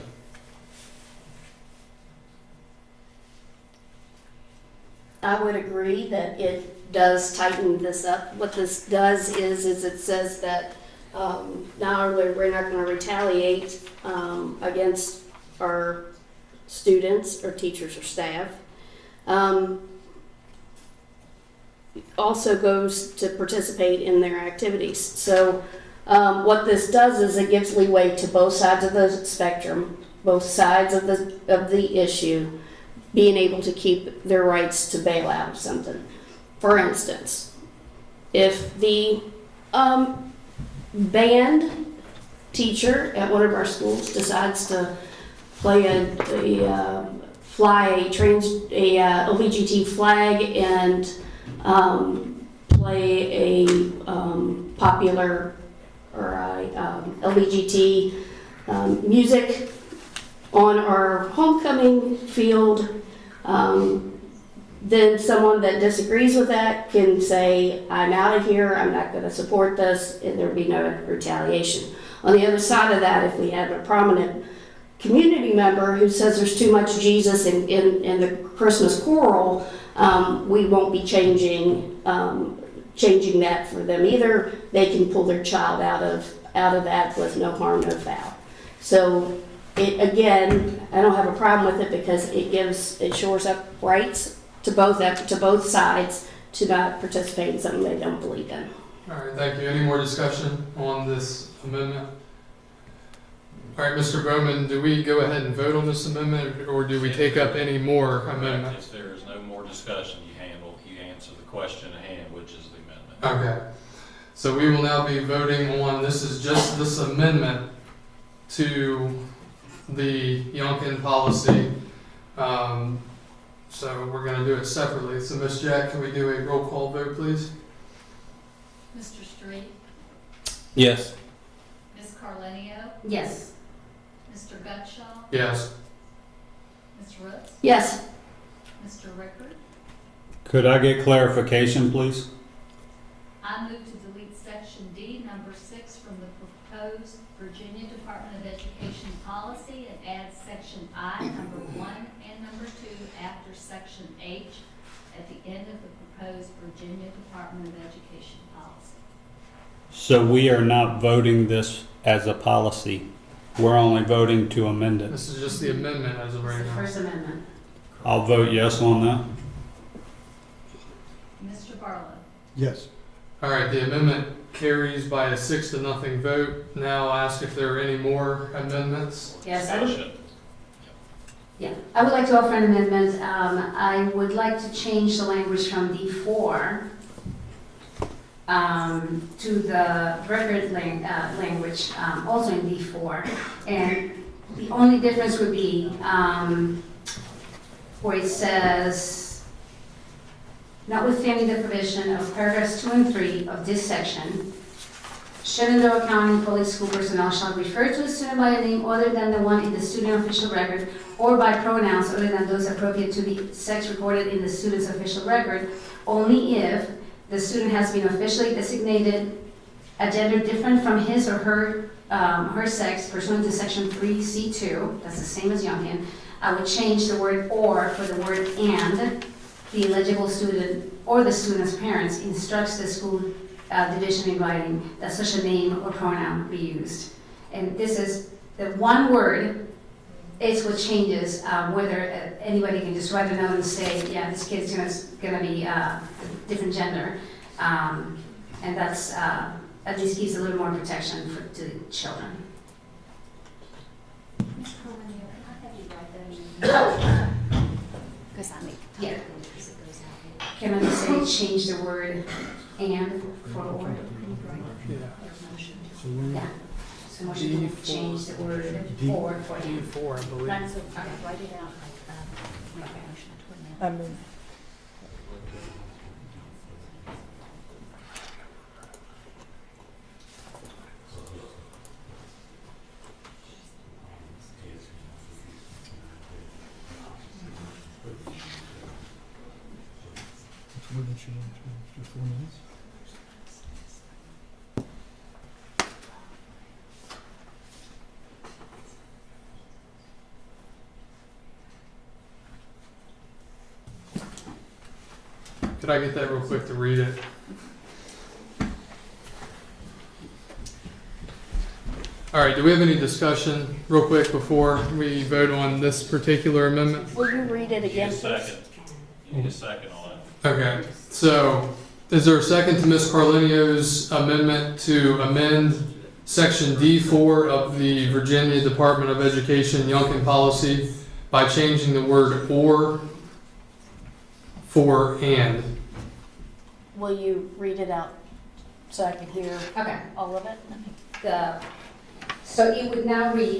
I would agree that it does tighten this up. What this does is it says that not only we're not going to retaliate against our students or teachers or staff, also goes to participate in their activities. So what this does is it gives leeway to both sides of the spectrum, both sides of the issue, being able to keep their rights to bail out of something. For instance, if the band teacher at one of our schools decides to play fly a LBGT flag and play a popular or LBGT music on our homecoming field, then someone that disagrees with that can say, I'm out of here, I'm not going to support this, and there'll be no retaliation. On the other side of that, if we have a prominent community member who says there's too much Jesus in the Christmas choral, we won't be changing that for them either. They can pull their child out of that with no harm, no foul. So again, I don't have a problem with it because it shores up rights to both sides to not participate in something they don't believe in. All right, thank you. Any more discussion on this amendment? All right, Mr. Bowman, do we go ahead and vote on this amendment, or do we take up any more amendments? If there is no more discussion, you answer the question at hand, which is the amendment. Okay. So we will now be voting on, this is just this amendment to the Yonkin policy. So we're going to do it separately. So Ms. Jack, can we do a roll call vote, please? Mr. Street? Yes. Ms. Carlenio? Yes. Mr. Gutschall? Yes. Ms. Roots? Yes. Mr. Rickard? Could I get clarification, please? I move to delete section D, number 6, from the proposed Virginia Department of Education policy and add section I, number 1 and number 2 after section H at the end of the proposed Virginia Department of Education policy. So we are not voting this as a policy. We're only voting to amend it. This is just the amendment as of right The now. First Amendment. I'll vote yes on that. Mr. Barlow? Yes. All right, the amendment carries by a 6-0 vote. Now I'll ask if there are any more amendments. Yes, Discussion. I would like to offer an amendment. I would like to change the language from D4 to the record language, also in D4. And the only difference would be where it says, notwithstanding the provision of paragraphs 2 and 3 of this section, Shenandoah County Public School personnel shall refer to a student by a name other than the one in the student official record or by pronouns other than those appropriate to the sex recorded in the student's official record, only if the student has been officially designated a gender different from his or her sex pursuant to section 3C2, that's the same as Youngkin. I would change the word or for the word and. The eligible student or the student's parents instructs the school division in writing that such a name or pronoun be used. And this is the one word is what changes whether anybody can just write a note and say, yeah, this kid's gonna be a different gender. And that's at least gives a little more protection to the children. Ms. Carlenio, can I have you write those? Because I make Yeah. because it goes out. Can I just say change the word and for or? Yeah. Yeah. So motion to change the word for and. D4, I believe. Right, so, okay, write it out. Make a motion to amend. I move. Could I get that real quick to read it? All right, do we have any discussion real quick before we vote on this particular amendment? Will you read it You need again, a please? second. You need a second on it. Okay, so is there a second to Ms. Carlenio's amendment to amend section D4 of the Virginia Department of Education Youngkin policy by changing the word or for and? Will you read it out so I can hear Okay. all of it? So it would now read,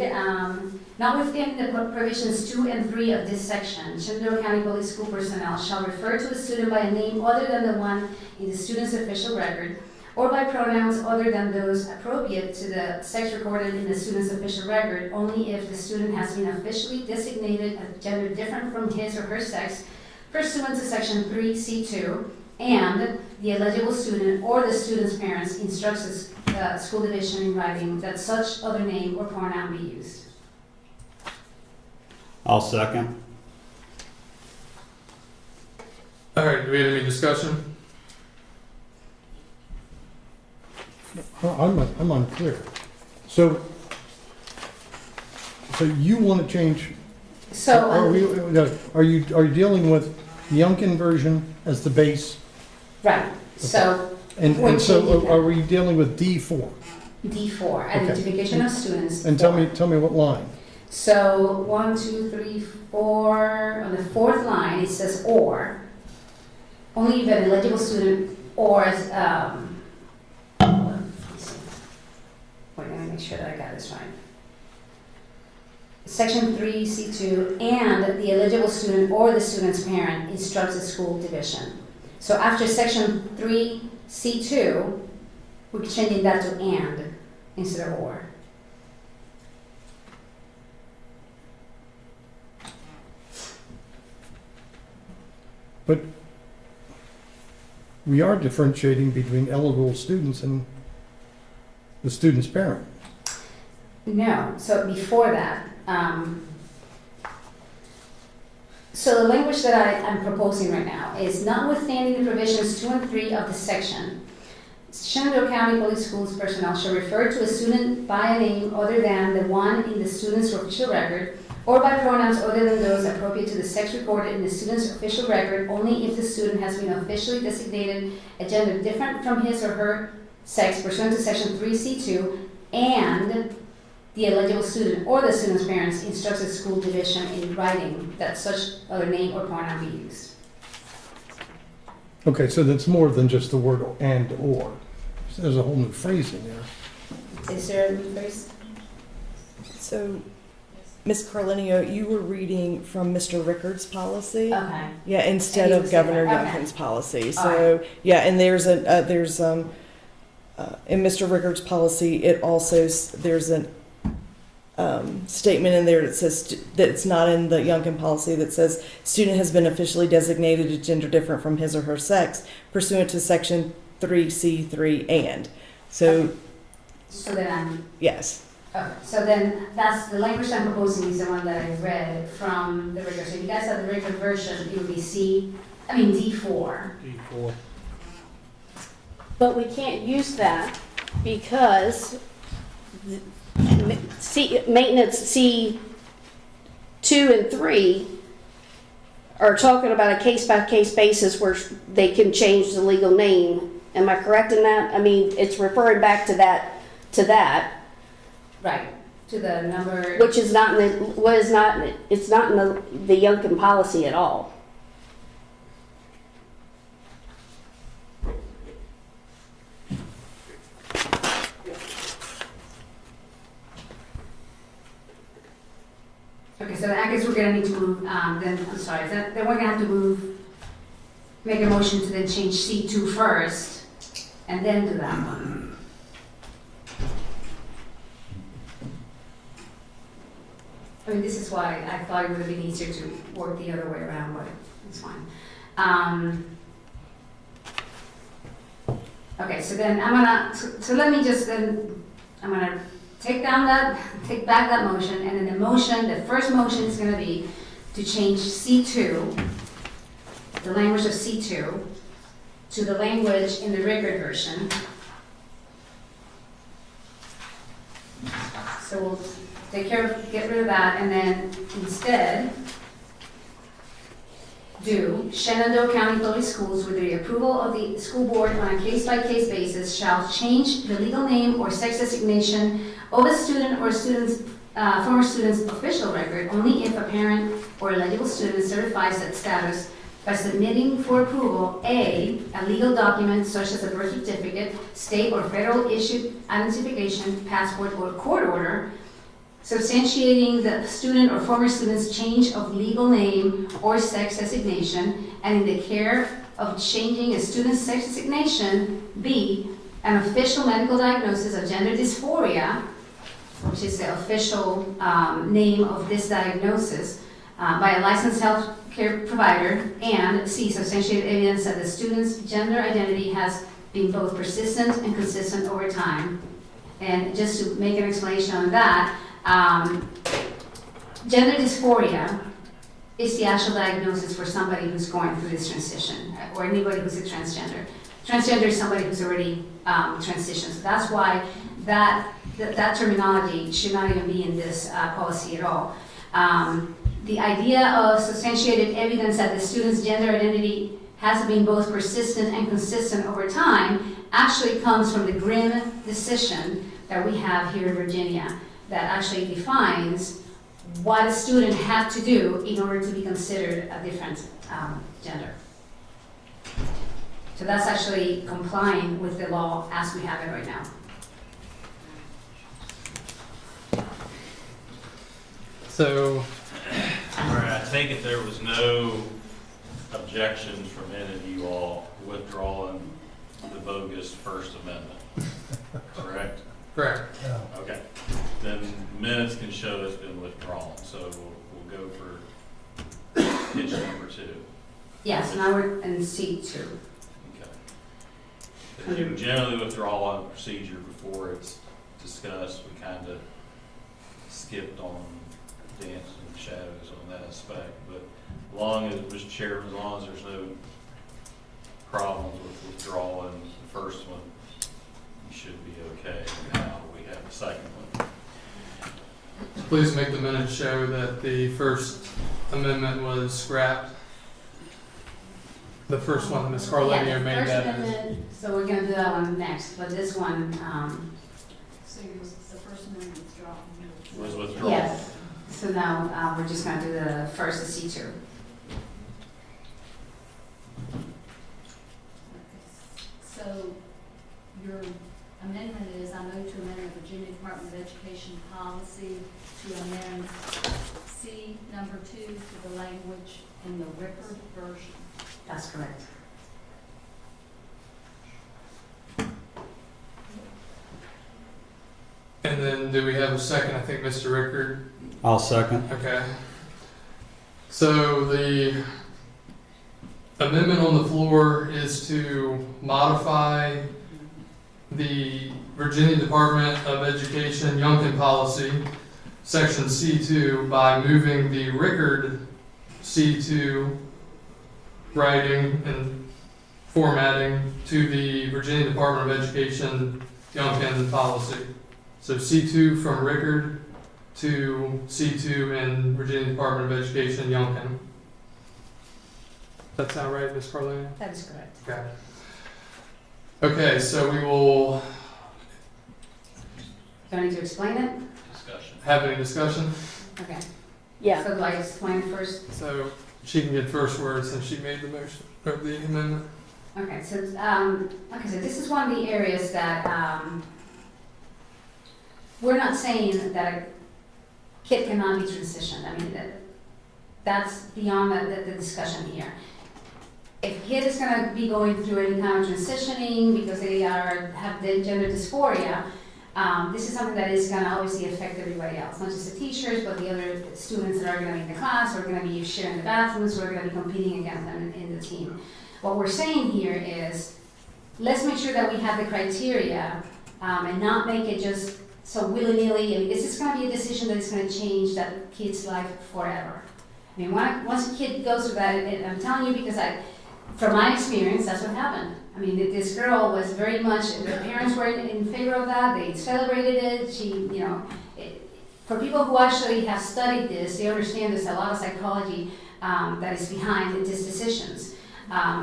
notwithstanding the provisions 2 and 3 of this section, Shenandoah County Public School personnel shall refer to a student by a name other than the one in the student's official record, or by pronouns other than those appropriate to the sex recorded in the student's official record, only if the student has been officially designated a gender different from his or her sex pursuant to section 3C2, and the eligible student or the student's parents instructs the school division in writing that such other name or pronoun be used. I'll second. All right, do we have any discussion? I'm unclear. So you want to change, So, are you dealing with the Youngkin version as the base? right, so And we're so changing are we dealing with D4? D4, Okay. identification of students. And tell me what line? So 1, 2, 3, 4, on the fourth line, it says or, only if an eligible student or, hold on, let's see. Wait, let me make sure that I got this right. Section 3C2, and the eligible student or the student's parent instructs the school division. So after section 3C2, we're changing that to and instead of or. But we are differentiating between eligible students and the student's parent. No, so before that, so the language that I'm proposing right now is notwithstanding the provisions 2 and 3 of the section, Shenandoah County Public Schools personnel shall refer to a student by a name other than the one in the student's official record or by pronouns other than those appropriate to the sex recorded in the student's official record only if the student has been officially designated a gender different from his or her sex pursuant to section 3C2 and the eligible student or the student's parents instructs the school division in writing that such other name or pronoun be used. Okay, so that's more than just the word and or. So there's a whole new phrase in there. Is there a new phrase? So, Ms. Carlinio, you were reading from Mr. Rickard's policy? Okay. Yeah, instead And of you said Governor that, okay. Youngkin's policy. All So, yeah, and there's in Mr. Rickard's policy, it also, there's an statement in there that says, that it's not in the Youngkin policy, that says student has been officially designated a gender different from his or her sex pursuant to section 3C3 and. So, So then yes. okay, so then that's the language I'm proposing is the one that I read from the regular. So if you guys have the regular version, it would be D4. D4. But we can't use that because maintenance C2 and 3 are talking about a case-by-case basis where they can change the legal name. Am I correct in that? I mean, it's referring back to that. Right, to the number. Which is not in the, it's not in the Youngkin policy at all. Okay, so I guess we're gonna need to move, then we're gonna have to make a motion to then change C2 first, and then do that one. I mean, this is why I thought it would have been easier to work the other way around, but it's fine. Okay, so then let me just I'm gonna take back that motion, and then the first motion is gonna be to change C2, the language of C2, to the language in the Rickard version. So we'll get rid of that, and then instead do Shenandoah County Public Schools with the approval of the school board on a case-by-case basis shall change the legal name or sex designation of a student or former student's official record only if a parent or eligible student certifies that status by submitting for approval a legal document such as a birth certificate, state or federal issued identification, passport, or court order substantiating the student or former student's change of legal name or sex designation, and in the care of changing a student's sex designation, b, an official medical diagnosis of gender dysphoria, which is the official name of this diagnosis, by a licensed health care provider, and c, substantiated evidence that the student's gender identity has been both persistent and consistent over time. And just to make an explanation on that, gender dysphoria is the actual diagnosis for somebody who's going through this transition, or anybody who's a transgender. Transgender is somebody who's already transitioned. So that's why that terminology should not even be in this policy at all. The idea of substantiated evidence that the student's gender identity has been both persistent and consistent over time actually comes from the Grimm decision that we have here in Virginia that actually defines what a student had to do in order to be considered a different gender. So that's actually complying with the law as we have it right now. So, All right, I take it there was no objections from any of you all withdrawing the bogus First Amendment, correct? correct. Okay, then minutes can show it's been withdrawn, so we'll go for pitch number 2. Yes, now we're in C2. Okay. If you generally withdraw on procedure before it's discussed, we kind of skipped on dancing in the shadows on that aspect, but as long as, Mr. Chairman, as long as there's no problems with withdrawing the first one, you should be okay. Now we have the second one. Please make the minutes show that the First Amendment was scrapped. The first one, Ms. Carlini Yeah, the made First that. Amendment, so we're gonna do that one next, but this one, So the First Amendment withdrawn. Was withdrawn. yes. So now, we're just gonna do the first, the C2. So your amendment is, I move to amend the Virginia Department of Education policy to amend C number 2 to the language in the Rickard version. That's correct. And then do we have a second? I think Mr. Rickard. I'll second. Okay. So the amendment on the floor is to modify the Virginia Department of Education Youngkin policy, section C2, by moving the Rickard C2 writing and formatting to the Virginia Department of Education Youngkin policy. So C2 from Rickard to C2 in Virginia Department of Education Youngkin. Does that sound right, Ms. Carlini? That is correct. Okay. Okay, so we will Do I need to explain it? Discussion. have any discussion. Okay. Yeah. So do I explain it first? So she can get first word since she made the motion, or the amendment. Okay, so, like I said, this is one of the areas that, we're not saying that a kid cannot be transitioned. I mean, that's beyond the discussion here. If a kid is gonna be going through any kind of transitioning because they have the gender dysphoria, this is something that is gonna obviously affect everybody else, not just the teachers, but the other students that are gonna be in the class, or are gonna be sharing the bathrooms, or are gonna be competing against them in the team. What we're saying here is, let's make sure that we have the criteria, and not make it just so willy-nilly. I mean, this is gonna be a decision that is gonna change that kid's life forever. I mean, once a kid goes through that, and I'm telling you because from my experience, that's what happened. I mean, this girl was very much, the parents were in favor of that, they celebrated it, for people who actually have studied this, they understand there's a lot of psychology that is behind these decisions.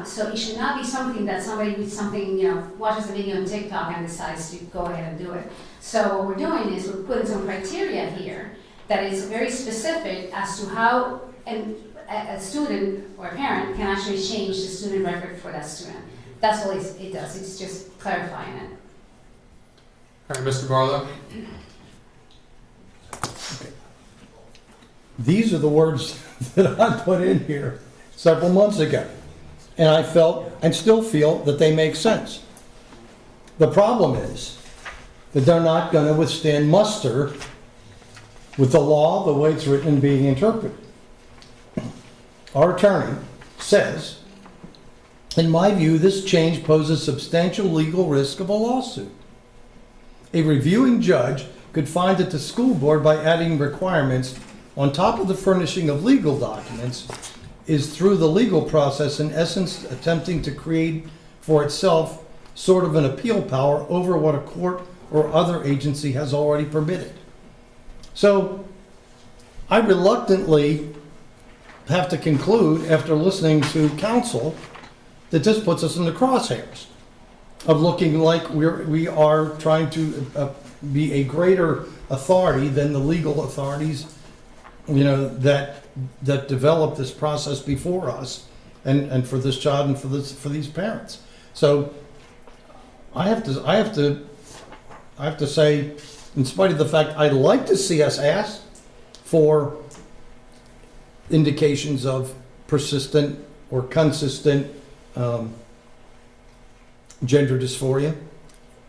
So it should not be something that somebody with something, watches a video on TikTok and decides to go ahead and do it. So what we're doing is we're putting some criteria here that is very specific as to how a student or a parent can actually change the student record for that student. That's all it does, it's just clarifying it. All right, Mr. Barlow. These are the words that I put in here several months ago. And I felt, and still feel, that they make sense. The problem is that they're not going to withstand muster with the law, the way it's written and being interpreted. Our attorney says, in my view, this change poses substantial legal risk of a lawsuit. A reviewing judge could find that the school board, by adding requirements on top of the furnishing of legal documents, is through the legal process, in essence, attempting to create for itself sort of an appeal power over what a court or other agency has already permitted. So, I reluctantly have to conclude, after listening to counsel, that this puts us in the crosshairs of looking like we are trying to be a greater authority than the legal authorities, that developed this process before us, and for this child and for these parents. So I have to say, in spite of the fact I'd like to see us ask for indications of persistent or consistent gender dysphoria,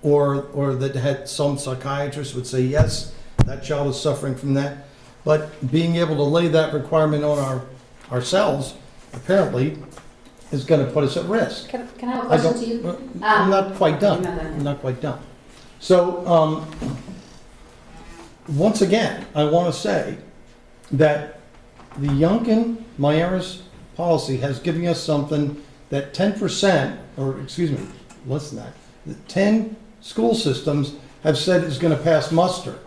or that had some psychiatrists would say, yes, that child is suffering from that. But being able to lay that requirement on ourselves, apparently, is going to put us at risk. Can I have a question to you? I'm not quite done. You're not done. I'm not quite done. So, once again, I want to say that the Youngkin-Myers policy has given us something that 10%, or excuse me, less than that, 10 school systems have said is going to pass muster.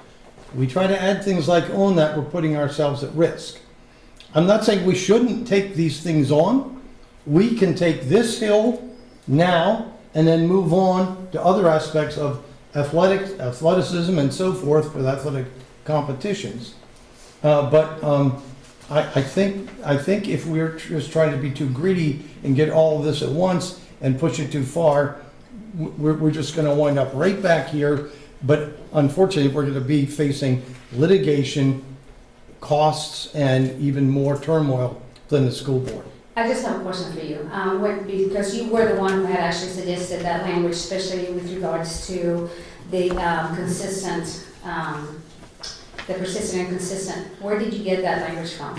We try to add things like on that, we're putting ourselves at risk. I'm not saying we shouldn't take these things on. We can take this hill now and then move on to other aspects of athleticism and so forth with athletic competitions. I think if we're just trying to be too greedy and get all of this at once and push it too far, we're just going to wind up right back here. But unfortunately, we're going to be facing litigation, costs, and even more turmoil than the school board. I just have a question for you. Because you were the one who had actually suggested that language, especially with regards to the consistent, the persistent and consistent. Where did you get that language from?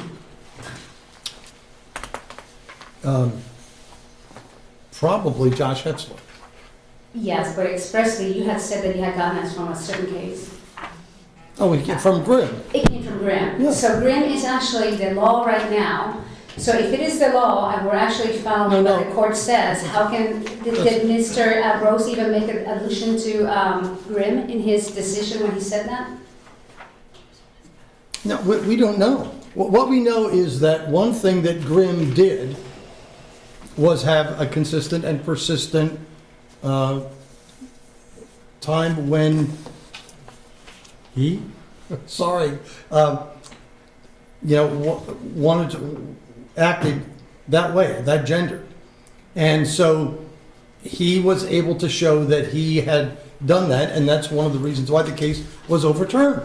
Probably Josh Hetzler. Yes, but expressly, you had said that you had gotten this from a certain case. Oh, it came from Grimm. It came from Grimm. Yeah. So Grimm is actually the law right now. So if it is the law and we're actually following what the court says, how can, did Mr. Rose even make an allusion to Grimm in his decision when he said that? No, we don't know. What we know is that one thing that Grimm did was have a consistent and persistent time when he, wanted to acted that way, that gender. And so he was able to show that he had done that, and that's one of the reasons why the case was overturned.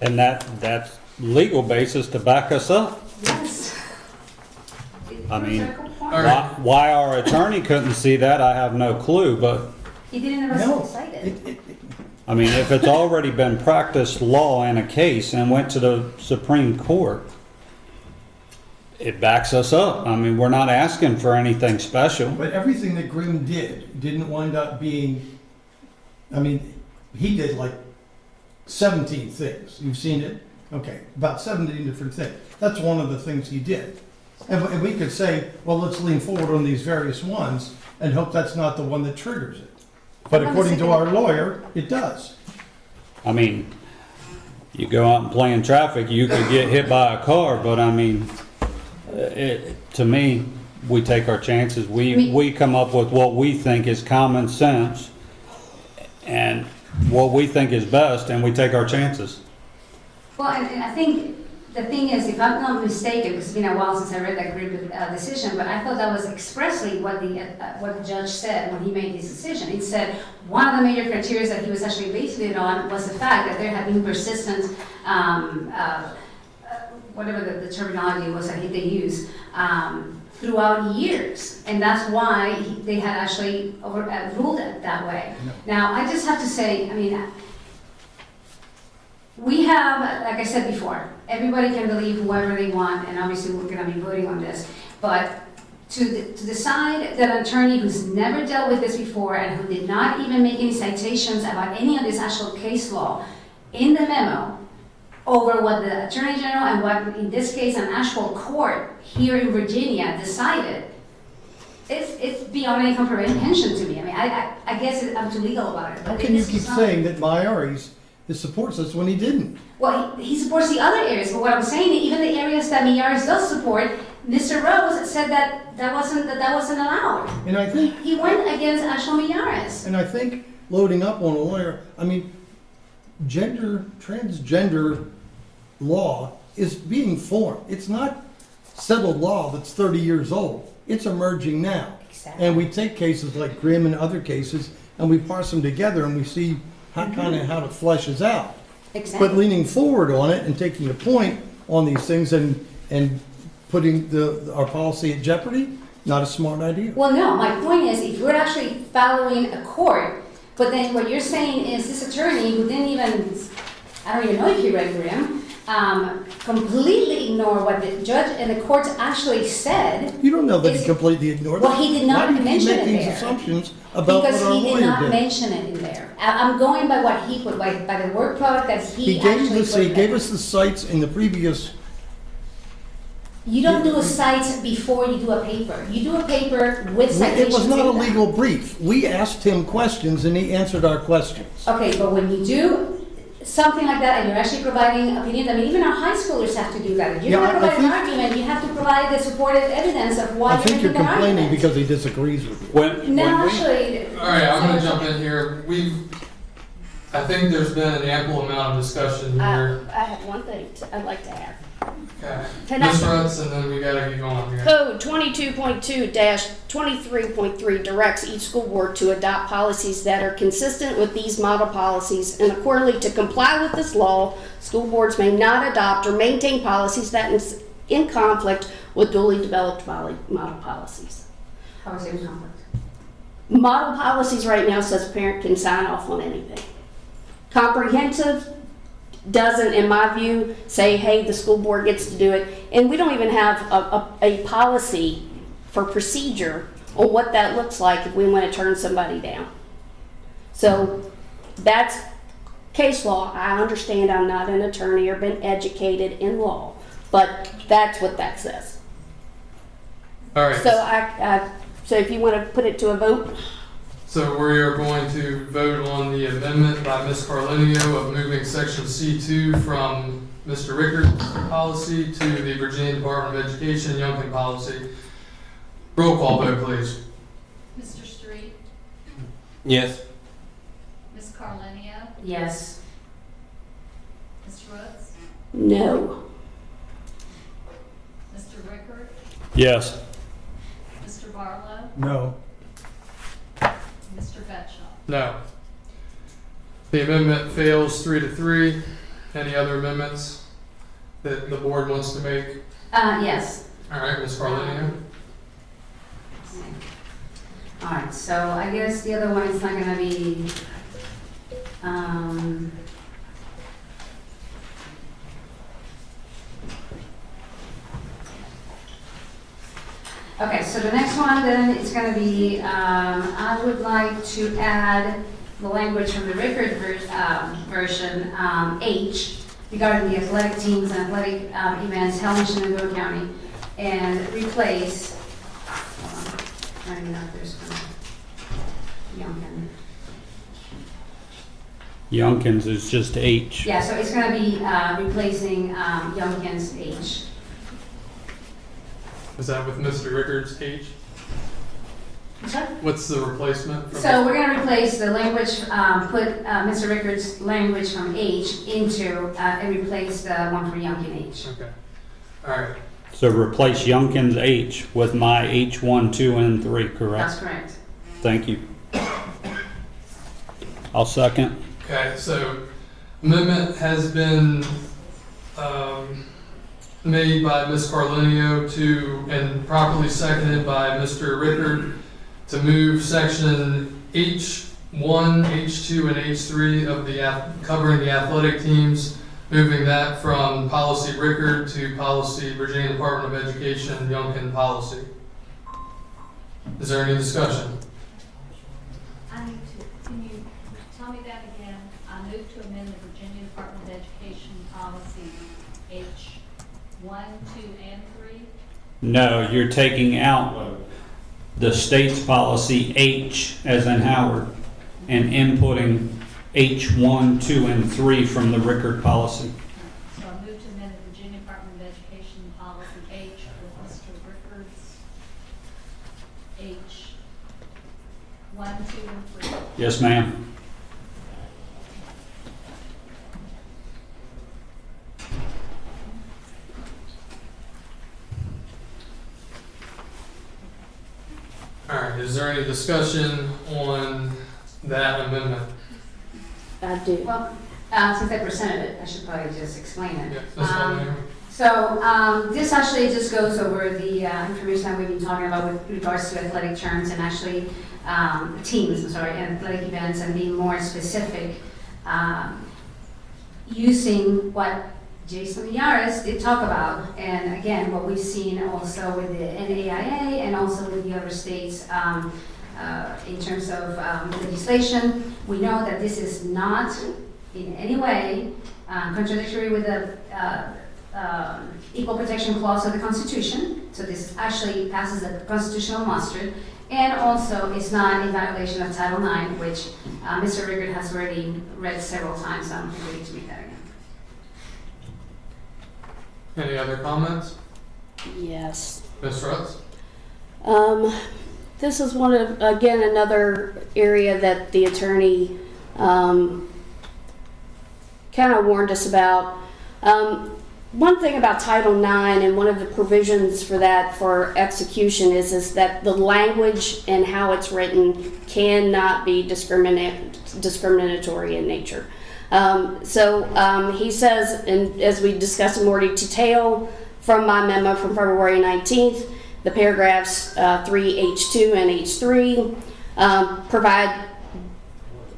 And that's legal basis to back us up. Yes. I mean, why our attorney couldn't see that, I have no clue, but He didn't ever cite it. I mean, if it's already been practiced law in a case and went to the Supreme Court, it backs us up. I mean, we're not asking for anything special. But everything that Grimm didn't wind up being, I mean, he did like 17 things. You've seen it? Okay, about 17 different things. That's one of the things he did. And we could say, well, let's lean forward on these various ones and hope that's not the one that triggers it. But according to our lawyer, it does. I mean, you go out and play in traffic, you could get hit by a car, but I mean, to me, we take our chances. We come up with what we think is common sense and what we think is best, and we take our chances. Well, and I think the thing is, if I'm not mistaken, because it's been a while since I read that Grimm decision, but I thought that was expressly what the judge said when he made his decision. He said one of the major criteria that he was actually basing it on was the fact that there had been persistent, whatever the terminology was that they used, throughout years. And that's why they had actually ruled it that way. No. Now, I just have to say, I mean, we have, like I said before, everybody can believe whoever they want, and obviously we're going to be voting on this, but to decide that an attorney who's never dealt with this before and who did not even make any citations about any of this actual case law in the memo over what the Attorney General and what, in this case, an actual court here in Virginia decided, it's beyond any comprehension to me. I mean, I guess I'm too legal about it. How can you keep saying that Myers supports us when he didn't? Well, he supports the other areas, but what I'm saying, even the areas that Myers does support, Mr. Rose said that wasn't allowed. And I think he went against actual Myers. And I think loading up on a lawyer, I mean, transgender law is being formed. It's not settled law that's 30 years old. It's emerging now. Exactly. And we take cases like Grimm and other cases, and we parse them together, and we see how how it fleshes out. Exactly. But leaning forward on it and taking a point on these things and putting our policy at jeopardy, not a smart idea. Well, no, my point is, if we're actually following a court, but then what you're saying is this attorney who didn't even, I don't even know if he read Grimm, completely ignore what the judge and the courts actually said. You don't know that he completely ignored it. Well, he did not mention it Why do you make there? these assumptions about what Because our he did lawyer not did? mention it in there. I'm going by what he put, by the work product that he He actually put he there. gave us the sites in the previous. You don't do a site before you do a paper. You do a paper with It citations was not a in them. legal brief. We asked him questions and he answered our questions. Okay, but when you do something like that and you're actually providing opinions, I mean, even our high schoolers have to do that. If you're Yeah, going to I provide an think- argument, you have to provide the supported evidence of why I you're think you're making an complaining argument. because he disagrees with you. No, actually. All right, I'm gonna jump in here. I think there's been an ample amount of discussion here. I have one thing I'd like to add. Okay. Can I- Ms. Rutz, and then we gotta get going here. Code 22.2-23.3 directs each school board to adopt policies that are consistent with these model policies, and accordingly, to comply with this law, school boards may not adopt or maintain policies that is in conflict with duly developed model policies. How is it in conflict? Model policies right now says a parent can sign off on anything. Comprehensive doesn't, in my view, say, hey, the school board gets to do it. And we don't even have a policy for procedure on what that looks like if we want to turn somebody down. So that's case law. I understand I'm not an attorney or been educated in law, but that's what that says. All right. So if you want to put it to a vote. So we are going to vote on the amendment by Ms. Carlinio of moving section C2 from Mr. Rickard's policy to the Virginia Department of Education Youngkin policy. Roll call vote, please. Mr. Street? Yes. Ms. Carlinio? Yes. Ms. Roots? No. Mr. Rickard? Yes. Mr. Barlow? No. Mr. Betschall? No. The amendment fails 3-3. Any other amendments that the board wants to make? Yes. All right, Ms. Carlinio. All right, so I guess the other one is not gonna be, okay, so the next one then is gonna be, I would like to add the language from the Rickard version, H, regarding the athletic teams and athletic events held in Shenandoah County, and replace, hold on, I don't know if there's Youngkin. Youngkins is just H. Yeah, so it's gonna be replacing Youngkin's H. Is that with Mr. Rickard's H? Sorry? What's the replacement? From So we're gonna replace the language, put Mr. Rickard's language from H into, and replace the one for Youngkin H. Okay. All right. So replace Youngkins H with my H1, 2, and 3, correct? That's correct. Thank you. I'll second. Okay, so amendment has been made by Ms. Carlinio and properly seconded by Mr. Rickard to move section H1, H2, and H3 of the covering the athletic teams, moving that from policy Rickard to policy Virginia Department of Education Youngkin policy. Is there any discussion? Can you tell me that again? I move to amend the Virginia Department of Education policy H1, 2, and 3. No, you're taking out the state's policy H as in Howard and inputting H1, 2, and 3 from the Rickard policy. So I move to amend the Virginia Department of Education policy H with Mr. Rickard's H 1, 2, and 3. Yes, ma'am. any discussion on that amendment? I do. Well, since I presented it, I should probably just explain it. Yeah, that's fine. So this actually just goes over the information that we've been talking about with regards to athletic terms and actually teams, athletic events, and being more specific, using what Jason Yaris did talk about. And again, what we've seen also with the NAIA and also with the other states in terms of legislation. We know that this is not in any way contradictory with the Equal Protection Clause of the Constitution. So this actually passes the constitutional muster. And also, it's not in violation of Title IX, which Mr. Rickard has already read several times, so I don't think we need to read that again. Any other comments? Yes. Ms. Rutz? This is another area that the attorney kind of warned us about. One thing about Title IX and one of the provisions for that for execution is that the language and how it's written cannot be discriminatory in nature. He says, and as we discussed in more detail from my memo from February 19th, the paragraphs 3H2 and H3 provide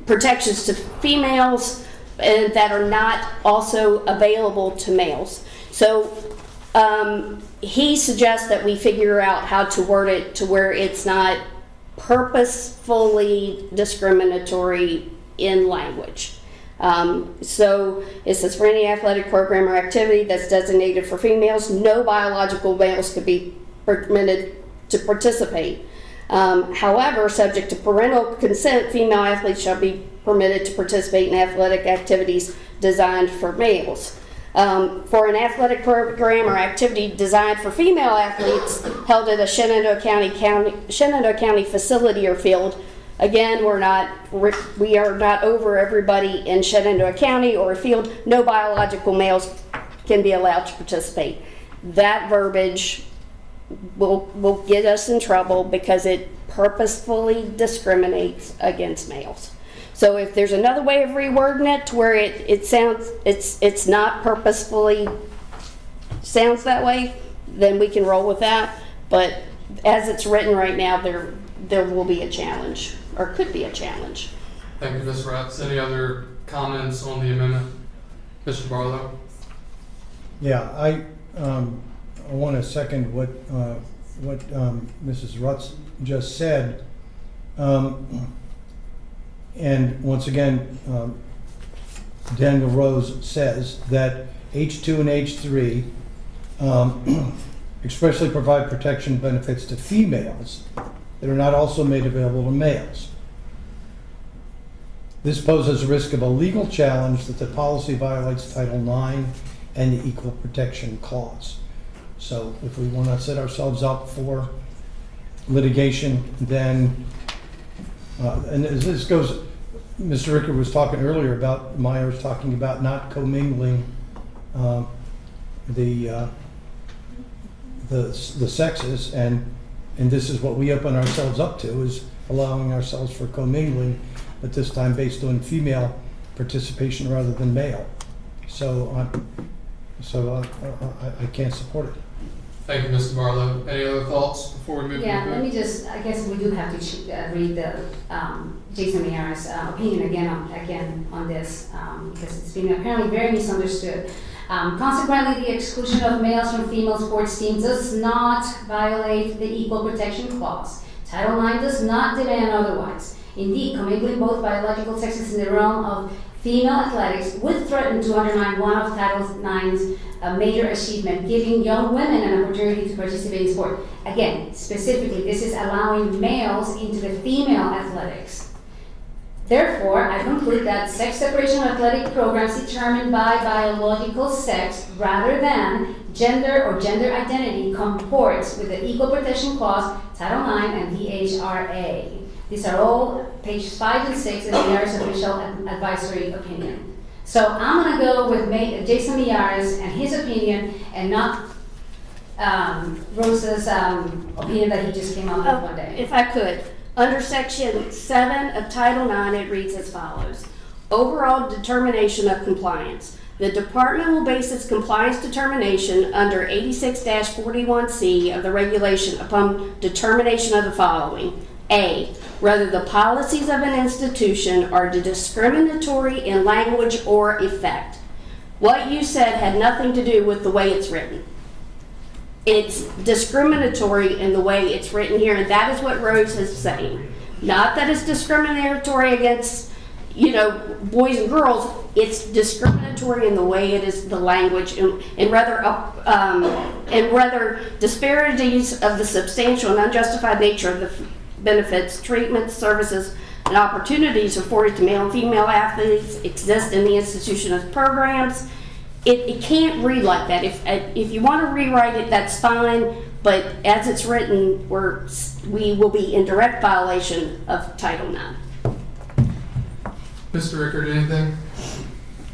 protections to females that are not also available to males. So he suggests that we figure out how to word it to where it's not purposefully discriminatory in language. So it says, for any athletic program or activity that's designated for females, no biological males could be permitted to participate. However, subject to parental consent, female athletes shall be permitted to participate in athletic activities designed for males. For an athletic program or activity designed for female athletes held at a Shenandoah County facility or field, again, we are not over everybody in Shenandoah County or a field. No biological males can be allowed to participate. That verbiage will get us in trouble because it purposefully discriminates against males. So if there's another way of rewording it to where it's not purposefully sounds that way, then we can roll with that. But as it's written right now, there will be a challenge, or could be a challenge. Thank you, Ms. Ratz. Any other comments on the amendment? Mr. Barlow? Yeah, I want to second what Mrs. Rutz just said. And once again, Daniel Rose says that H2 and H3 expressly provide protection benefits to females that are not also made available to males. This poses a risk of a legal challenge that the policy violates Title IX and the Equal Protection Clause. So if we want to set ourselves up for litigation, then, and as this goes, Mr. Rickard was talking earlier about, Meyer was talking about not commingling the sexes, and this is what we open ourselves up to, is allowing ourselves for commingling, but this time based on female participation rather than male. So I can't support it. Thank you, Mr. Barlow. Any other thoughts before we move to the vote? Let me just, I guess we do have to read the Jason Miara's opinion again on this, because it's been apparently very misunderstood. Consequently, the exclusion of males from female sports teams does not violate the Equal Protection Clause. Title IX does not demand otherwise. Indeed, commingling both biological sexes in the realm of female athletics would threaten to undermine one of Title IX's major achievement, giving young women an opportunity to participate in sport. Again, specifically, this is allowing males into the female athletics. Therefore, I conclude that sex separation of athletic programs determined by biological sex rather than gender or gender identity comports with the Equal Protection Clause, Title IX, and DHRA. These are all pages 5 and 6 in the Miyares official advisory opinion. So I'm going to go with Jason Miyares and his opinion, and not Rosa's opinion that he just came up with one day. If I could, Under Section 7 of Title IX, it reads as follows. Overall determination of compliance. The department will base its compliance determination under 86-41C of the regulation upon determination of the following. A, whether the policies of an institution are discriminatory in language or effect. What you said had nothing to do with the way it's written. It's discriminatory in the way it's written here, and that is what Rose is saying. Not that it's discriminatory against, boys and girls. It's discriminatory in the way it is the language, and rather disparities of the substantial and unjustified nature of the benefits, treatments, services, and opportunities afforded to male and female athletes exist in the institution of programs. It can't read like that. If you want to rewrite it, that's fine, but as it's written, we will be in direct violation of Title IX. Mr. Rickard, anything?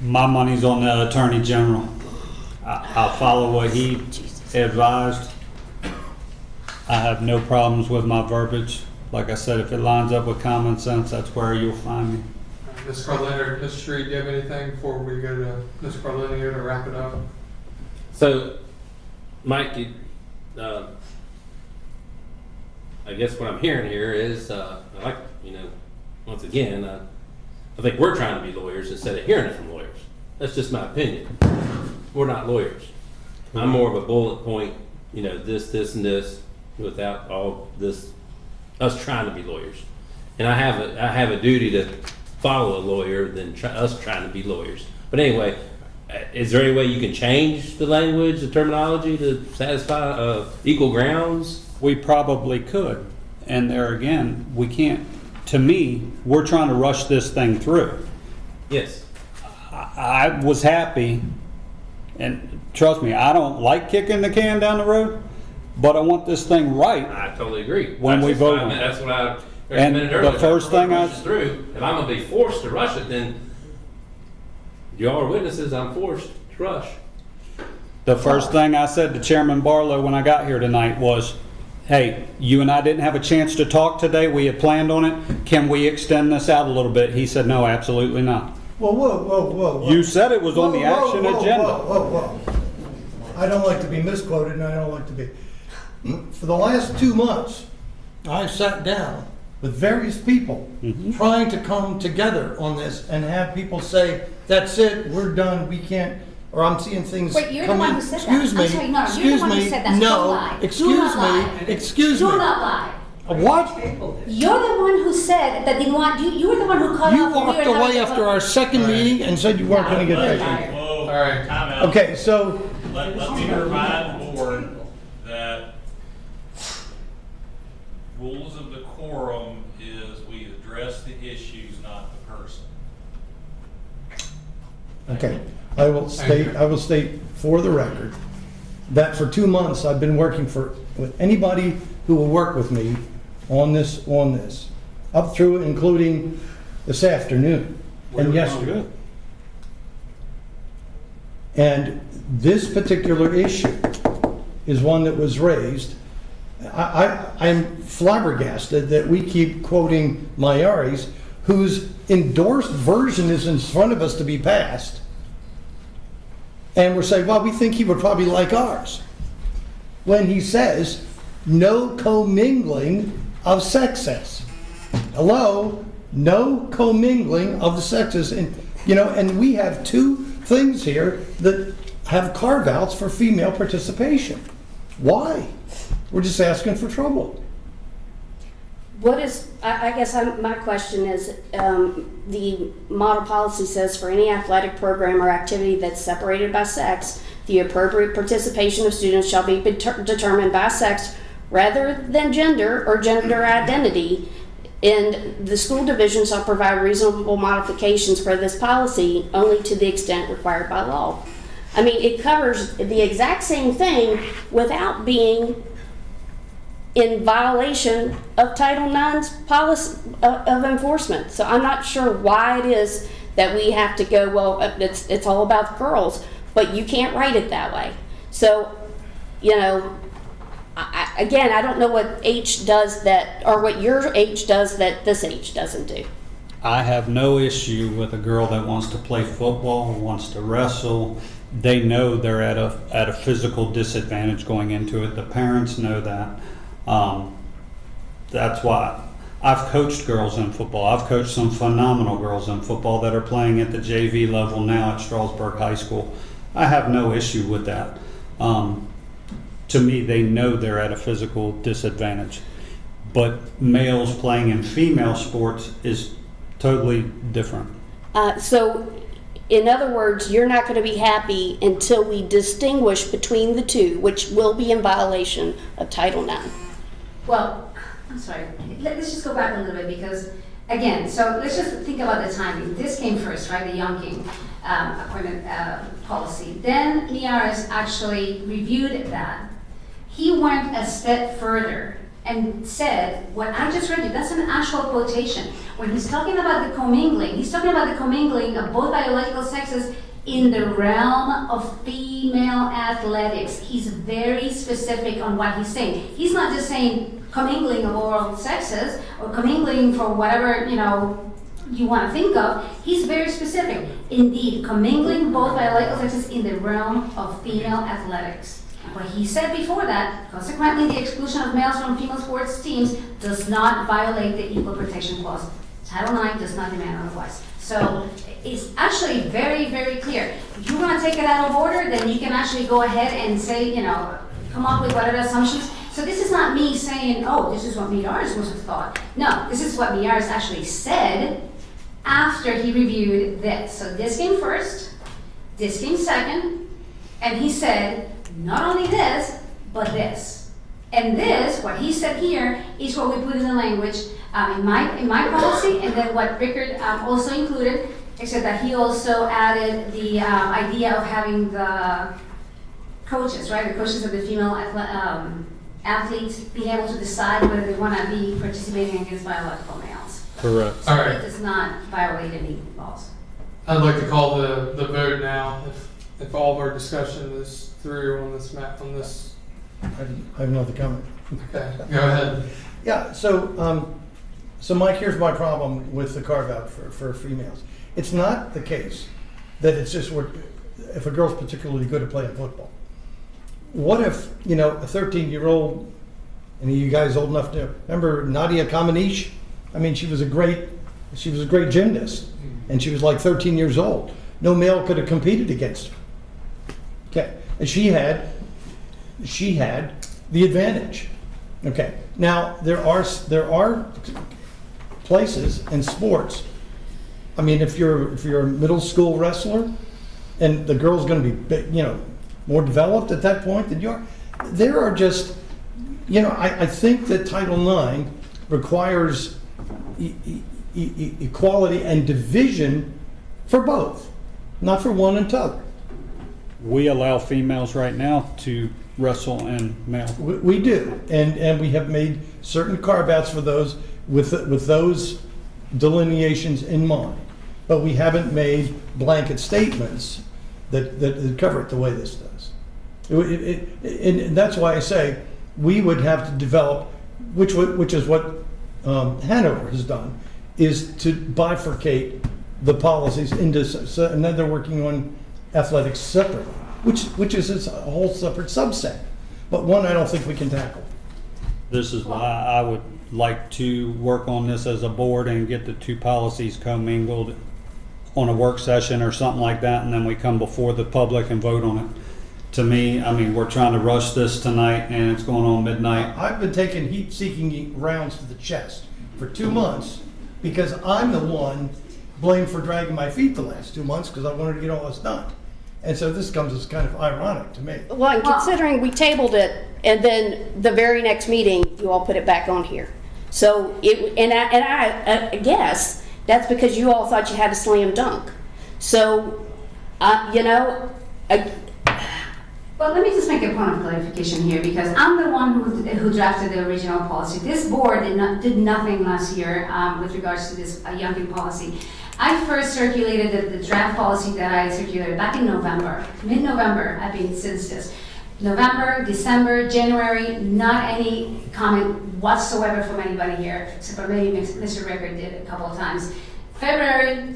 My money's on the Attorney General. I'll follow what he advised. I have no problems with my verbiage. Like I said, if it lines up with common sense, that's where you'll find me. Ms. Carlin or Ms. Street, do you have anything before we go to Ms. Carlin here to wrap it up? So, Mike, I guess what I'm hearing here is, once again, I think we're trying to be lawyers instead of hearing it from lawyers. That's just my opinion. We're not lawyers. I'm more of a bullet point, this, and this, without all this, us trying to be lawyers. And I have a duty to follow a lawyer than us trying to be lawyers. But anyway, is there any way you can change the language, the terminology to satisfy equal grounds? We probably could. And there again, we can't. To me, we're trying to rush this thing through. Yes. I was happy, and trust me, I don't like kicking the can down the road, but I want this thing right. I totally agree. When we vote on it. That's what I And recommended earlier. the first thing through, if I'm going to be forced to rush it, then y'all are witnesses. I'm forced to rush. The first thing I said to Chairman Barlow when I got here tonight was, hey, you and I didn't have a chance to talk today. We had planned on it. Can we extend this out a little bit? He said, no, absolutely not. Whoa. You said it was on the action agenda. Whoa. I don't like to be misquoted, and I don't like to be. For the last 2 months, I sat down with various people trying to come together on this and have people say, that's it, we're done, we can't, or I'm seeing things Wait, you're the come one in. who said that. Excuse me, I'm sorry, no, you're the excuse one who me, said that. no, Don't lie. excuse Do not me, lie. excuse Do me. not lie. What? You're the one who said that you were the one who cut You off. walked away after our second meeting and said you weren't going to get patient. Whoa, All right. time out. Okay, so Let me remind the board that rules of decorum is we address the issues, not the person. okay, I will state for the record that for 2 months I've been working with anybody who will work with me on this, up through including this afternoon and yesterday. And this particular issue is one that was raised. I'm flabbergasted that we keep quoting Maiaris, whose endorsed version is in front of us to be passed. And we're saying, well, we think he would probably like ours. When he says, no commingling of sexes. Hello? No commingling of the sexes. And, and we have 2 things here that have carve-outs for female participation. Why? We're just asking for trouble. My question is, the model policy says for any athletic program or activity that's separated by sex, the appropriate participation of students shall be determined by sex rather than gender or gender identity, and the school division shall provide reasonable modifications for this policy only to the extent required by law. I mean, it covers the exact same thing without being in violation of Title IX's policy of enforcement. So I'm not sure why it is that we have to go, well, it's all about girls, but you can't write it that way. So, again, I don't know what H does that, or what your H does that this H doesn't do. I have no issue with a girl that wants to play football, wants to wrestle. They know they're at a physical disadvantage going into it. The parents know that. That's why I've coached girls in football. I've coached some phenomenal girls in football that are playing at the JV level now at Strasburg High School. I have no issue with that. To me, they know they're at a physical disadvantage. But males playing in female sports is totally different. So, in other words, you're not going to be happy until we distinguish between the two, which will be in violation of Title IX. Well, I'm sorry, let's just go back a little bit because, again, so let's just think about the timing. This came first, right, the Youngkin appointment policy. Then Miaris actually reviewed that. He went a step further and said, what I just read you, that's an actual quotation. When he's talking about the commingling, he's talking about the commingling of both biological sexes in the realm of female athletics. He's very specific on what he's saying. He's not just saying commingling of all sexes or commingling for whatever, you want to think of. He's very specific. Indeed, commingling both biological sexes in the realm of female athletics. What he said before that, consequently, the exclusion of males from female sports teams does not violate the Equal Protection Clause. Title IX does not demand otherwise. So it's actually very, very clear. If you want to take it out of order, then you can actually go ahead and say, come up with whatever assumptions. So this is not me saying, oh, this is what Miaris must have thought. No, this is what Miaris actually said after he reviewed this. So this came first, this came second, and he said, not only this, but this. And this, what he said here, is what we put in the language in my policy, and then what Rickard also included, except that he also added the idea of having the coaches, right? The coaches of the female athletes being able to decide whether they want to be participating against biological males. Correct. All right. It does not violate any laws. I'd like to call the vote now. If all of our discussion is through on this map, on this. I have another comment. Okay, go ahead. Yeah, so Mike, here's my problem with the carve out for females. It's not the case that it's just if a girl's particularly good at playing football. What if, a 13-year-old, and you guys old enough to remember Nadia Comaneci? I mean, she was a great gymnast, and she was like 13 years old. No male could have competed against her. Okay, and she had the advantage. Okay, now there are places in sports. I mean, if you're a middle school wrestler, and the girl's going to be more developed at that point than you are, there are just I think that Title IX requires equality and division for both, not for one and t'other. We allow females right now to wrestle in male. We do, and we have made certain carve-outs for those with those delineations in mind. But we haven't made blanket statements that cover it the way this does. And that's why I say we would have to develop, which is what Hanover has done, is to bifurcate the policies into, and then they're working on athletics separately, which is a whole separate subset, but one I don't think we can tackle. This is why I would like to work on this as a board and get the two policies commingled on a work session or something like that, and then we come before the public and vote on it. To me, I mean, we're trying to rush this tonight and it's going on midnight. I've been taking heat-seeking rounds to the chest for 2 months because I'm the one blamed for dragging my feet the last 2 months because I wanted to get all this done. And so this comes as kind of ironic to me. Well, and considering we tabled it, and then the very next meeting, you all put it back on here. So, I guess that's because you all thought you had a slam dunk. So, Well, let me just make a point of clarification here, because I'm the one who drafted the original policy. This board did nothing last year with regards to this Youngkin policy. I first circulated the draft policy that I circulated back in November, mid-November, I've been since this. November, December, January, not any comment whatsoever from anybody here, except for maybe Mr. Rickard did a couple of times. February,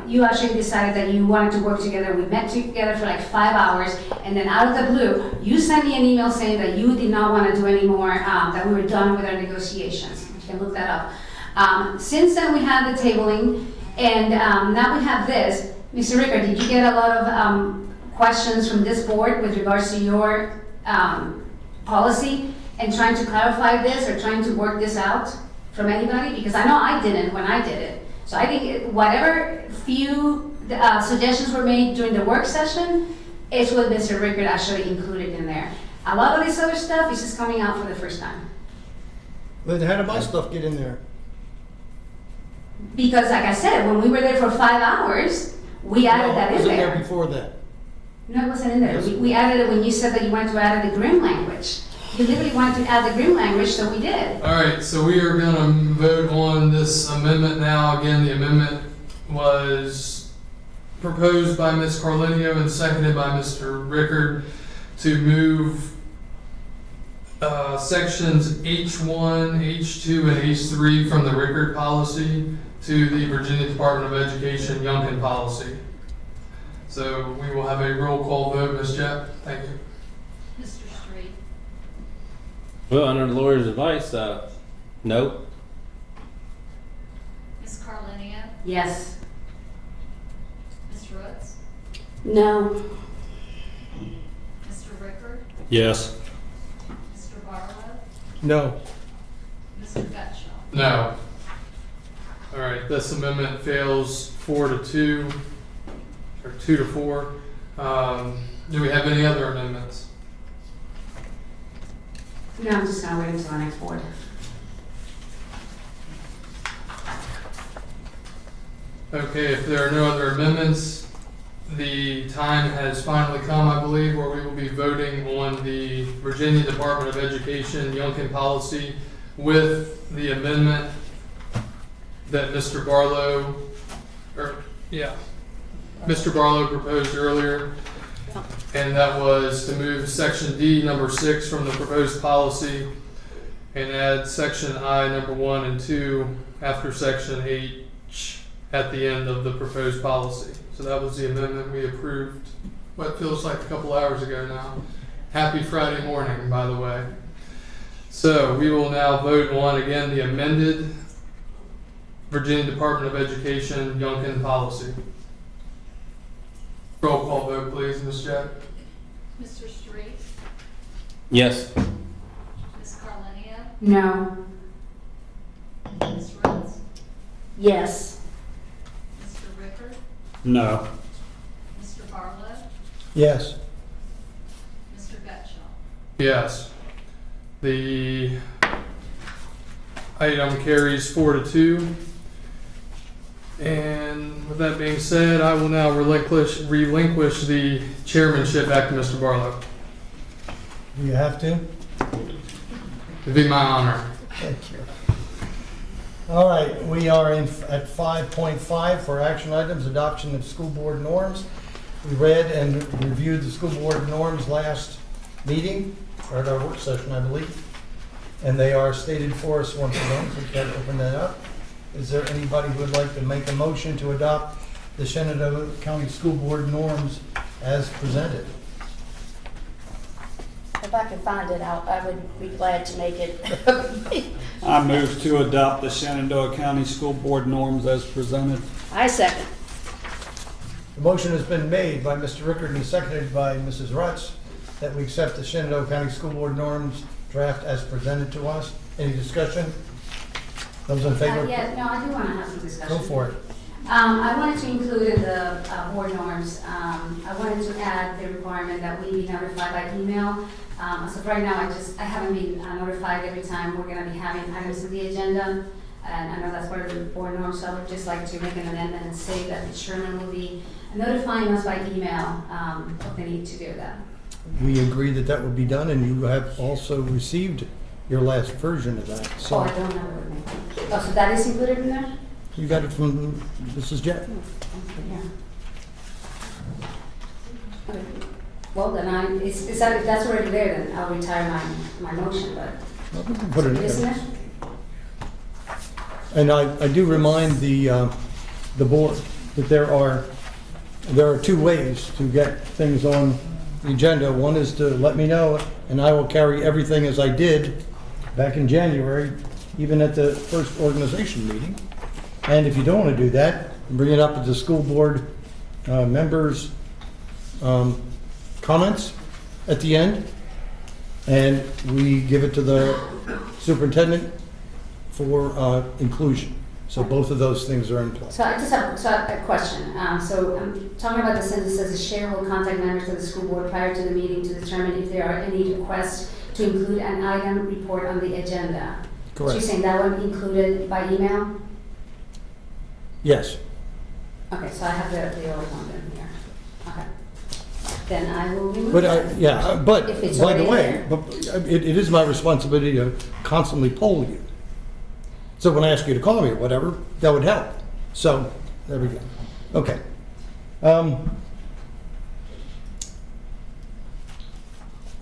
you actually decided that you wanted to work together. We met together for like 5 hours, and then out of the blue, you sent me an email saying that you did not want to do anymore, that we were done with our negotiations. You can look that up. Since then, we had the tabling, and now we have this. Mr. Rickard, did you get a lot of questions from this board with regards to your policy and trying to clarify this or trying to work this out from anybody? Because I know I didn't when I did it. So I think whatever few suggestions were made during the work session is what Mr. Rickard actually included in there. A lot of this other stuff is just coming out for the first time. Then how did my stuff get in there? Because like I said, when we were there for 5 hours, we added that in Was it there there. before that? No, it wasn't in there. We added it when you said that you wanted to add the Grimm language. You literally wanted to add the Grimm language, so we did. All right, so we are going to vote on this amendment now. Again, the amendment was proposed by Ms. Carlinio and seconded by Mr. Rickard to move sections H1, H2, and H3 from the Rickard policy to the Virginia Department of Education Youngkin policy. So we will have a roll call vote. Ms. Jepp, thank you. Mr. Street? Well, under the lawyer's advice, no. Ms. Carlinia? Yes. Ms. Roots? No. Mr. Rickard? Yes. Mr. Barlow? No. Mr. Gutschall? No. All right, this amendment fails 4-2, or 2-4. Do we have any other amendments? No, I'm just gonna wait until the next board. Okay, if there are no other amendments, the time has finally come, I believe, where we will be voting on the Virginia Department of Education Youngkin policy with the amendment that Mr. Barlow, Mr. Barlow proposed earlier. And that was to move section D, number 6 from the proposed policy and add section I, number 1 and 2 after section H at the end of the proposed policy. So that was the amendment we approved, what feels like a couple hours ago now. Happy Friday morning, by the way. So we will now vote on, again, the amended Virginia Department of Education Youngkin policy. Roll call vote, please, Ms. Jack. Mr. Street? Yes. Ms. Carlinia? No. Ms. Roots? Yes. Mr. Rickard? No. Mr. Barlow? Yes. Mr. Gutschall? Yes. The item carries 4-2. And with that being said, I will now relinquish the chairmanship back to Mr. Barlow. Do you have to? It'd be my honor. Thank you. All right, we are at 5.5 for action items, adoption of school board norms. We read and reviewed the school board norms last meeting, or at our work session, I believe. And they are stated for us once again, so we can open that up. Is there anybody who would like to make a motion to adopt the Shenandoah County School Board norms as presented? If I could find it out, I would be glad to make it. I move to adopt the Shenandoah County School Board norms as presented. I second. The motion has been made by Mr. Rickard and seconded by Mrs. Rutz that we accept the Shenandoah County School Board norms draft as presented to us. Any discussion? Those in favor? Yeah, no, I do want to have some discussion. Go for it. I wanted to include in the board norms, I wanted to add the requirement that we be notified by email. So right now, I haven't been notified every time we're going to be having items on the agenda. And I know that's part of the board norms, so I would just like to make an amendment and say that the chairman will be notifying us by email of the need to do that. We agree that that will be done, and you have also received your last version of that. So Oh, I don't have it with me. Oh, so that is included in there? you got it from Mrs. Jett. Yeah. Okay. Well, then if that's already there, then I'll retire my motion, but. Well, we can put it in. Isn't it? And I do remind the board that there are two ways to get things on the agenda. One is to let me know, and I will carry everything as I did back in January, even at the first organization meeting. And if you don't want to do that, bring it up at the school board members' comments at the end, and we give it to the superintendent for inclusion. So both of those things are in place. So I just have a question. So I'm talking about the sentence that says the chair will contact members of the school board prior to the meeting to determine if there are any requests to include an item report on the agenda. Correct. So you're saying that would be included by email? Yes. Okay, so I have the old one in here. Okay. Then I will remove But that. but If it's by the already way, there. it is my responsibility to constantly poll you. So when I ask you to call me or whatever, that would help. So there we go. Okay.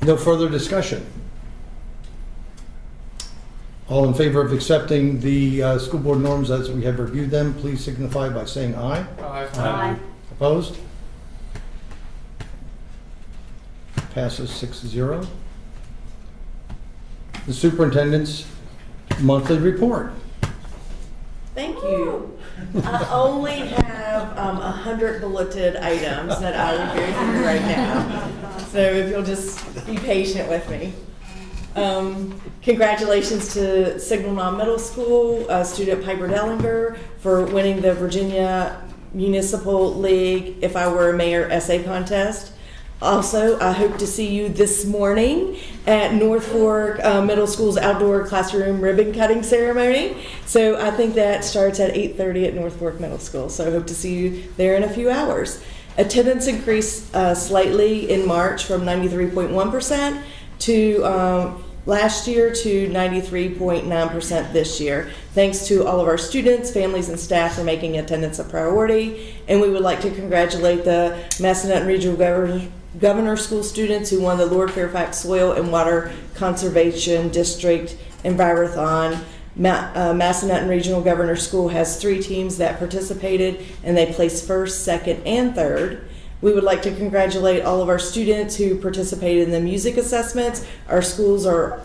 No further discussion. All in favor of accepting the school board norms as we have reviewed them, please signify by saying aye. Aye. Aye. Opposed? Passes 6-0. The superintendent's monthly report. Thank you. I only have 100 bulleted items that I will go through right now. So if you'll just be patient with me. Congratulations to Signal Non Middle School student Piper Dellinger for winning the Virginia Municipal League If I Were a Mayor essay contest. Also, I hope to see you this morning at North Fork Middle School's outdoor classroom ribbon cutting ceremony. So I think that starts at 8:30 at North Fork Middle School. So I hope to see you there in a few hours. Attendance increased slightly in March from 93.1% to last year to 93.9% this year. Thanks to all of our students, families, and staff for making attendance a priority. And we would like to congratulate the Massanutten Regional Governor School students who won the Lord Fairfax Soil and Water Conservation District Envirothon. Massanutten Regional Governor School has 3 teams that participated, and they placed first, second, and third. We would like to congratulate all of our students who participated in the music assessments. Our schools are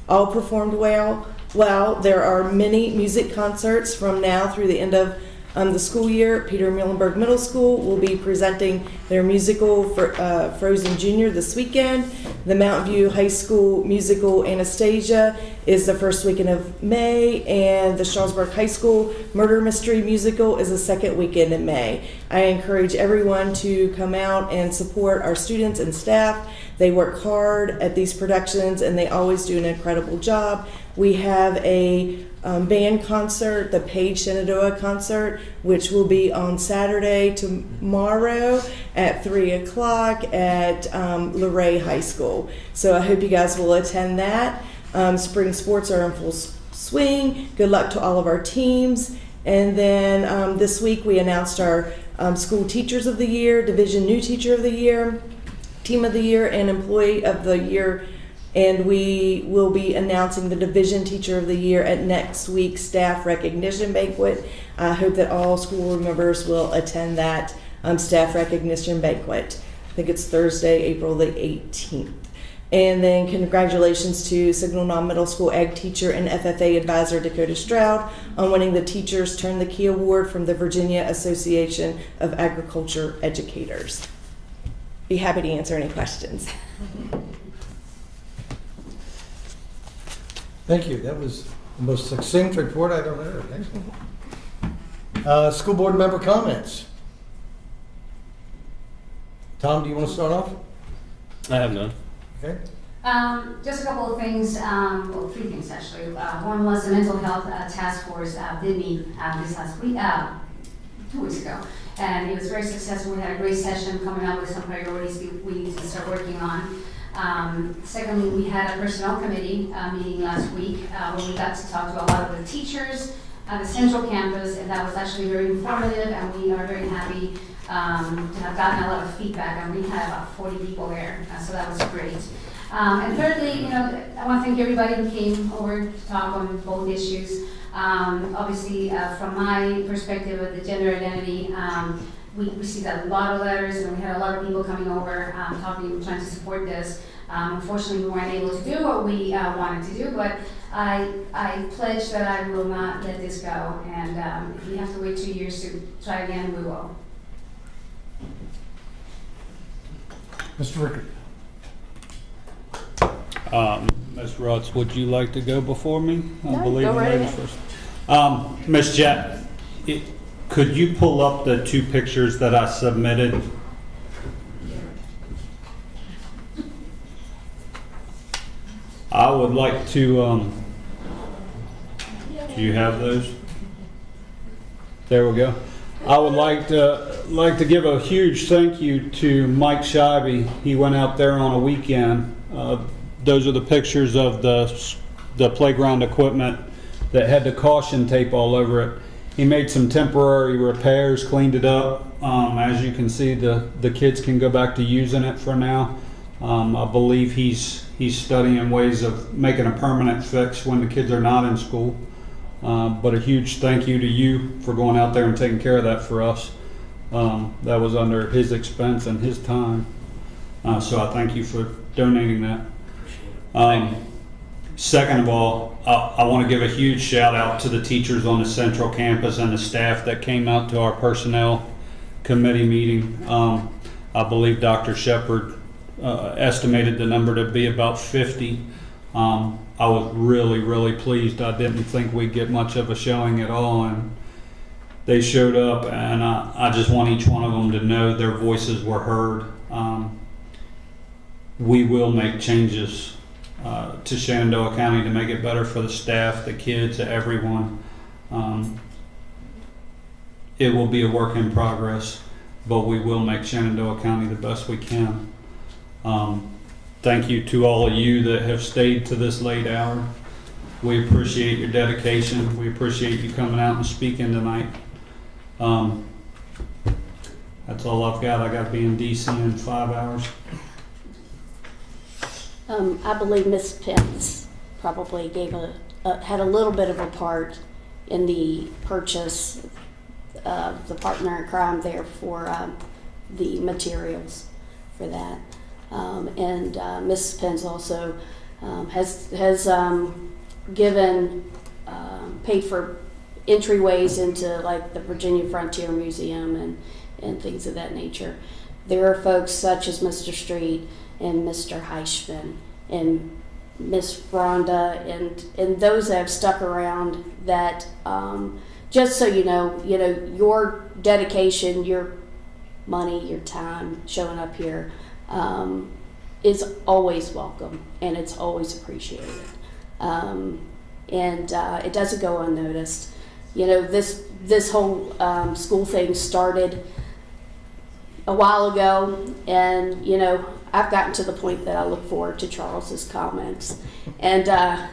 all performed well. There are many music concerts from now through the end of the school year. Peter Muhlenberg Middle School will be presenting their musical Frozen Junior this weekend. The Mountain View High School musical Anastasia is the first weekend of May, and the Strasburg High School Murder Mystery musical is the second weekend in May. I encourage everyone to come out and support our students and staff. They work hard at these productions, and they always do an incredible job. We have a band concert, the Paige Shenandoah concert, which will be on Saturday tomorrow at 3 o'clock at Luray High School. So I hope you guys will attend that. Spring sports are in full swing. Good luck to all of our teams. And then this week we announced our School Teachers of the Year, Division New Teacher of the Year, Team of the Year, and Employee of the Year. And we will be announcing the Division Teacher of the Year at next week's Staff Recognition Banquet. I hope that all school board members will attend that Staff Recognition Banquet. I think it's Thursday, April the 18th. And then congratulations to Signal Non Middle School Ag Teacher and FFA Advisor Dakota Stroud on winning the Teachers Turn the Key Award from the Virginia Association of Agriculture Educators. Be happy to answer any questions. Thank you. That was the most succinct report I've ever heard. Excellent. School board member comments. Tom, do you want to start off? I have none. Okay. Just a couple of things, well, 3 things actually. One was the mental health task force did meet this last week, 2 weeks ago, and it was very successful. We had a great session coming up with some priorities we need to start working on. Secondly, we had a personnel committee meeting last week where we got to talk to a lot of the teachers at the central campus, and that was actually very informative, and we are very happy I've gotten a lot of feedback, and we had about 40 people there, so that was great. And thirdly, I want to thank everybody who came over to talk on both issues. Obviously, from my perspective of the gender identity, we received a lot of letters, and we had a lot of people coming over, trying to support this. Unfortunately, we weren't able to do what we wanted to do, but I pledge that I will not let this go, and if we have to wait 2 years to try again, we will. Mr. Rickard. Ms. Rutz, would you like to go before me? No, go right ahead. First. Ms. Jack, could you pull up the 2 pictures that I submitted? I would like to, do you have those? There we go. I would like to give a huge thank you to Mike Scheibe. He went out there on a weekend. Those are the pictures of the playground equipment that had the caution tape all over it. He made some temporary repairs, cleaned it up. As you can see, the kids can go back to using it for now. I believe he's studying ways of making a permanent fix when the kids are not in school. But a huge thank you to you for going out there and taking care of that for us. That was under his expense and his time. So I thank you for donating that. Second of all, I want to give a huge shout out to the teachers on the Central Campus and the staff that came out to our personnel committee meeting. I believe Dr. Shepard estimated the number to be about 50. I was really, really pleased. I didn't think we'd get much of a showing at all, and they showed up, and I just want each one of them to know their voices were heard. We will make changes to Shenandoah County to make it better for the staff, the kids, everyone. It will be a work in progress, but we will make Shenandoah County the best we can. Thank you to all of you that have stayed to this late hour. We appreciate your dedication. We appreciate you coming out and speaking tonight. That's all I've got. I got to be in DC in 5 hours. I believe Ms. Pence probably had a little bit of a part in the purchase of the partner in crime there for the materials for that. And Ms. Pence also has paid for entryways into like the Virginia Frontier Museum and things of that nature. There are folks such as Mr. Street and Mr. Heichman and Miss Rhonda and those that have stuck around that just so you know your dedication, your money, your time showing up here is always welcome and it's always appreciated. And it doesn't go unnoticed. This whole school thing started a while ago, and I've gotten to the point that I look forward to Charles's comments, and so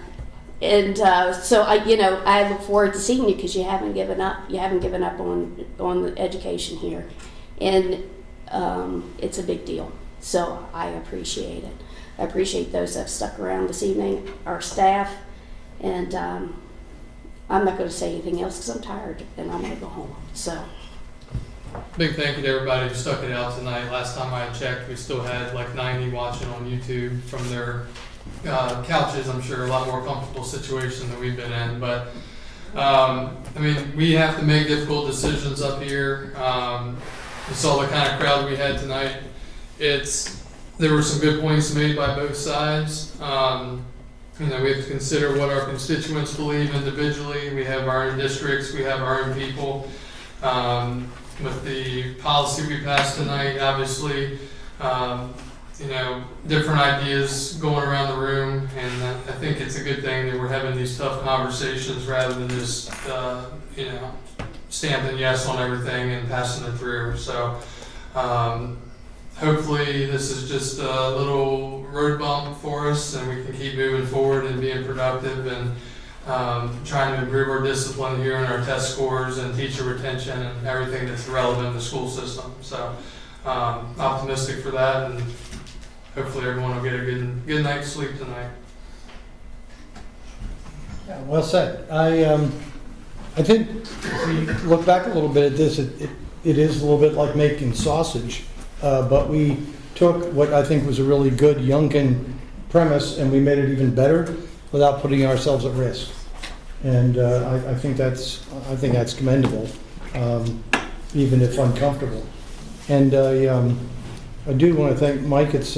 I look forward to seeing you because you haven't given up. You haven't given up on the education here, and it's a big deal. So I appreciate it. I appreciate those that have stuck around this evening, our staff, and I'm not going to say anything else because I'm tired and I'm going to go home. So. Big thank you to everybody who stuck it out tonight. Last time I checked, we still had like 90 watching on YouTube from their couches. I'm sure a lot more comfortable situation than we've been in. But, we have to make difficult decisions up here. You saw the kind of crowd we had tonight. There were some good points made by both sides. We have to consider what our constituents believe individually. We have our own districts. We have our own people. With the policy we passed tonight, obviously, different ideas going around the room, and I think it's a good thing that we're having these tough conversations rather than just, stamping yes on everything and passing it through. So, hopefully this is just a little road bump for us and we can keep moving forward and being productive. And trying to improve our discipline here and our test scores and teacher retention and everything that's relevant in the school system. So optimistic for that, and hopefully everyone will get a good night's sleep tonight. Yeah, well said. I think if we look back a little bit at this, it is a little bit like making sausage, but we took what I think was a really good Youngkin premise and we made it even better without putting ourselves at risk. And I think that's commendable, even if uncomfortable. And I do want to thank Mike. It's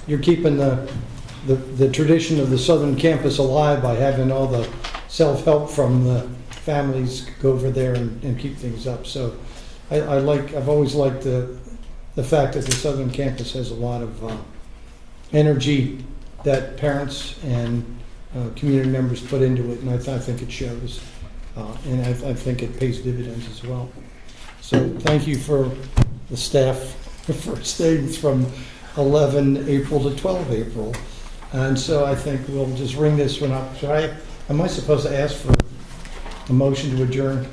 you're keeping the tradition of the Southern Campus alive by having all the self-help from the families go over there and keep things up. So I've always liked the fact that the Southern Campus has a lot of energy that parents and community members put into it, and I think it shows, and I think it pays dividends as well. So thank you for the staff for staying from 11 April to 12 April. And so I think we'll just ring this one up. Am I supposed to ask for a motion to adjourn?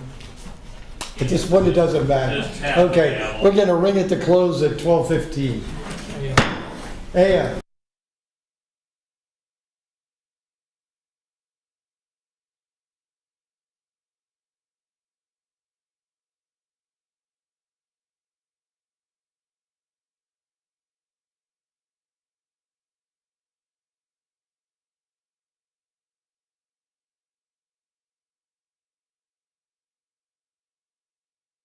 At this point, it doesn't matter. Okay, we're going to ring it to close at 12:15. Yeah.